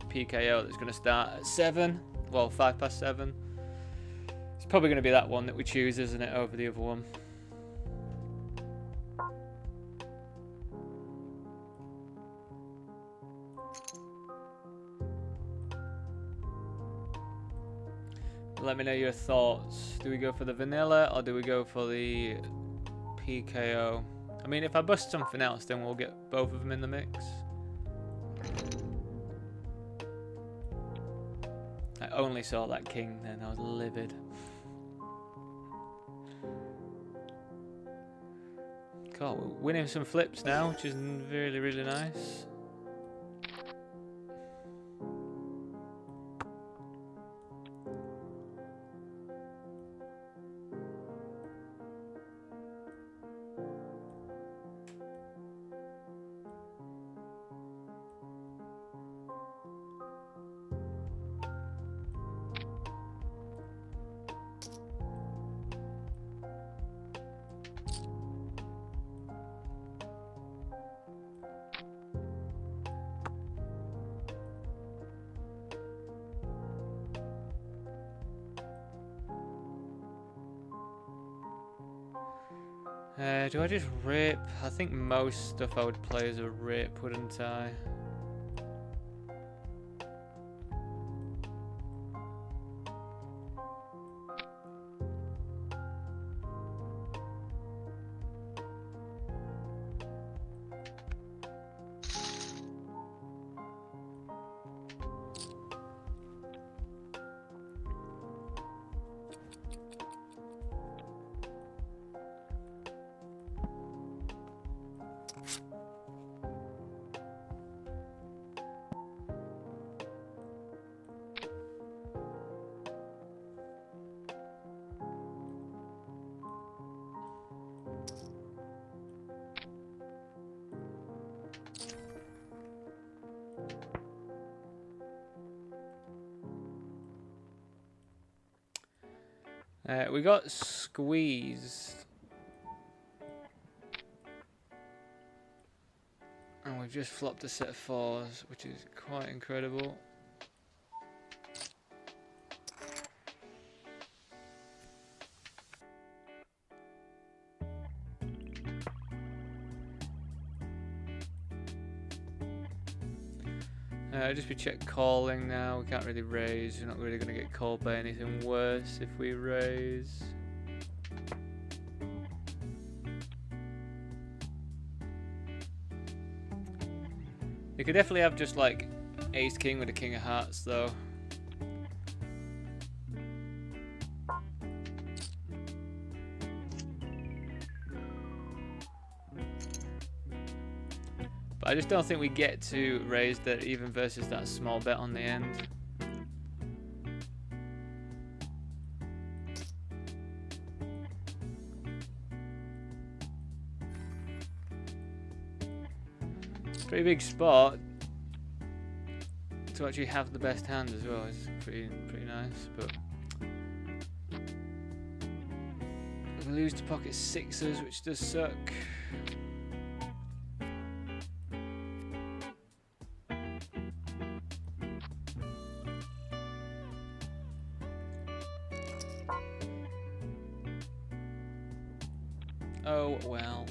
PKO that's going to start at 7. Well, 5 past 7. It's probably going to be that one that we choose, isn't it, over the other one. Let me know your thoughts. Do we go for the vanilla or do we go for the PKO? I mean, if I bust something else, then we'll get both of them in the mix. I only saw that king then, I was livid. God, we're winning some flips now, which is really, really nice. Do I just rip? I think most stuff I would play as a rip, wouldn't I? We got squeezed. And we've just flopped a set of 4s, which is quite incredible. Just be check calling now. We can't really raise. We're not really going to get called by anything worse if we raise. You could definitely have just like ace king with a king of hearts though. I just don't think we get to raise that even versus that small bet on the end. Pretty big spot to actually have the best hand as well. It's pretty nice, but we lose to pocket 6s, which does suck. Oh, well.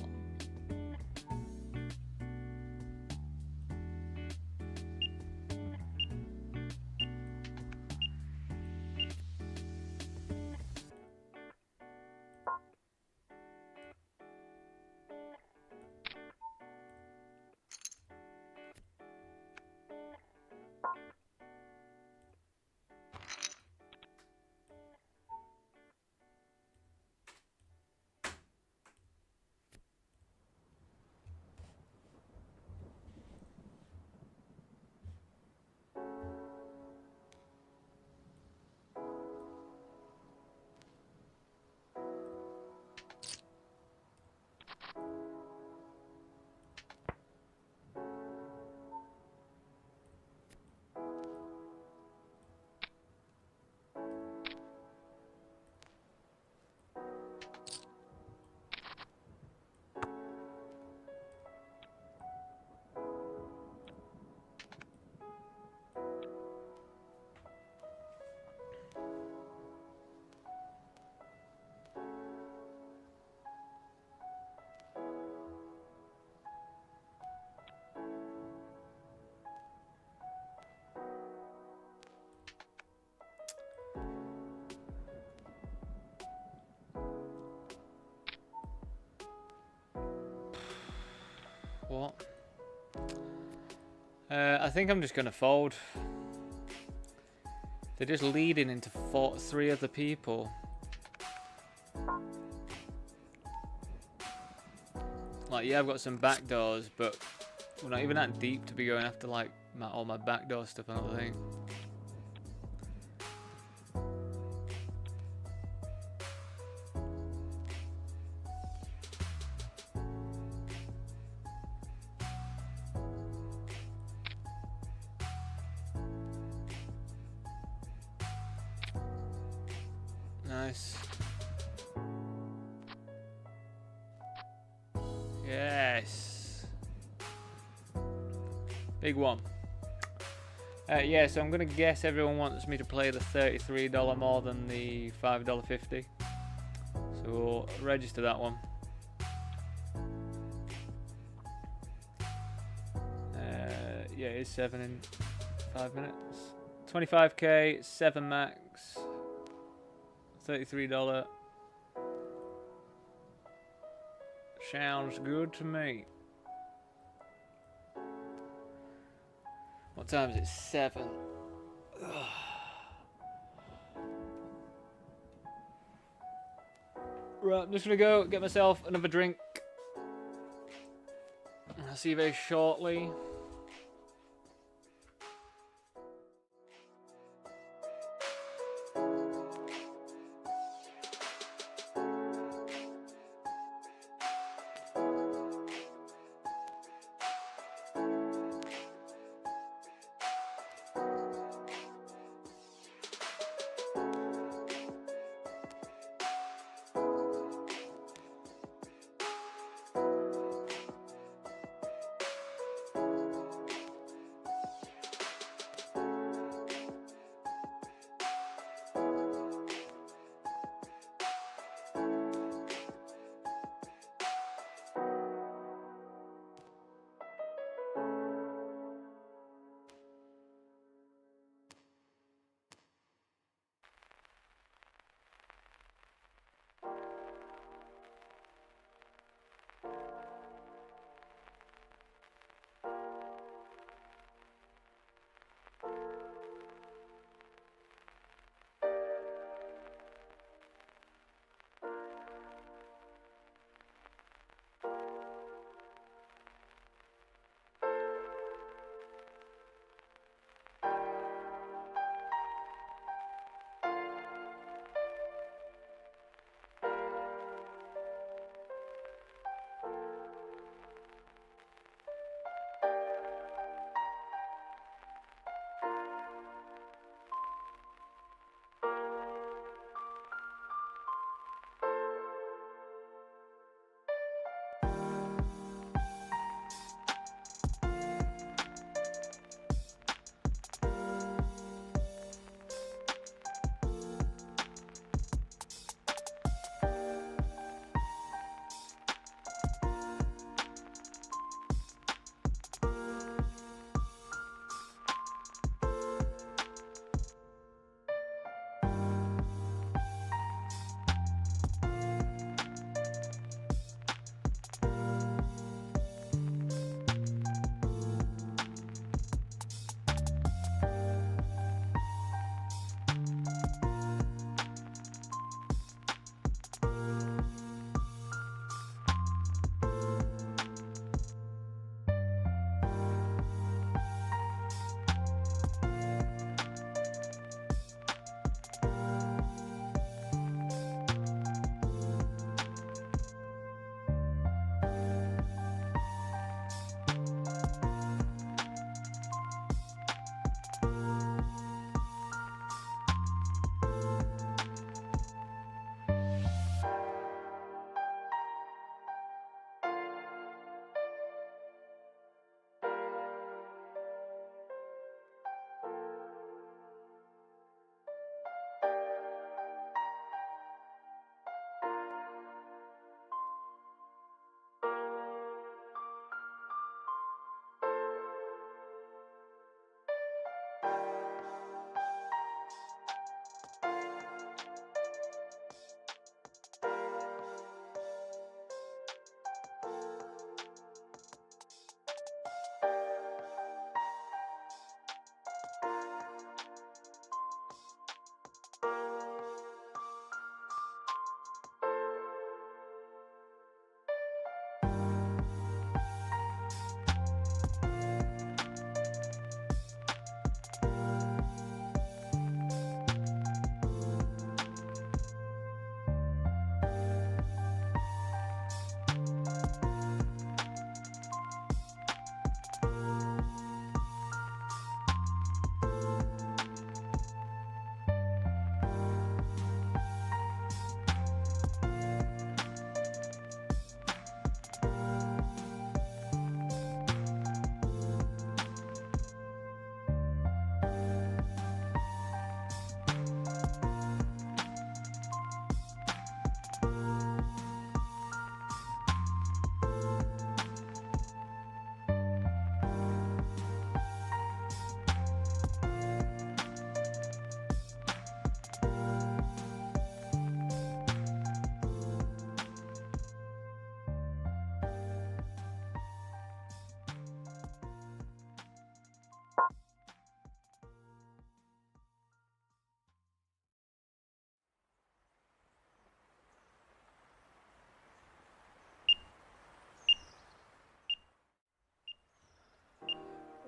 What? I think I'm just gonna fold. They're just leading into 3 other people. Like, yeah, I've got some back doors, but we're not even that deep to be going after like all my backdoor stuff, I don't think. Nice. Yes. Big one. Yeah, so I'm going to guess everyone wants me to play the $33 more than the $5.50. So we'll register that one. Yeah, it's 7 in 5 minutes. 25k, 7 max, $33. Sounds good to me. What time is it? 7. Ugh. Right, I'm just gonna go get myself another drink. I'll see you very shortly.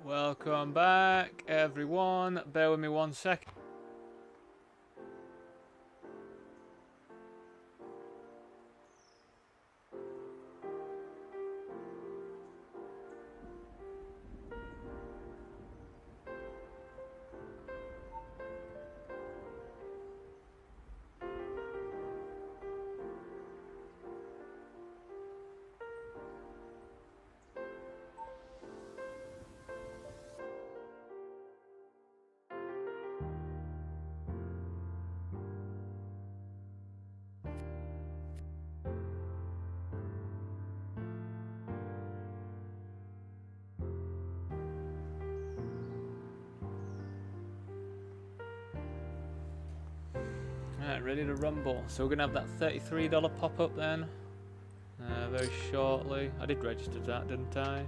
Welcome back, everyone. Bear with me 1 second. Alright, ready to rumble. So we're going to have that $33 pop-up then. Very shortly. I did register that, didn't I?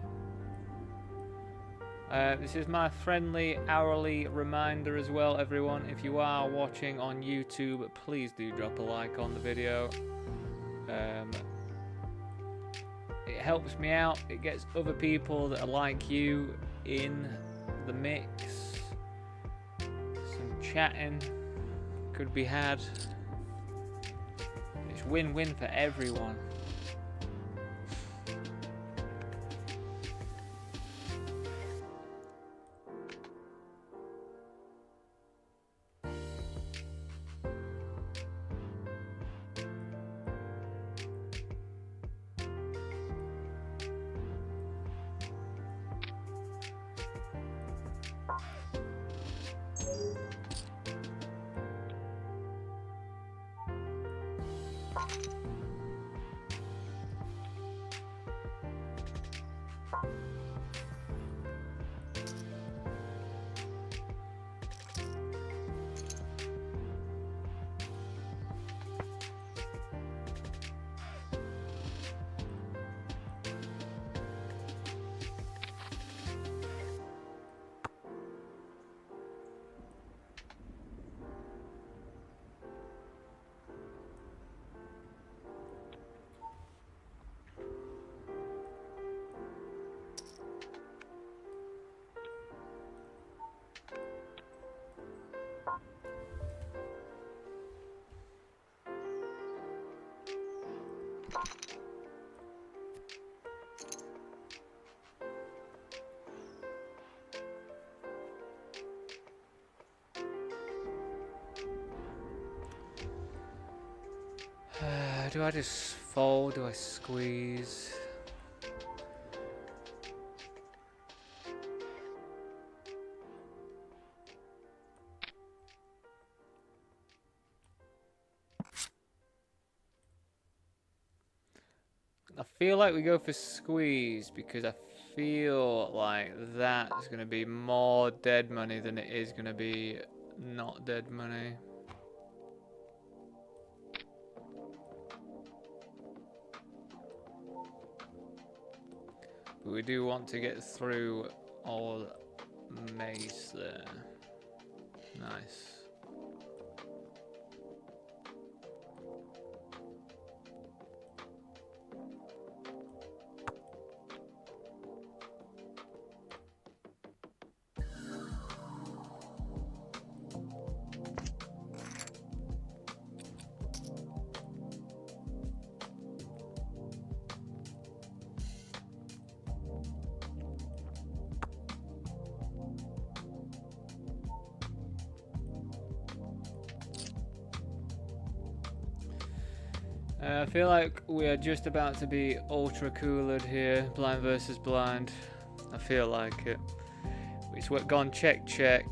This is my friendly hourly reminder as well, everyone. If you are watching on YouTube, please do drop a like on the video. It helps me out. It gets other people that are like you in the mix. Some chatting could be had. It's win-win for everyone. Do I just fold? Do I squeeze? I feel like we go for squeeze because I feel like that's going to be more dead money than it is going to be not dead money. But we do want to get through all mace there. Nice. I feel like we are just about to be ultra cooled here, blind versus blind. I feel like it. It's gone check check.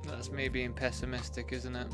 That's me being pessimistic, isn't it?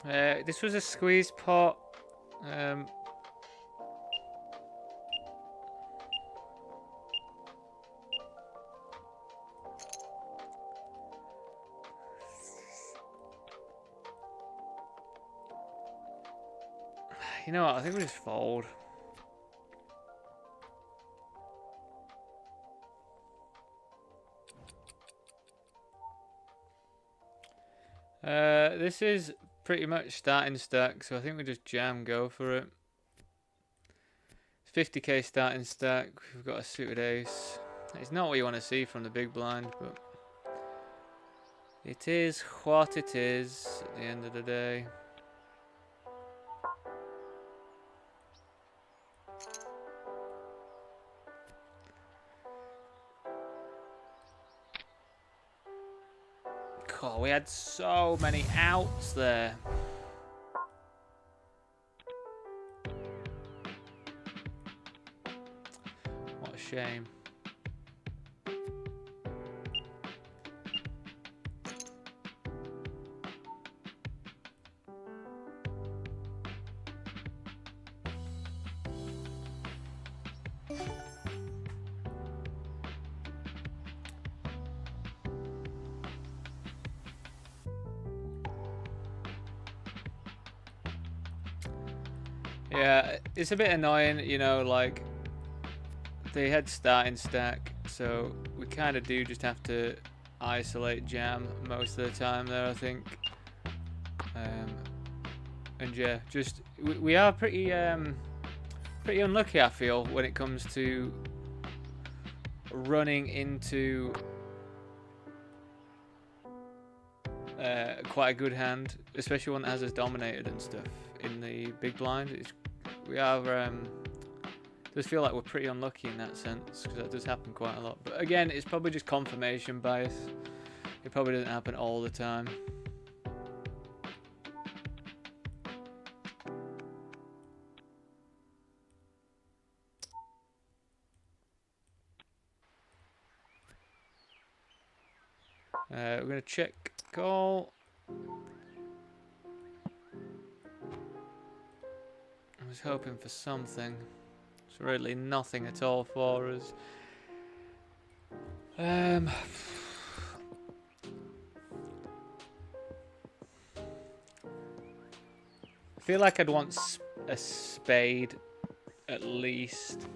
This was a squeeze pot. You know what? I think we just fold. This is pretty much starting stack, so I think we just jam go for it. 50k starting stack. We've got a suited ace. It's not what you want to see from the big blind, but it is what it is at the end of the day. God, we had so many outs there. What a shame. Yeah, it's a bit annoying, you know, like, they had starting stack, so we kind of do just have to isolate jam most of the time there, I think. And yeah, just, we are pretty unlucky, I feel, when it comes to running into quite a good hand, especially one that has us dominated and stuff in the big blind. We are does feel like we're pretty unlucky in that sense, because that does happen quite a lot. But again, it's probably just confirmation bias. It probably doesn't happen all the time. We're gonna check call. I was hoping for something. It's really nothing at all for us. I feel like I'd want a spade at least.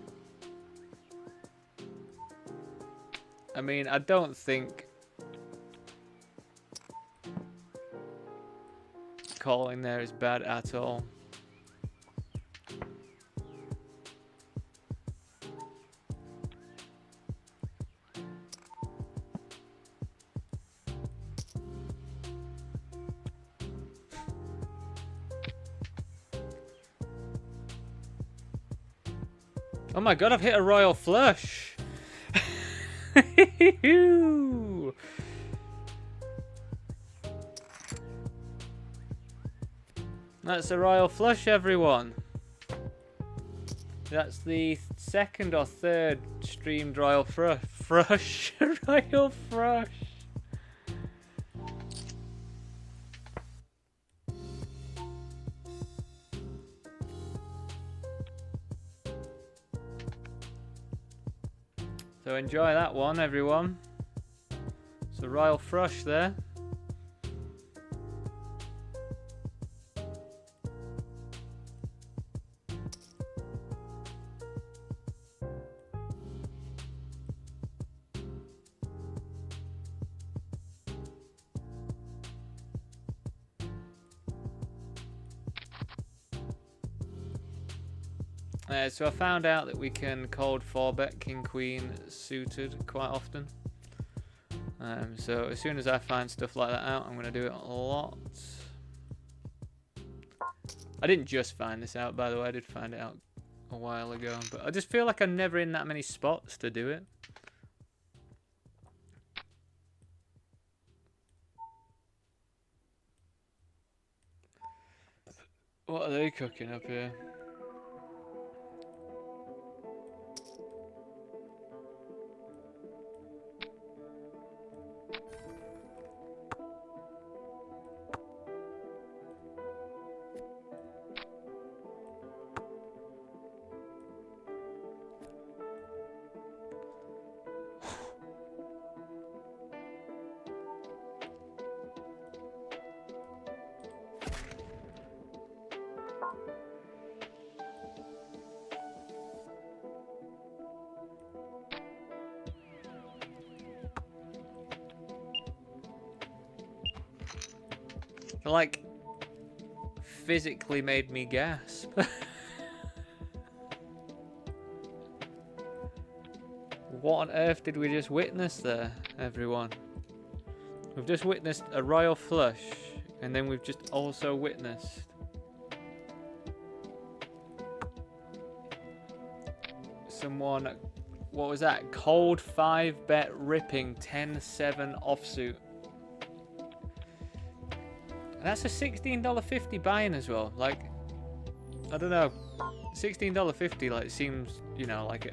I mean, I don't think calling there is bad at all. Oh my god, I've hit a royal flush! That's a royal flush, everyone. That's the second or third streamed royal frush. Royal frush. So enjoy that one, everyone. It's a royal frush there. So I found out that we can cold 4-bet King Queen suited quite often. So as soon as I find stuff like that out, I'm going to do it a lot. I didn't just find this out, by the way. I did find it out a while ago. But I just feel like I'm never in that many spots to do it. What are they cooking up here? It, like, physically made me gasp. What on earth did we just witness there, everyone? We've just witnessed a royal flush, and then we've just also witnessed someone, what was that? Cold 5-bet ripping 10-7 offsuit. And that's a $16.50 buy-in as well. Like, I don't know, $16.50 like seems, you know, like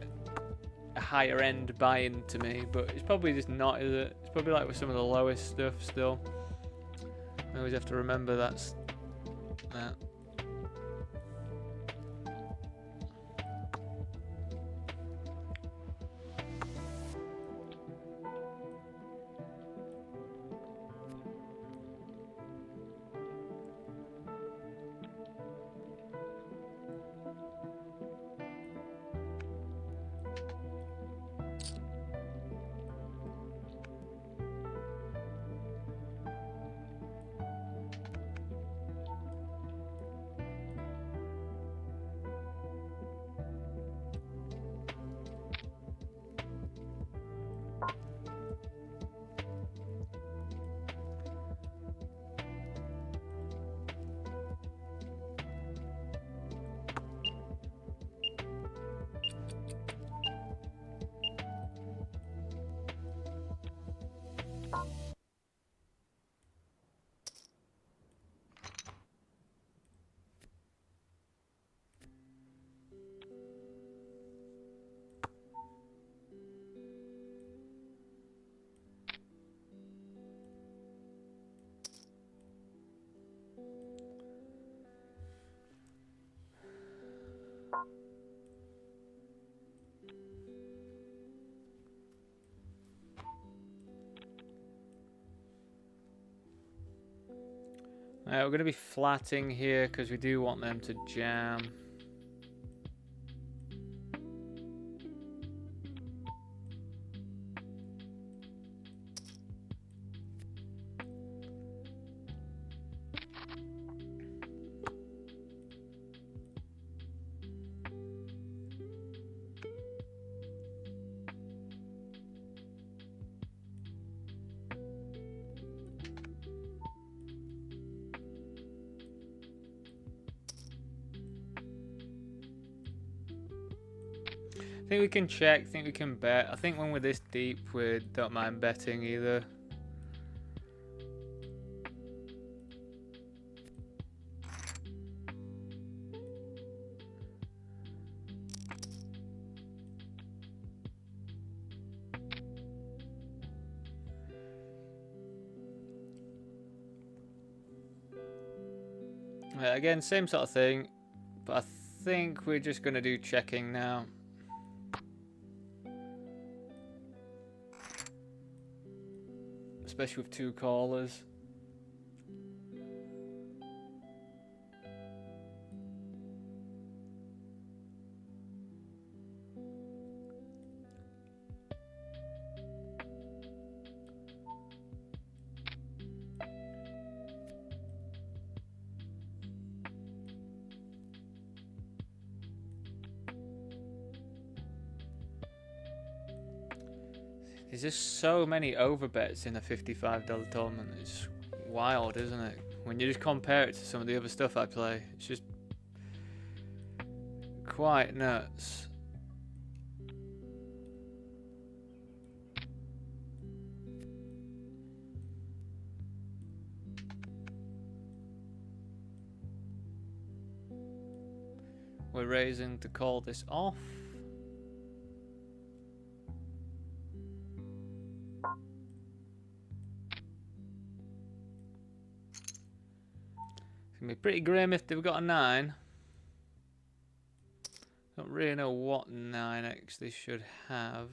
a higher end buy-in to me, but it's probably just not, is it? It's probably like with some of the lowest stuff still. I always have to remember that's that. We're going to be flatting here because we do want them to jam. I think we can check, I think we can bet. I think when we're this deep, we don't mind betting either. Again, same sort of thing, but I think we're just going to do checking now. Especially with two callers. There's just so many overbets in a $55 tournament. It's wild, isn't it? When you just compare it to some of the other stuff I play, it's just quite nuts. We're raising to call this off. It's gonna be pretty grim if they've got a 9. Don't really know what 9x they should have.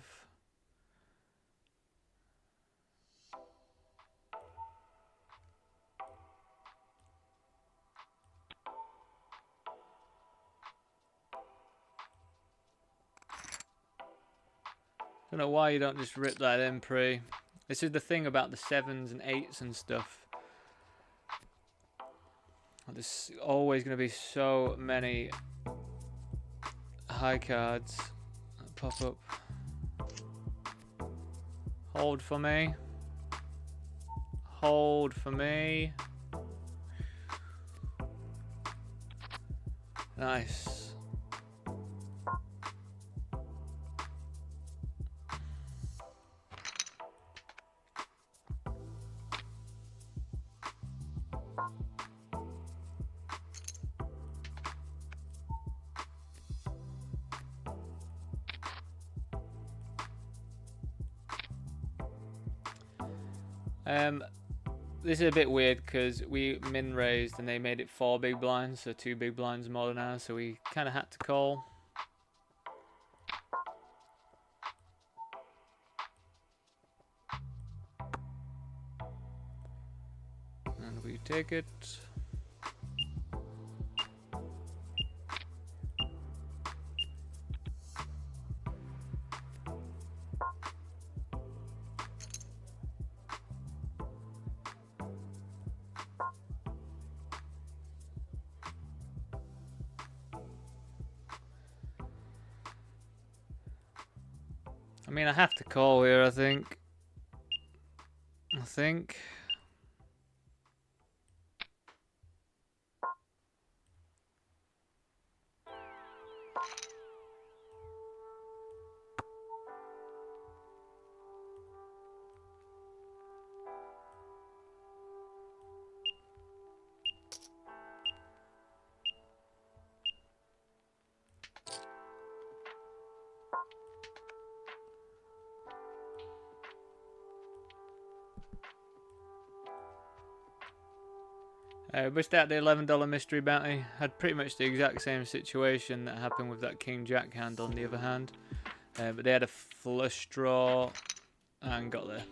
Don't know why you don't just rip that in pre. This is the thing about the 7s and 8s and stuff. there's always going to be so many high cards that pop up. Hold for me. Hold for me. Nice. This is a bit weird because we min raised and they made it 4 big blinds, so 2 big blinds more than ours, so we kind of had to call. And we take it. I mean, I have to call here, I think. We start the $11 mystery bounty. Had pretty much the exact same situation that happened with that King Jack hand on the other hand. But they had a flush draw and got there.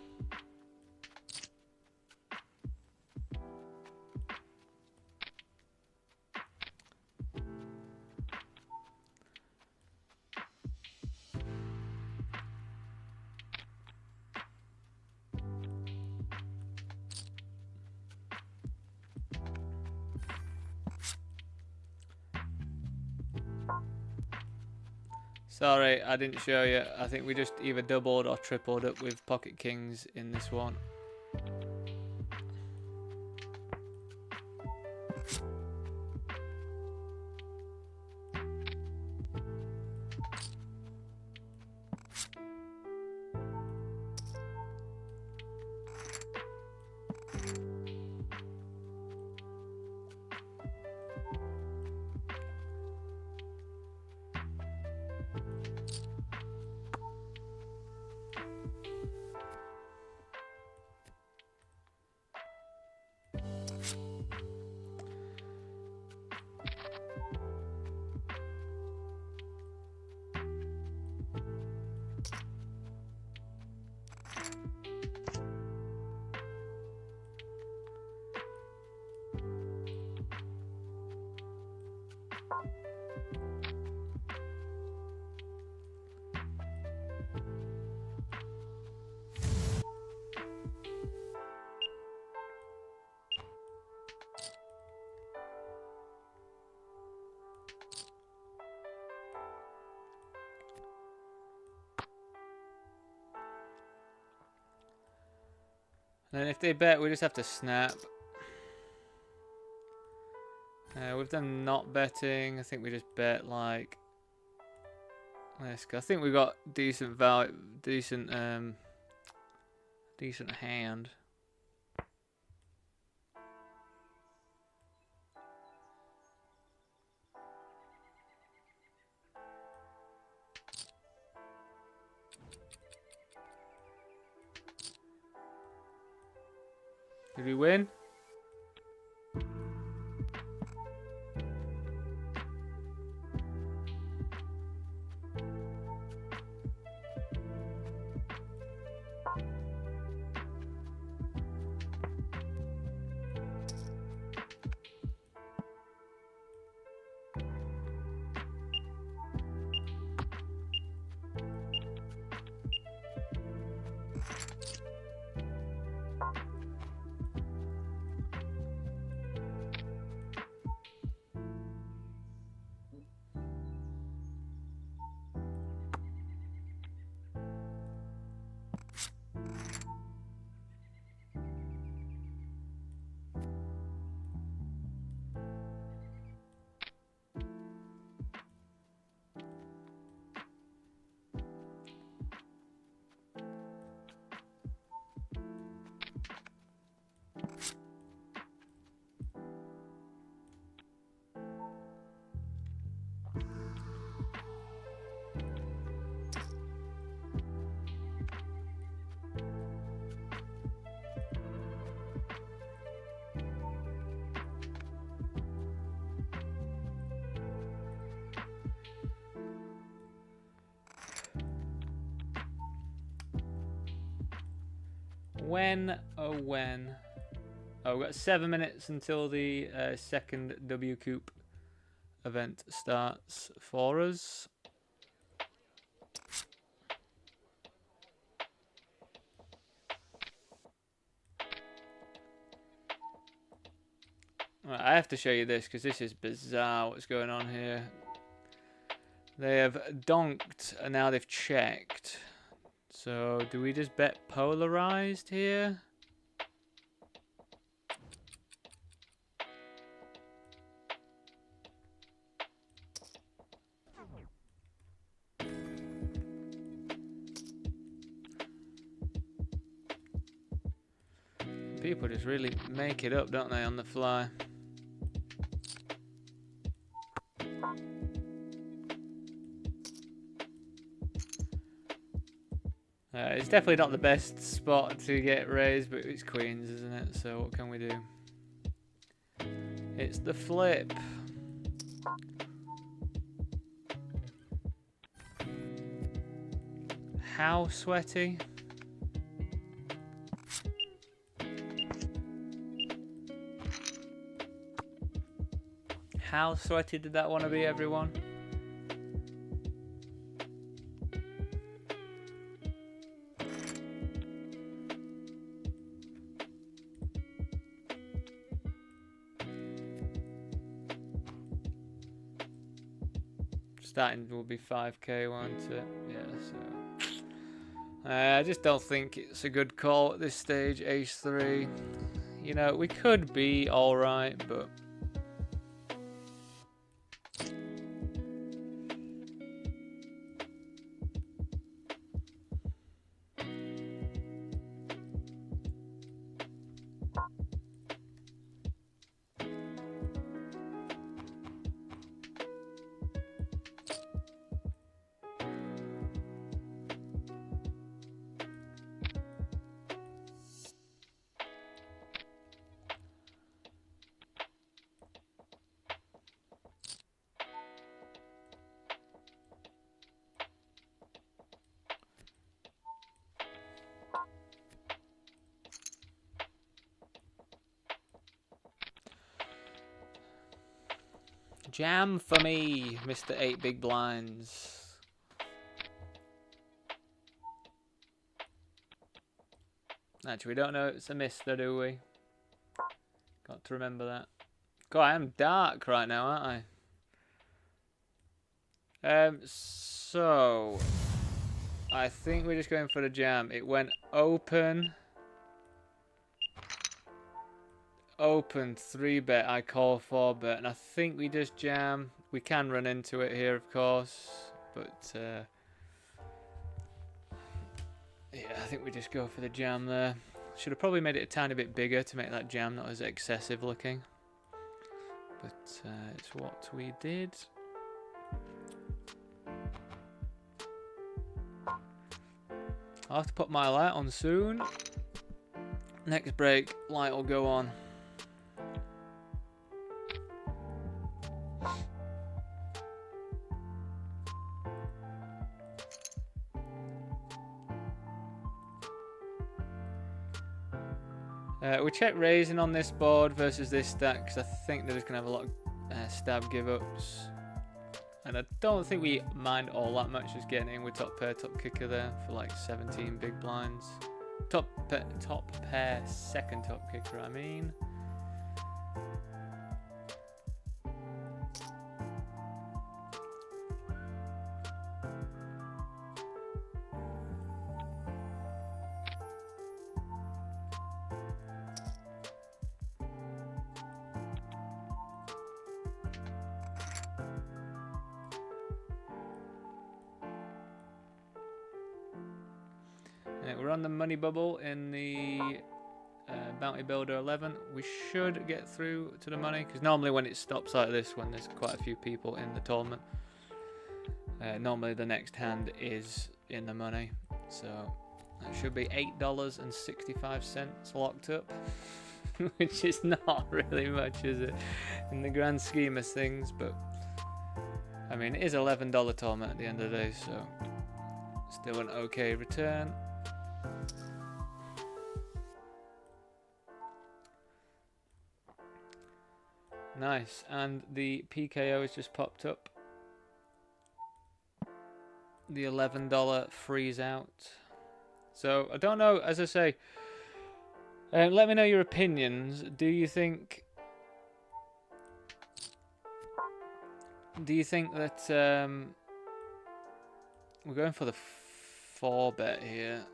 Sorry, I didn't show you. I think we just either doubled or tripled up with pocket kings in this one. And then if they bet, we just have to snap. With them not betting, I think we just bet like this. I think we got decent value, decent hand. Did we win? When, oh when. Oh, we've got 7 minutes until the second WCOOP event starts for us. Right, I have to show you this because this is bizarre what's going on here. They have donked and now they've checked. So do we just bet polarized here? People just really make it up, don't they, on the fly? It's definitely not the best spot to get raised, but it's queens, isn't it? So what can we do? It's the flip. How sweaty? How sweaty did that want to be, everyone? Starting will be 5k, won't it? Yeah, so I just don't think it's a good call at this stage, ace 3. You know, we could be alright, but jam for me, Mr. 8 Big Blinds. Actually, we don't know it's a mister, do we? Got to remember that. God, I am dark right now, aren't I? So I think we're just going for the jam. It went open. Open 3-bet, I call 4-bet, and I think we just jam. We can run into it here, of course, but yeah, I think we just go for the jam there. Should have probably made it a tiny bit bigger to make that jam not as excessive looking, but it's what we did. I'll have to put my light on soon. Next break, light will go on. We check raising on this board versus this stack because I think they're just going to have a lot of stab give-ups. And I don't think we mind all that much just getting in with top pair, top kicker there for like 17 big blinds. Top pair, second top kicker, I mean. We're on the money bubble in the Bounty Builder 11. We should get through to the money because normally when it stops like this, when there's quite a few people in the tournament, normally the next hand is in the money. So that should be $8.65 locked up, which is not really much, is it, in the grand scheme of things? But I mean, it is $11 tournament at the end of the day, so still an okay return. Nice. And the PKO has just popped up. The $11 freeze out. So I don't know, as I say, let me know your opinions. Do you think that we're going for the 4 bet here?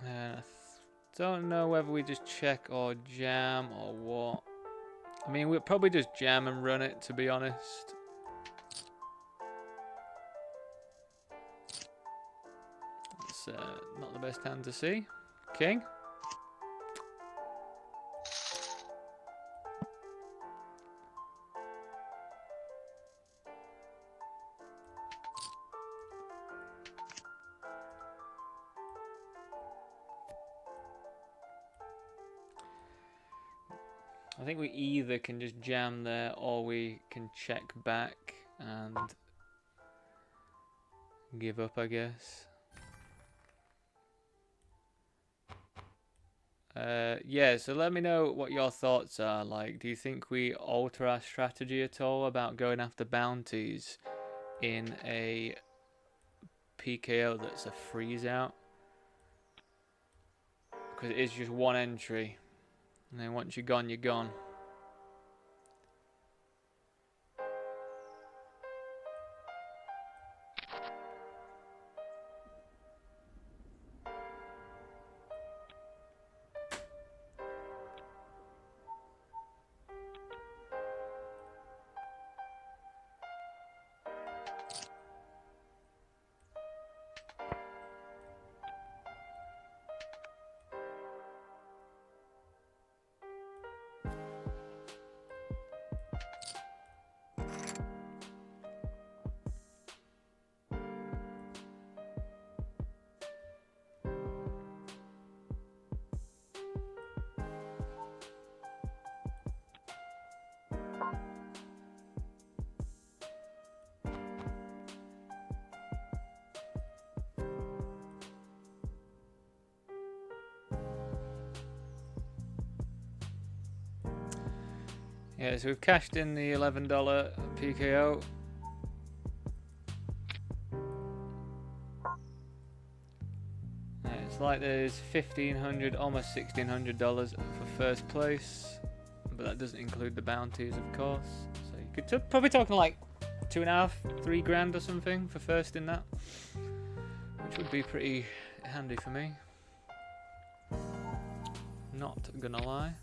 And I don't know whether we just check or jam or what. I mean, we'll probably just jam and run it, to be honest. It's not the best hand to see. King. I think we either can just jam there or we can check back and give up, I guess. Yeah, so let me know what your thoughts are. Like, do you think we alter our strategy at all about going after bounties in a PKO that's a freeze out? Because it is just one entry. And then once you're gone, you're gone. Yeah, so we've cashed in the $11 PKO. It's like there's $1,500, almost $1,600 for first place, but that doesn't include the bounties, of course. So you could probably talking like 2.5, 3 grand or something for first in that, which would be pretty handy for me. Not gonna lie.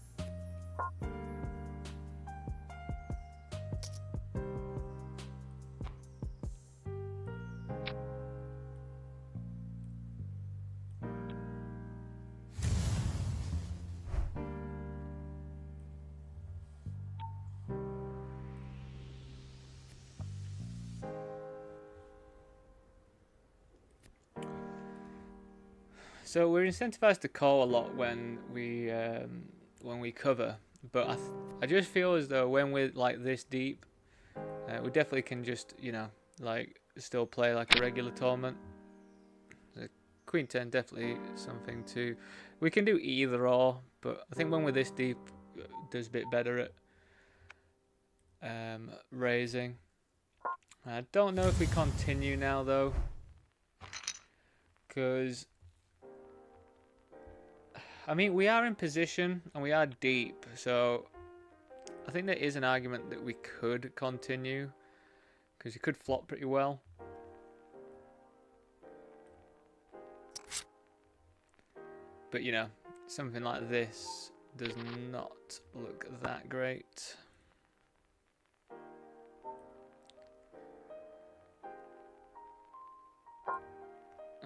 So we're incentivized to call a lot when we cover, but I just feel as though when we're like this deep, we definitely can just, you know, like still play like a regular tournament. The Queen 10 definitely something to. We can do either or, but I think when we're this deep, it does a bit better at raising. I don't know if we continue now though, because I mean, we are in position and we are deep, so I think there is an argument that we could continue because you could flop pretty well. But you know, something like this does not look that great.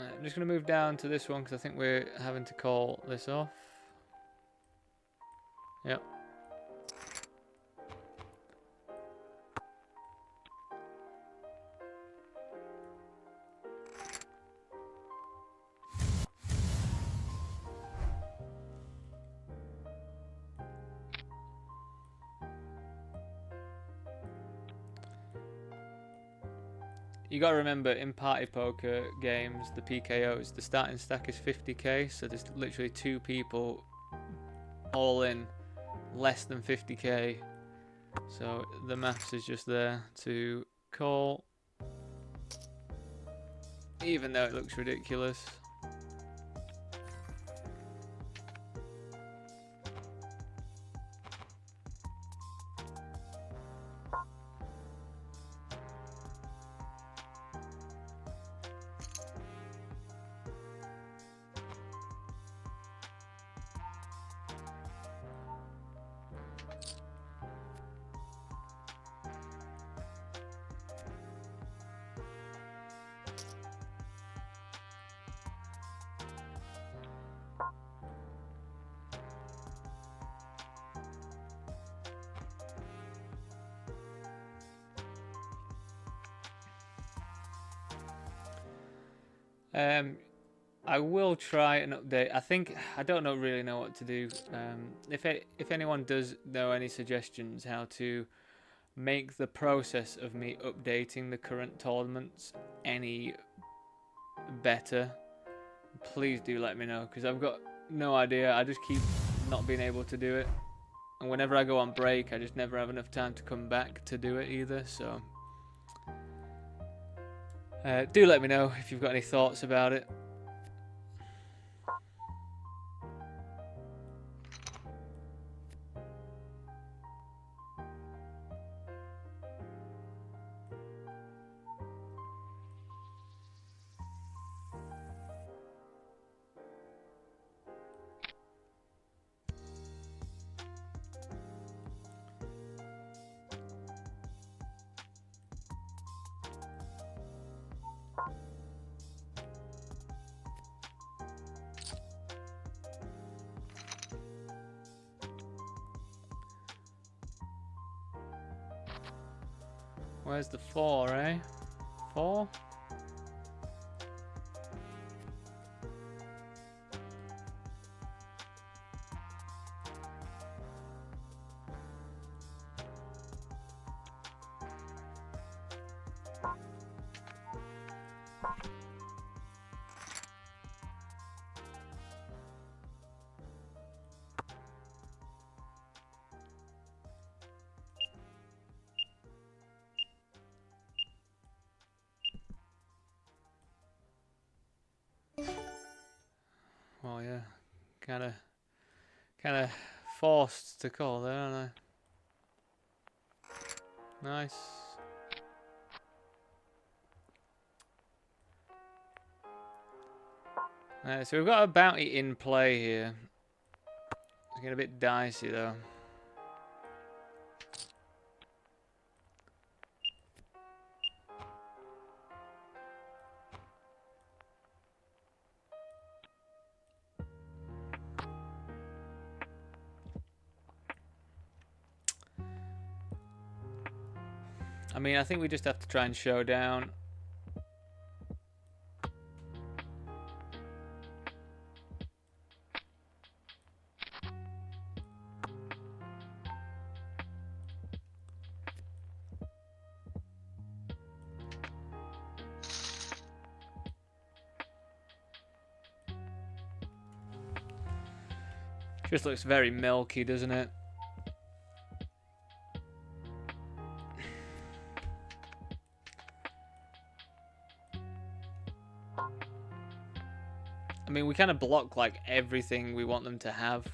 I'm just going to move down to this one because I think we're having to call this off. Yep. You got to remember, in party poker games, the PKOs, the starting stack is 50k, so there's literally 2 people all in less than 50k. So the maths is just there to call, even though it looks ridiculous. I will try an update. I don't really know what to do. If anyone does know any suggestions how to make the process of me updating the current tournaments any better, please do let me know, because I've got no idea. I just keep not being able to do it, and whenever I go on break, I just never have enough time to come back to do it either. So do let me know if you've got any thoughts about it. Where's the 4, eh? 4? Well, yeah, kind of forced to call there, aren't I? Nice. So we've got a bounty in play here. It's getting a bit dicey though. I mean, I think we just have to try and show down. Just looks very milky, doesn't it? I mean, we kind of block like everything we want them to have.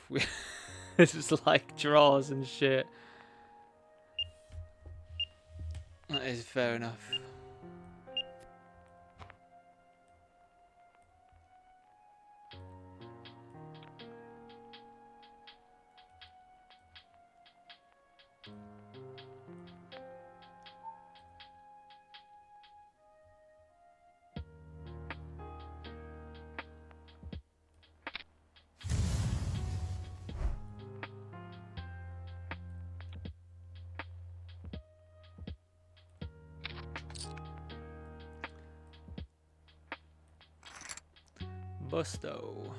It's just like draws and shit. That is fair enough. Busto.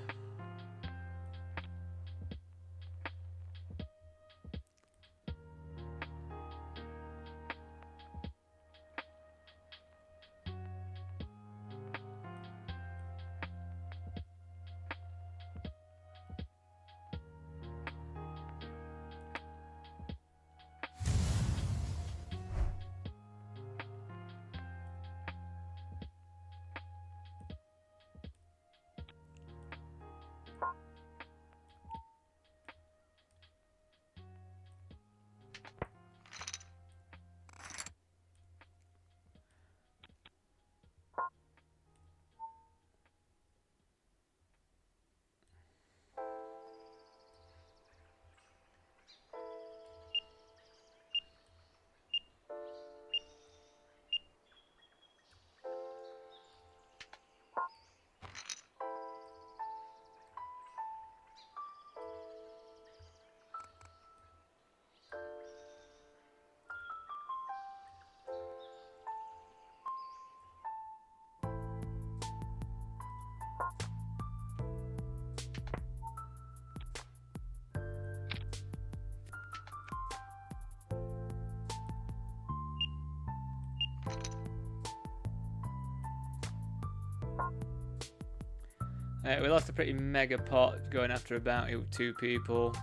We lost a pretty mega pot going after a bounty with 2 people.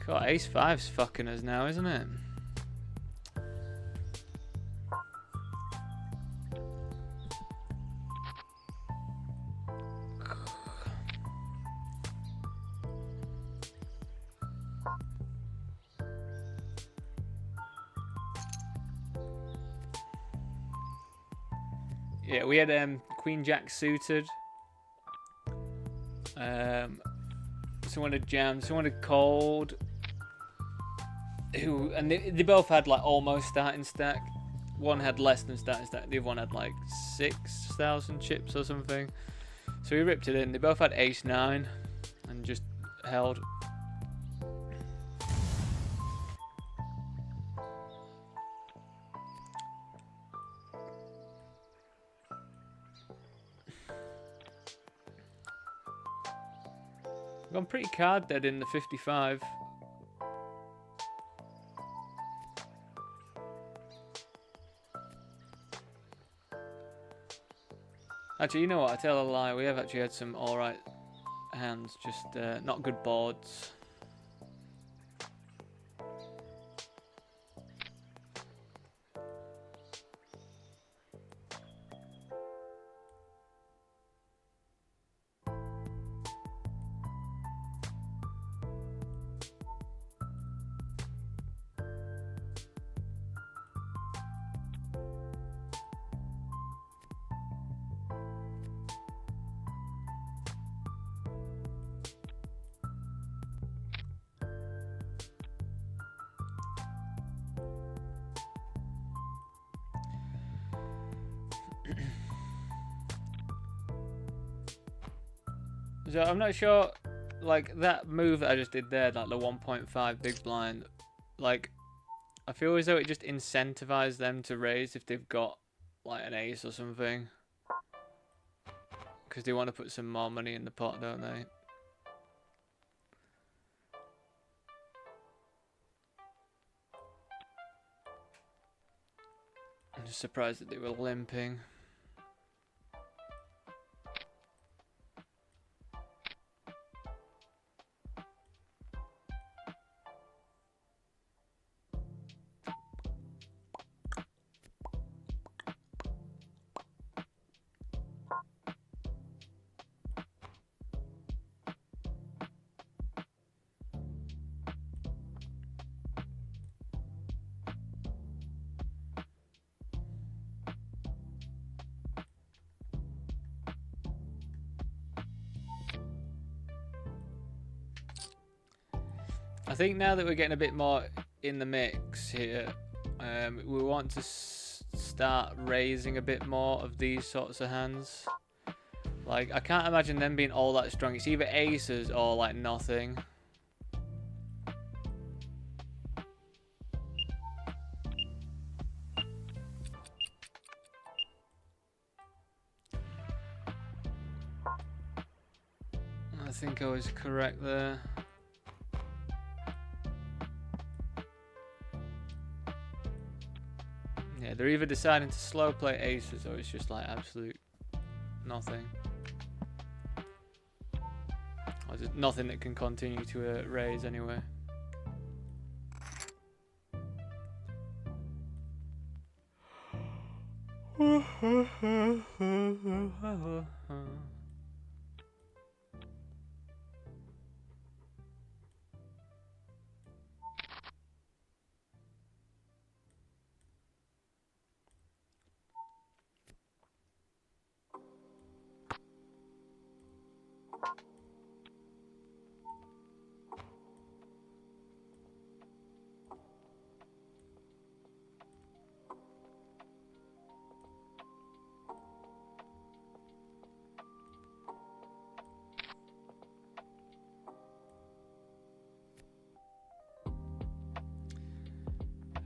God, ace 5's fucking us now, isn't it? Yeah, we had Queen Jack suited. Someone had jammed, someone had called. And they both had like almost starting stack. One had less than starting stack, the other one had like 6,000 chips or something. So we ripped it in. They both had ace 9 and just held. I've gone pretty card dead in the 55. Actually, you know what? I tell a lie. We have actually had some alright hands, just not good boards. So I'm not sure, like that move that I just did there, like the 1.5 big blind, like I feel as though it just incentivized them to raise if they've got like an ace or something, because they want to put some more money in the pot, don't they? I'm just surprised that they were limping. I think now that we're getting a bit more in the mix here, we want to start raising a bit more of these sorts of hands. Like, I can't imagine them being all that strong. It's either aces or like nothing. I think I was correct there. Yeah, they're either deciding to slow play aces or it's just like absolute nothing. Or just nothing that can continue to raise anyway.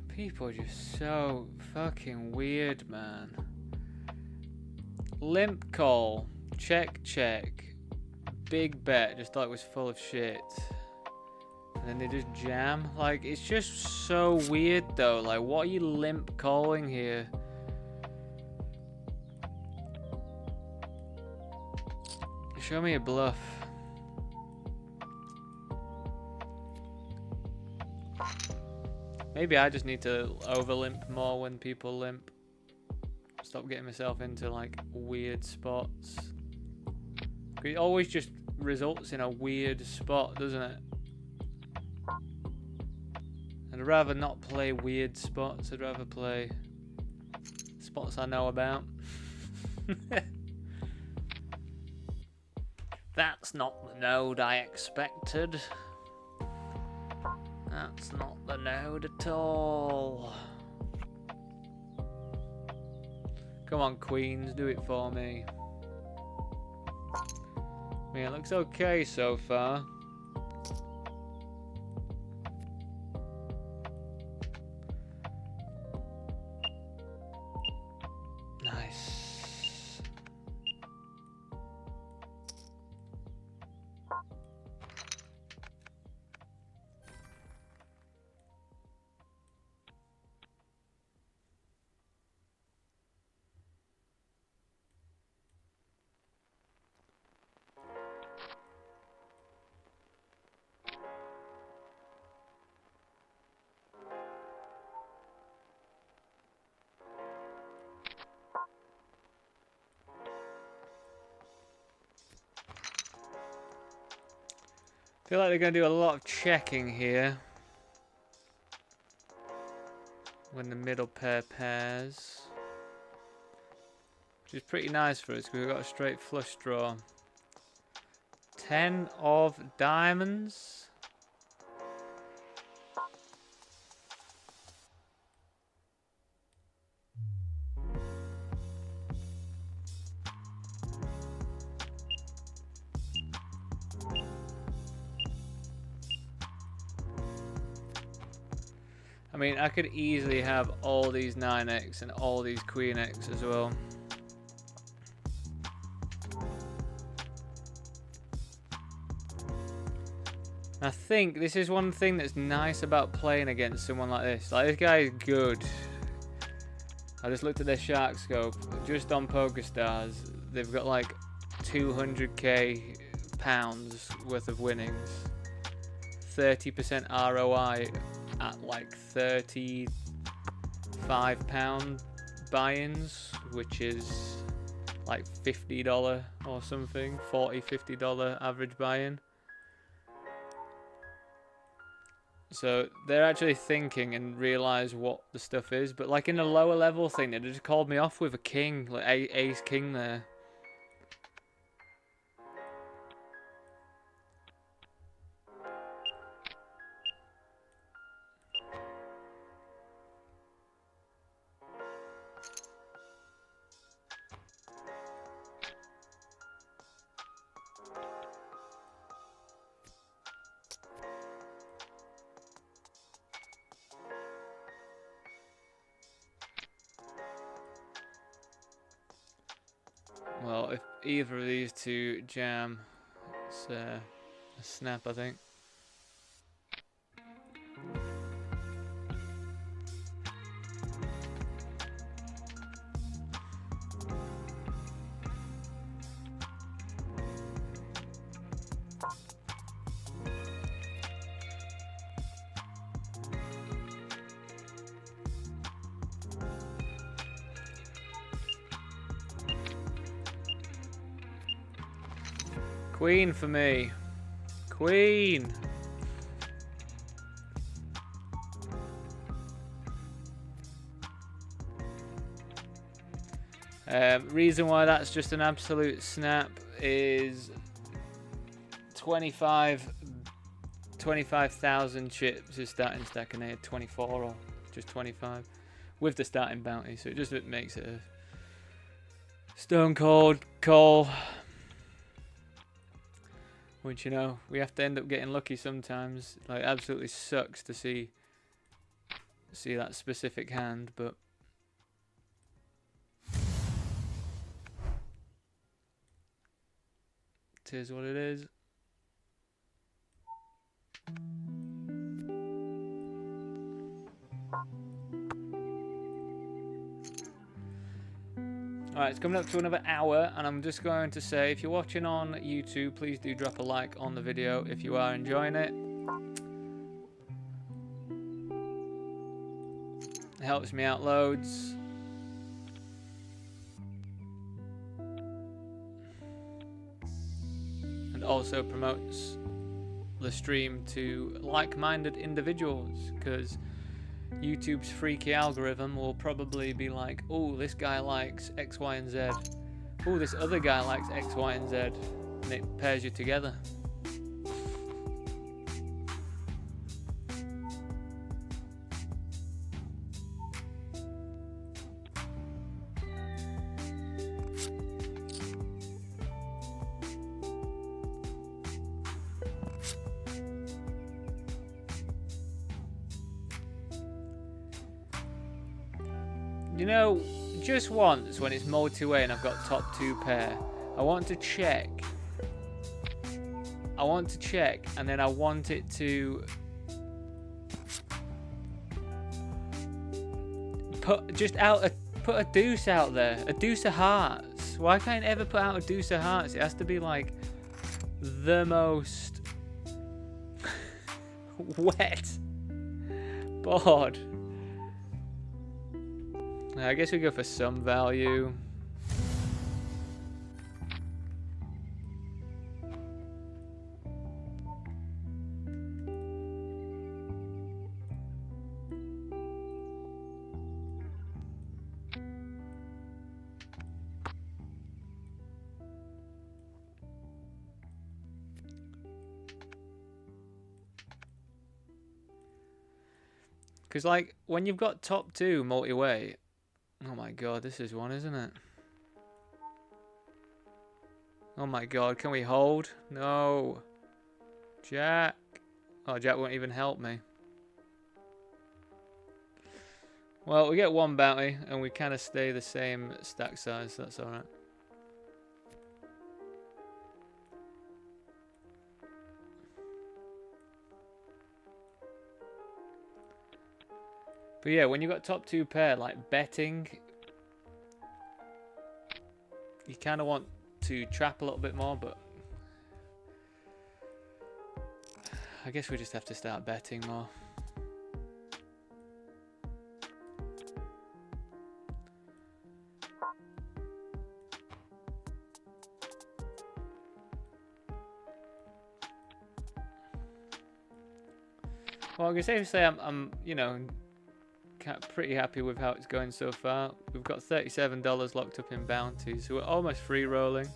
People are just so fucking weird, man. Limp call. Check, check. Big bet. Just thought it was full of shit. And then they just jam. Like, it's just so weird though. Like, what are you limp calling here? Show me a bluff. Maybe I just need to over-limp more when people limp. Stop getting myself into, like, weird spots. It always just results in a weird spot, doesn't it? I'd rather not play weird spots. I'd rather play spots I know about. That's not the node I expected. That's not the node at all. Come on, queens, do it for me. I mean, it looks okay so far. Nice. I feel like they're going to do a lot of checking here when the middle pair pairs, which is pretty nice for us because we've got a straight flush draw. 10 of diamonds. I mean, I could easily have all these 9x and all these queen x as well. I think this is one thing that's nice about playing against someone like this. Like, this guy is good. I just looked at their shark scope. Just on PokerStars, they've got like 200k pounds worth of winnings. 30% ROI at like £35 buy-ins, which is like $50 or something. $40–50 average buy-in. So they're actually thinking and realize what the stuff is. But like in a lower level thing, they just called me off with a king, like ace king there. Well, if either of these two jam, it's a snap, I think. Queen for me. Queen. Reason why that's just an absolute snap is 25,000 chips is starting stack, and they had 24 or just 25 with the starting bounty, so it just makes it a stone cold call. Which, you know, we have to end up getting lucky sometimes. Like, absolutely sucks to see that specific hand, but it is what it is. Alright, it's coming up to another hour, and I'm just going to say, if you're watching on YouTube, please do drop a like on the video if you are enjoying it. It helps me out loads. And also promotes the stream to like-minded individuals, because YouTube's freaky algorithm will probably be like, oh, this guy likes X, Y, and Z. Oh, this other guy likes X, Y, and Z. And it pairs you together. You know, just once when it's multi-way and I've got top 2 pair, I want to check, and then I want it to put a deuce out there, a deuce of hearts. Why can't it ever put out a deuce of hearts? It has to be like the most wet board. I guess we go for some value. Because, like, when you've got top 2 multi-way, oh my god, this is one, isn't it? Oh my god, can we hold? No. Jack. Oh, Jack won't even help me. Well, we get 1 bounty, and we kind of stay the same stack size, so that's alright. But yeah, when you've got top 2 pair, like betting, you kind of want to trap a little bit more, but I guess we just have to start betting more. Well, I can safely say I'm, you know, pretty happy with how it's going so far. We've got $37 locked up in bounties, so we're almost free rolling.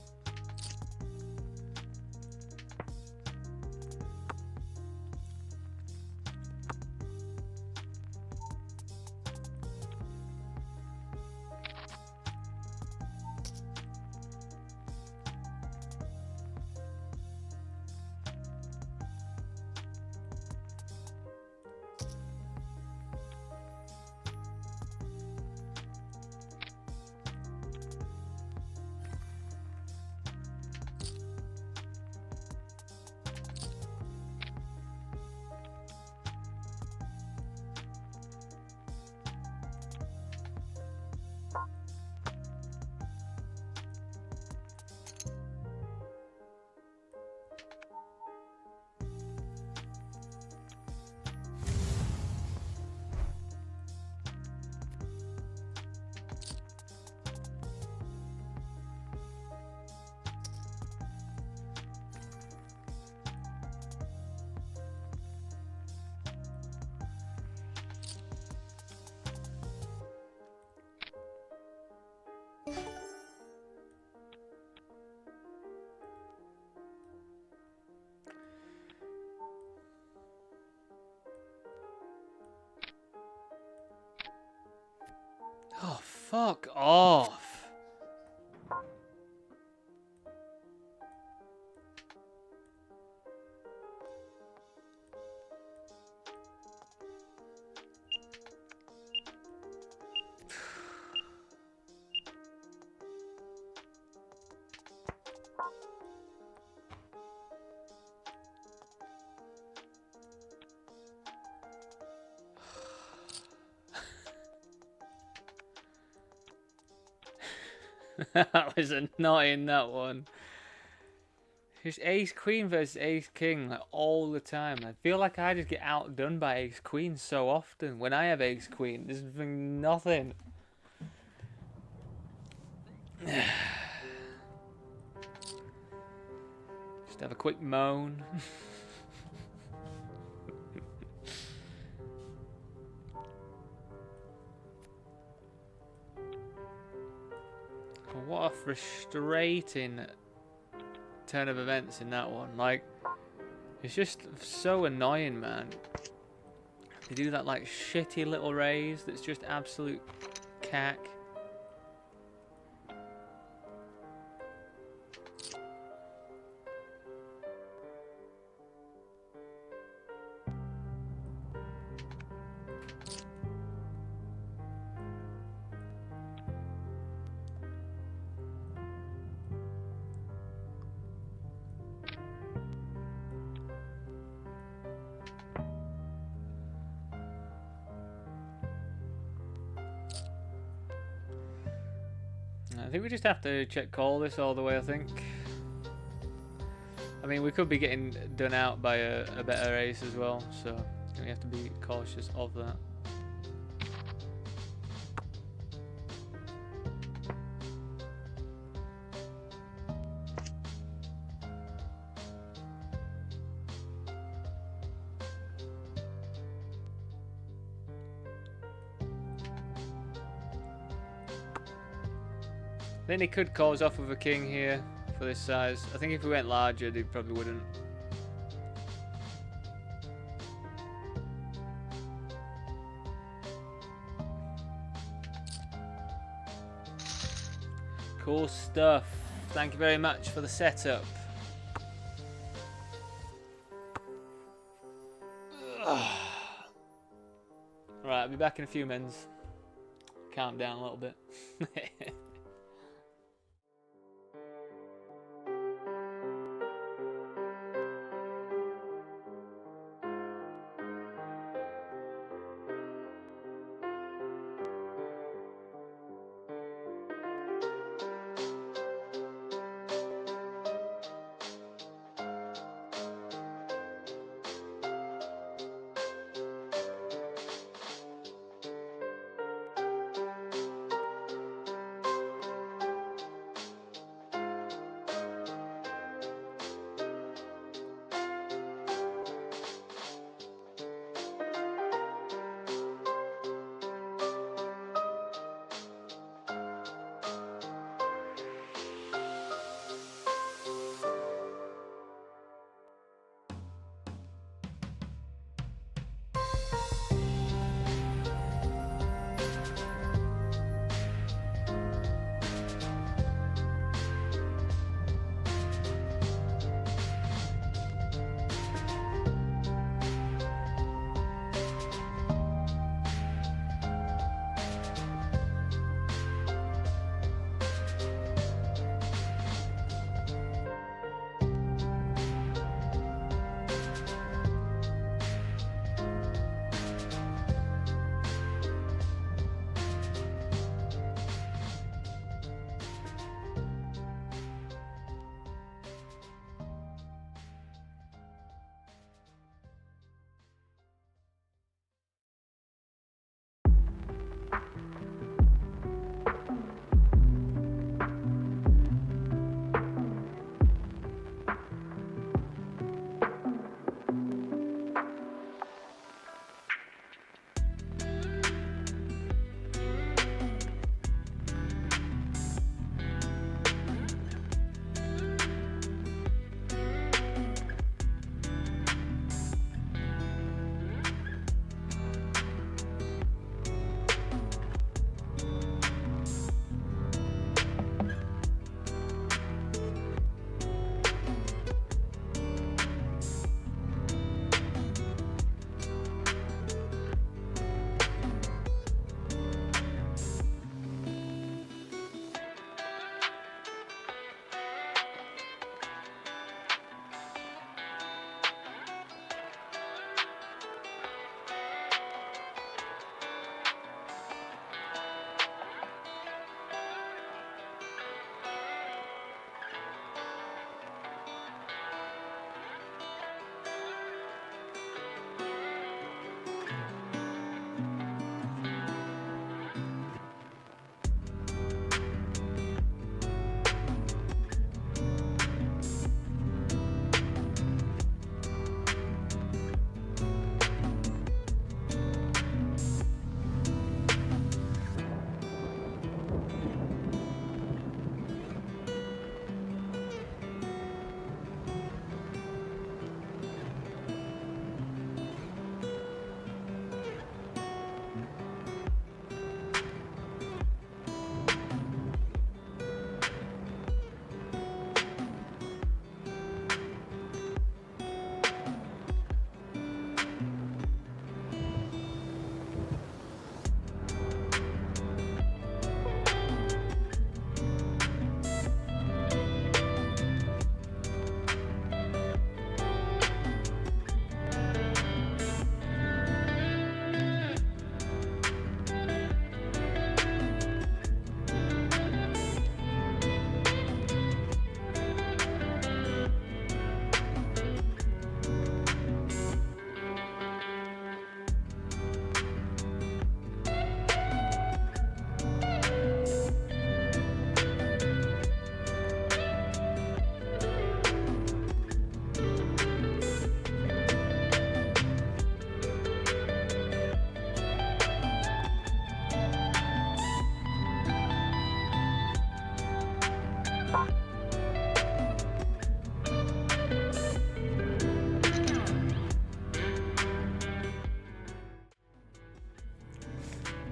Oh, fuck off. That was annoying, that one. Just ace queen versus ace king like all the time. I feel like I just get outdone by ace queen so often. When I have ace queen, there's nothing. Just have a quick moan. What a frustrating turn of events in that one. Like, it's just so annoying, man. They do that like shitty little raise that's just absolute cack. I think we just have to check call this all the way, I think. I mean, we could be getting done out by a better ace as well, so we have to be cautious of that. Then he could cause off with a king here for this size. I think if we went larger, they probably wouldn't. Cool stuff. Thank you very much for the setup. Right, I'll be back in a few minutes. Calm down a little bit.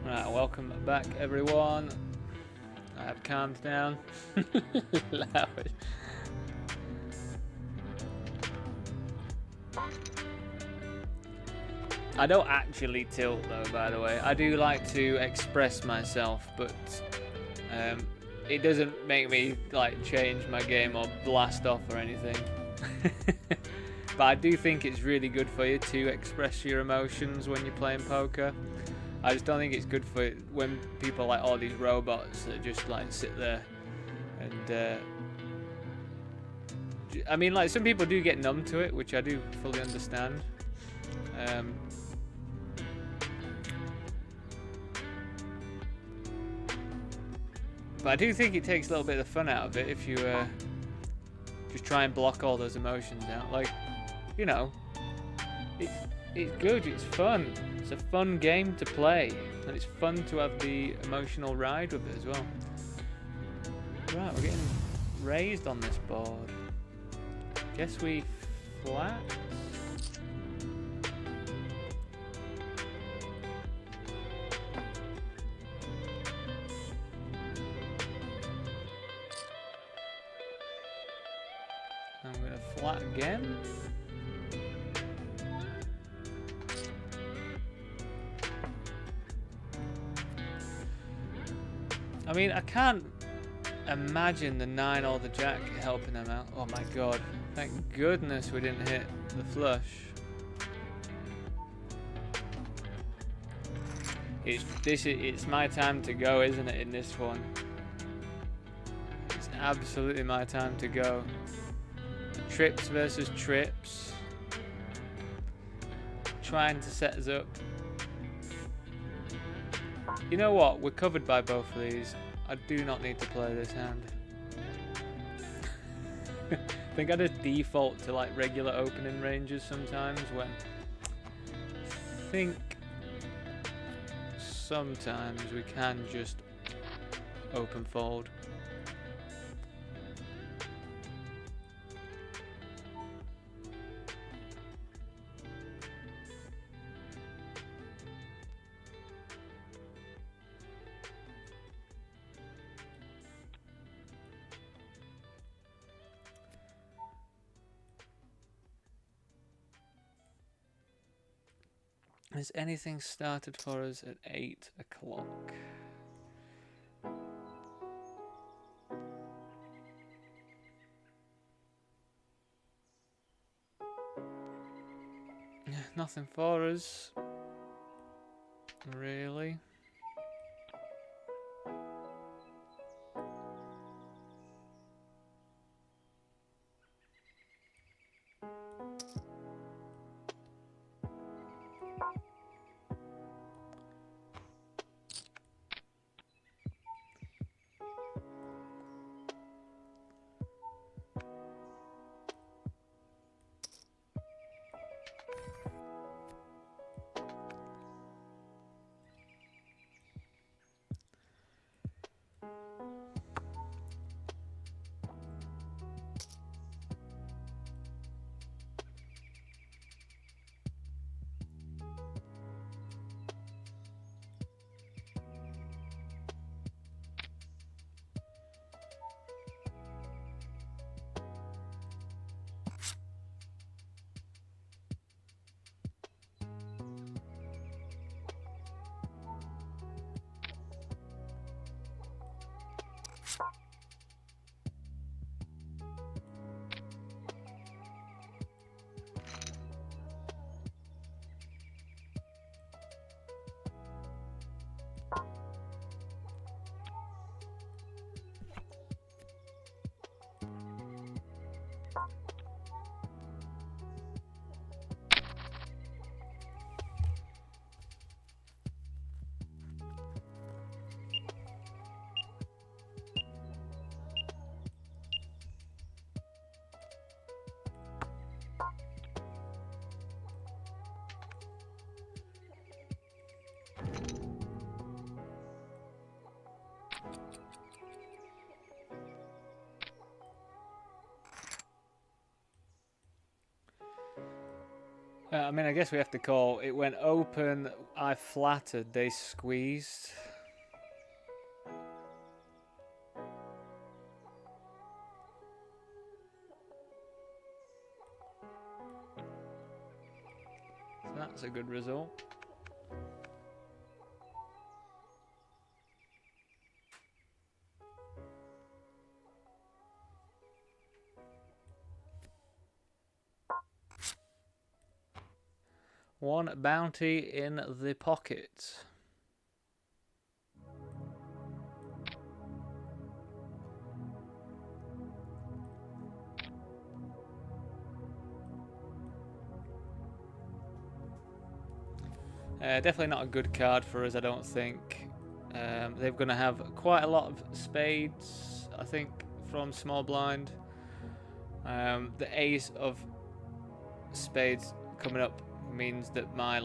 Right, welcome back everyone. I have calmed down. Loud. I don't actually tilt though, by the way. I do like to express myself, but it doesn't make me like change my game or blast off or anything. But I do think it's really good for you to express your emotions when you're playing poker. I just don't think it's good for when people like all these robots that just like sit there and I mean, like, some people do get numb to it, which I do fully understand. But I do think it takes a little bit of the fun out of it if you just try and block all those emotions out. Like, you know, it's good, it's fun. It's a fun game to play, and it's fun to have the emotional ride with it as well. Right, we're getting raised on this board. Guess we flat? I'm gonna flat again. I mean, I can't imagine the 9 or the jack helping them out. Oh my god. Thank goodness we didn't hit the flush. It's my time to go, isn't it, in this one? It's absolutely my time to go. Trips versus trips. Trying to set us up. You know what? We're covered by both of these. I do not need to play this hand. I think I just default to like regular opening ranges sometimes when I think sometimes we can just open fold. Has anything started for us at 8 o'clock? Nothing for us, really. I mean, I guess we have to call it went open, I flattered, they squeezed. So that's a good result. One bounty in the pocket. Definitely not a good card for us, I don't think. They're going to have quite a lot of spades, I think, from small blind. The ace of spades coming up means that a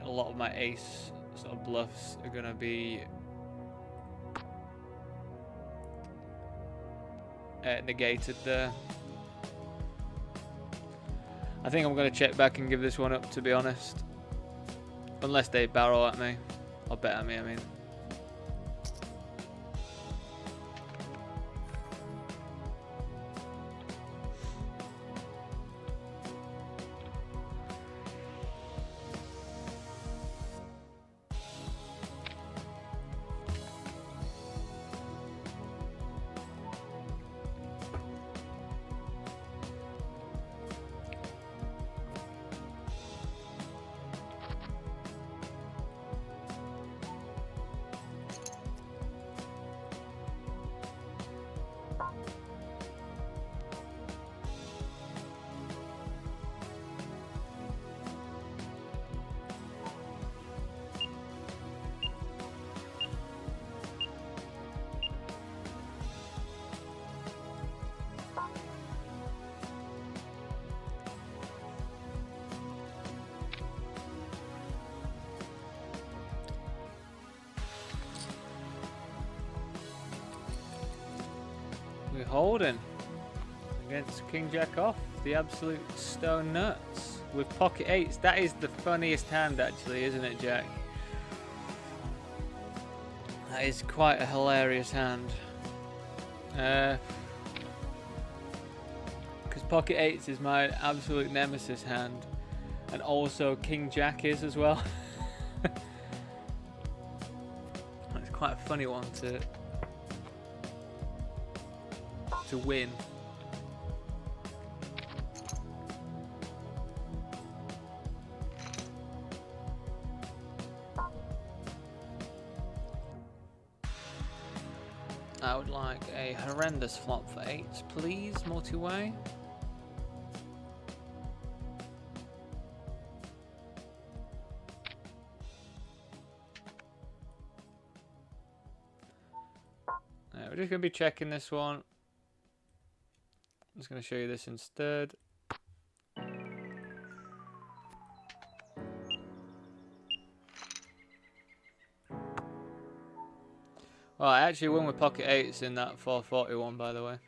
lot of my ace sort of bluffs are going to be negated there. I think I'm going to check back and give this one up, to be honest. Unless they barrel at me. Or bet at me, I mean. We're holding against King Jack off, the absolute stone nuts with pocket eights. That is the funniest hand, actually, isn't it, Jack? That is quite a hilarious hand. Because pocket eights is my absolute nemesis hand, and also King Jack is as well. It's quite a funny one to win. I would like a horrendous flop for eights, please, multi-way. We're just going to be checking this one. I'm just going to show you this instead. Well, I actually won with pocket eights in that 441, by the way.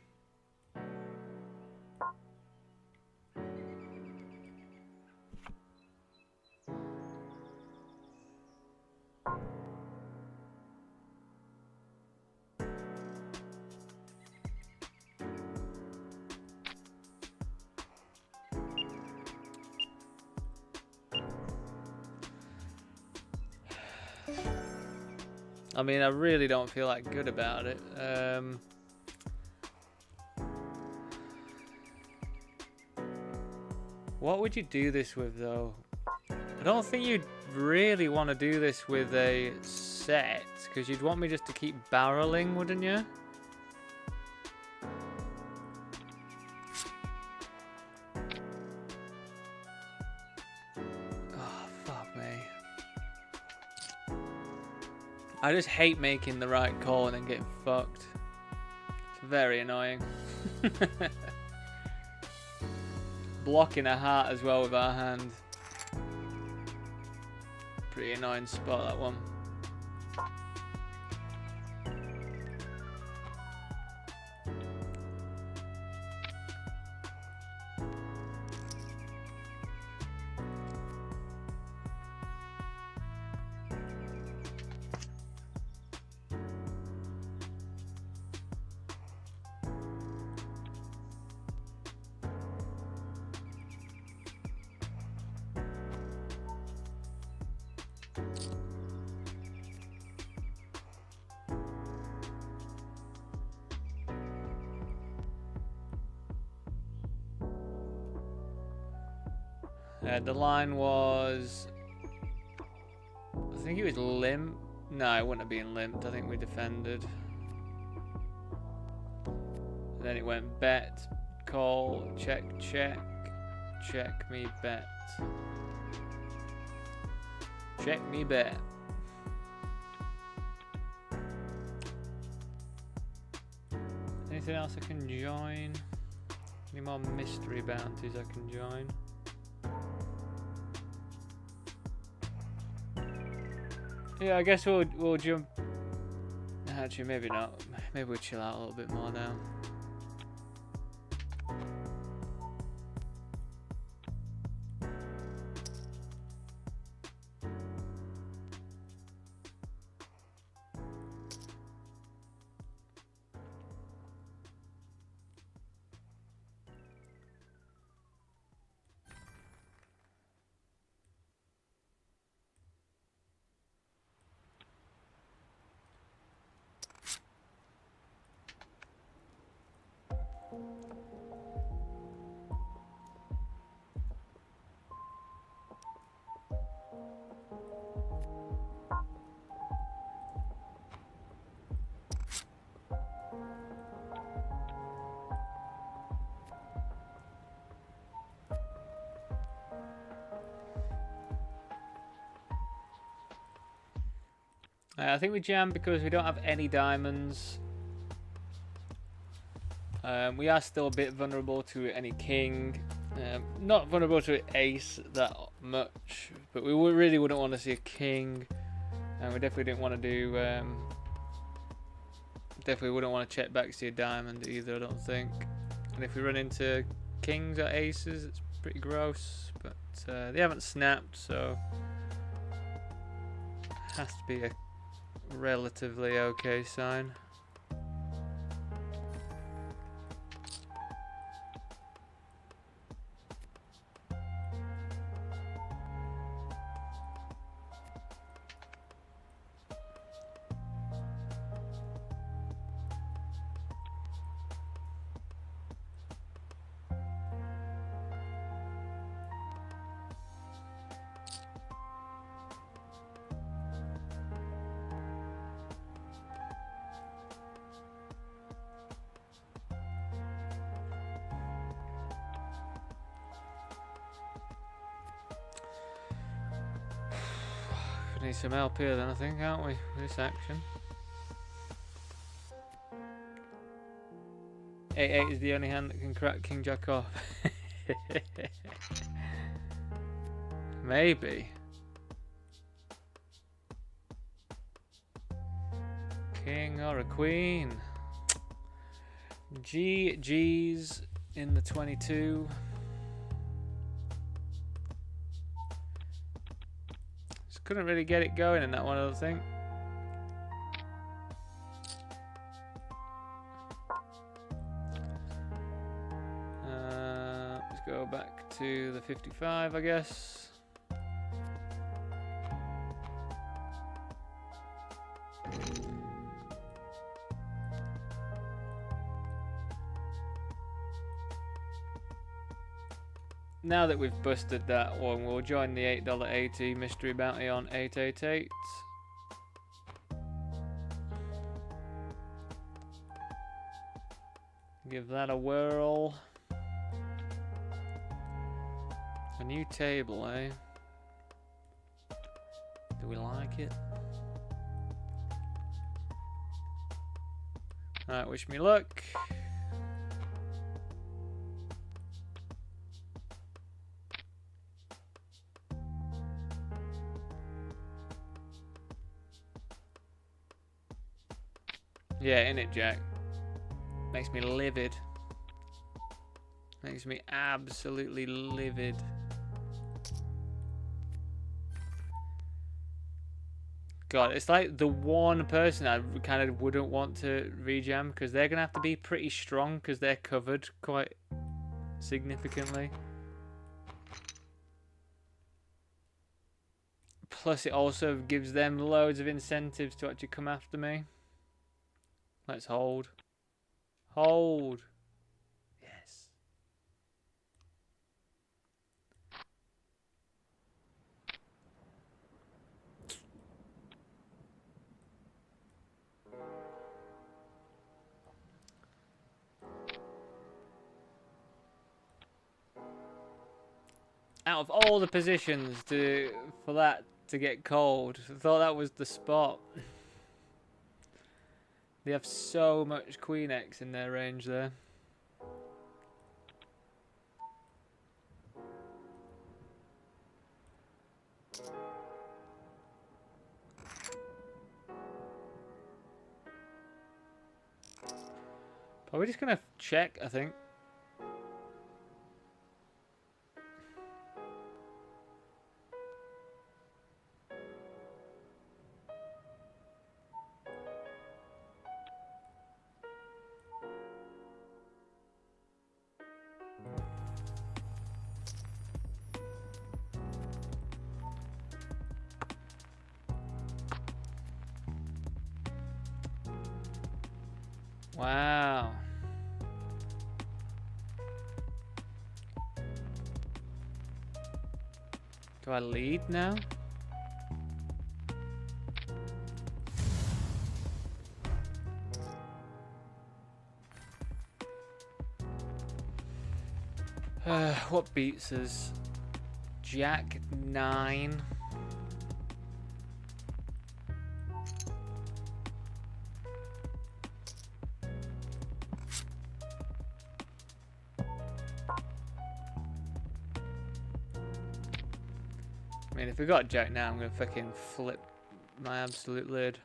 I mean, I really don't feel that good about it. What would you do this with, though? I don't think you'd really want to do this with a set, because you'd want me just to keep barreling, wouldn't you? I just hate making the right call and then getting fucked. It's very annoying. Blocking a heart as well with our hand. Pretty annoying spot, that one. The line was, I think it was limp. No, it wouldn't have been limped. I think we defended. And then it went bet, call, check, check, check me bet, check me bet. Anything else I can join? Any more mystery bounties I can join? Yeah, I guess we'll jump. Actually, maybe not. Maybe we'll chill out a little bit more now. I think we jam because we don't have any diamonds. We are still a bit vulnerable to any king. Not vulnerable to ace that much, but we really wouldn't want to see a king, and we definitely didn't want to do. Definitely wouldn't want to check back to see a diamond either. I don't think. And if we run into kings or aces, it's pretty gross. But they haven't snapped, so has to be a relatively okay sign. Need some help here then, I think, aren't we, with this action? 8-8 is the only hand that can crack King Jack off. Maybe. King or a queen. GG's in the 22. Couldn't really get it going in that one, I don't think. Let's go back to the 55, I guess. Now that we've busted that one, we'll join the $8.80 mystery bounty on 888. Give that a whirl. A new table, eh? Do we like it? Alright, wish me luck. Yeah, innit, Jack? Makes me livid. Makes me absolutely livid. God, it's like the one person I kind of wouldn't want to rejam because they're going to have to be pretty strong because they're covered quite significantly. Plus, it also gives them loads of incentives to actually come after me. Let's hold. Hold. Yes. Out of all the positions for that to get called, I thought that was the spot. They have so much Queen X in their range there. Are we just gonna check, I think? Wow. Do I lead now? What beats us? Jack 9. I mean, if we got Jack now, I'm gonna fucking flip my absolute lid.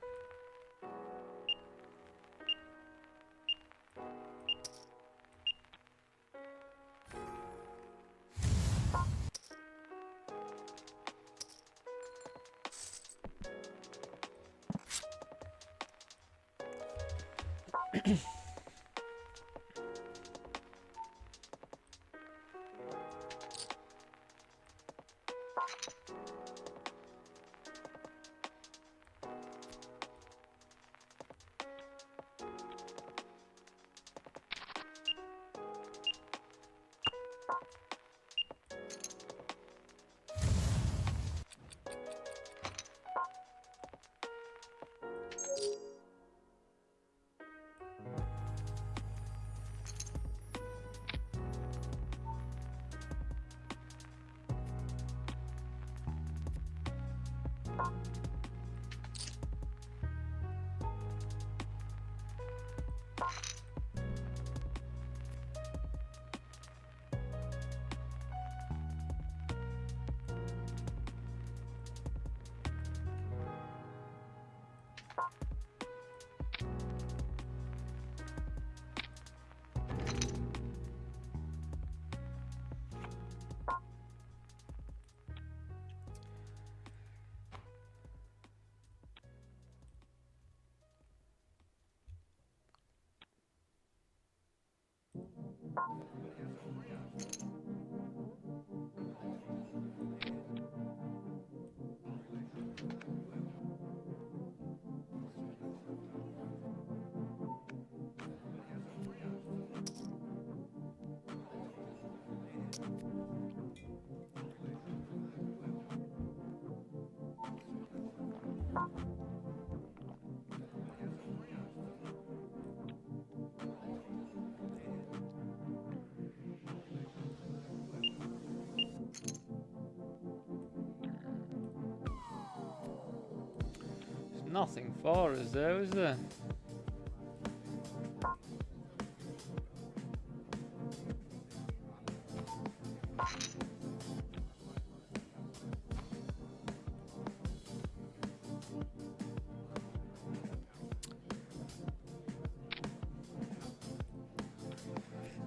Nothing for us though, is there?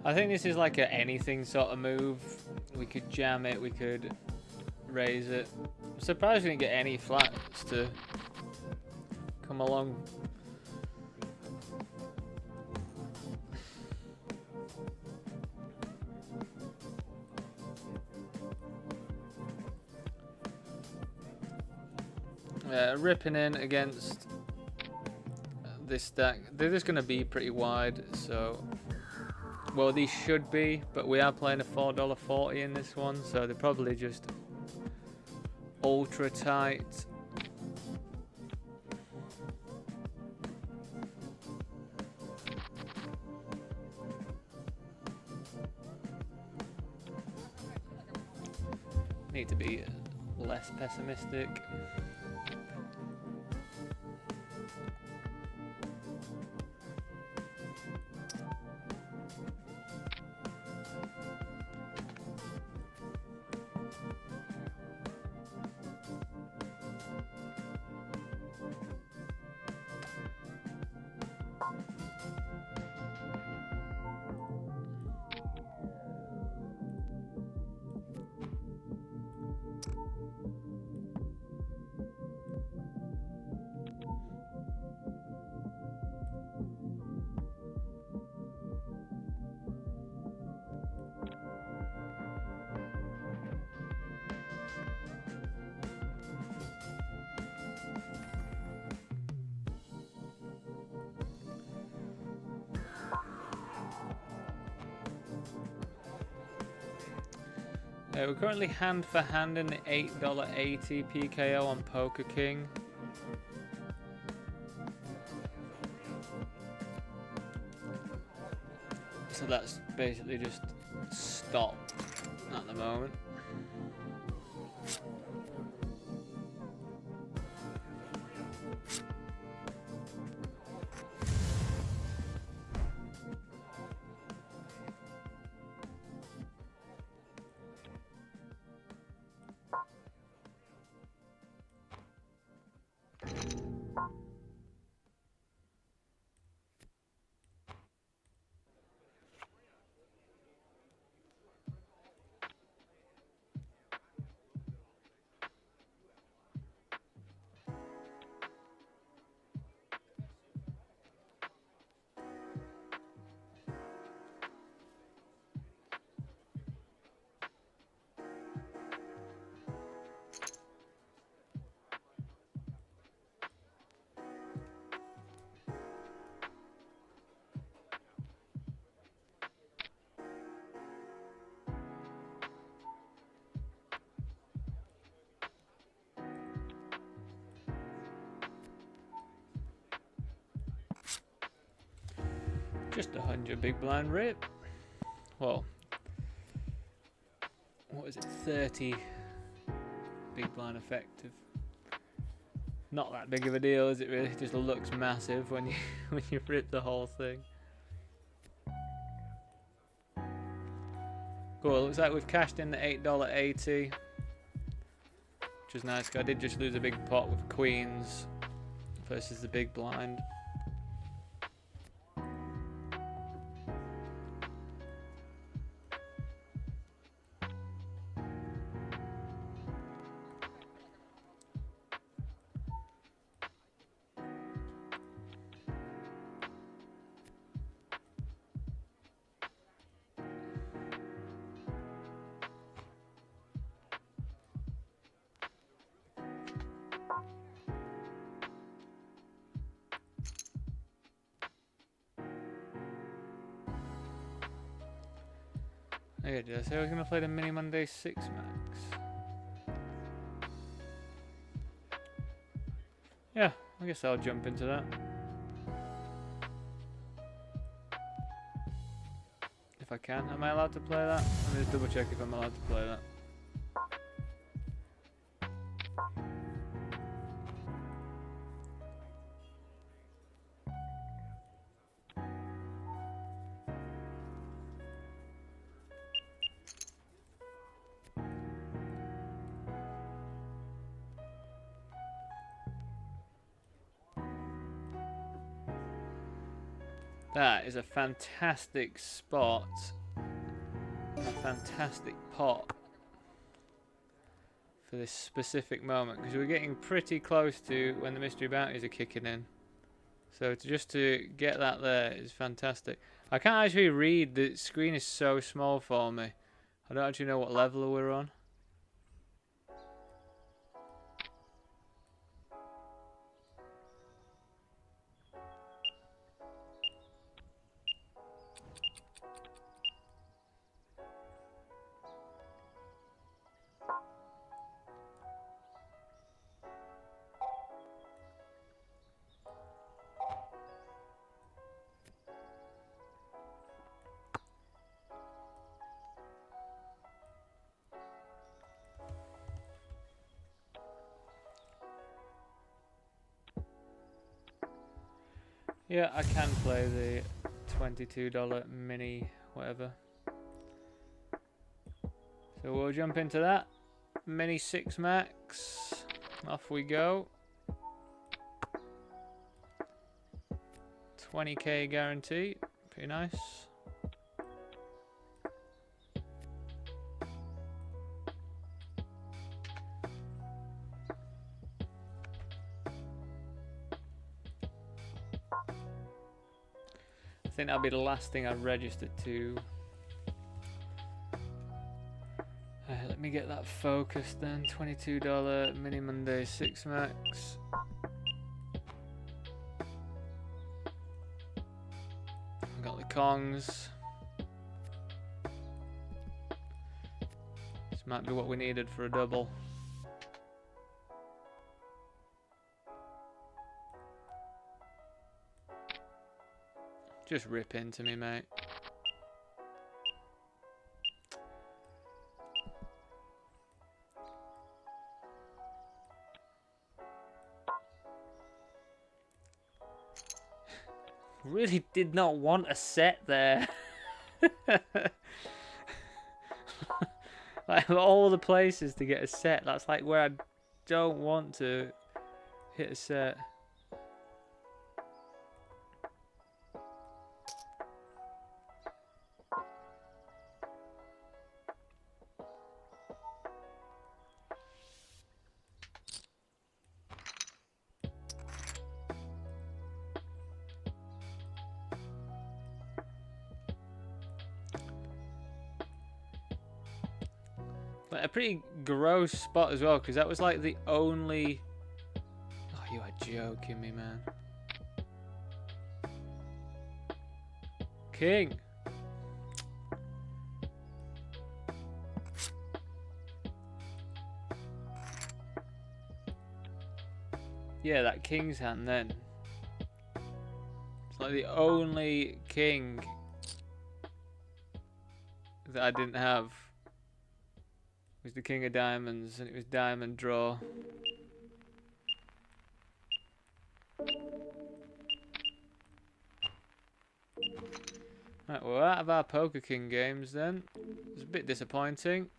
I think this is like a anything sort of move. We could jam it, we could raise it. I'm surprised we didn't get any flats to come along. Ripping in against this stack. They're just going to be pretty wide, so... Well, these should be, but we are playing a $4.40 in this one, so they're probably just ultra tight. Need to be less pessimistic. We're currently hand for hand in the $8.80 PKO on Poker King. So that's basically just stopped at the moment. Just 100 big blind rip. Well, what is it? 30 big blind effective. Not that big of a deal, is it really? It just looks massive when you when you rip the whole thing. Cool. Looks like we've cashed in the $8.80, which is nice. I did just lose a big pot with queens versus the big blind. Okay, did I say I was going to play the Mini Monday 6 max? Yeah, I guess I'll jump into that. If I can. Am I allowed to play that? Let me just double check if I'm allowed to play that. That is a fantastic spot. A fantastic pot for this specific moment, because we're getting pretty close to when the mystery bounties are kicking in. So just to get that there is fantastic. I can't actually read, the screen is so small for me. I don't actually know what level we're on. Yeah, I can play the $22 mini whatever. So we'll jump into that. Mini 6 max. Off we go. 20k guarantee. Pretty nice. I think that'll be the last thing I registered to. Let me get that focused then. $22 mini Monday 6 max. I got the Kongs. This might be what we needed for a double. Just rip into me, mate. Really did not want a set there. Like of all the places to get a set, that's like where I don't want to hit a set. Like a pretty gross spot as well, because that was like the only... Oh, you are joking me, man. King. Yeah, that king's hand then. It's like the only king that I didn't have. It was the king of diamonds, and it was diamond draw. Right, we're out of our Poker King games then. It's a bit disappointing.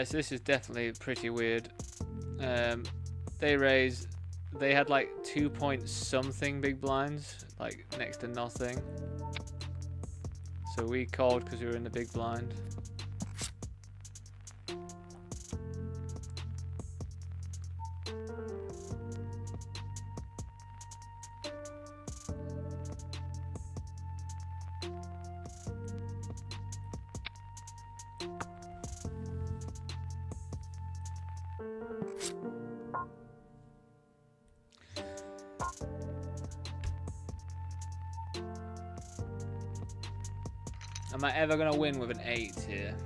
So this is definitely pretty weird. They had like 2 point something big blinds, like next to nothing. So we called because we were in the big blind. Am I ever gonna win with an 8 here?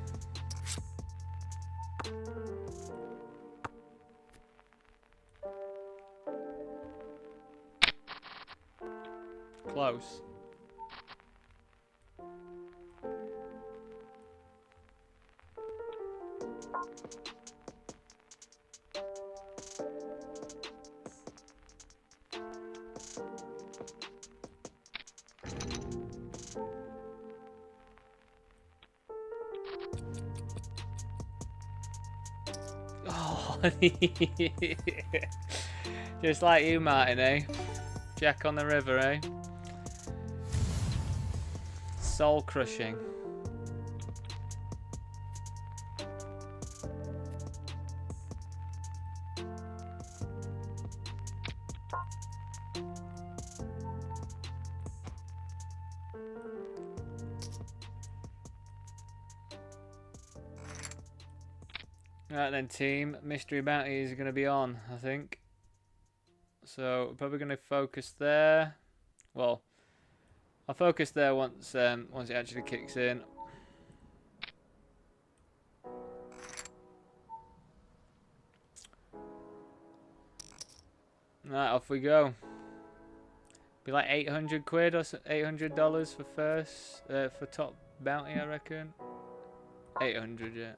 Close. Oh, just like you, Martin, eh? Jack on the river, eh? Soul crushing. Right then, team. Mystery bounty is going to be on, I think. So we're probably going to focus there. Well, I'll focus there once it actually kicks in. Right, off we go. Be like 800 quid or $800 for first, for top bounty, I reckon. 800, yeah.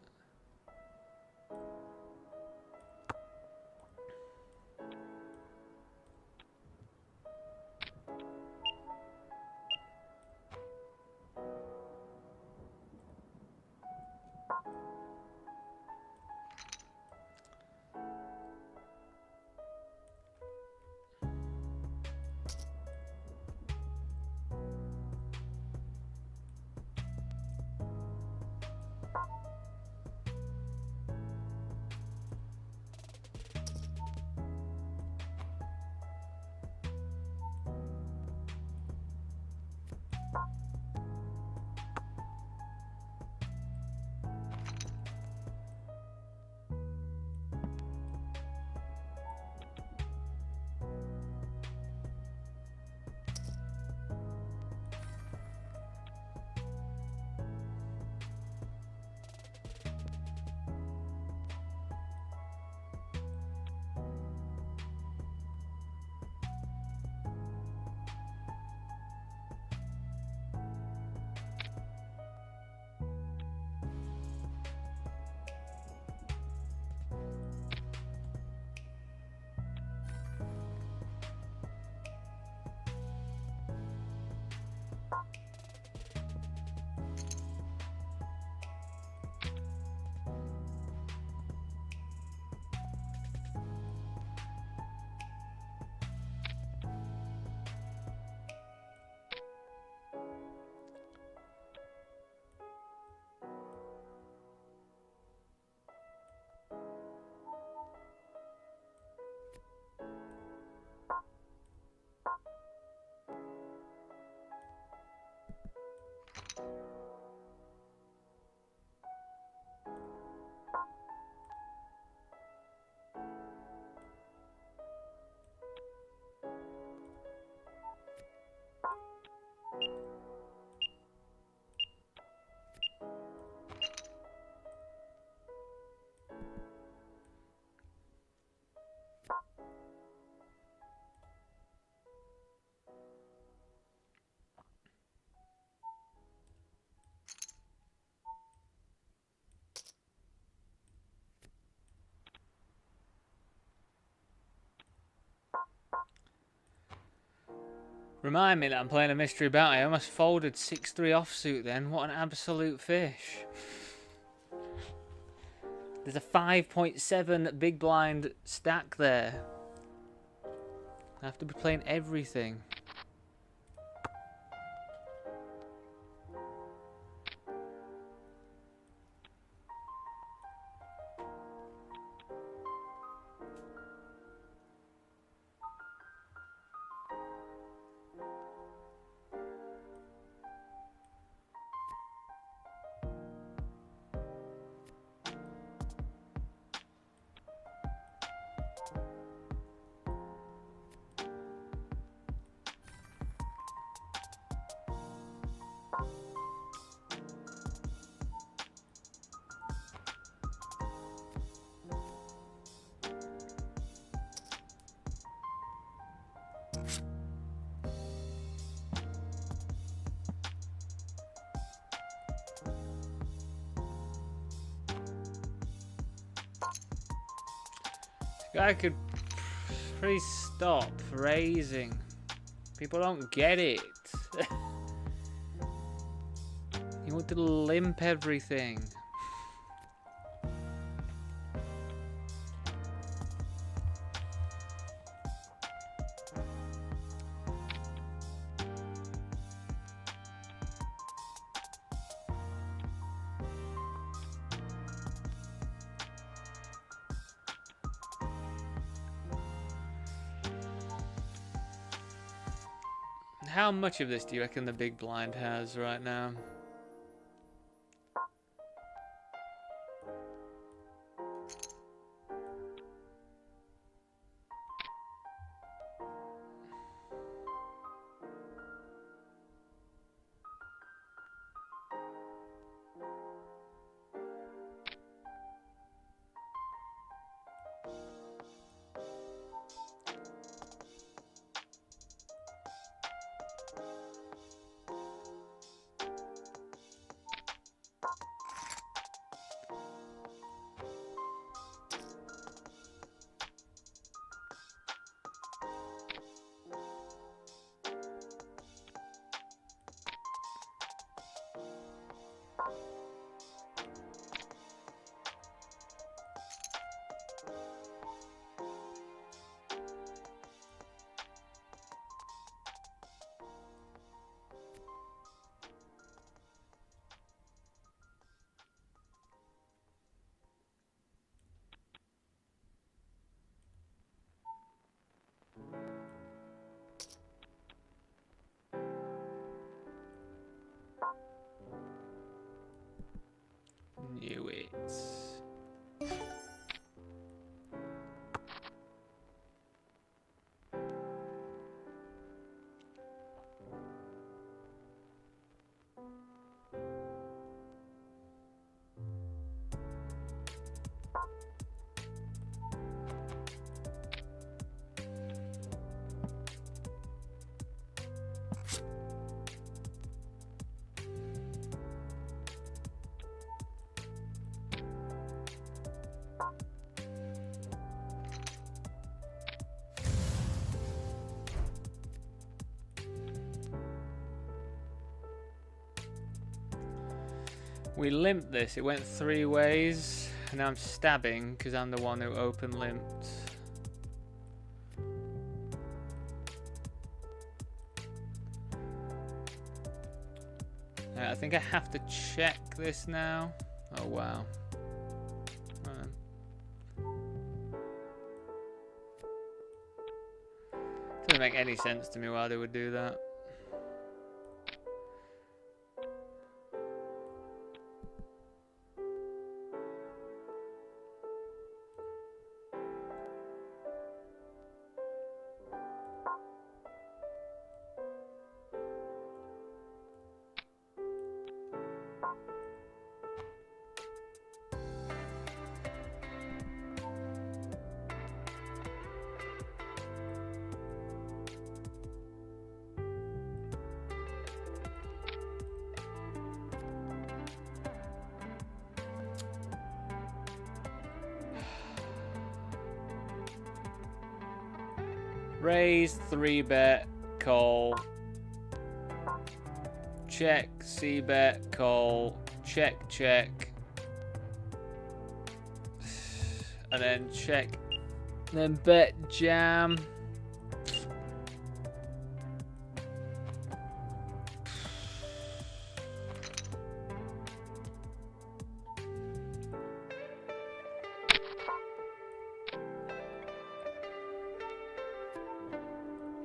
Remind me that I'm playing a mystery bounty. I almost folded 6-3 offsuit then. What an absolute fish. There's a 5.7 big blind stack there. I have to be playing everything. Guy could please stop raising. People don't get it. You want to limp everything. How much of this do you reckon the big blind has right now? We limped this. It went 3 ways. And now I'm stabbing because I'm the one who open limped. I think I have to check this now. Oh wow. Doesn't make any sense to me why they would do that. Raise, 3-bet, call. Check, C-bet, call. Check, check. And then check. Then bet, jam.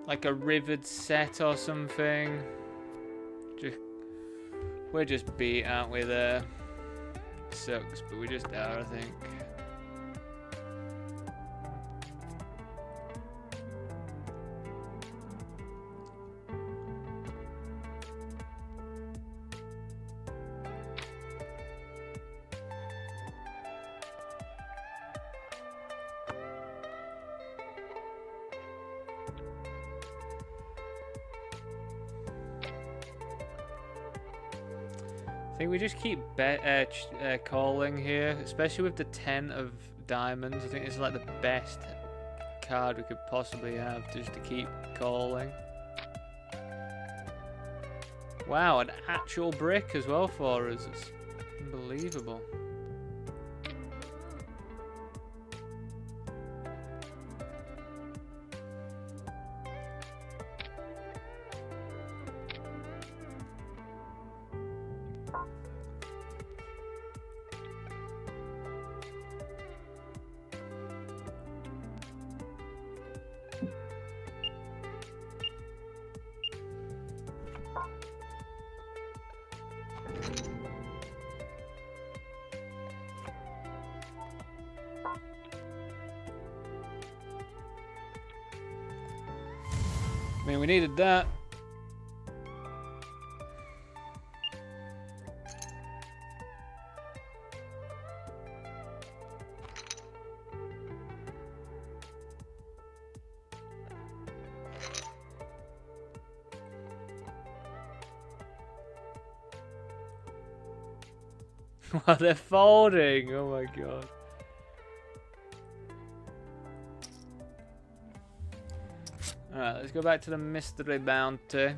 Like a rivered set or something. We're just beat, aren't we, there? Sucks, but we just are, I think. I think we just keep calling here, especially with the 10 of diamonds. I think it's like the best card we could possibly have, just to keep calling. Wow, an actual brick as well for us. It's unbelievable. I mean, we needed that. Wow, they're folding. Oh my god. Alright, let's go back to the mystery bounty.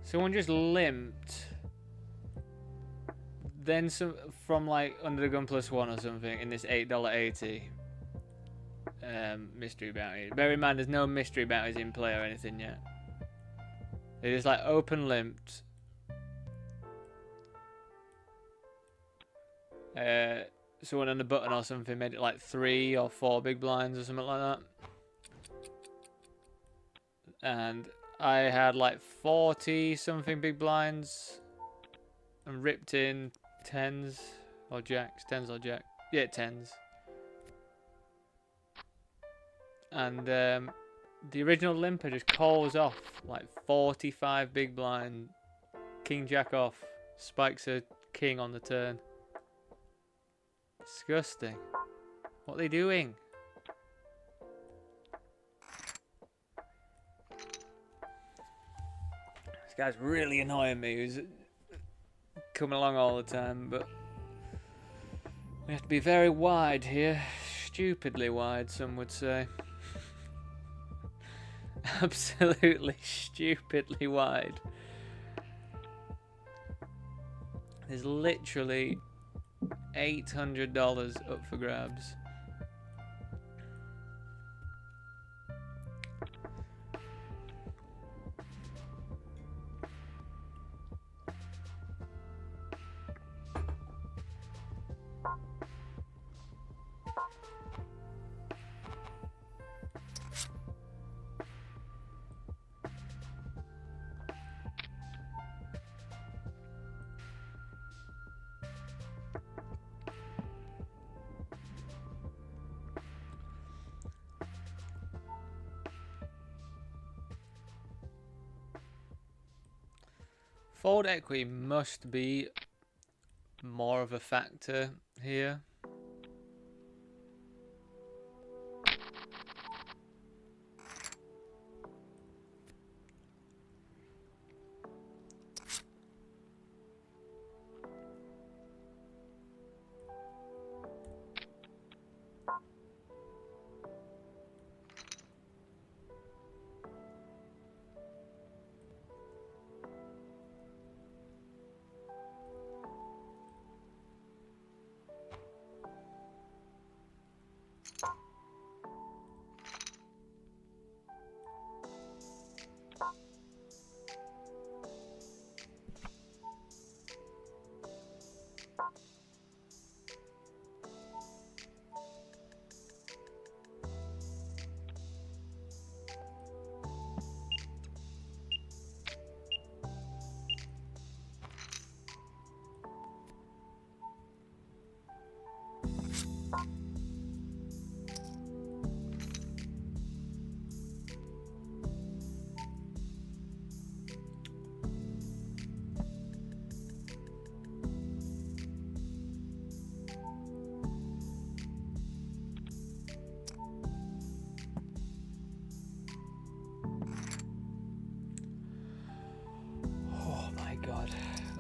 Someone just limped. Then some from like Under the Gun +1 or something in this $8.80 mystery bounty. Bear in mind, there's no mystery bounties in play or anything yet. It is like open limped. Someone on the button or something made it like 3 or 4 big blinds or something like that. And I had like 40 something big blinds and ripped in 10s or jacks. 10s or jack. Yeah, 10s. And the original limper just calls off like 45 big blind. King jack off. Spikes a king on the turn. Disgusting. What are they doing? This guy's really annoying me. He's coming along all the time, but we have to be very wide here. Stupidly wide, some would say. Absolutely stupidly wide. There's literally $800 up for grabs. Forward equity must be more of a factor here.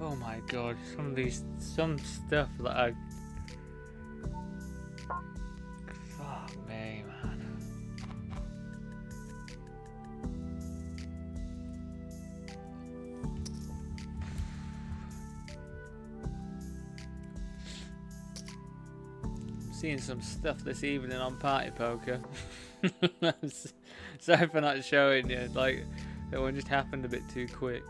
Oh my god, some stuff that I... Fuck me, man. I'm seeing some stuff this evening on Party Poker. Sorry for not showing you, like, that one just happened a bit too quick.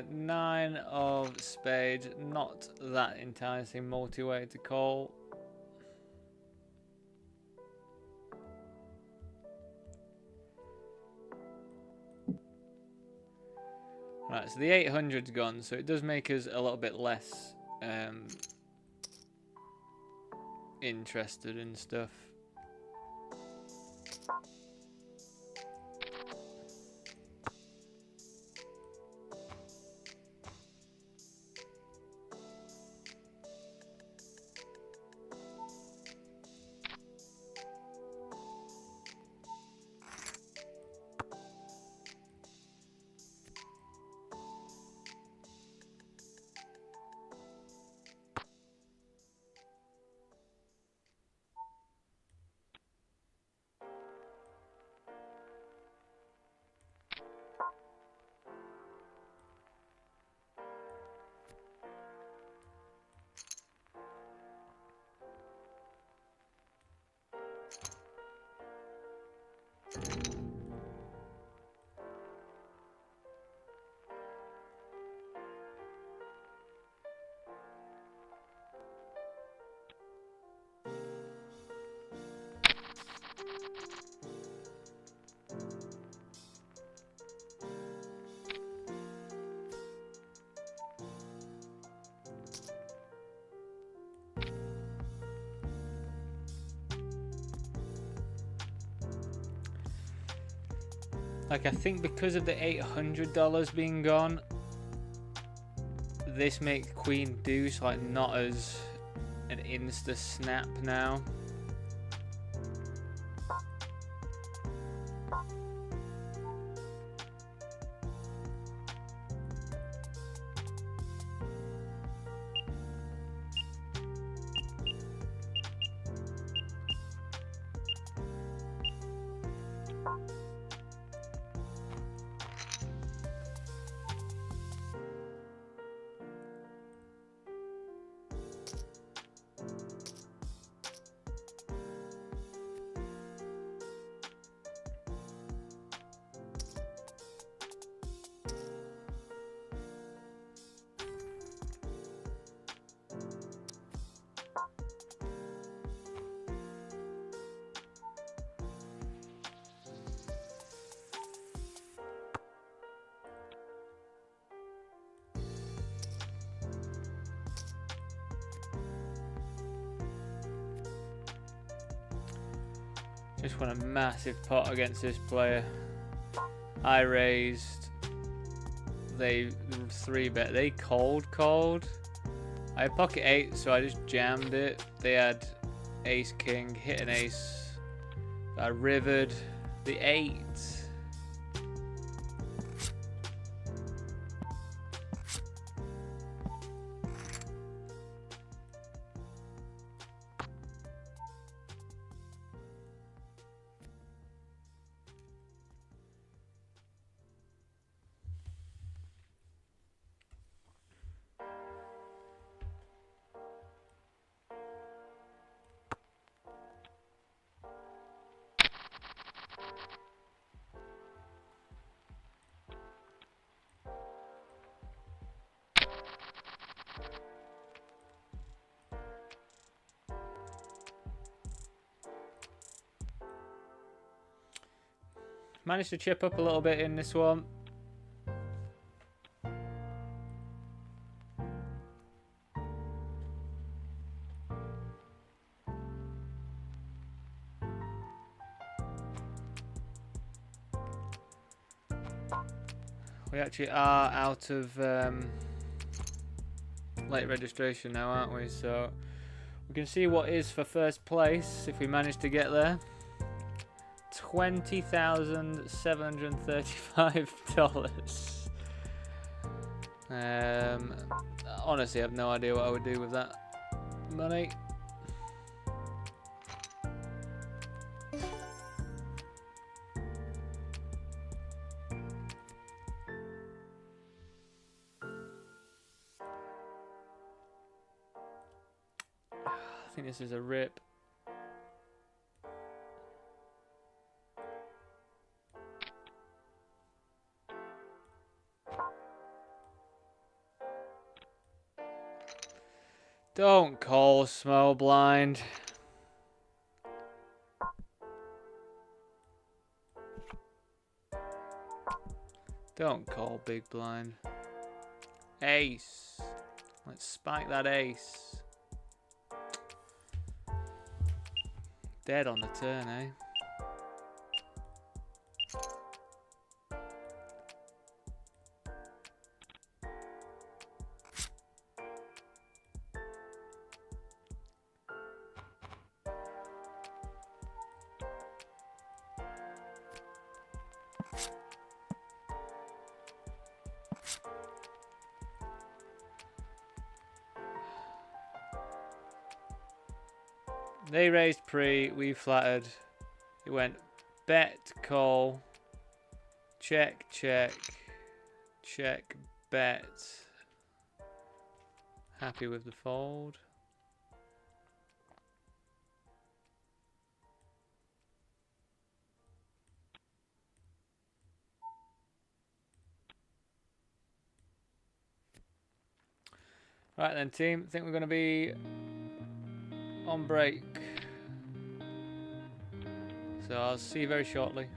Nine of spades, not that enticing multi-way to call. Right, so the 800's gone, so it does make us a little bit less interested in stuff. Like, I think because of the $800 being gone, this makes Queen Deuce like not as an insta snap now. Just won a massive pot against this player. I raised. They 3-bet. They called. I had pocket 8, so I just jammed it. They had ace king, hit an ace. I rivered the 8. Managed to chip up a little bit in this one. We actually are out of late registration now, aren't we? So we can see what is for first place if we manage to get there. $20,735. Honestly, I have no idea what I would do with that money. I think this is a rip. Don't call small blind. Don't call big blind. Ace. Let's spike that ace. Dead on the turn, eh? They raised pre, we flattered. It went bet, call, check, check, check, bet. Happy with the fold. Right then, team. I think we're going to be on break. So I'll see you very shortly.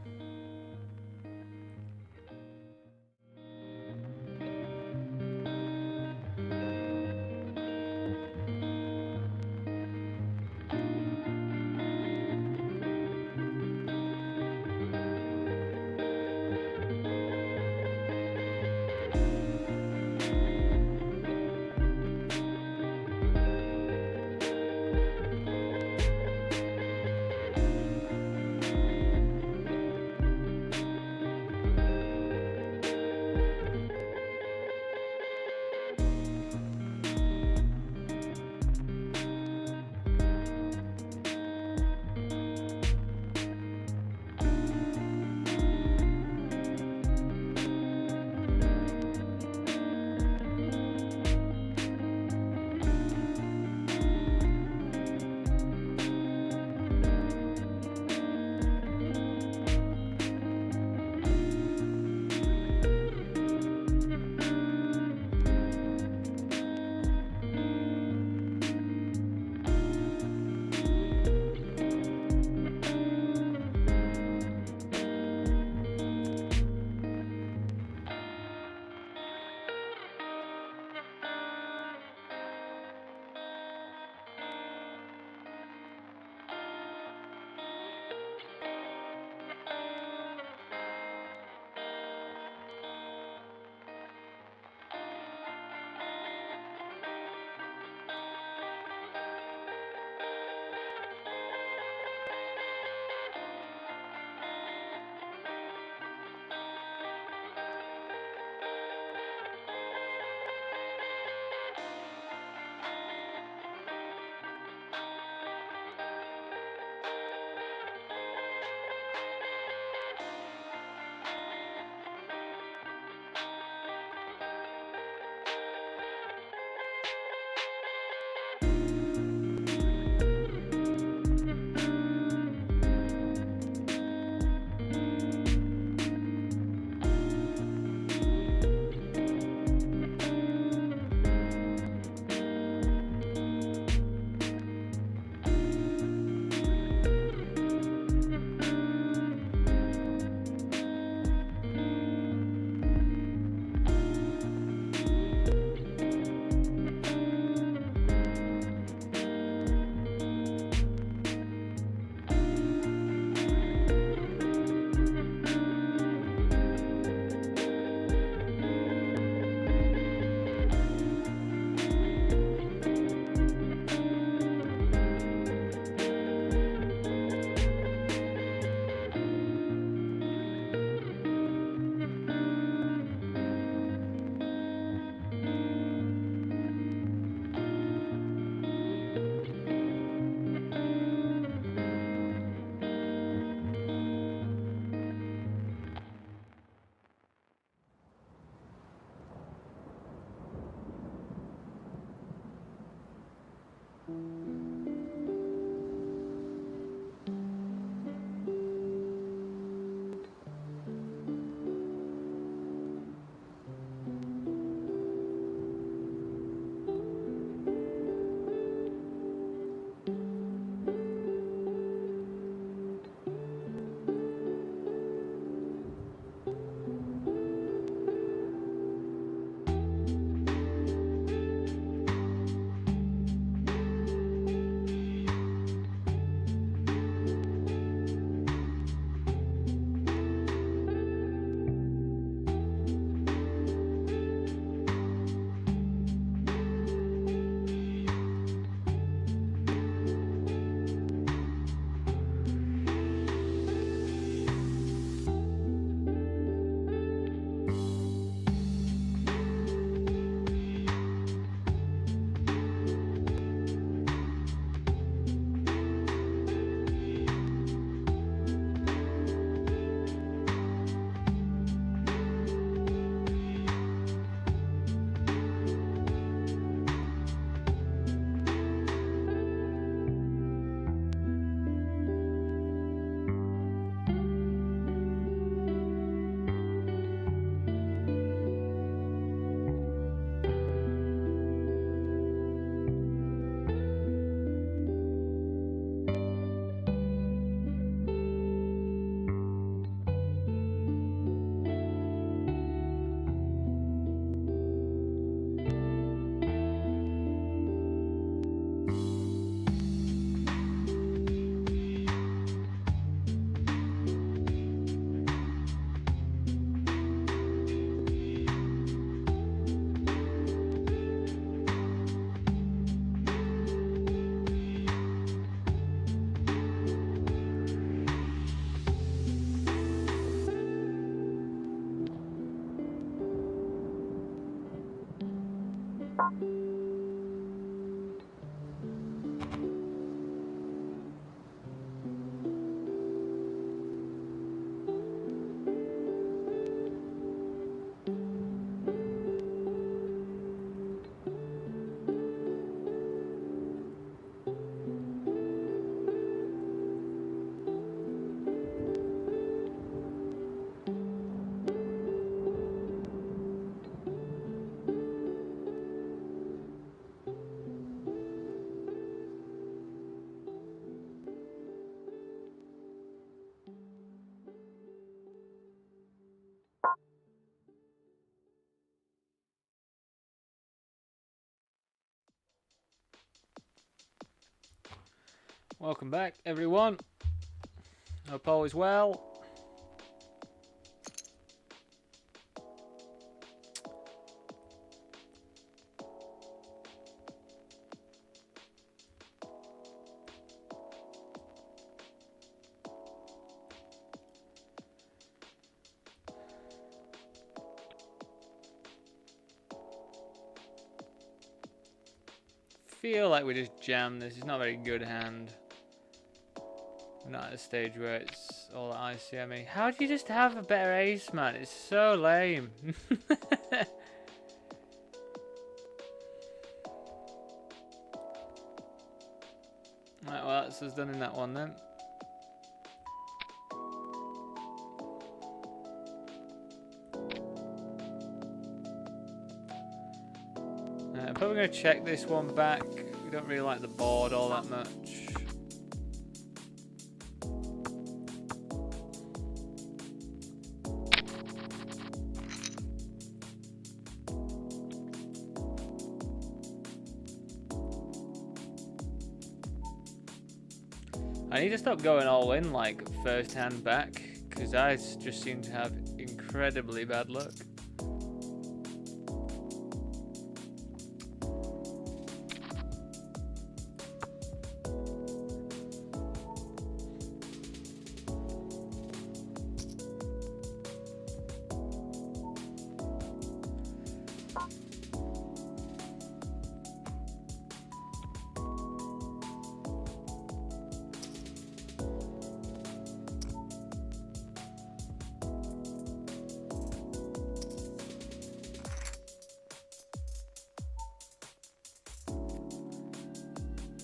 Welcome back, everyone. Hope all is well. Feel like we just jammed this. It's not a very good hand. We're not at a stage where it's all ICME. How do you just have a better ace, man? It's so lame. Right, well, that's us done in that one then. I'm probably going to check this one back. We don't really like the board all that much. I need to stop going all in like first hand back, because I just seem to have incredibly bad luck.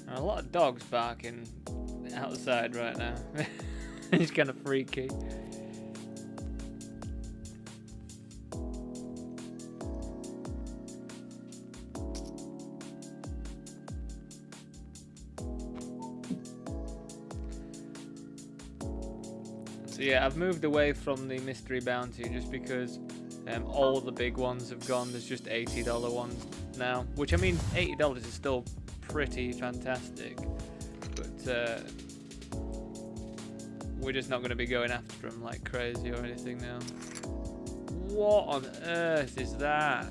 A lot of dogs barking outside right now. It's kind of freaky. So yeah, I've moved away from the mystery bounty just because all the big ones have gone. There's just $80 ones now, which I mean, $80 is still pretty fantastic, but we're just not going to be going after them like crazy or anything now. What on earth is that?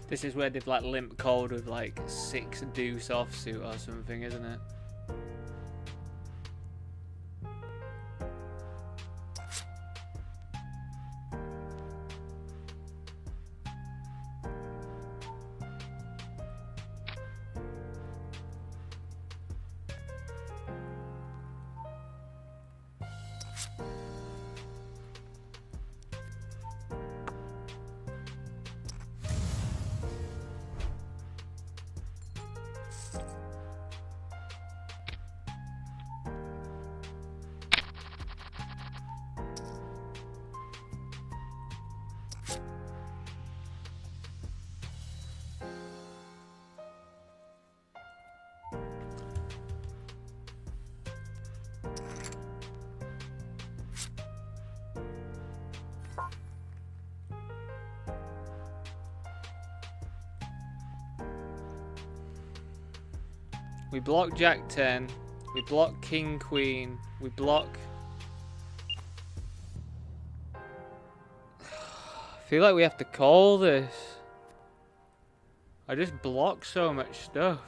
This is where they've like limp cold with like 6 deuce offsuit or something, isn't it? We block Jack 10. We block King Queen. We block... I feel like we have to call this. I just block so much stuff.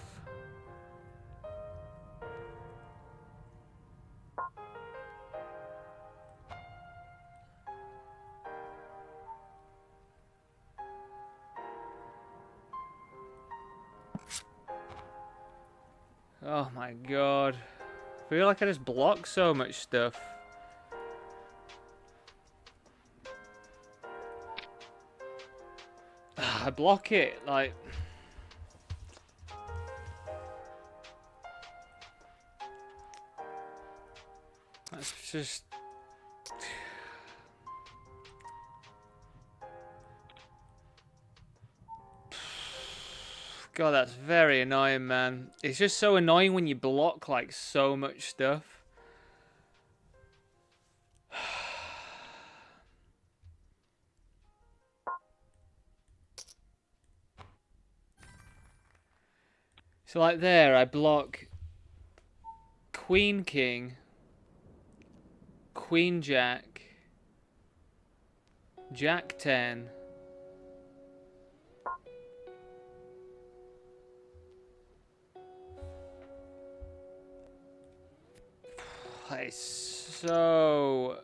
Oh my god. I feel like I just block so much stuff. I block it, like... That's just... God, that's very annoying, man. It's just so annoying when you block, like, so much stuff. So, like, there, I block Queen King, Queen Jack, Jack 10, it's so...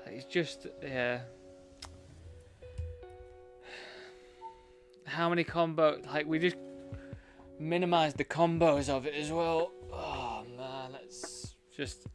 It's just, yeah. How many combos? Like, we just minimized the combos of it as well. Oh, man, that's just...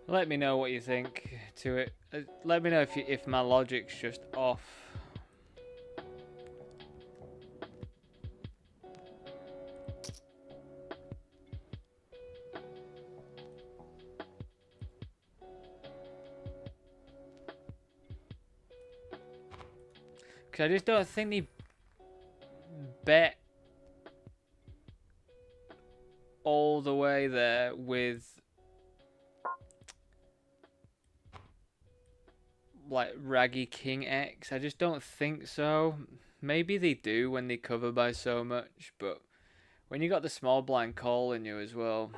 Let me know what you think to it. Let me know if my logic's just off. Because I just don't think they bet all the way there with like Raggy King X. I just don't think so. Maybe they do when they cover by so much, but when you got the small blind calling you as well.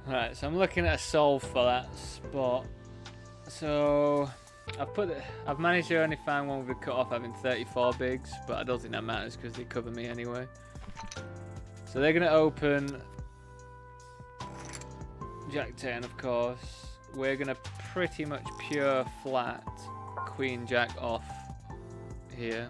Right, so I'm looking at a solve for that spot. So I've managed to only find one with a cutoff having 34 bigs, but I don't think that matters because they cover me anyway. So they're gonna open Jack 10, of course. We're gonna pretty much pure flat Queen Jack off here.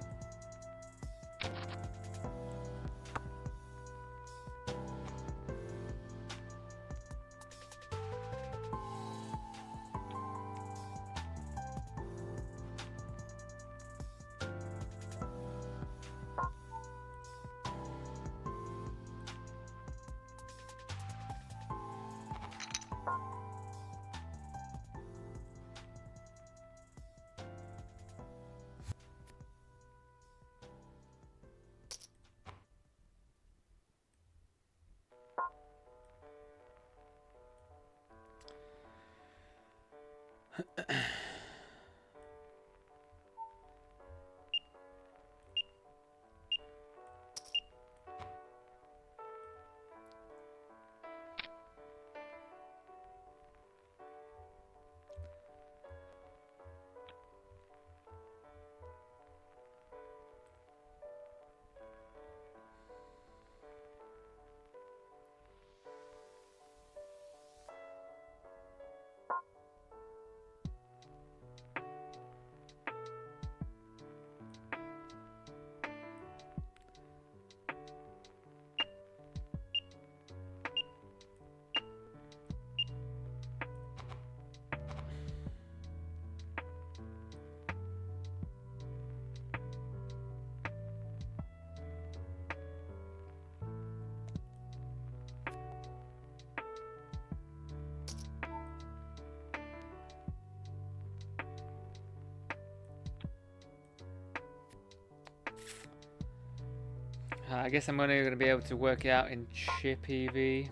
I guess I'm only going to be able to work it out in chip EV.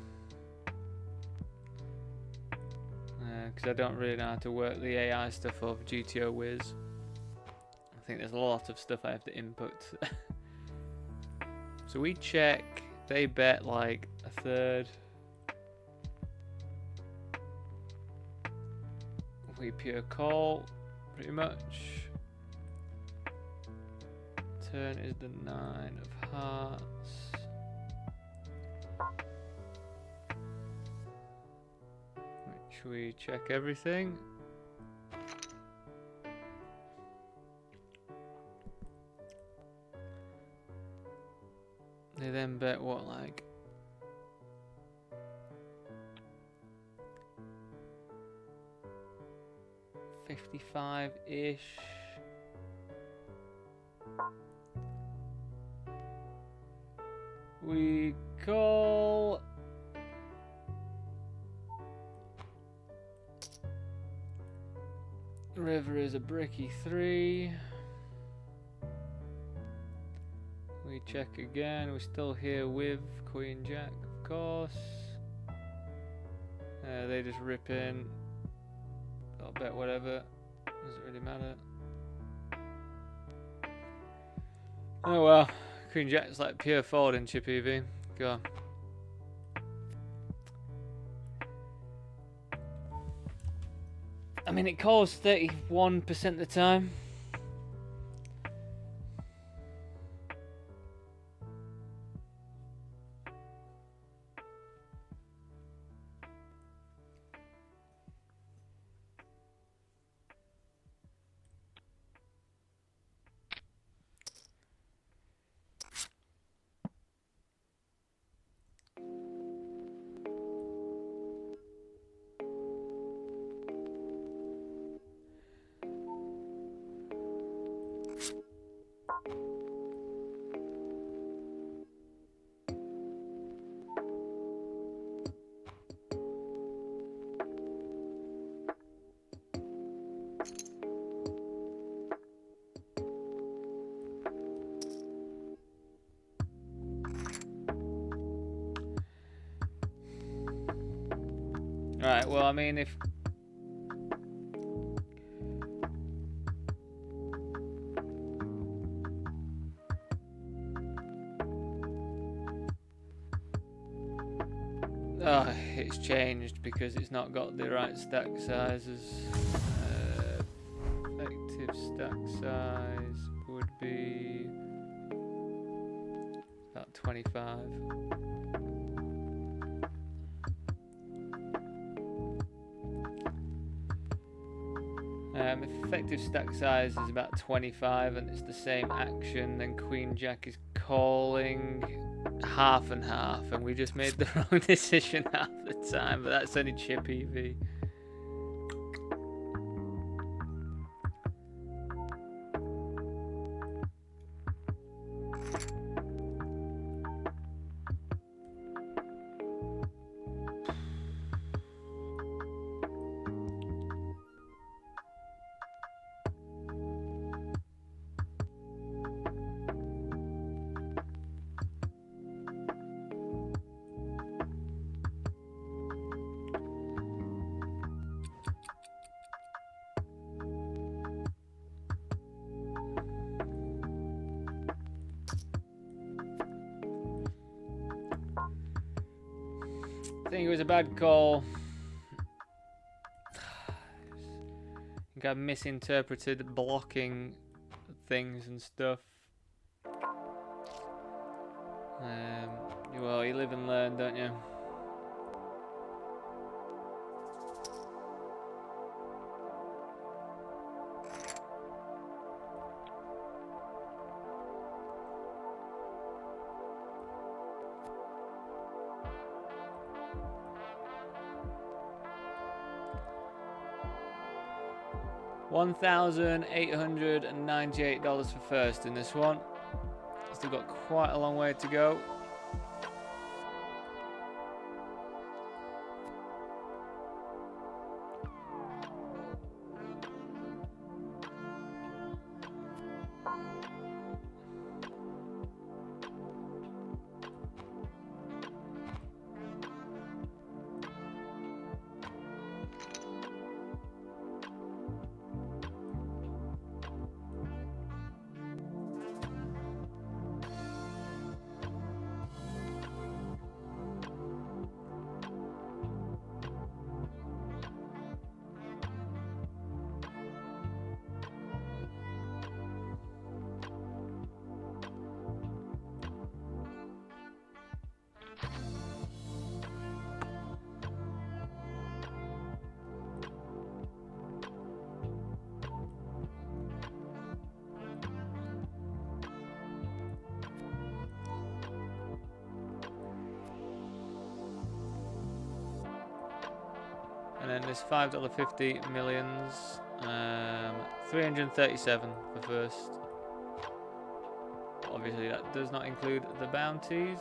Because I don't really know how to work the AI stuff of GTO Wiz. I think there's a lot of stuff I have to input. So we check, they bet like a third. We pure call, pretty much. Turn is the 9 of hearts. Which we check everything. They then bet what, like 55-ish. We call. River is a bricky 3. We check again. We're still here with Queen Jack, of course. They just rip in. I'll bet whatever. Doesn't really matter. Oh well. Queen Jack's like pure fold in chip EV. Go on. I mean, it calls 31% of the time. Right, well, I mean, if... it's changed because it's not got the right stack sizes. Effective stack size would be about 25. Effective stack size is about 25 and it's the same action, then Queen Jack is calling half and half, and we just made the wrong decision half the time, but that's only chip EV. I think it was a bad call. I think I misinterpreted blocking things and stuff. Well, you live and learn, don't you? $1,898 for first in this one. Still got quite a long way to go. And then there's $5.50 millions, 337 for first. Obviously that does not include the bounties.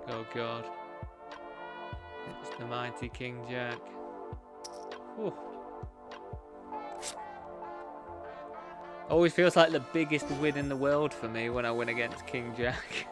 Oh God, it's the mighty King Jack. Whew. Always feels like the biggest win in the world for me when I win against King Jack.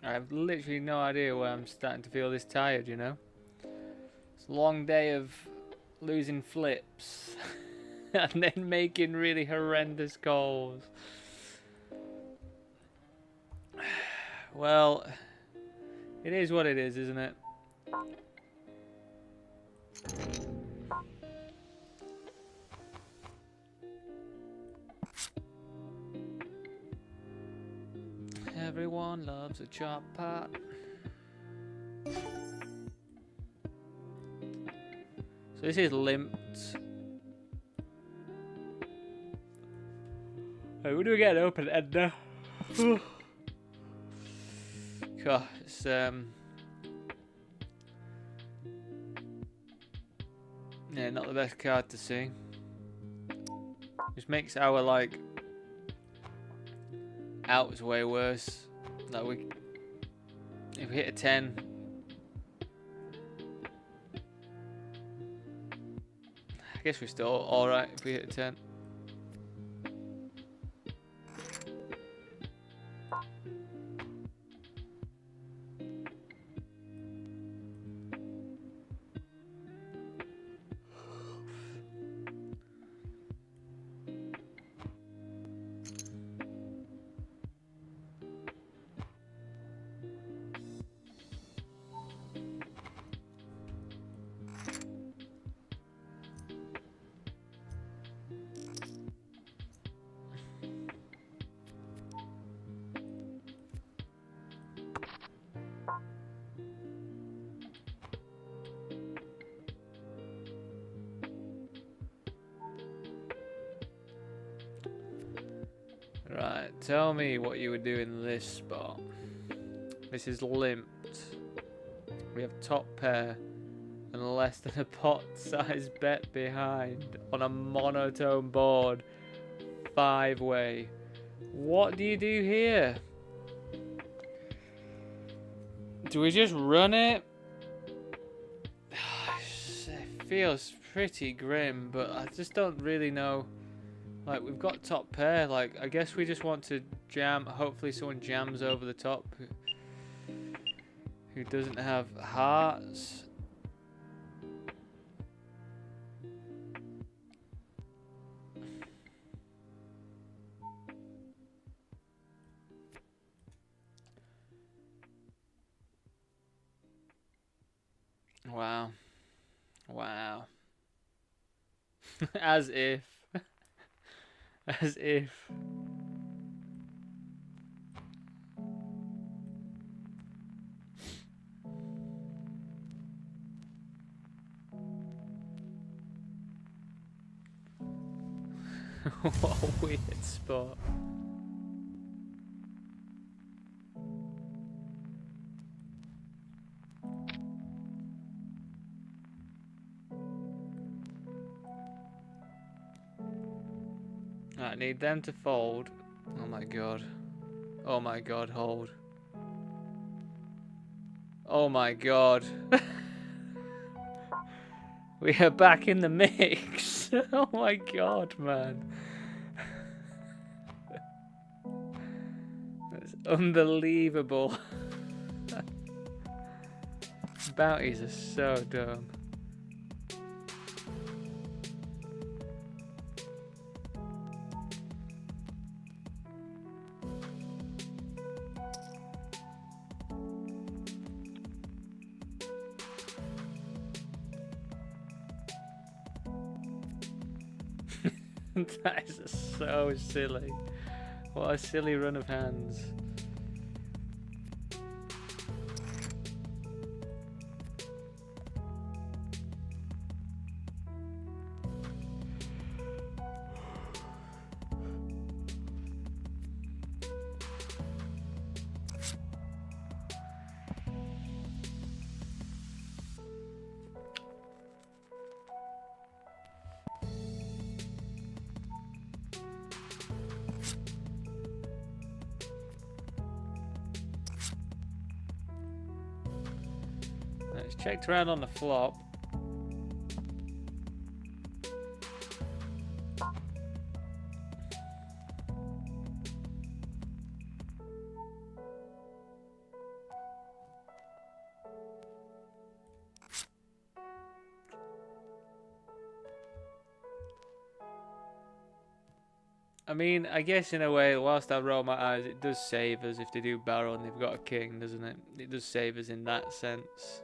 I have literally no idea why I'm starting to feel this tired, you know? It's a long day of losing flips and then making really horrendous calls. Well, it is what it is, isn't it? Everyone loves a chop pot. So this is limped. Right, what do we get an open end now? God, it's yeah, not the best card to see. Which makes our like outs way worse. Like if we hit a 10, I guess we're still alright if we hit a 10. Right, tell me what you would do in this spot. This is limped. We have top pair and less than a pot size bet behind on a monotone board. 5-way. What do you do here? Do we just run it? It feels pretty grim, but I just don't really know. Like, we've got top pair. Like, I guess we just want to jam. Hopefully someone jams over the top who doesn't have hearts. Wow. Wow. As if. As if. What a weird spot. I need them to fold. Oh my god. Oh my god, hold. Oh my god. We are back in the mix. Oh my god, man. That's unbelievable. Bounties are so dumb. That is so silly. What a silly run of hands. It's checked around on the flop. I mean, I guess in a way, whilst I roll my eyes, it does save us if they do barrel and they've got a king, doesn't it? It does save us in that sense.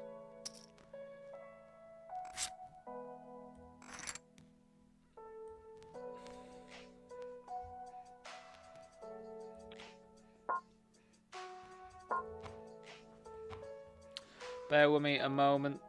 Bear with me a moment.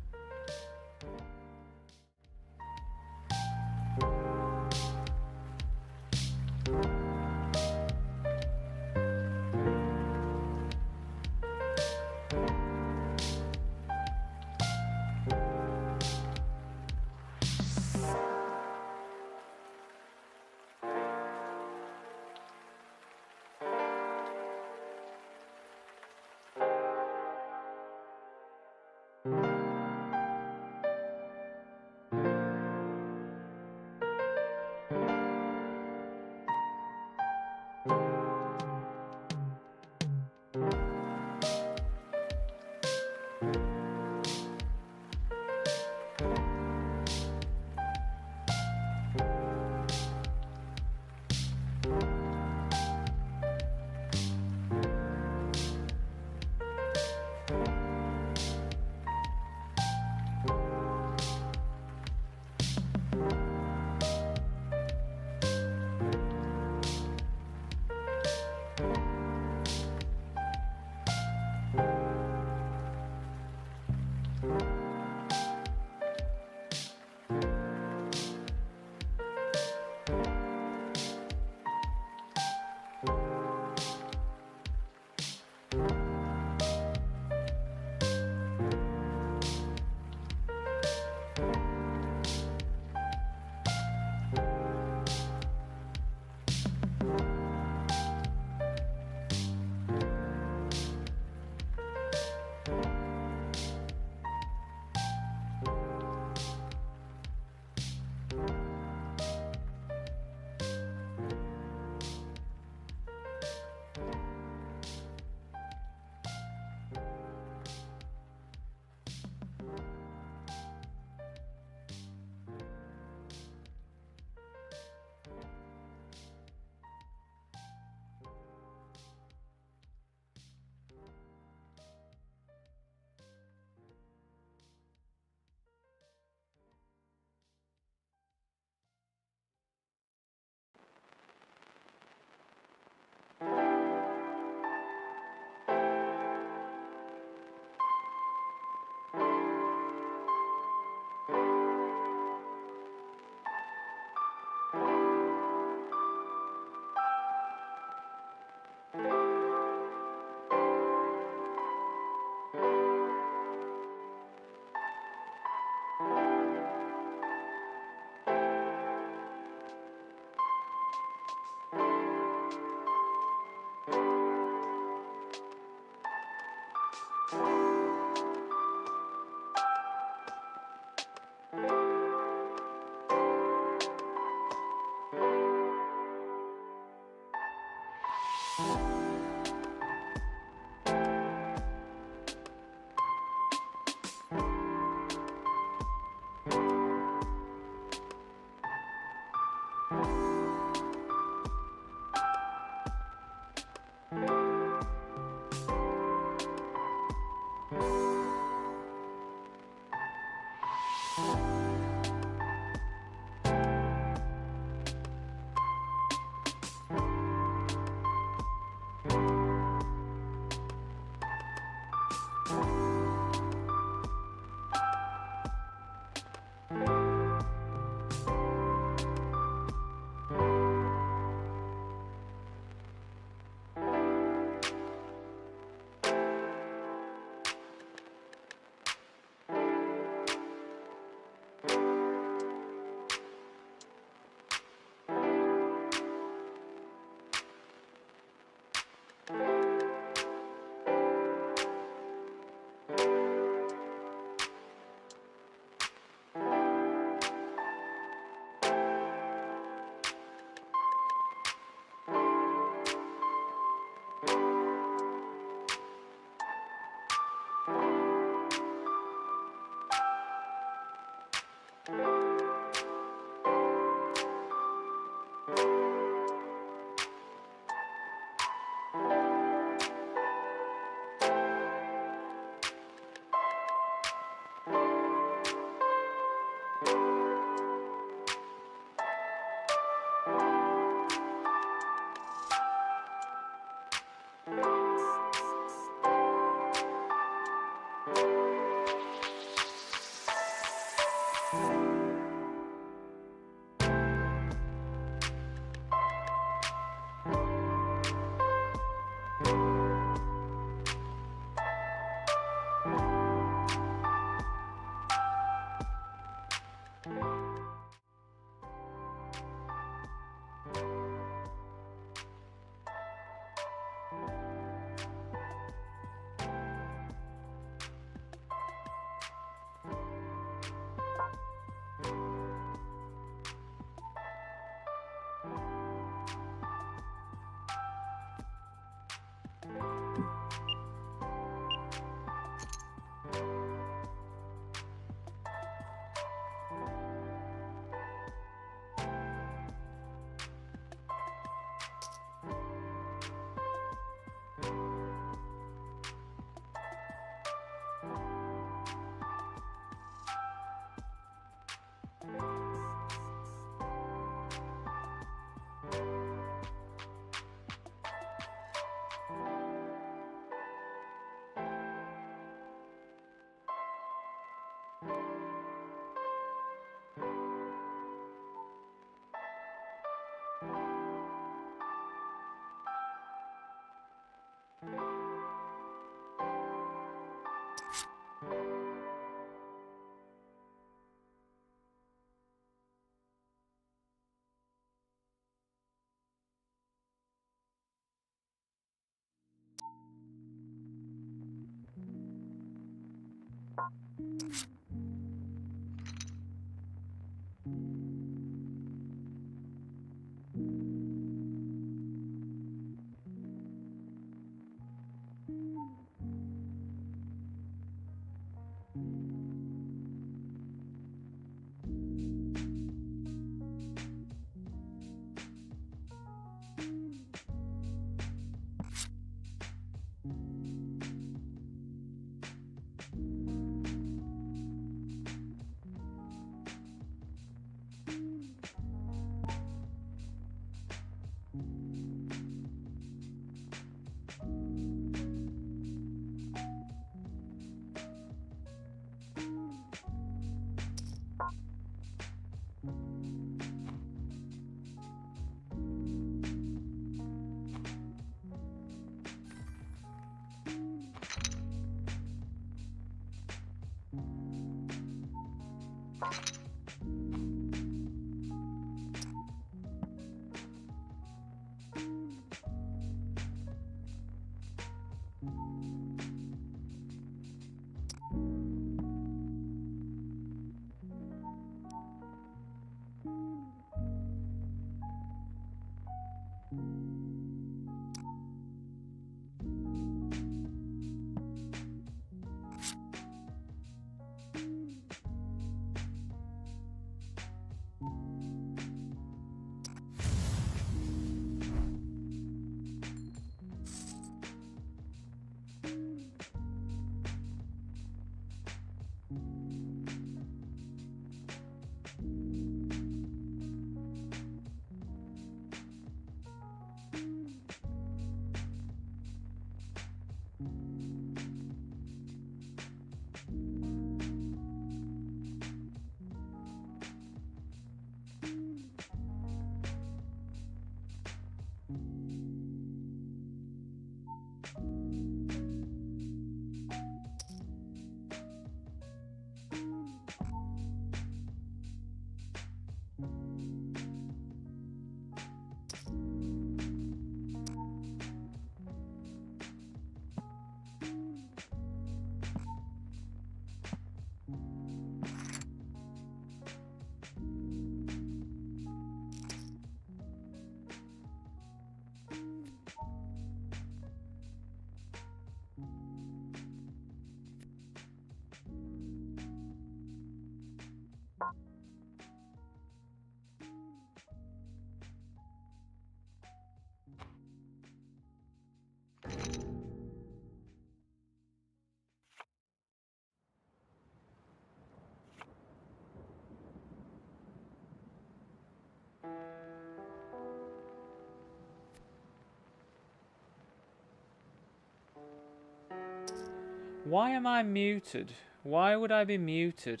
Why am I muted? Why would I be muted?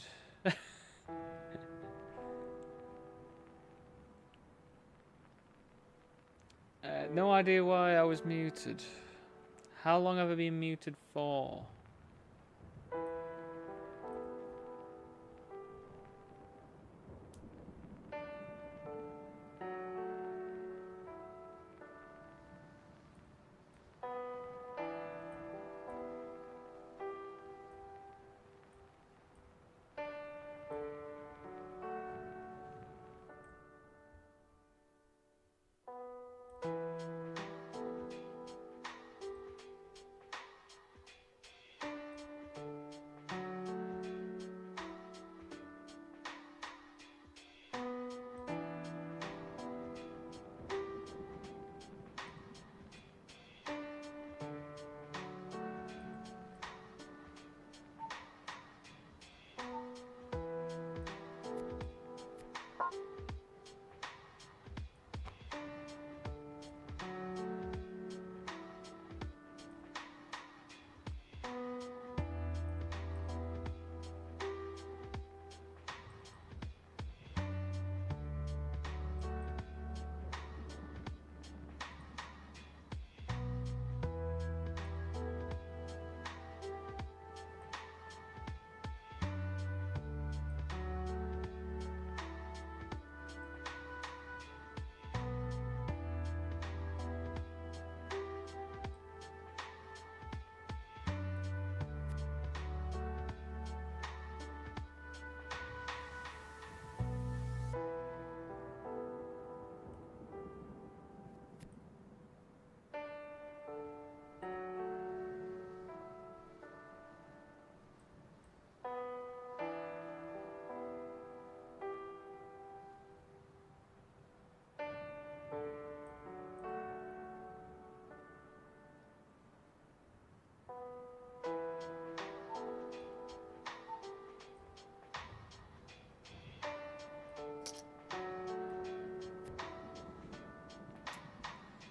No idea why I was muted. How long have I been muted for?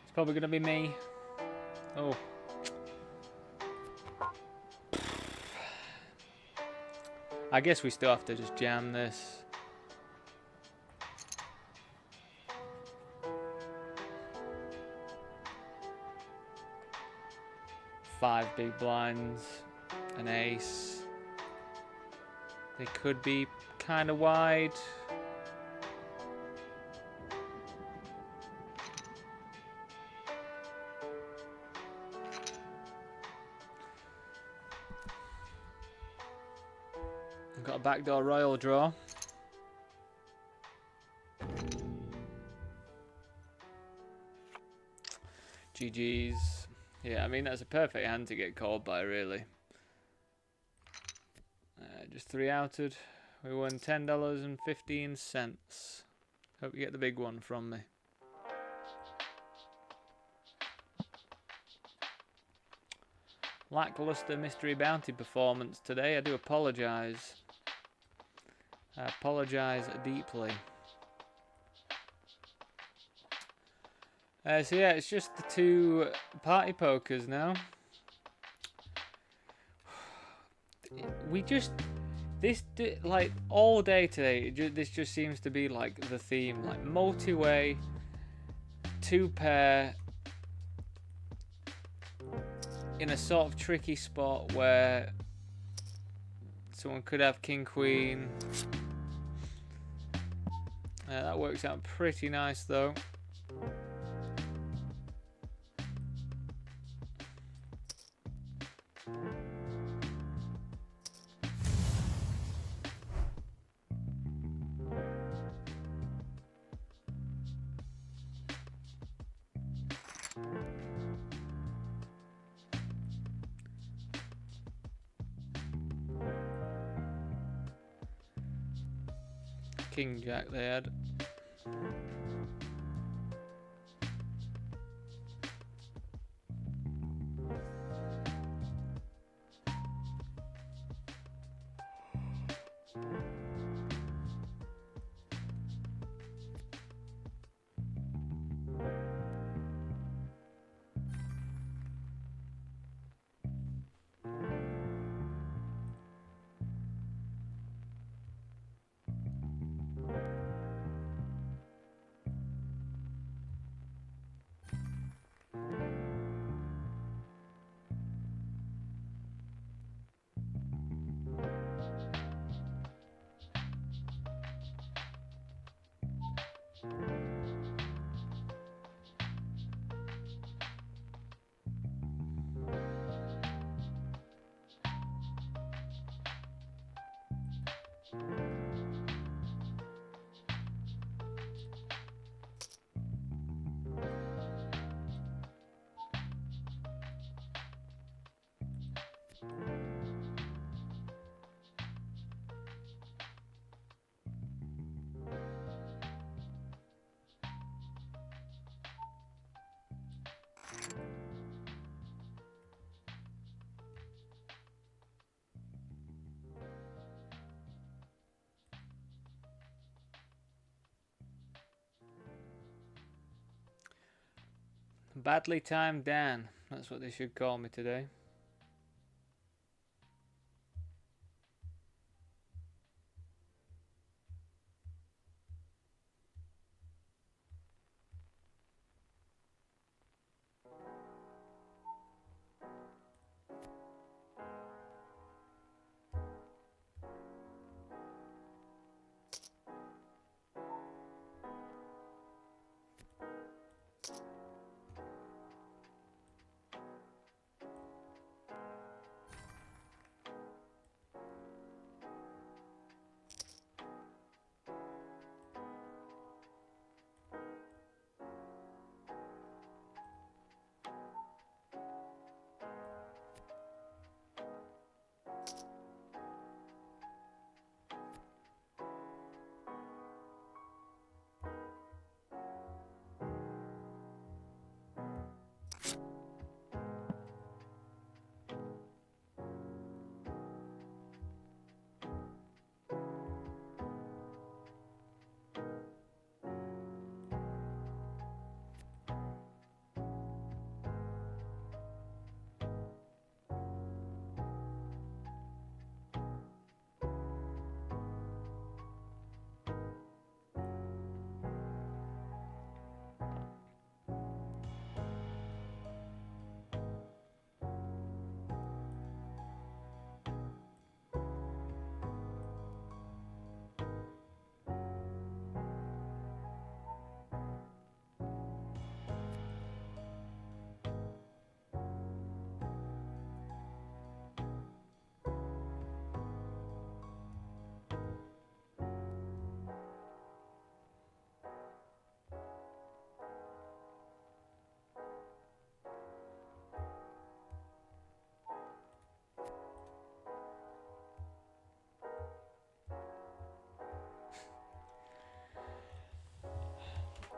It's probably gonna be me. Oh. I guess we still have to just jam this. Five big blinds, an ace. They could be kind of wide. I've got a backdoor royal draw. GG's. Yeah, I mean, that's a perfect hand to get called by, really. Just 3-outed. We won $10.15. Hope you get the big one from me. Lackluster mystery bounty performance today. I do apologise. I apologise deeply. So yeah, it's just the two party pokers now. Like all day today, this just seems to be like the theme, like multi-way, two pair, in a sort of tricky spot where someone could have king queen. That works out pretty nice though. King jack they had. Badly timed Dan. That's what they should call me today.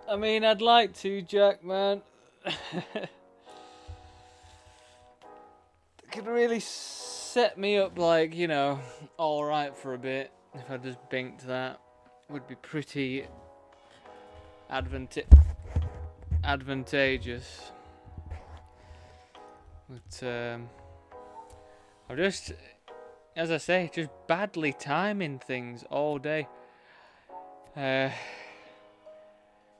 I mean, I'd like to, Jack, man. Could really set me up, like, you know, alright for a bit. If I just binked that, would be pretty advantageous. But I'm just, as I say, just badly timing things all day.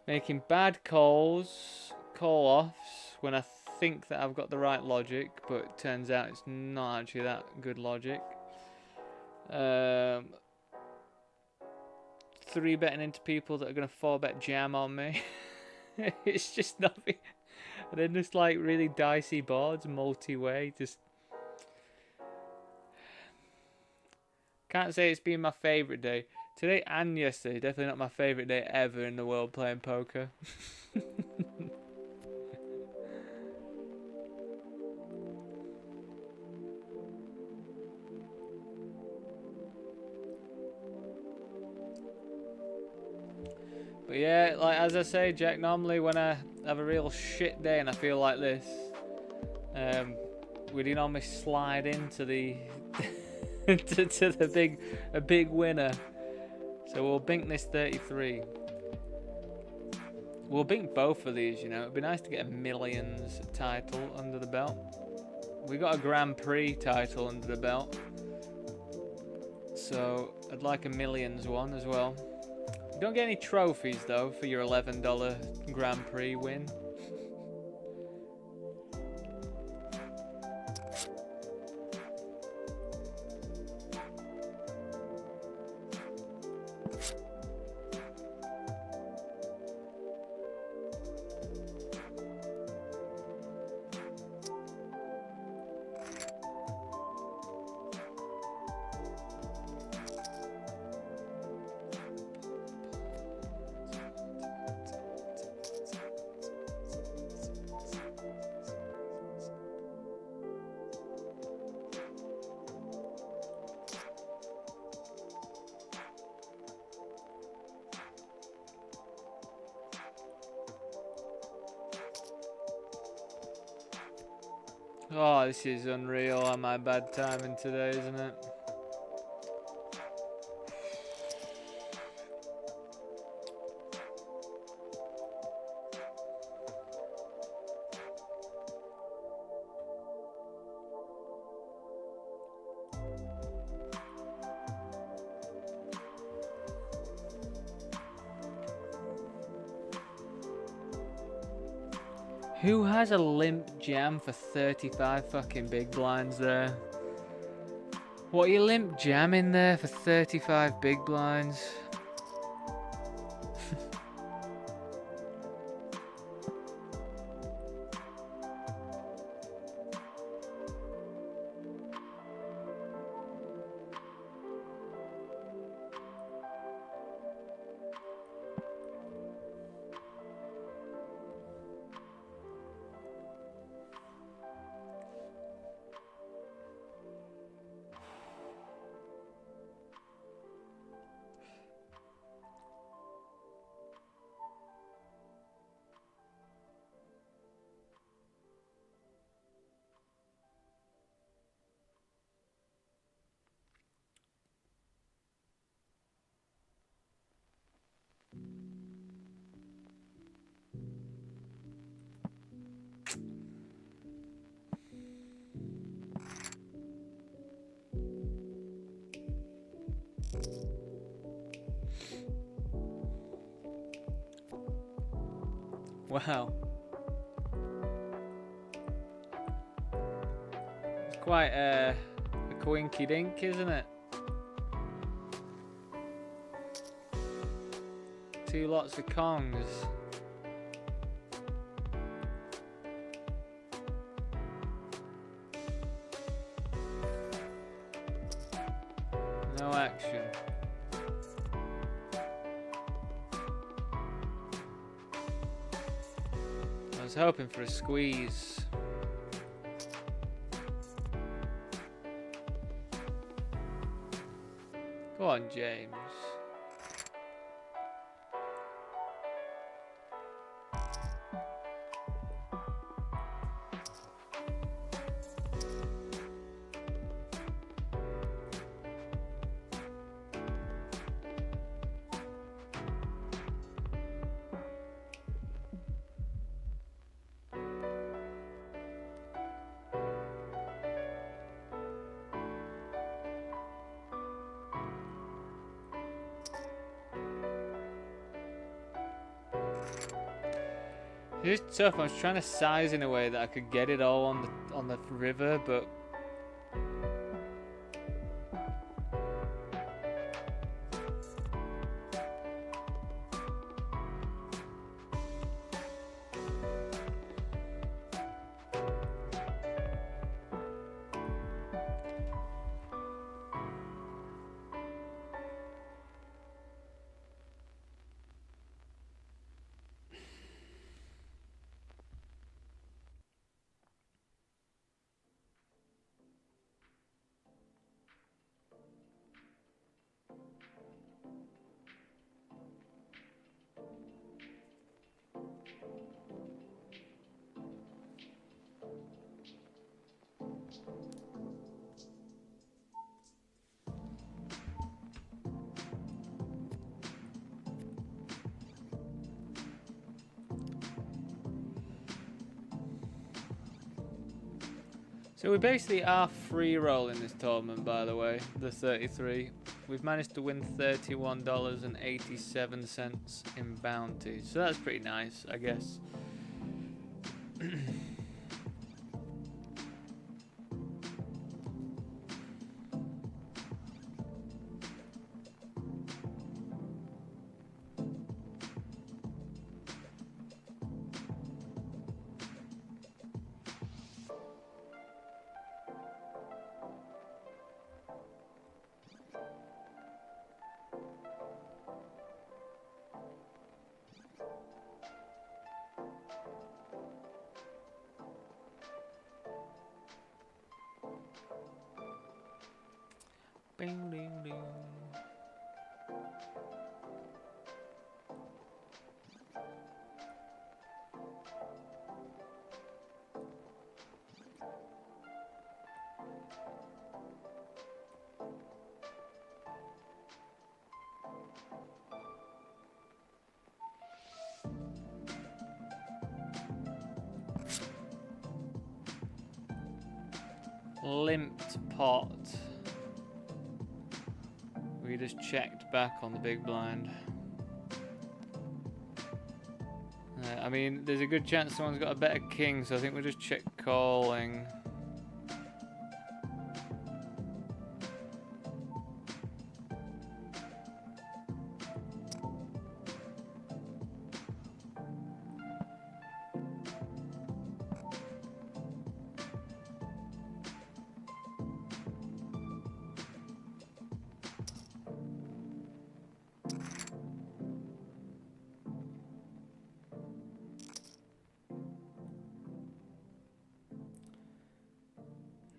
Making bad calls, call-offs, when I think that I've got the right logic, but it turns out it's not actually that good logic. 3-betting into people that are going to 4-bet jam on me. It's just nothing. And then just like really dicey boards, multi-way, just... Can't say it's been my favourite day. Today and yesterday, definitely not my favourite day ever in the world playing poker. But yeah, like as I say, Jack, normally when I have a real shit day and I feel like this, we do normally slide into the to the big winner. So we'll bink this 33. We'll bink both of these, you know. It'd be nice to get a millions title under the belt. We got a Grand Prix title under the belt. So I'd like a millions one as well. You don't get any trophies though for your $11 Grand Prix win. Oh, this is unreal on my bad timing today, isn't it? Who has a limp jam for 35 fucking big blinds there? What are you limp jamming there for 35 big blinds? Wow. It's quite a coinky dink, isn't it? Two lots of Kongs. No action. I was hoping for a squeeze. Go on, James. It was tough. I was trying to size in a way that I could get it all on the river, but so we basically are free rolling this tournament, by the way, the 33. We've managed to win $31.87 in bounty, so that's pretty nice, I guess. Bing, ding, ding. limped pot. We just checked back on the big blind. I mean, there's a good chance someone's got a better king, so I think we'll just check calling.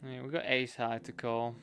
Yeah, we've got ace high to call.